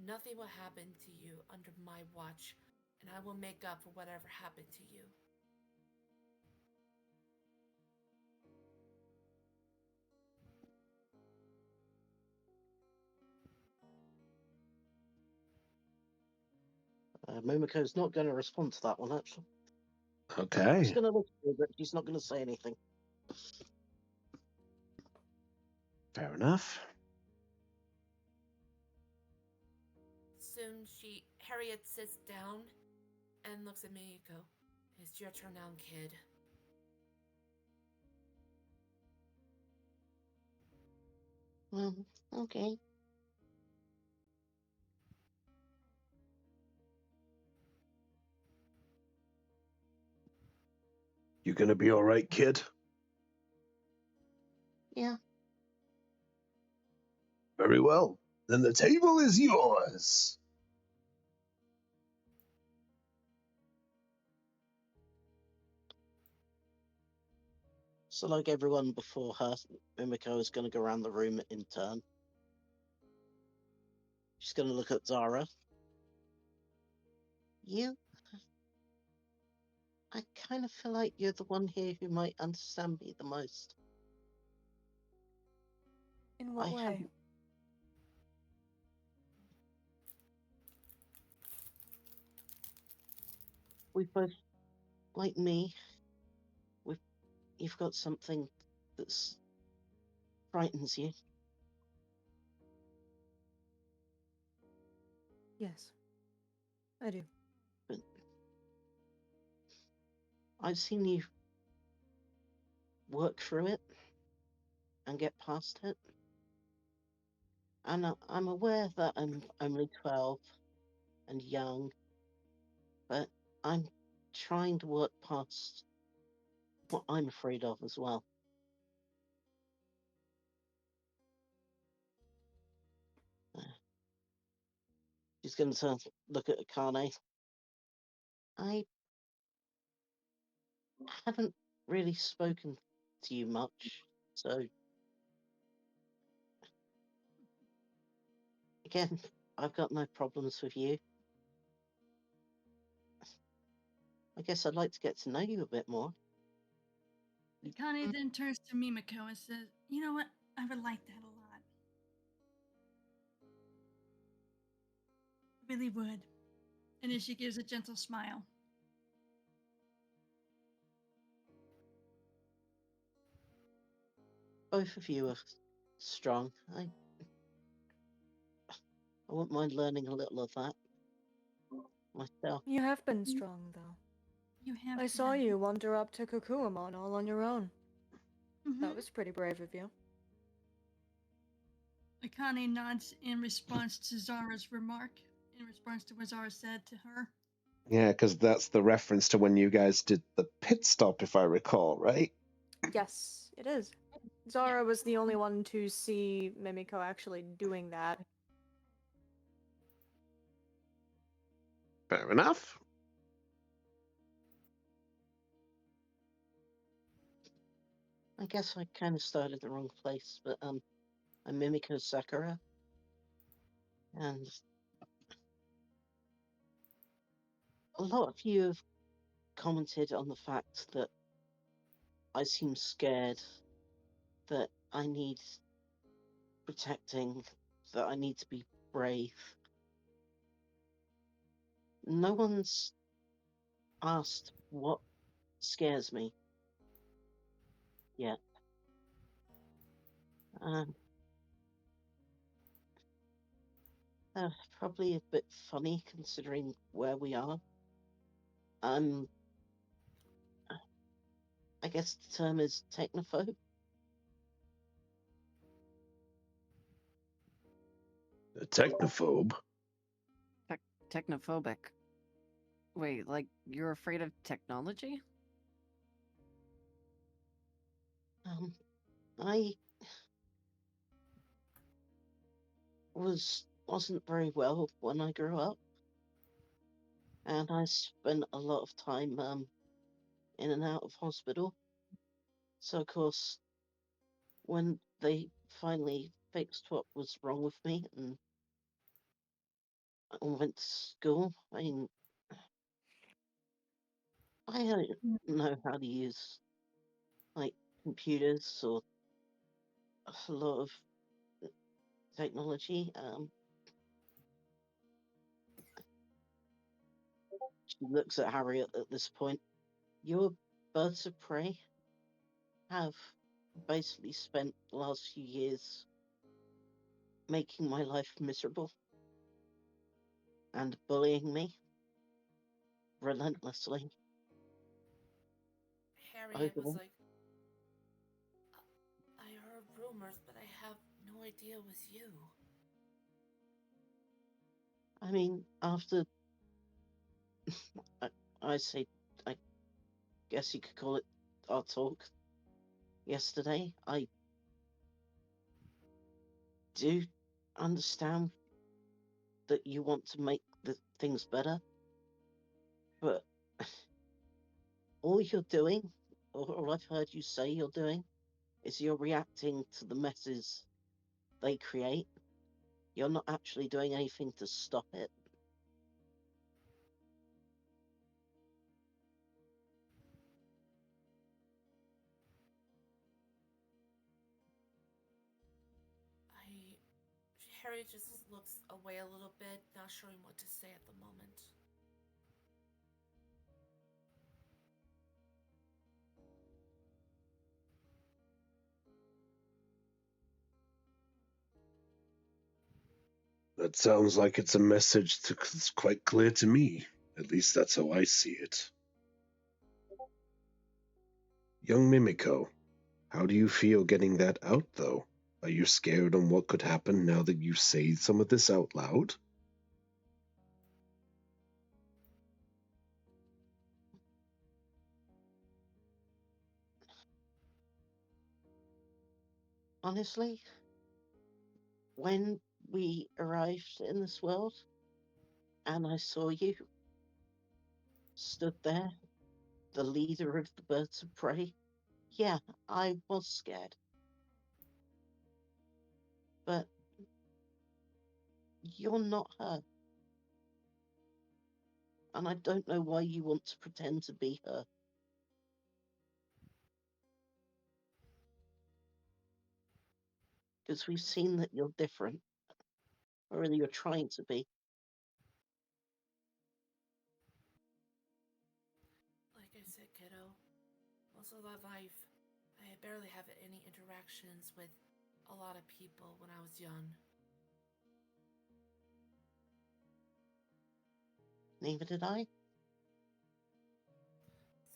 nothing will happen to you under my watch, and I will make up for whatever happened to you. Momiko's not going to respond to that one, actually. She's Okay. going to look at it, but she's not going to say anything. Fair enough. Soon Harriet sits down and looks at Mimiko. It's your turn now, kid. Okay. You gonna be all right, kid? Yeah. Very well. Then the table is yours. So, like everyone before her, Mimiko is going to go around the room in turn. She's going to look at Zara. You? I kind of feel like you're the one here who might understand me the most. In what way? haven't- We both, like me, you've got something that frightens you. Yes, I do. But I've seen you work through it and get past it. And I'm aware that I'm only 12 and young, but I'm trying to work past what I'm afraid of as well. She's going to look at Akane. I haven't really spoken to you much, so again, I've got no problems with you. I guess I'd like to get to know you a bit more. Akane then turns to Mimiko and says, "You know what? I would like that a lot. Really would." And then she gives a gentle smile. Both of you are strong. I wouldn't mind learning a little of that myself. You have been strong, though. You have I saw been. you wander up to Kukuamon all on your own. Mhm. That was pretty brave of you. Akane nods in response to Zara's remark, in response to what Zara said to her. Yeah, because that's the reference to when you guys did the pit stop, if I recall, right? Yes, it is. Zara was the only one to see Mimiko actually doing that. Fair enough. I guess I kind of started the wrong place, but I'm Mimiko Sakura, and a lot of you have commented on the fact that I seem scared, that I need protecting, that I need to be brave. No one's asked what scares me yet. Um, Probably a bit funny considering where we are. I guess the term is technophobe. A technophobe? Technophobic. Wait, like you're afraid of technology? I wasn't very well when I grew up, and I spent a lot of time in and out of hospital. So of course, when they finally fixed what was wrong with me and I went to school, I mean, I don't know how to use like computers or a lot of technology. She looks at Harriet at this point. Your birds of prey have basically spent the last few years making my life miserable and bullying me relentlessly. Harriet was Overall, like, I heard rumors, but I have no idea it was you. I mean, after I say, I guess you could call it our talk yesterday, I do understand that you want to make the things better, but all you're doing, or all I've heard you say you're doing, is you're reacting to the messes they create. You're not actually doing anything to stop it. I. Harriet just looks away a little bit, not sure what to say at the moment. That sounds like it's a message that's quite clear to me. At least that's how I see it. Young Mimiko, how do you feel getting that out, though? Are you scared on what could happen now that you say some of this out loud? Honestly, when we arrived in this world and I saw you stood there, the leader of the birds of prey, yeah, I was scared. But you're not her. And I don't know why you want to pretend to be her. Because we've seen that you're different, or really you're trying to be. Like I said, kiddo, most of my life, I barely have any interactions with a lot of people when I was young. Neither did I.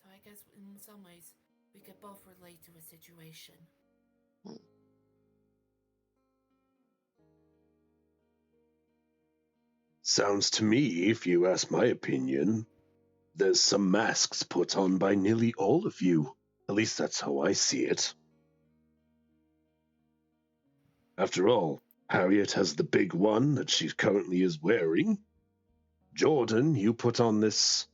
So I guess in some ways, we could both relate to a situation. Hmm. Sounds to me, if you ask my opinion, there's some masks put on by nearly all of you. At least that's how I see it. After all, Harriet has the big one that she currently is wearing. Jordan, you put on this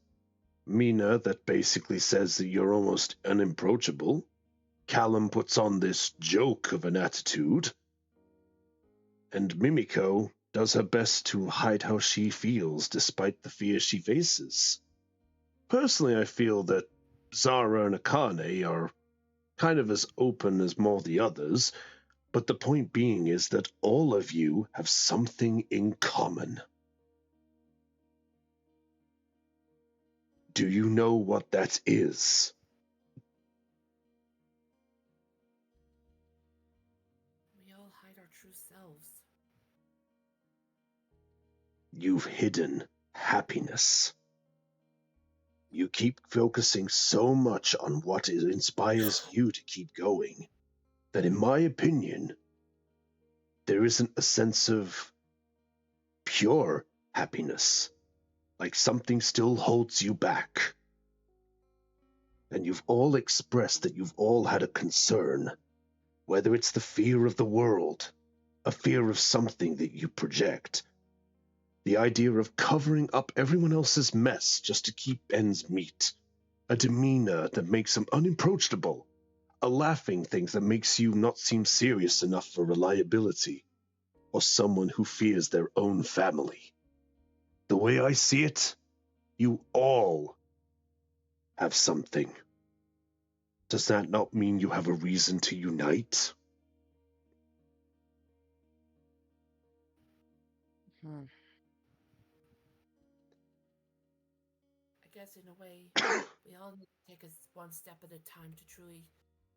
Mina that basically says that you're almost unapproachable. Callum puts on this joke of an attitude. And Mimiko does her best to hide how she feels despite the fear she faces. Personally, I feel that Zara and Akane are kind of as open as more the others, but the point being is that all of you have something in common. Do you know what that is? We all hide our true selves. You've hidden happiness. You keep focusing so much on what inspires you to keep going that, in my opinion, there isn't a sense of pure happiness, like something still holds you back. And you've all expressed that you've all had a concern, whether it's the fear of the world, a fear of something that you project, the idea of covering up everyone else's mess just to keep ends meet, a demeanor that makes them unapproachable, a laughing thing that makes you not seem serious enough for reliability, or someone who fears their own family. The way I see it, you all have something. Does that not mean you have a reason to unite? Hmm. I guess in a way, we all need to take us one step at a time to truly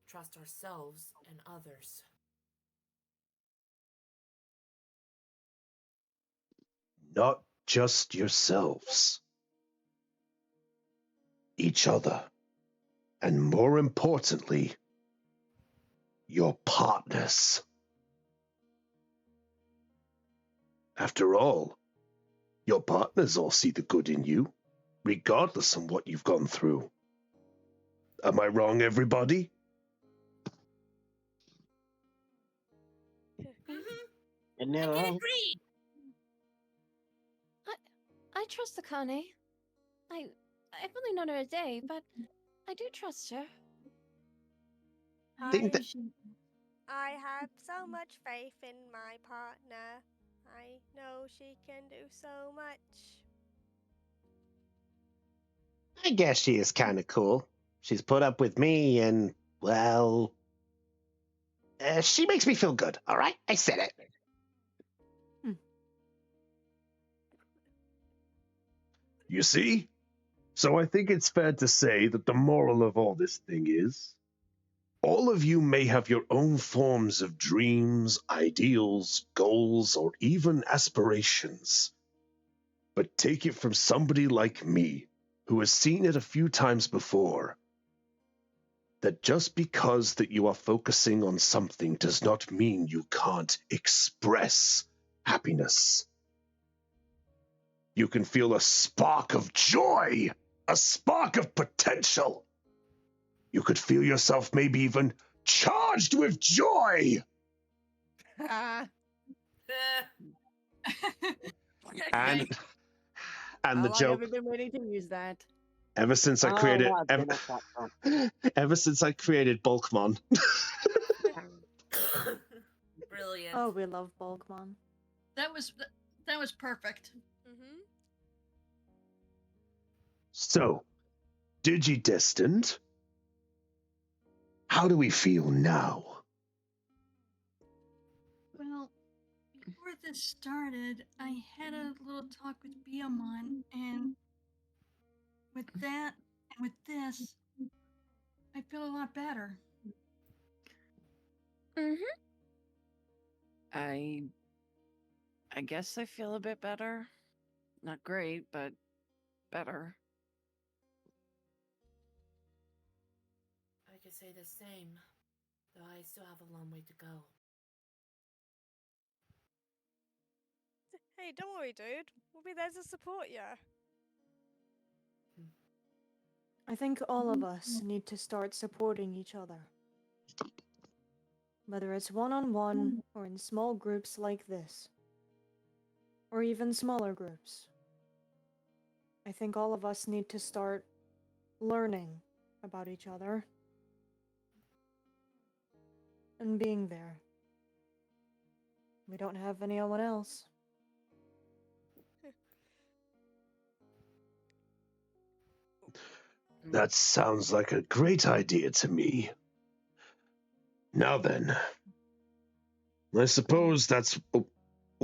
trust ourselves and others. Not just yourselves. Each other. And more importantly, your partners. After all, your partners all see the good in you, regardless of what you've gone through. Am I wrong, everybody? You're I near can wrong. agree! I trust Akane. I've only known her a day, but I do trust her. Think that I have so much faith in my partner. I know she can do so much. I guess she is kind of cool. She's put up with me, and well, she makes me feel good. All right, I said it. You see? So I think it's fair to say that the moral of all this thing is, all of you may have your own forms of dreams, ideals, goals, or even aspirations. But take it from somebody like me, who has seen it a few times before, that just because that you are focusing on something does not mean you can't express happiness. You can feel a spark of joy, a spark of potential. You could feel yourself maybe even charged with joy. Ah, And how the long have joke. you been waiting to use that? Ever since I Oh, created, I've been at that front. ever since I created Bulkmon. Brilliant. Oh, we love Bulkmon. That was perfect. Mm-hmm. So, Digidestined, how do we feel now? Well, before this started, I had a little talk with Biomon, and with that and with this, I feel a lot better. Mm-hmm. I guess I feel a bit better. Not great, but better. I could say the same, though I still have a long way to go. Hey, don't worry, dude. We'll be there to support you. I think all of us need to start supporting each other. Whether it's one-on-one or in small groups like this. Or even smaller groups. I think all of us need to start learning about each other. And being there. We don't have anyone else. That sounds like a great idea to me. Now then, I suppose that's...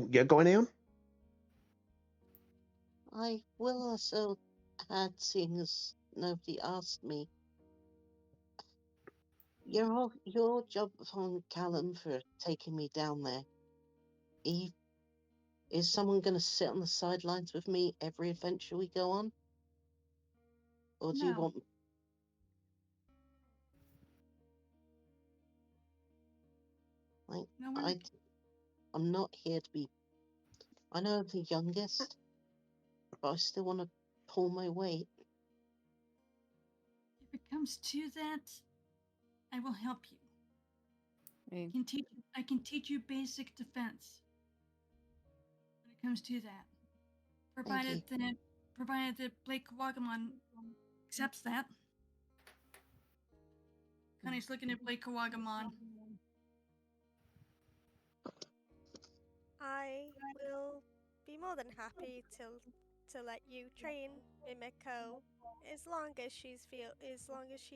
Yeah, going on? I will also add, seeing as nobody asked me. Your job on Callum for taking me down there. Is someone going to sit on the sidelines with me every adventure we go on? Or do you No. want... No, we're not. I'm not here to be... I know I'm the youngest, but I still want to pull my weight. If it comes to that, I will help you. I I can teach you basic defense when it comes to that. Provided that Blake Kawagamon accepts that. Connie's looking at Blake Kawagamon. I will be more than happy to let you train Mimiko as long as she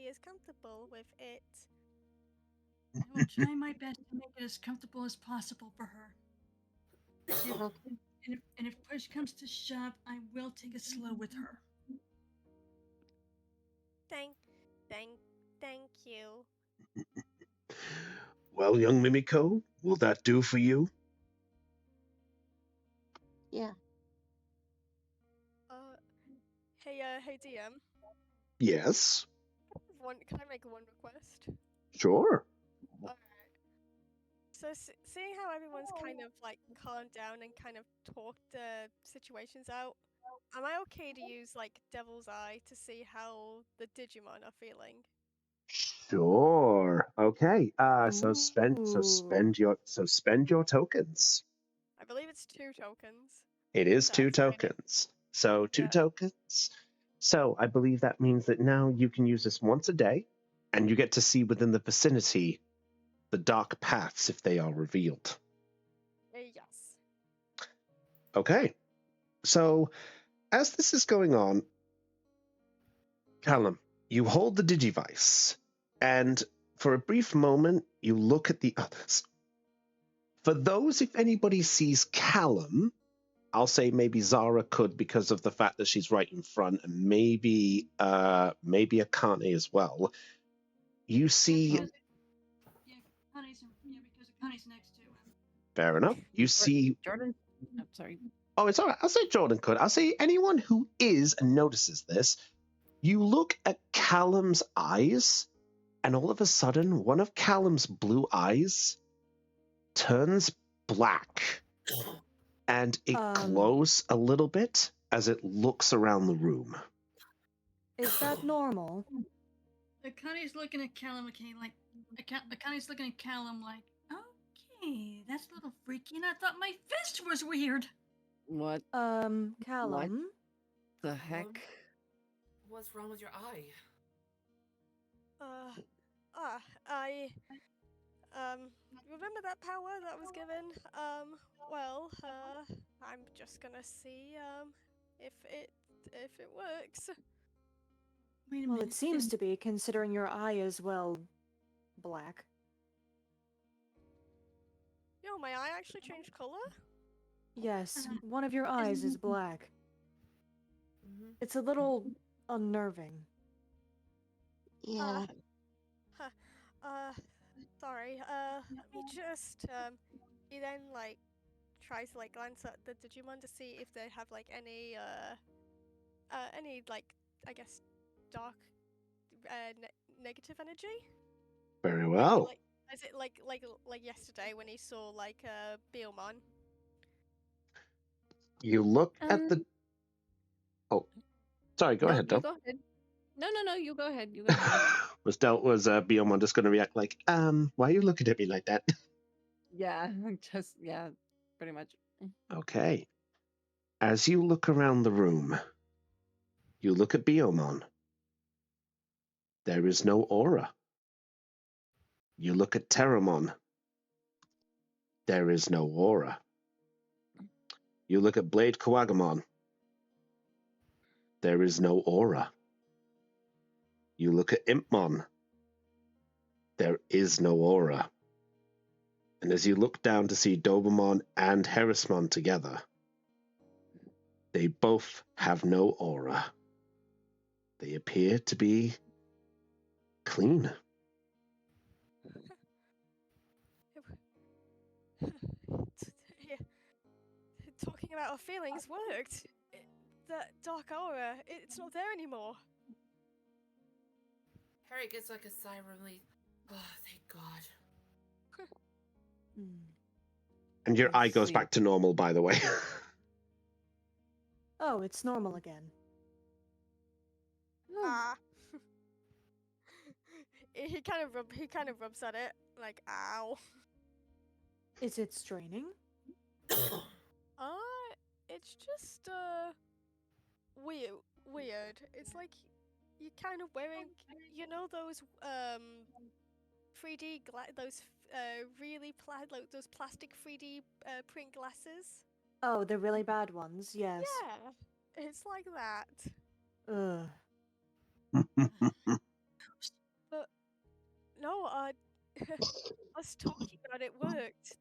is comfortable with it. I will try my best to make it as comfortable as possible for her. And if push comes to shove, I will take it slow with her. Thank you. Well, young Mimiko, will that do for you? Yeah. Hey DM. Yes. Can I make one request? Sure. Alright. So seeing how everyone's kind of like calmed down and kind of talked the situations out, am I okay to use like Devil's Eye to see how the Digimon are feeling? Sure. Okay. So Ooh. spend your tokens. I believe it's 2 tokens. It is to 2 activate it. tokens. So 2 Yeah. tokens. So I believe that means that now you can use this once a day, and you get to see within the vicinity the dark paths if they are revealed. Yes. Okay. So as this is going on, Callum, you hold the Digivice, and for a brief moment, you look at the others. For those, if anybody sees Callum, I'll say maybe Zara could because of the fact that she's right in front, and maybe Akane as well. You see... Because Connie's next to him. Fair enough. You see... Jordan? I'm sorry. Oh, it's all right. I'll say Jordan could. I'll say anyone who is and notices this. You look at Callum's eyes, and all of a sudden, one of Callum's blue eyes turns black, and it glows a little bit as it looks around the room. Is that normal? Connie's looking at Callum, Connie's looking at Callum like, okay, that's a little freaky, and I thought my fist was weird. What? Callum? What the heck? What's wrong with your eye? I remember that power that was given? I'm just gonna see if it works. Wait a Well, minute. it seems to be, considering your eye is, well, black. Yo, my eye actually changed color? Yes, one of your eyes is black. It's a little unnerving. Yeah. Sorry, let me just, he then, like, tries to, like, glance at the Digimon to see if they have, like, any, like, I guess, dark, negative energy? Very well. Is it like yesterday when he saw, like, Beelmon? You look at the... Oh, sorry, go ahead, Del. Go ahead. No, you go ahead. You go ahead. Was Biomon just going to react like, why are you looking at me like that? Yeah, pretty much. Okay. As you look around the room, you look at Biomon. There is no aura. You look at Terramon. There is no aura. You look at Blade Kawagamon. There is no aura. You look at Impmon. There is no aura. And as you look down to see Dobermon and Harrismon together, they both have no aura. they appear to be clean. Yeah, talking about our feelings worked. That dark aura, it's not there anymore. Harry gets like a sigh of relief. Oh, thank God. And your I eye goes see. back to normal, by the way. Oh, it's normal again. Ah. he kind of rubs at it like, ow. Is it straining? It's just weird. It's like you're kind of wearing, those 3D those really like those plastic 3D print glasses. Oh, the really bad ones, yes. Yeah, it's like that. Ugh. But no, us talking about it worked.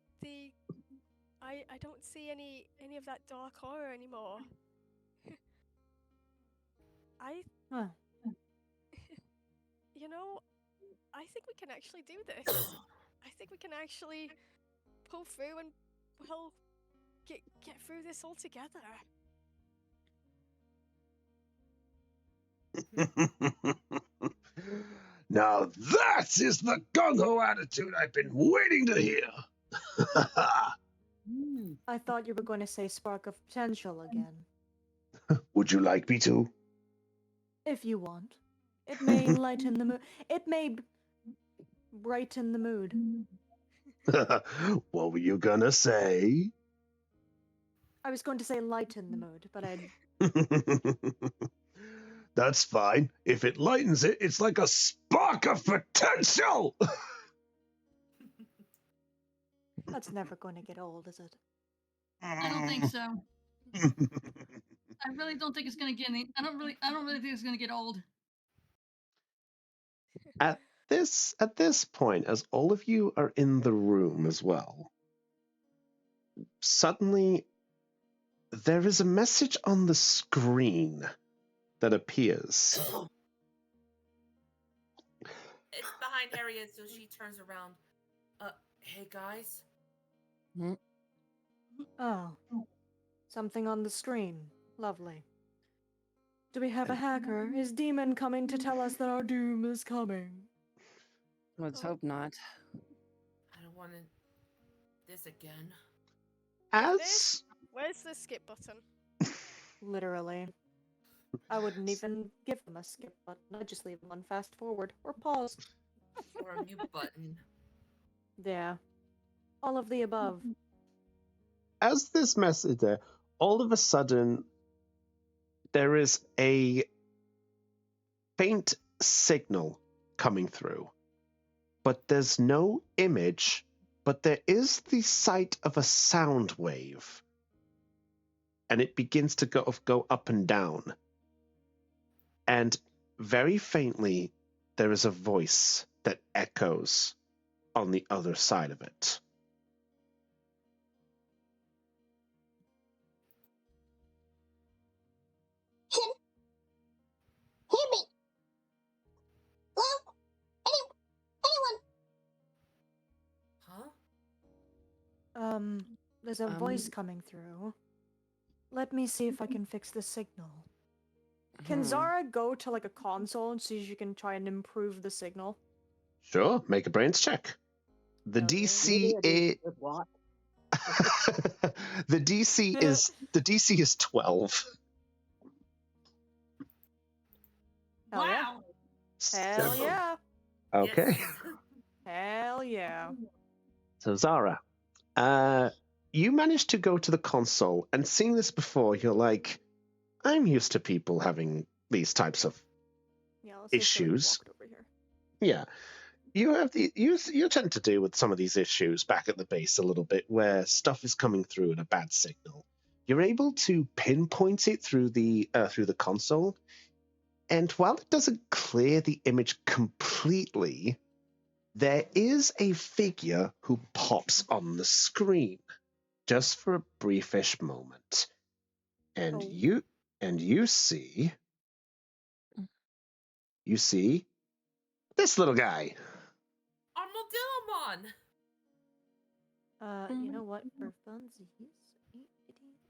I don't see any of that dark horror anymore. I Huh. I think we can actually do this. I think we can actually pull through and well get through this all together. Now that is the gung-ho attitude I've been waiting to hear. I thought you were going to say spark of potential again. Would you like me to? If you want. It may lighten the mood. It may brighten the mood. What were you gonna say? I was going to say lighten the mood, but I... That's fine. If it lightens it, it's like a spark of potential! That's never going to get old, is it? I don't think so. I really don't think it's gonna get any. I don't really think it's gonna get old. At this point, as all of you are in the room as well, suddenly there is a message on the screen that appears. It's behind Harriet, so she turns around. Hey guys. Oh. Something on the screen. Lovely. Do we have a hacker? Is Demon coming to tell us that our doom is coming? Let's hope not. I don't want this again. Where's the skip button? Literally. I wouldn't even give them a skip button. I'd just leave them on fast forward or pause. Or a mute button. Yeah. All of the above. As this message there, all of a sudden, there is a faint signal coming through. But there's no image, but there is the sight of a sound wave. And it begins to go up and down. And very faintly, there is a voice that echoes on the other side of it. Hear me. Hello? Anyone? Huh? There's a voice coming through. Let me see if I can fix the signal. Can Zara go to like a console and see if she can try and improve the signal? Sure, make a brains check. The DC is What? the DC is 12. Hell yeah. Wow. Hell yeah. Okay. Yes. Hell yeah. So Zara, you managed to go to the console, and seeing this before, you're like, I'm used to people having these types of Yeah, let's just go issues. walk it over here. Yeah. You tend to deal with some of these issues back at the base a little bit, where stuff is coming through at a bad signal. You're able to pinpoint it through the console, and while it doesn't clear the image completely, there is a figure who pops on the screen, just for a briefish moment, and you see you see this little guy. Armadillomon! You know what? For funsies,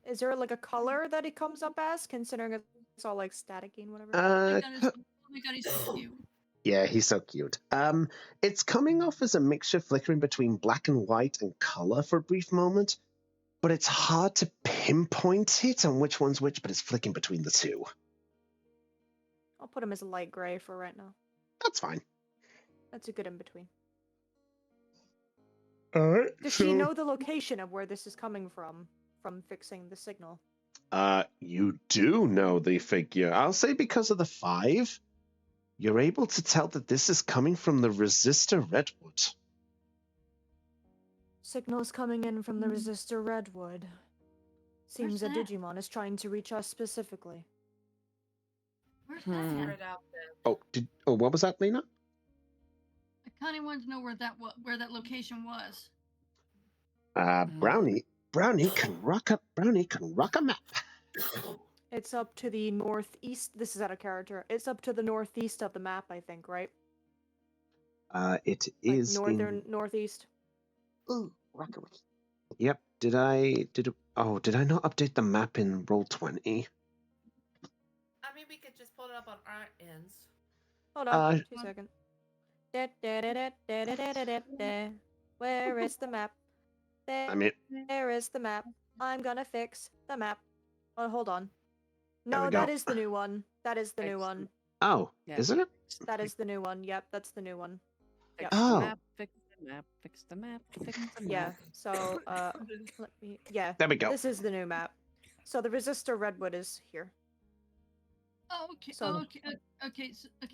is there like a color that it comes up as, considering it's all like staticky and whatever? Oh my god, he's so cute. Yeah, he's so cute. It's coming off as a mixture flickering between black and white and color for a brief moment, but it's hard to pinpoint it on which one's which, but it's flicking between the two. I'll put him as a light gray for right now. That's fine. That's a good in between. All right. Does she know the location of where this is coming from fixing the signal? You do know the figure. I'll say because of the 5, you're able to tell that this is coming from the resistor redwood. Signals coming in from the resistor redwood. Seems a Where's that? Digimon is trying to reach us specifically. Where's Figure that? it out then. What was that, Lena? I kind of wanted to know where that location was. Brownie can rock a map. It's up to the northeast. This is out of character. It's up to the northeast of the map, I think, right? It Like is northern northeast. Ooh, Rockaway. Yep. Did I not update the map in Roll20? I mean, we could just pull it up on our ends. Hold on, 2 seconds. Where is the map? There is the map. I'm gonna fix the map. Oh, hold on. There we No, go. that is the new one. That is the new one. Oh, Yeah. is it? That is the new one. Yep, that's the new one. Fix Yep. Oh. the map, fix the map, fix the map, fix the Yeah. map. So, let me. Yeah. There we go. This is the new map. So the resistor redwood is here. Oh, okay. So-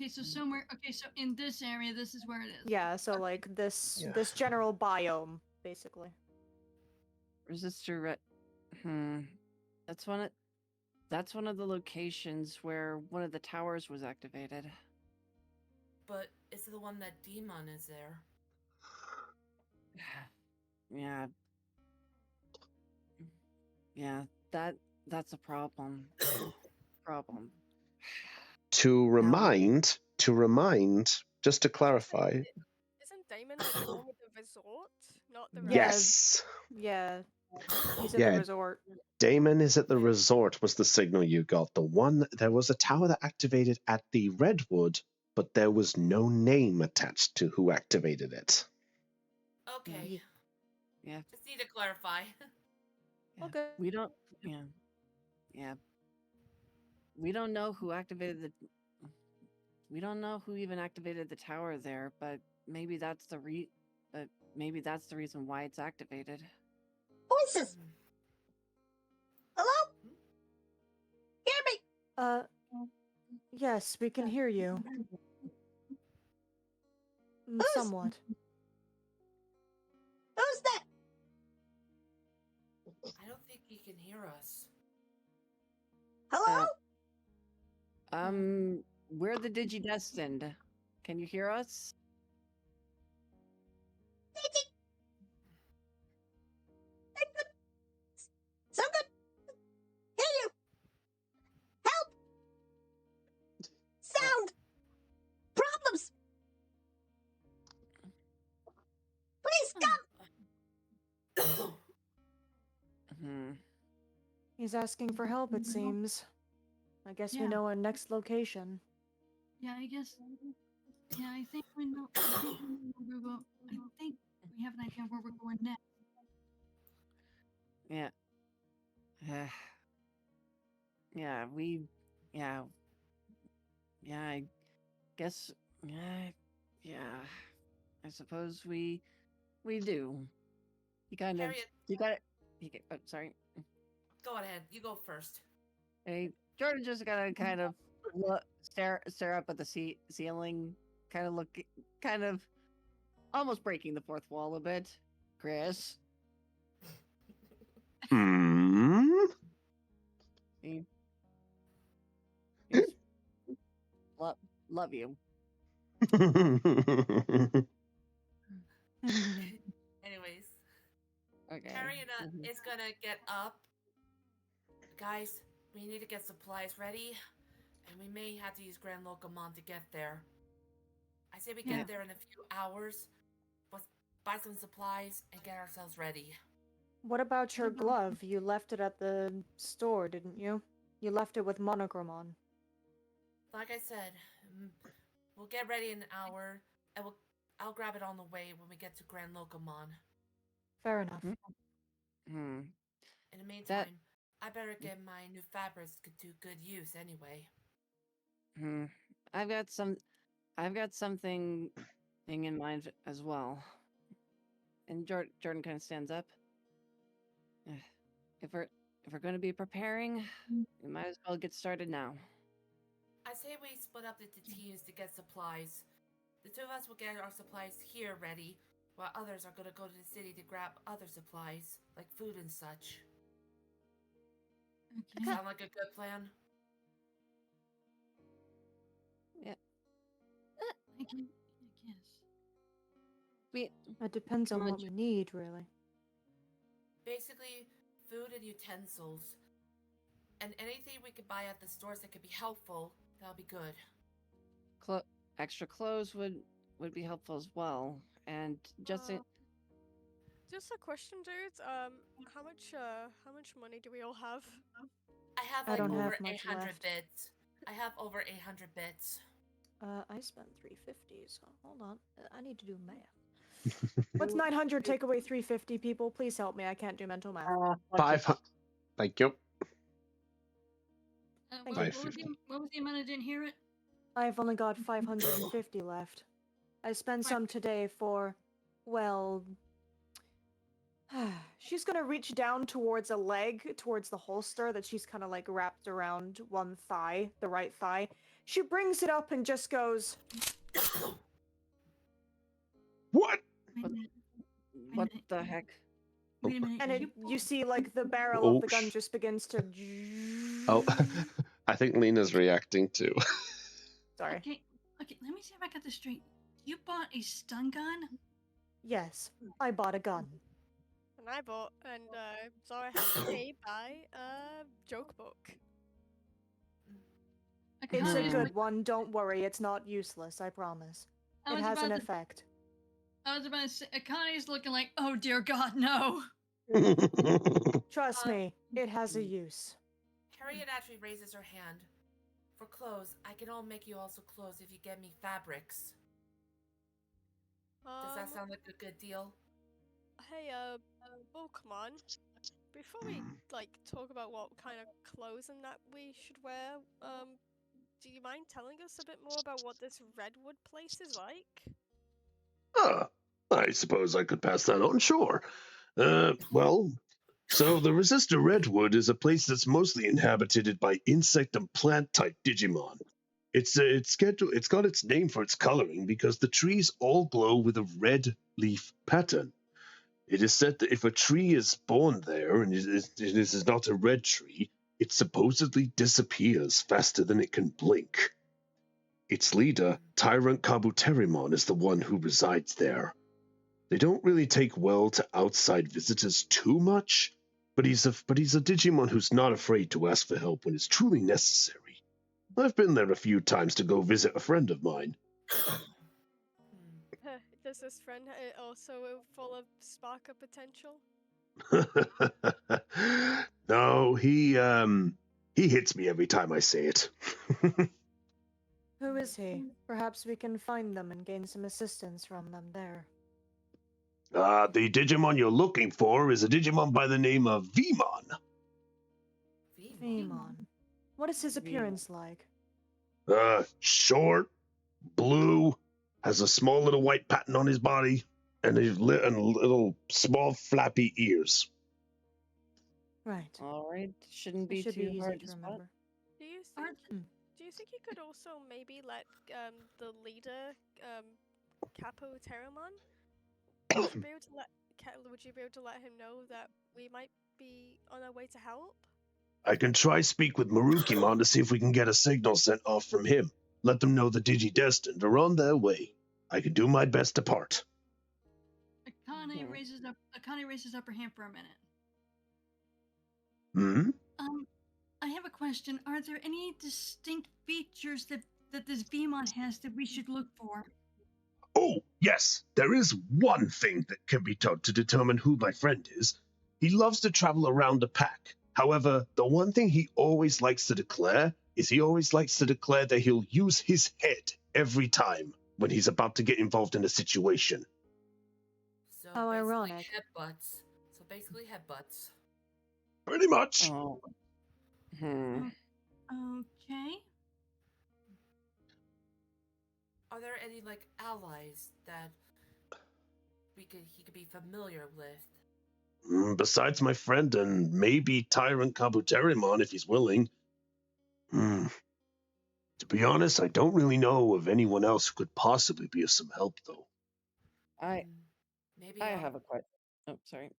So somewhere. Okay, so in this area, this is where it is. Yeah. So like this Yeah. this general biome, basically. Resistor red. That's one of the locations where one of the towers was activated. But is it the one that Demon is there? Yeah. Yeah, that's a problem. To remind, just to clarify. Isn't Damon the one with the resort, not the Yeah. Yes. Yeah. He's at Yeah. the resort. Damon is at the resort was the signal you got. There was a tower that activated at the Redwood, but there was no name attached to who activated it. Okay. Yeah. Just need to clarify. Yeah. Okay. We don't. Yeah. Yeah. We don't know who activated the. We don't know who even activated the tower there, but maybe that's the reason why it's activated. Voices! Hello? Hear me? Yes, we can hear you. Somewhat. Who's that? I don't think he can hear us. Hello? We're the Digidestined. Can you hear us? So good. Hear you. Help. Sound. Problems. Please come. He's asking for help, it seems. I guess we Yeah. know our next location. Yeah, I guess. Yeah, I think we know. I think we know where we're go- I think we have an idea of where we're going next. Yeah. Yeah, I guess, yeah, I suppose we do. You kind of, Harriet, you got it. Oh, sorry. go ahead. You go first. Hey, Jordan just gotta kind of stare up at the ceiling, kind of almost breaking the fourth wall a bit. Chris, he, he's, love you. Anyways, Okay. Harriet is gonna get up. Guys, we need to get supplies ready. and we may have to use Grand Locomon to get there. I say we Yeah. get there in a few hours, but buy some supplies and get ourselves ready. What about your glove? You left it at the store, didn't you? You left it with Monogram on. Like I said, we'll get ready in an hour, and I'll grab it on the way when we get to Grand Locomon. Fair enough. Hmm. In the meantime, I better get my new fabrics to good use anyway. Hmm. I've got something in mind as well. And Jordan kind of stands up. If we're going to be preparing, we might as well get started now. I say we split up into teams to get supplies. The two of us will get our supplies here ready, while others are going to go to the city to grab other supplies, like food and such. Okay. Sound like a good plan? Yeah. I guess. It depends on what we need, really. Basically, food and utensils. And anything we could buy at the stores that could be helpful, that'll be good. Extra clothes would be helpful as well. And just Just a question, dudes. How much money do we all have? I have I like don't over have much 800 left. bits. I have over 800 bits. I spent 350, so hold on. I need to do math. What's 900 take away 350, people? Please help me. I can't do mental math. 500. Thank you. What was the amount I didn't hear it? I've only got 550 left. I spent some today for, well... she's gonna reach down towards a leg, towards the holster that she's kind of like wrapped around one thigh, the right thigh. She brings it up and just goes... What? what the heck? Wait a minute. And you see like the barrel of the gun just begins to... Oh, I think Lena's reacting too. Sorry. Okay, let me see if I got this straight. You bought a stun gun? Yes, I bought a gun. And I bought, and so I had to pay by a joke book. It's a good one, don't worry, it's not useless, I promise. It has an effect. I was about to say, Akani's looking like, oh dear God, no. Trust me, it has a use. Harriet actually raises her hand. For clothes, I can all make you also clothes if you get me fabrics. Does that sound like a good deal? Hey, Pokemon. Before we talk about what kind of clothes and that we should wear, do you mind telling us a bit more about what this Redwood place is like? I suppose I could pass that on, sure. Well, so the Resistor Redwood is a place that's mostly inhabited by insect and plant type Digimon. It's got its name for its coloring because the trees all glow with a red leaf pattern. It is said that if a tree is born there and it is not a red tree, it supposedly disappears faster than it can blink. Its leader, Tyrant Kabuterimon, is the one who resides there. They don't really take well to outside visitors too much, but he's a Digimon who's not afraid to ask for help when it's truly necessary. I've been there a few times to go visit a friend of mine. Does this friend also full of spark of potential? No, he hits me every time I say it. Who is he? Perhaps we can find them and gain some assistance from them there. The Digimon you're looking for is a Digimon by the name of Vmon. Vmon. What is his appearance like? Short, blue, has a small little white pattern on his body, and little small flappy ears. Right. All right, shouldn't be It should too be hard easy to to spot. remember. Do you think you could also maybe let the leader Capo Terramon? Would you be able to let him know that we might be on our way to help? I can try speak with Marukimon to see if we can get a signal sent off from him. Let them know the Digidestined are on their way. I can do my best to part. Akane raises up her hand for a minute. Hmm? I have a question. question. Are there any distinct features that this Vmon has that we should look for? Oh, yes, there is one thing that can be done to determine who my friend is. He loves to travel around the pack. However, the one thing he always likes to declare is that he'll use his head every time when he's about to get involved in a situation. So How basically ironic. headbutts. So basically headbutts. Pretty much. Oh. Hmm. Okay. Are there any like allies that he could be familiar with? Besides my friend and maybe Tyrant Kabuterimon if he's willing. To be honest, I don't really know of anyone else who could possibly be of some help, though. Maybe I have a question. Oh, sorry.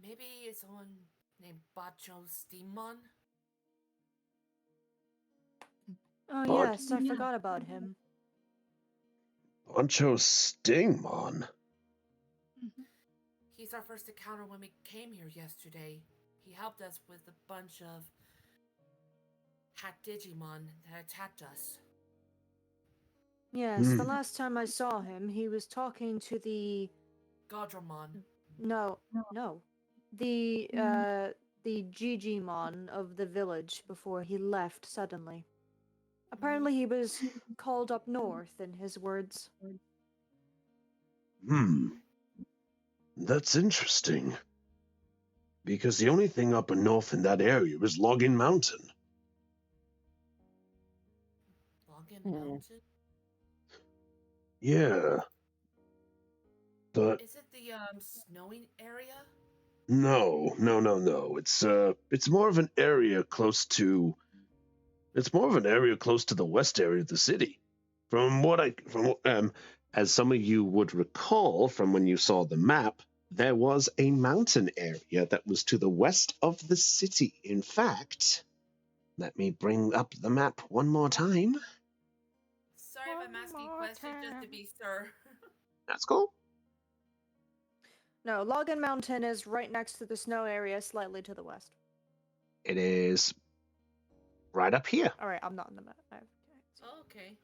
Maybe it's someone named Bacho Steammon? Oh But- yes, I forgot about him. Bancho Stingmon? He's our first encounter when we came here yesterday. He helped us with a bunch of hacked Digimon that attacked us. Yes, the last time I saw him, he was talking to the Godramon. no. The Gigimon of the village before he left suddenly. Apparently he was called up north, in his words. That's interesting. Because the only thing up north in that area is Login Mountain. Login Mountain? Yeah. But Is it the snowing area? no. It's more of an area close to the west area of the city. As some of you would recall from when you saw the map, there was a mountain area that was to the west of the city. In fact, let me bring up the map one more time. Sorry if I'm asking questions just to be sure. That's cool. No, Login Mountain is right next to the snow area, slightly to the west. It is right up here. All right, I'm not in the map. Okay.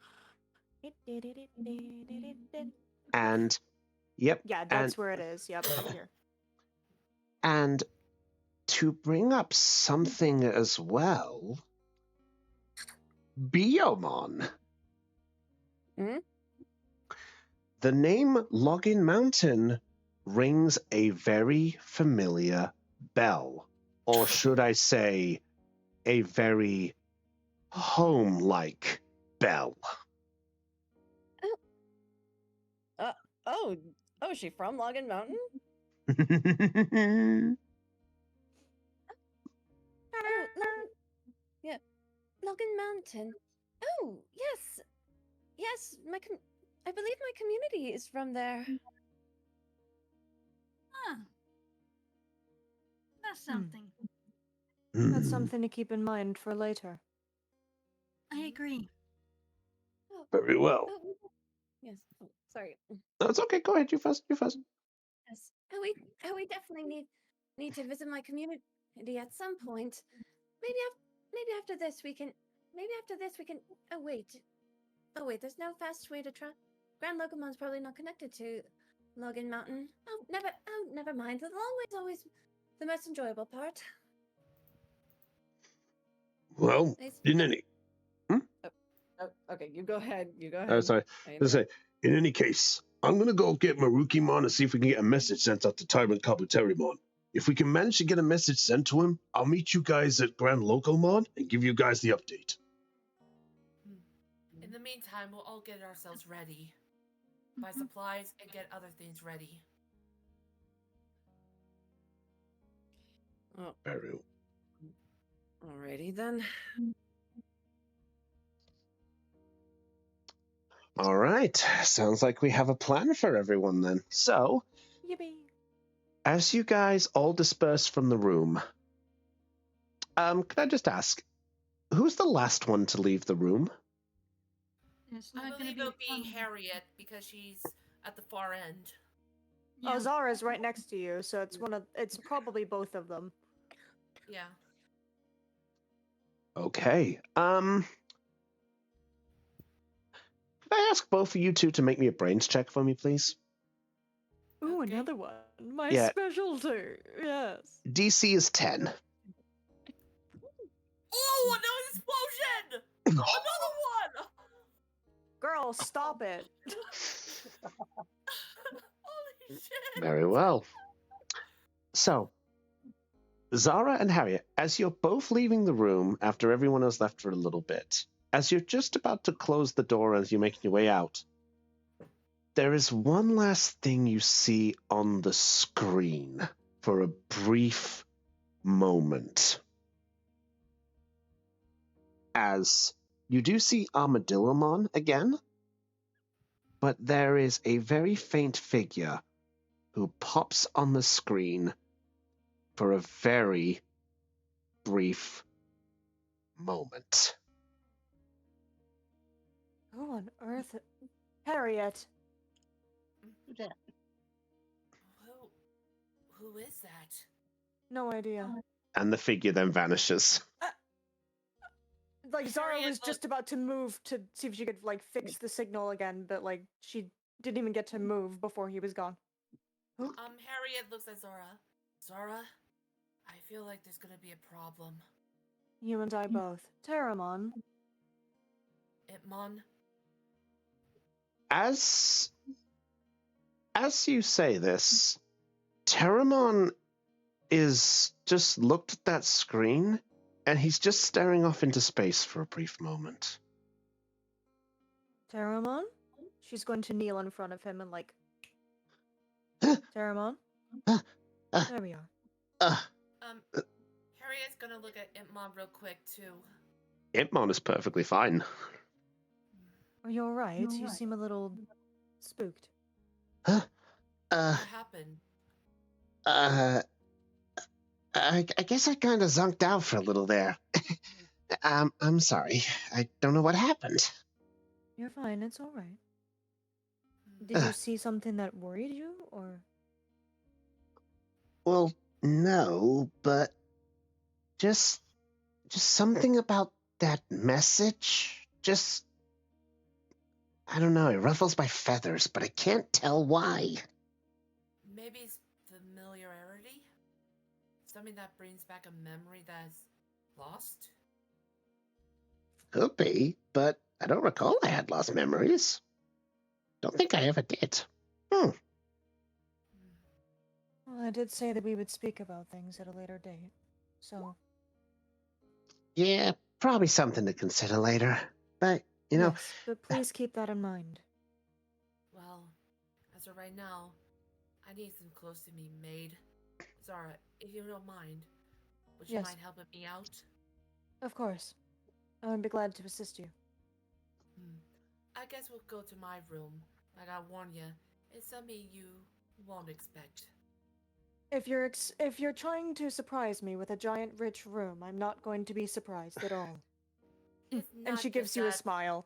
And yep. Yeah, that's where it is. Yep, up here. And to bring up something as well, Biomon. The name Login Mountain rings a very familiar bell. Or should I say, a very home-like bell. Oh, is she from Login Mountain? Yeah, Login Mountain. Oh, yes, I believe my community is from there. Huh. That's something. That's something to keep in mind for later. I agree. Very well. Yes. Oh, sorry. That's okay. Go ahead. You first. Yes. We definitely need to visit my community at some point. Maybe after this we can. Oh wait. There's no fast way to try. Grand Logomon's probably not connected to Login Mountain. Never mind. The long way's always the most enjoyable part. Well, in any... Okay, you go ahead. sorry. In any case, I'm going to go get Marukimon and see if we can get a message sent out to Tyrant Kabuterimon. If we can manage to get a message sent to him, I'll meet you guys at Grand Locomon and give you guys the update. In the meantime, we'll all get ourselves ready. Buy supplies and get other things ready. Oh. Very well. Alrighty then. All right. Sounds like we have a plan for everyone then. So, Yippee. as you guys all disperse from the room, can I just ask, who's the last one to leave the room? It's I not going to believe be it'll be Harriet because she's at the far end. Oh, Zara's right next to you, so it's probably both of them. Yeah. Okay. Could I ask both of you two to make me a brains check for me, please? Ooh, Okay. another one. My Yeah. specialty. Yes. DC is 10. Oh, no explosion! Another one! Girl, stop it. Holy shit! Very well. So, Zara and Harriet, as you're both leaving the room after everyone has left for a little bit, as you're just about to close the door as you're making your way out, there is one last thing you see on the screen for a brief moment. As you do see Armadillomon again, but there is a very faint figure who pops on the screen for a very brief moment. Who on earth? Harriet. Who's that? Who is that? No idea. And the figure then vanishes. Like, Zara Harriet, was just about to move to see if she could, like, fix the signal again, but, like, she didn't even get to move before he was gone. Harriet looks at Zora. Zora, I feel like there's gonna be a problem. You and I both. Terramon. Itmon, As you say this, Terramon is just looked at that screen, and he's just staring off into space for a brief moment. Terramon? She's going to kneel in front of him and, like... Terramon? There we are. Harriet's gonna look at Itmon real quick too. Impmon is perfectly fine. Are you alright? You seem a little... spooked. What happened? I guess I kind of zonked out for a little there. I'm sorry. I don't know what happened. You're fine, it's alright. Did you see something that worried you, or...? Well, no, but just something about that message. I don't know, it ruffles my feathers, but I can't tell why. Maybe it's familiarity? Something that brings back a memory that's lost? Could be, but I don't recall I had lost memories. Don't think I ever did. Well, I did say that we would speak about things at a later date, so... Yeah, probably something to consider later. But, you know... Yes, but please keep that in mind. Well, as of right now, I need some clothes to be made. Zara, if you don't mind, would you Yes. mind helping me out? Of course. I would be glad to assist you. I guess we'll go to my room. Like I warned you, it's something you won't expect. If you're trying to surprise me with a giant rich room, I'm not going to be surprised at all. It's And not she gives just you a that. smile.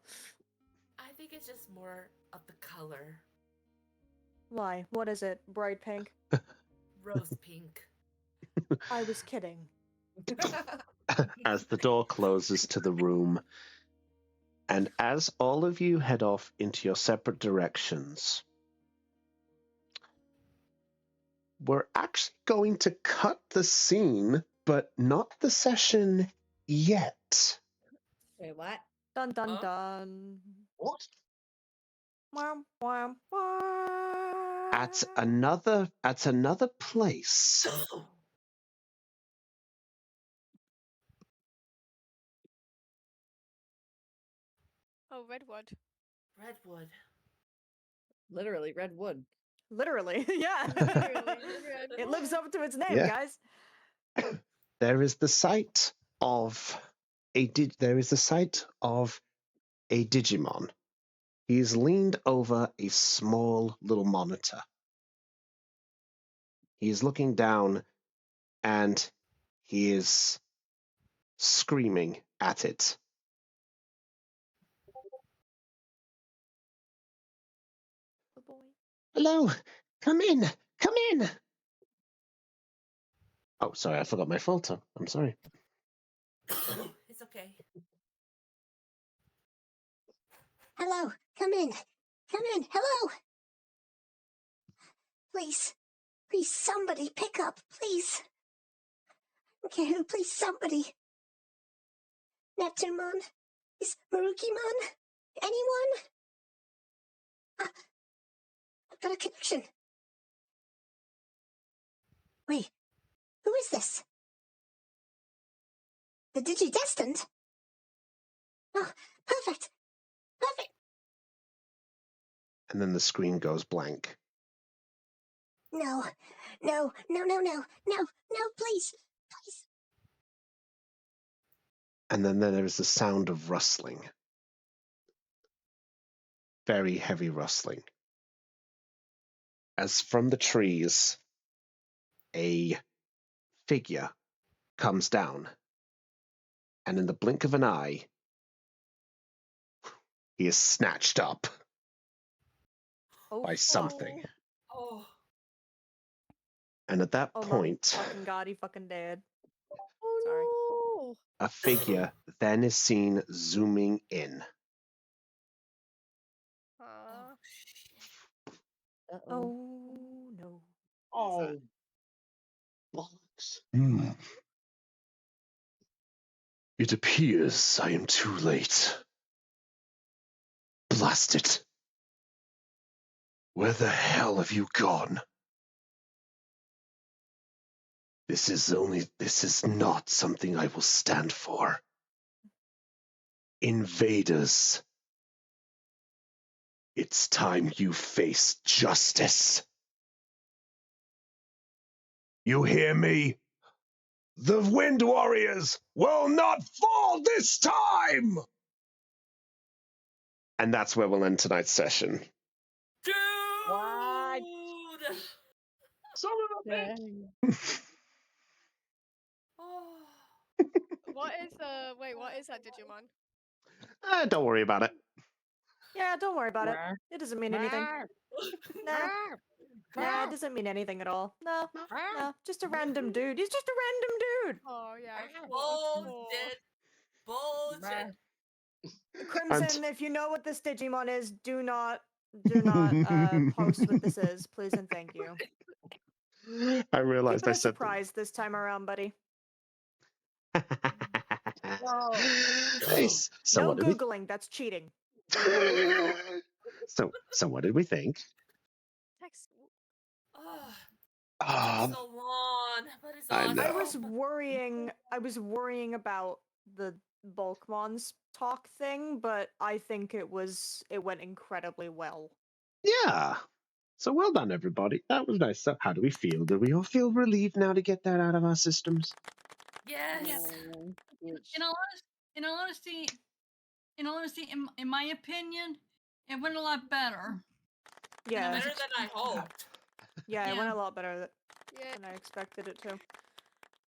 I think it's just more of the color. Why? What is it? Bright pink? Rose pink. I was kidding. As the door closes to the room, and as all of you head off into your separate directions, we're actually going to cut the scene, but not the session yet. Wait, what? Dun dun Huh? dun. What? Wham, wham, wham. At another place. Oh, Redwood. Redwood. Literally, red wood. Literally, yeah. Literally, It lives up to its name, Yeah. guys. There is the site of a Digimon. He's leaned over a small little monitor. He is looking down, and he is screaming at it. Oh boy. Hello, come in, come in. Oh, sorry, I forgot my filter. I'm sorry. It's a okay. Hello, come in. Come in. Hello. Please, please, somebody pick up, please. Okay, who? Please, somebody. Neptunemon? Is Marukimon? Anyone? I've got a connection. Wait, who is this? The Digidestined? Oh, perfect. Perfect. And then the screen goes blank. No, no, no, no, no, no, no, please, please. And then there is the sound of rustling. Very heavy rustling. As from the trees, a figure comes down. And in the blink of an eye, he is snatched up Oh, by fuck. something. Oh. And at that Oh my point, fucking god, he fucking dead. Oh Sorry. no! a figure then is seen zooming in. Aw. Uh-oh. Oh no. Oh, bollocks. It appears I am too late. Blast it. Where the hell have you gone? This is not something I will stand for. Invaders. It's time you face justice. You hear me? The Wind Warriors will not fall this time! And that's where we'll end tonight's session. Dude! What? Son of a bitch! Dang. Oh. What is wait, what is that Digimon? Don't worry about it. Yeah, don't worry about it. It doesn't mean anything. Nah. Nah, it doesn't mean anything at all. No. No. Just a random dude. He's just a random dude. Oh yeah, I've fought before. Bullshit. Crimson, if you know what this Digimon is, do not post what this is, please and thank you. I Keep realized it I a said surprise this time around, buddy. Nice. So No what did we Googling, that's cheating. so what did we think? Text. Oh, it Ah, took so long, but it's I awesome. know. I was worrying about the Bulkmons talk thing, but I think it went incredibly well. Yeah. So well done, everybody. That was nice. So how do we feel? Do we all feel relieved now to get that out of our systems? Yes. In all honesty, in my opinion, it went a lot better. Yeah. Better than I hoped. Yeah, it went Yeah. a lot better Yeah. than I expected it to.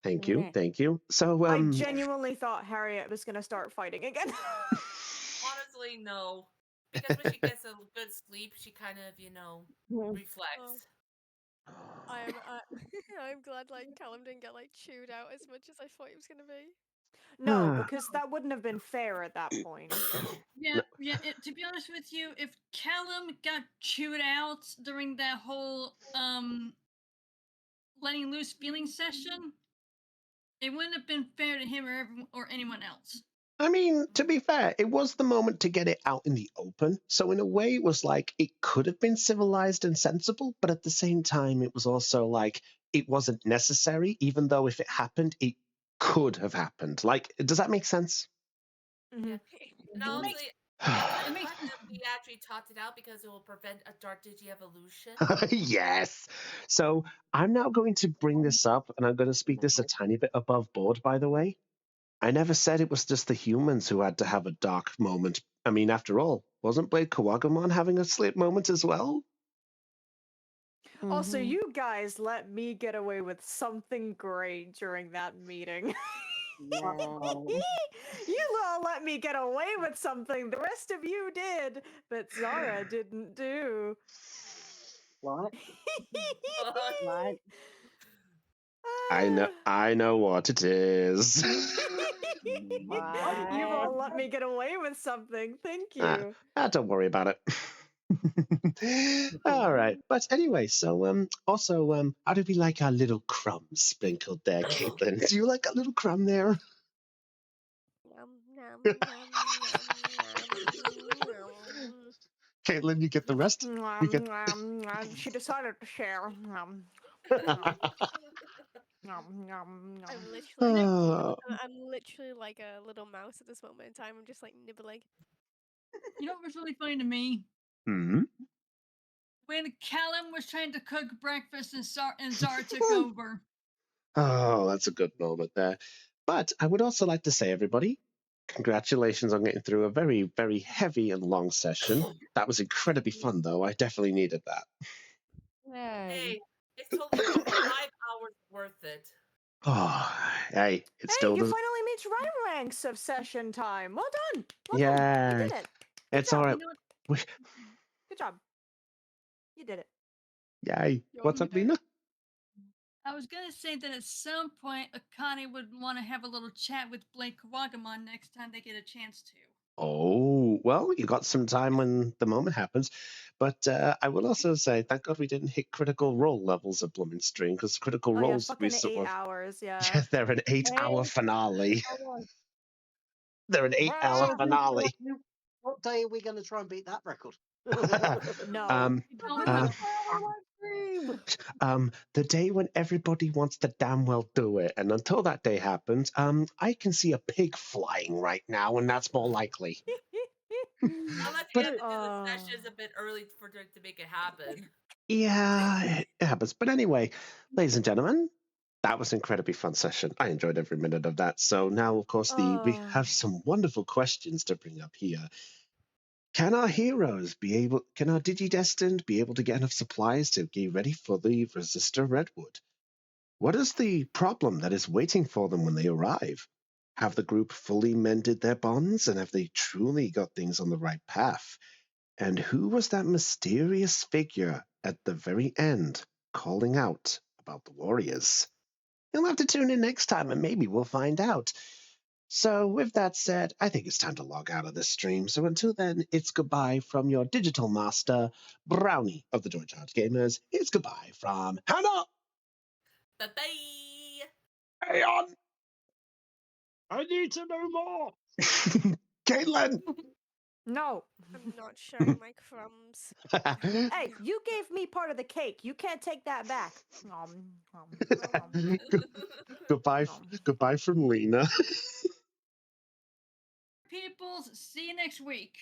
Thank you. Thank you. So I genuinely thought Harriet was gonna start fighting again. Honestly, no. Because when she gets a good sleep, she kind of, reflects. I'm I'm glad like Callum didn't get like chewed out as much as I thought he was gonna be. No, because that wouldn't have been fair at that point. Yeah. To be honest with you, if Callum got chewed out during that whole letting loose feeling session, it wouldn't have been fair to him or anyone else. I mean, to be fair, it was the moment to get it out in the open. So in a way, it was like it could have been civilized and sensible, but at the same time, it was also like it wasn't necessary, even though if it happened, it could have happened. Like, does that make sense? Mm-hmm. And honestly, I'm kind of glad that we actually talked it out because it will prevent a dark digi-evolution. Yes. So I'm now going to bring this up, and I'm going to speak this a tiny bit above board, by the way. I never said it was just the humans who had to have a dark moment. I mean, after all, wasn't Blade Kawagumon having a slip moment as well? Also, you guys let me get away with something great during that meeting. You all let me get away with something the rest of you did, but Zara didn't do. What? What? I know what it is. You've all let me get away with something. Thank you. Don't worry about it. All right. But anyway, so also how do we like our little crumbs sprinkled there, Caitlin? Do you like a little crumb there? Yum, yum, yum, yum, yum, yum. Caitlin, you get the rest? You get She decided to share. Nom. I'm literally, Oh. I'm literally like a little mouse at this moment in time. I'm just like nibbling. You know what was really funny to me? Hmm? When Callum was trying to cook breakfast and Zara took over. Oh, that's a good moment there. But I would also like to say, everybody, congratulations on getting through a very, very heavy and long session. That was incredibly fun, though. I definitely needed that. Hey, it's totally worth 5 hours worth it. Oh, hey, it's Hey, still you the... finally reached right ranks of session time. Well done. Well Yeah, done. You did it. Good it's job. all right. You know what? Good job. You did it. Yay. What's up, Okay. Lena? I was gonna say that at some point Akane would want to have a little chat with Blake Kawagamon next time they get a chance to. Oh, well, you got some time when the moment happens. But I will also say, thank God we didn't hit critical role levels of Blooming Stream, because critical Oh yeah, roles we fucking sort 8 of... hours. Yeah. Yeah, they're an 8-hour finale. They're an 8-hour Well, finale. what day are we going to try and beat that record? No. Don't know. The day when everybody wants to damn well do it, and until that day happens, I can see a pig flying right now, and that's more likely. Unless you But have to do the sessions a bit early for it to make it happen. yeah, it happens. But anyway, ladies and gentlemen, that was an incredibly fun session. I enjoyed every minute of that. So now, of course, we have some wonderful questions to bring up here. Can our Digidestined be able to get enough supplies to get ready for the Resistor Redwood? What is the problem that is waiting for them when they arrive? Have the group fully mended their bonds, and have they truly got things on the right path? And who was that mysterious figure at the very end calling out about the warriors? You'll have to tune in next time and maybe we'll find out. So, with that said, I think it's time to log out of this stream. So, until then, it's goodbye from your digital master, Brownie of the Joy Charge Gamers. It's goodbye from Hannah. Bye-bye. Hey on. I need to know more. Caitlin. No. I'm not sharing my crumbs. Hey, you gave me part of the cake. You can't take that back. Goodbye from Lena. Peoples, see you next week.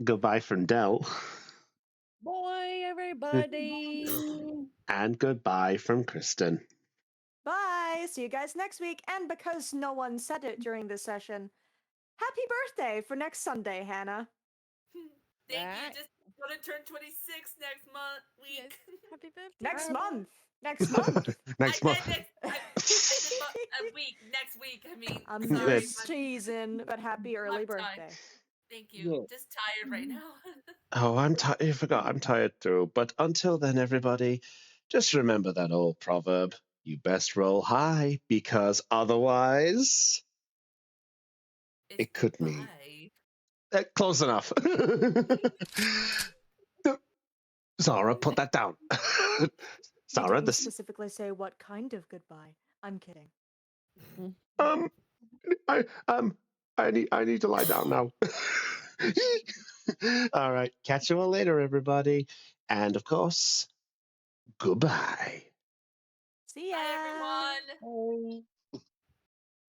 Goodbye from Dell. Boy, everybody. And goodbye from Kristen. Bye. See you guys next week. And because no one said it during this session, happy birthday for next Sunday, Hannah. Thank you. Just gonna turn 26 next week. Yes. Happy birthday. Next month. Next month. Next month. A week. Next week. I mean, I'm sorry. just teasing, but happy early birthday. Thank you. Just tired right now. Oh, I'm tired. I forgot. I'm tired too. But until then, everybody, just remember that old proverb. You best roll high, because otherwise it could mean... close enough. Zara, put that down. Zara, didn't specifically say what kind of goodbye. I'm kidding. I need to lie down now. All right. Catch you all later, everybody. And of course, goodbye. See ya. Bye, everyone. Bye.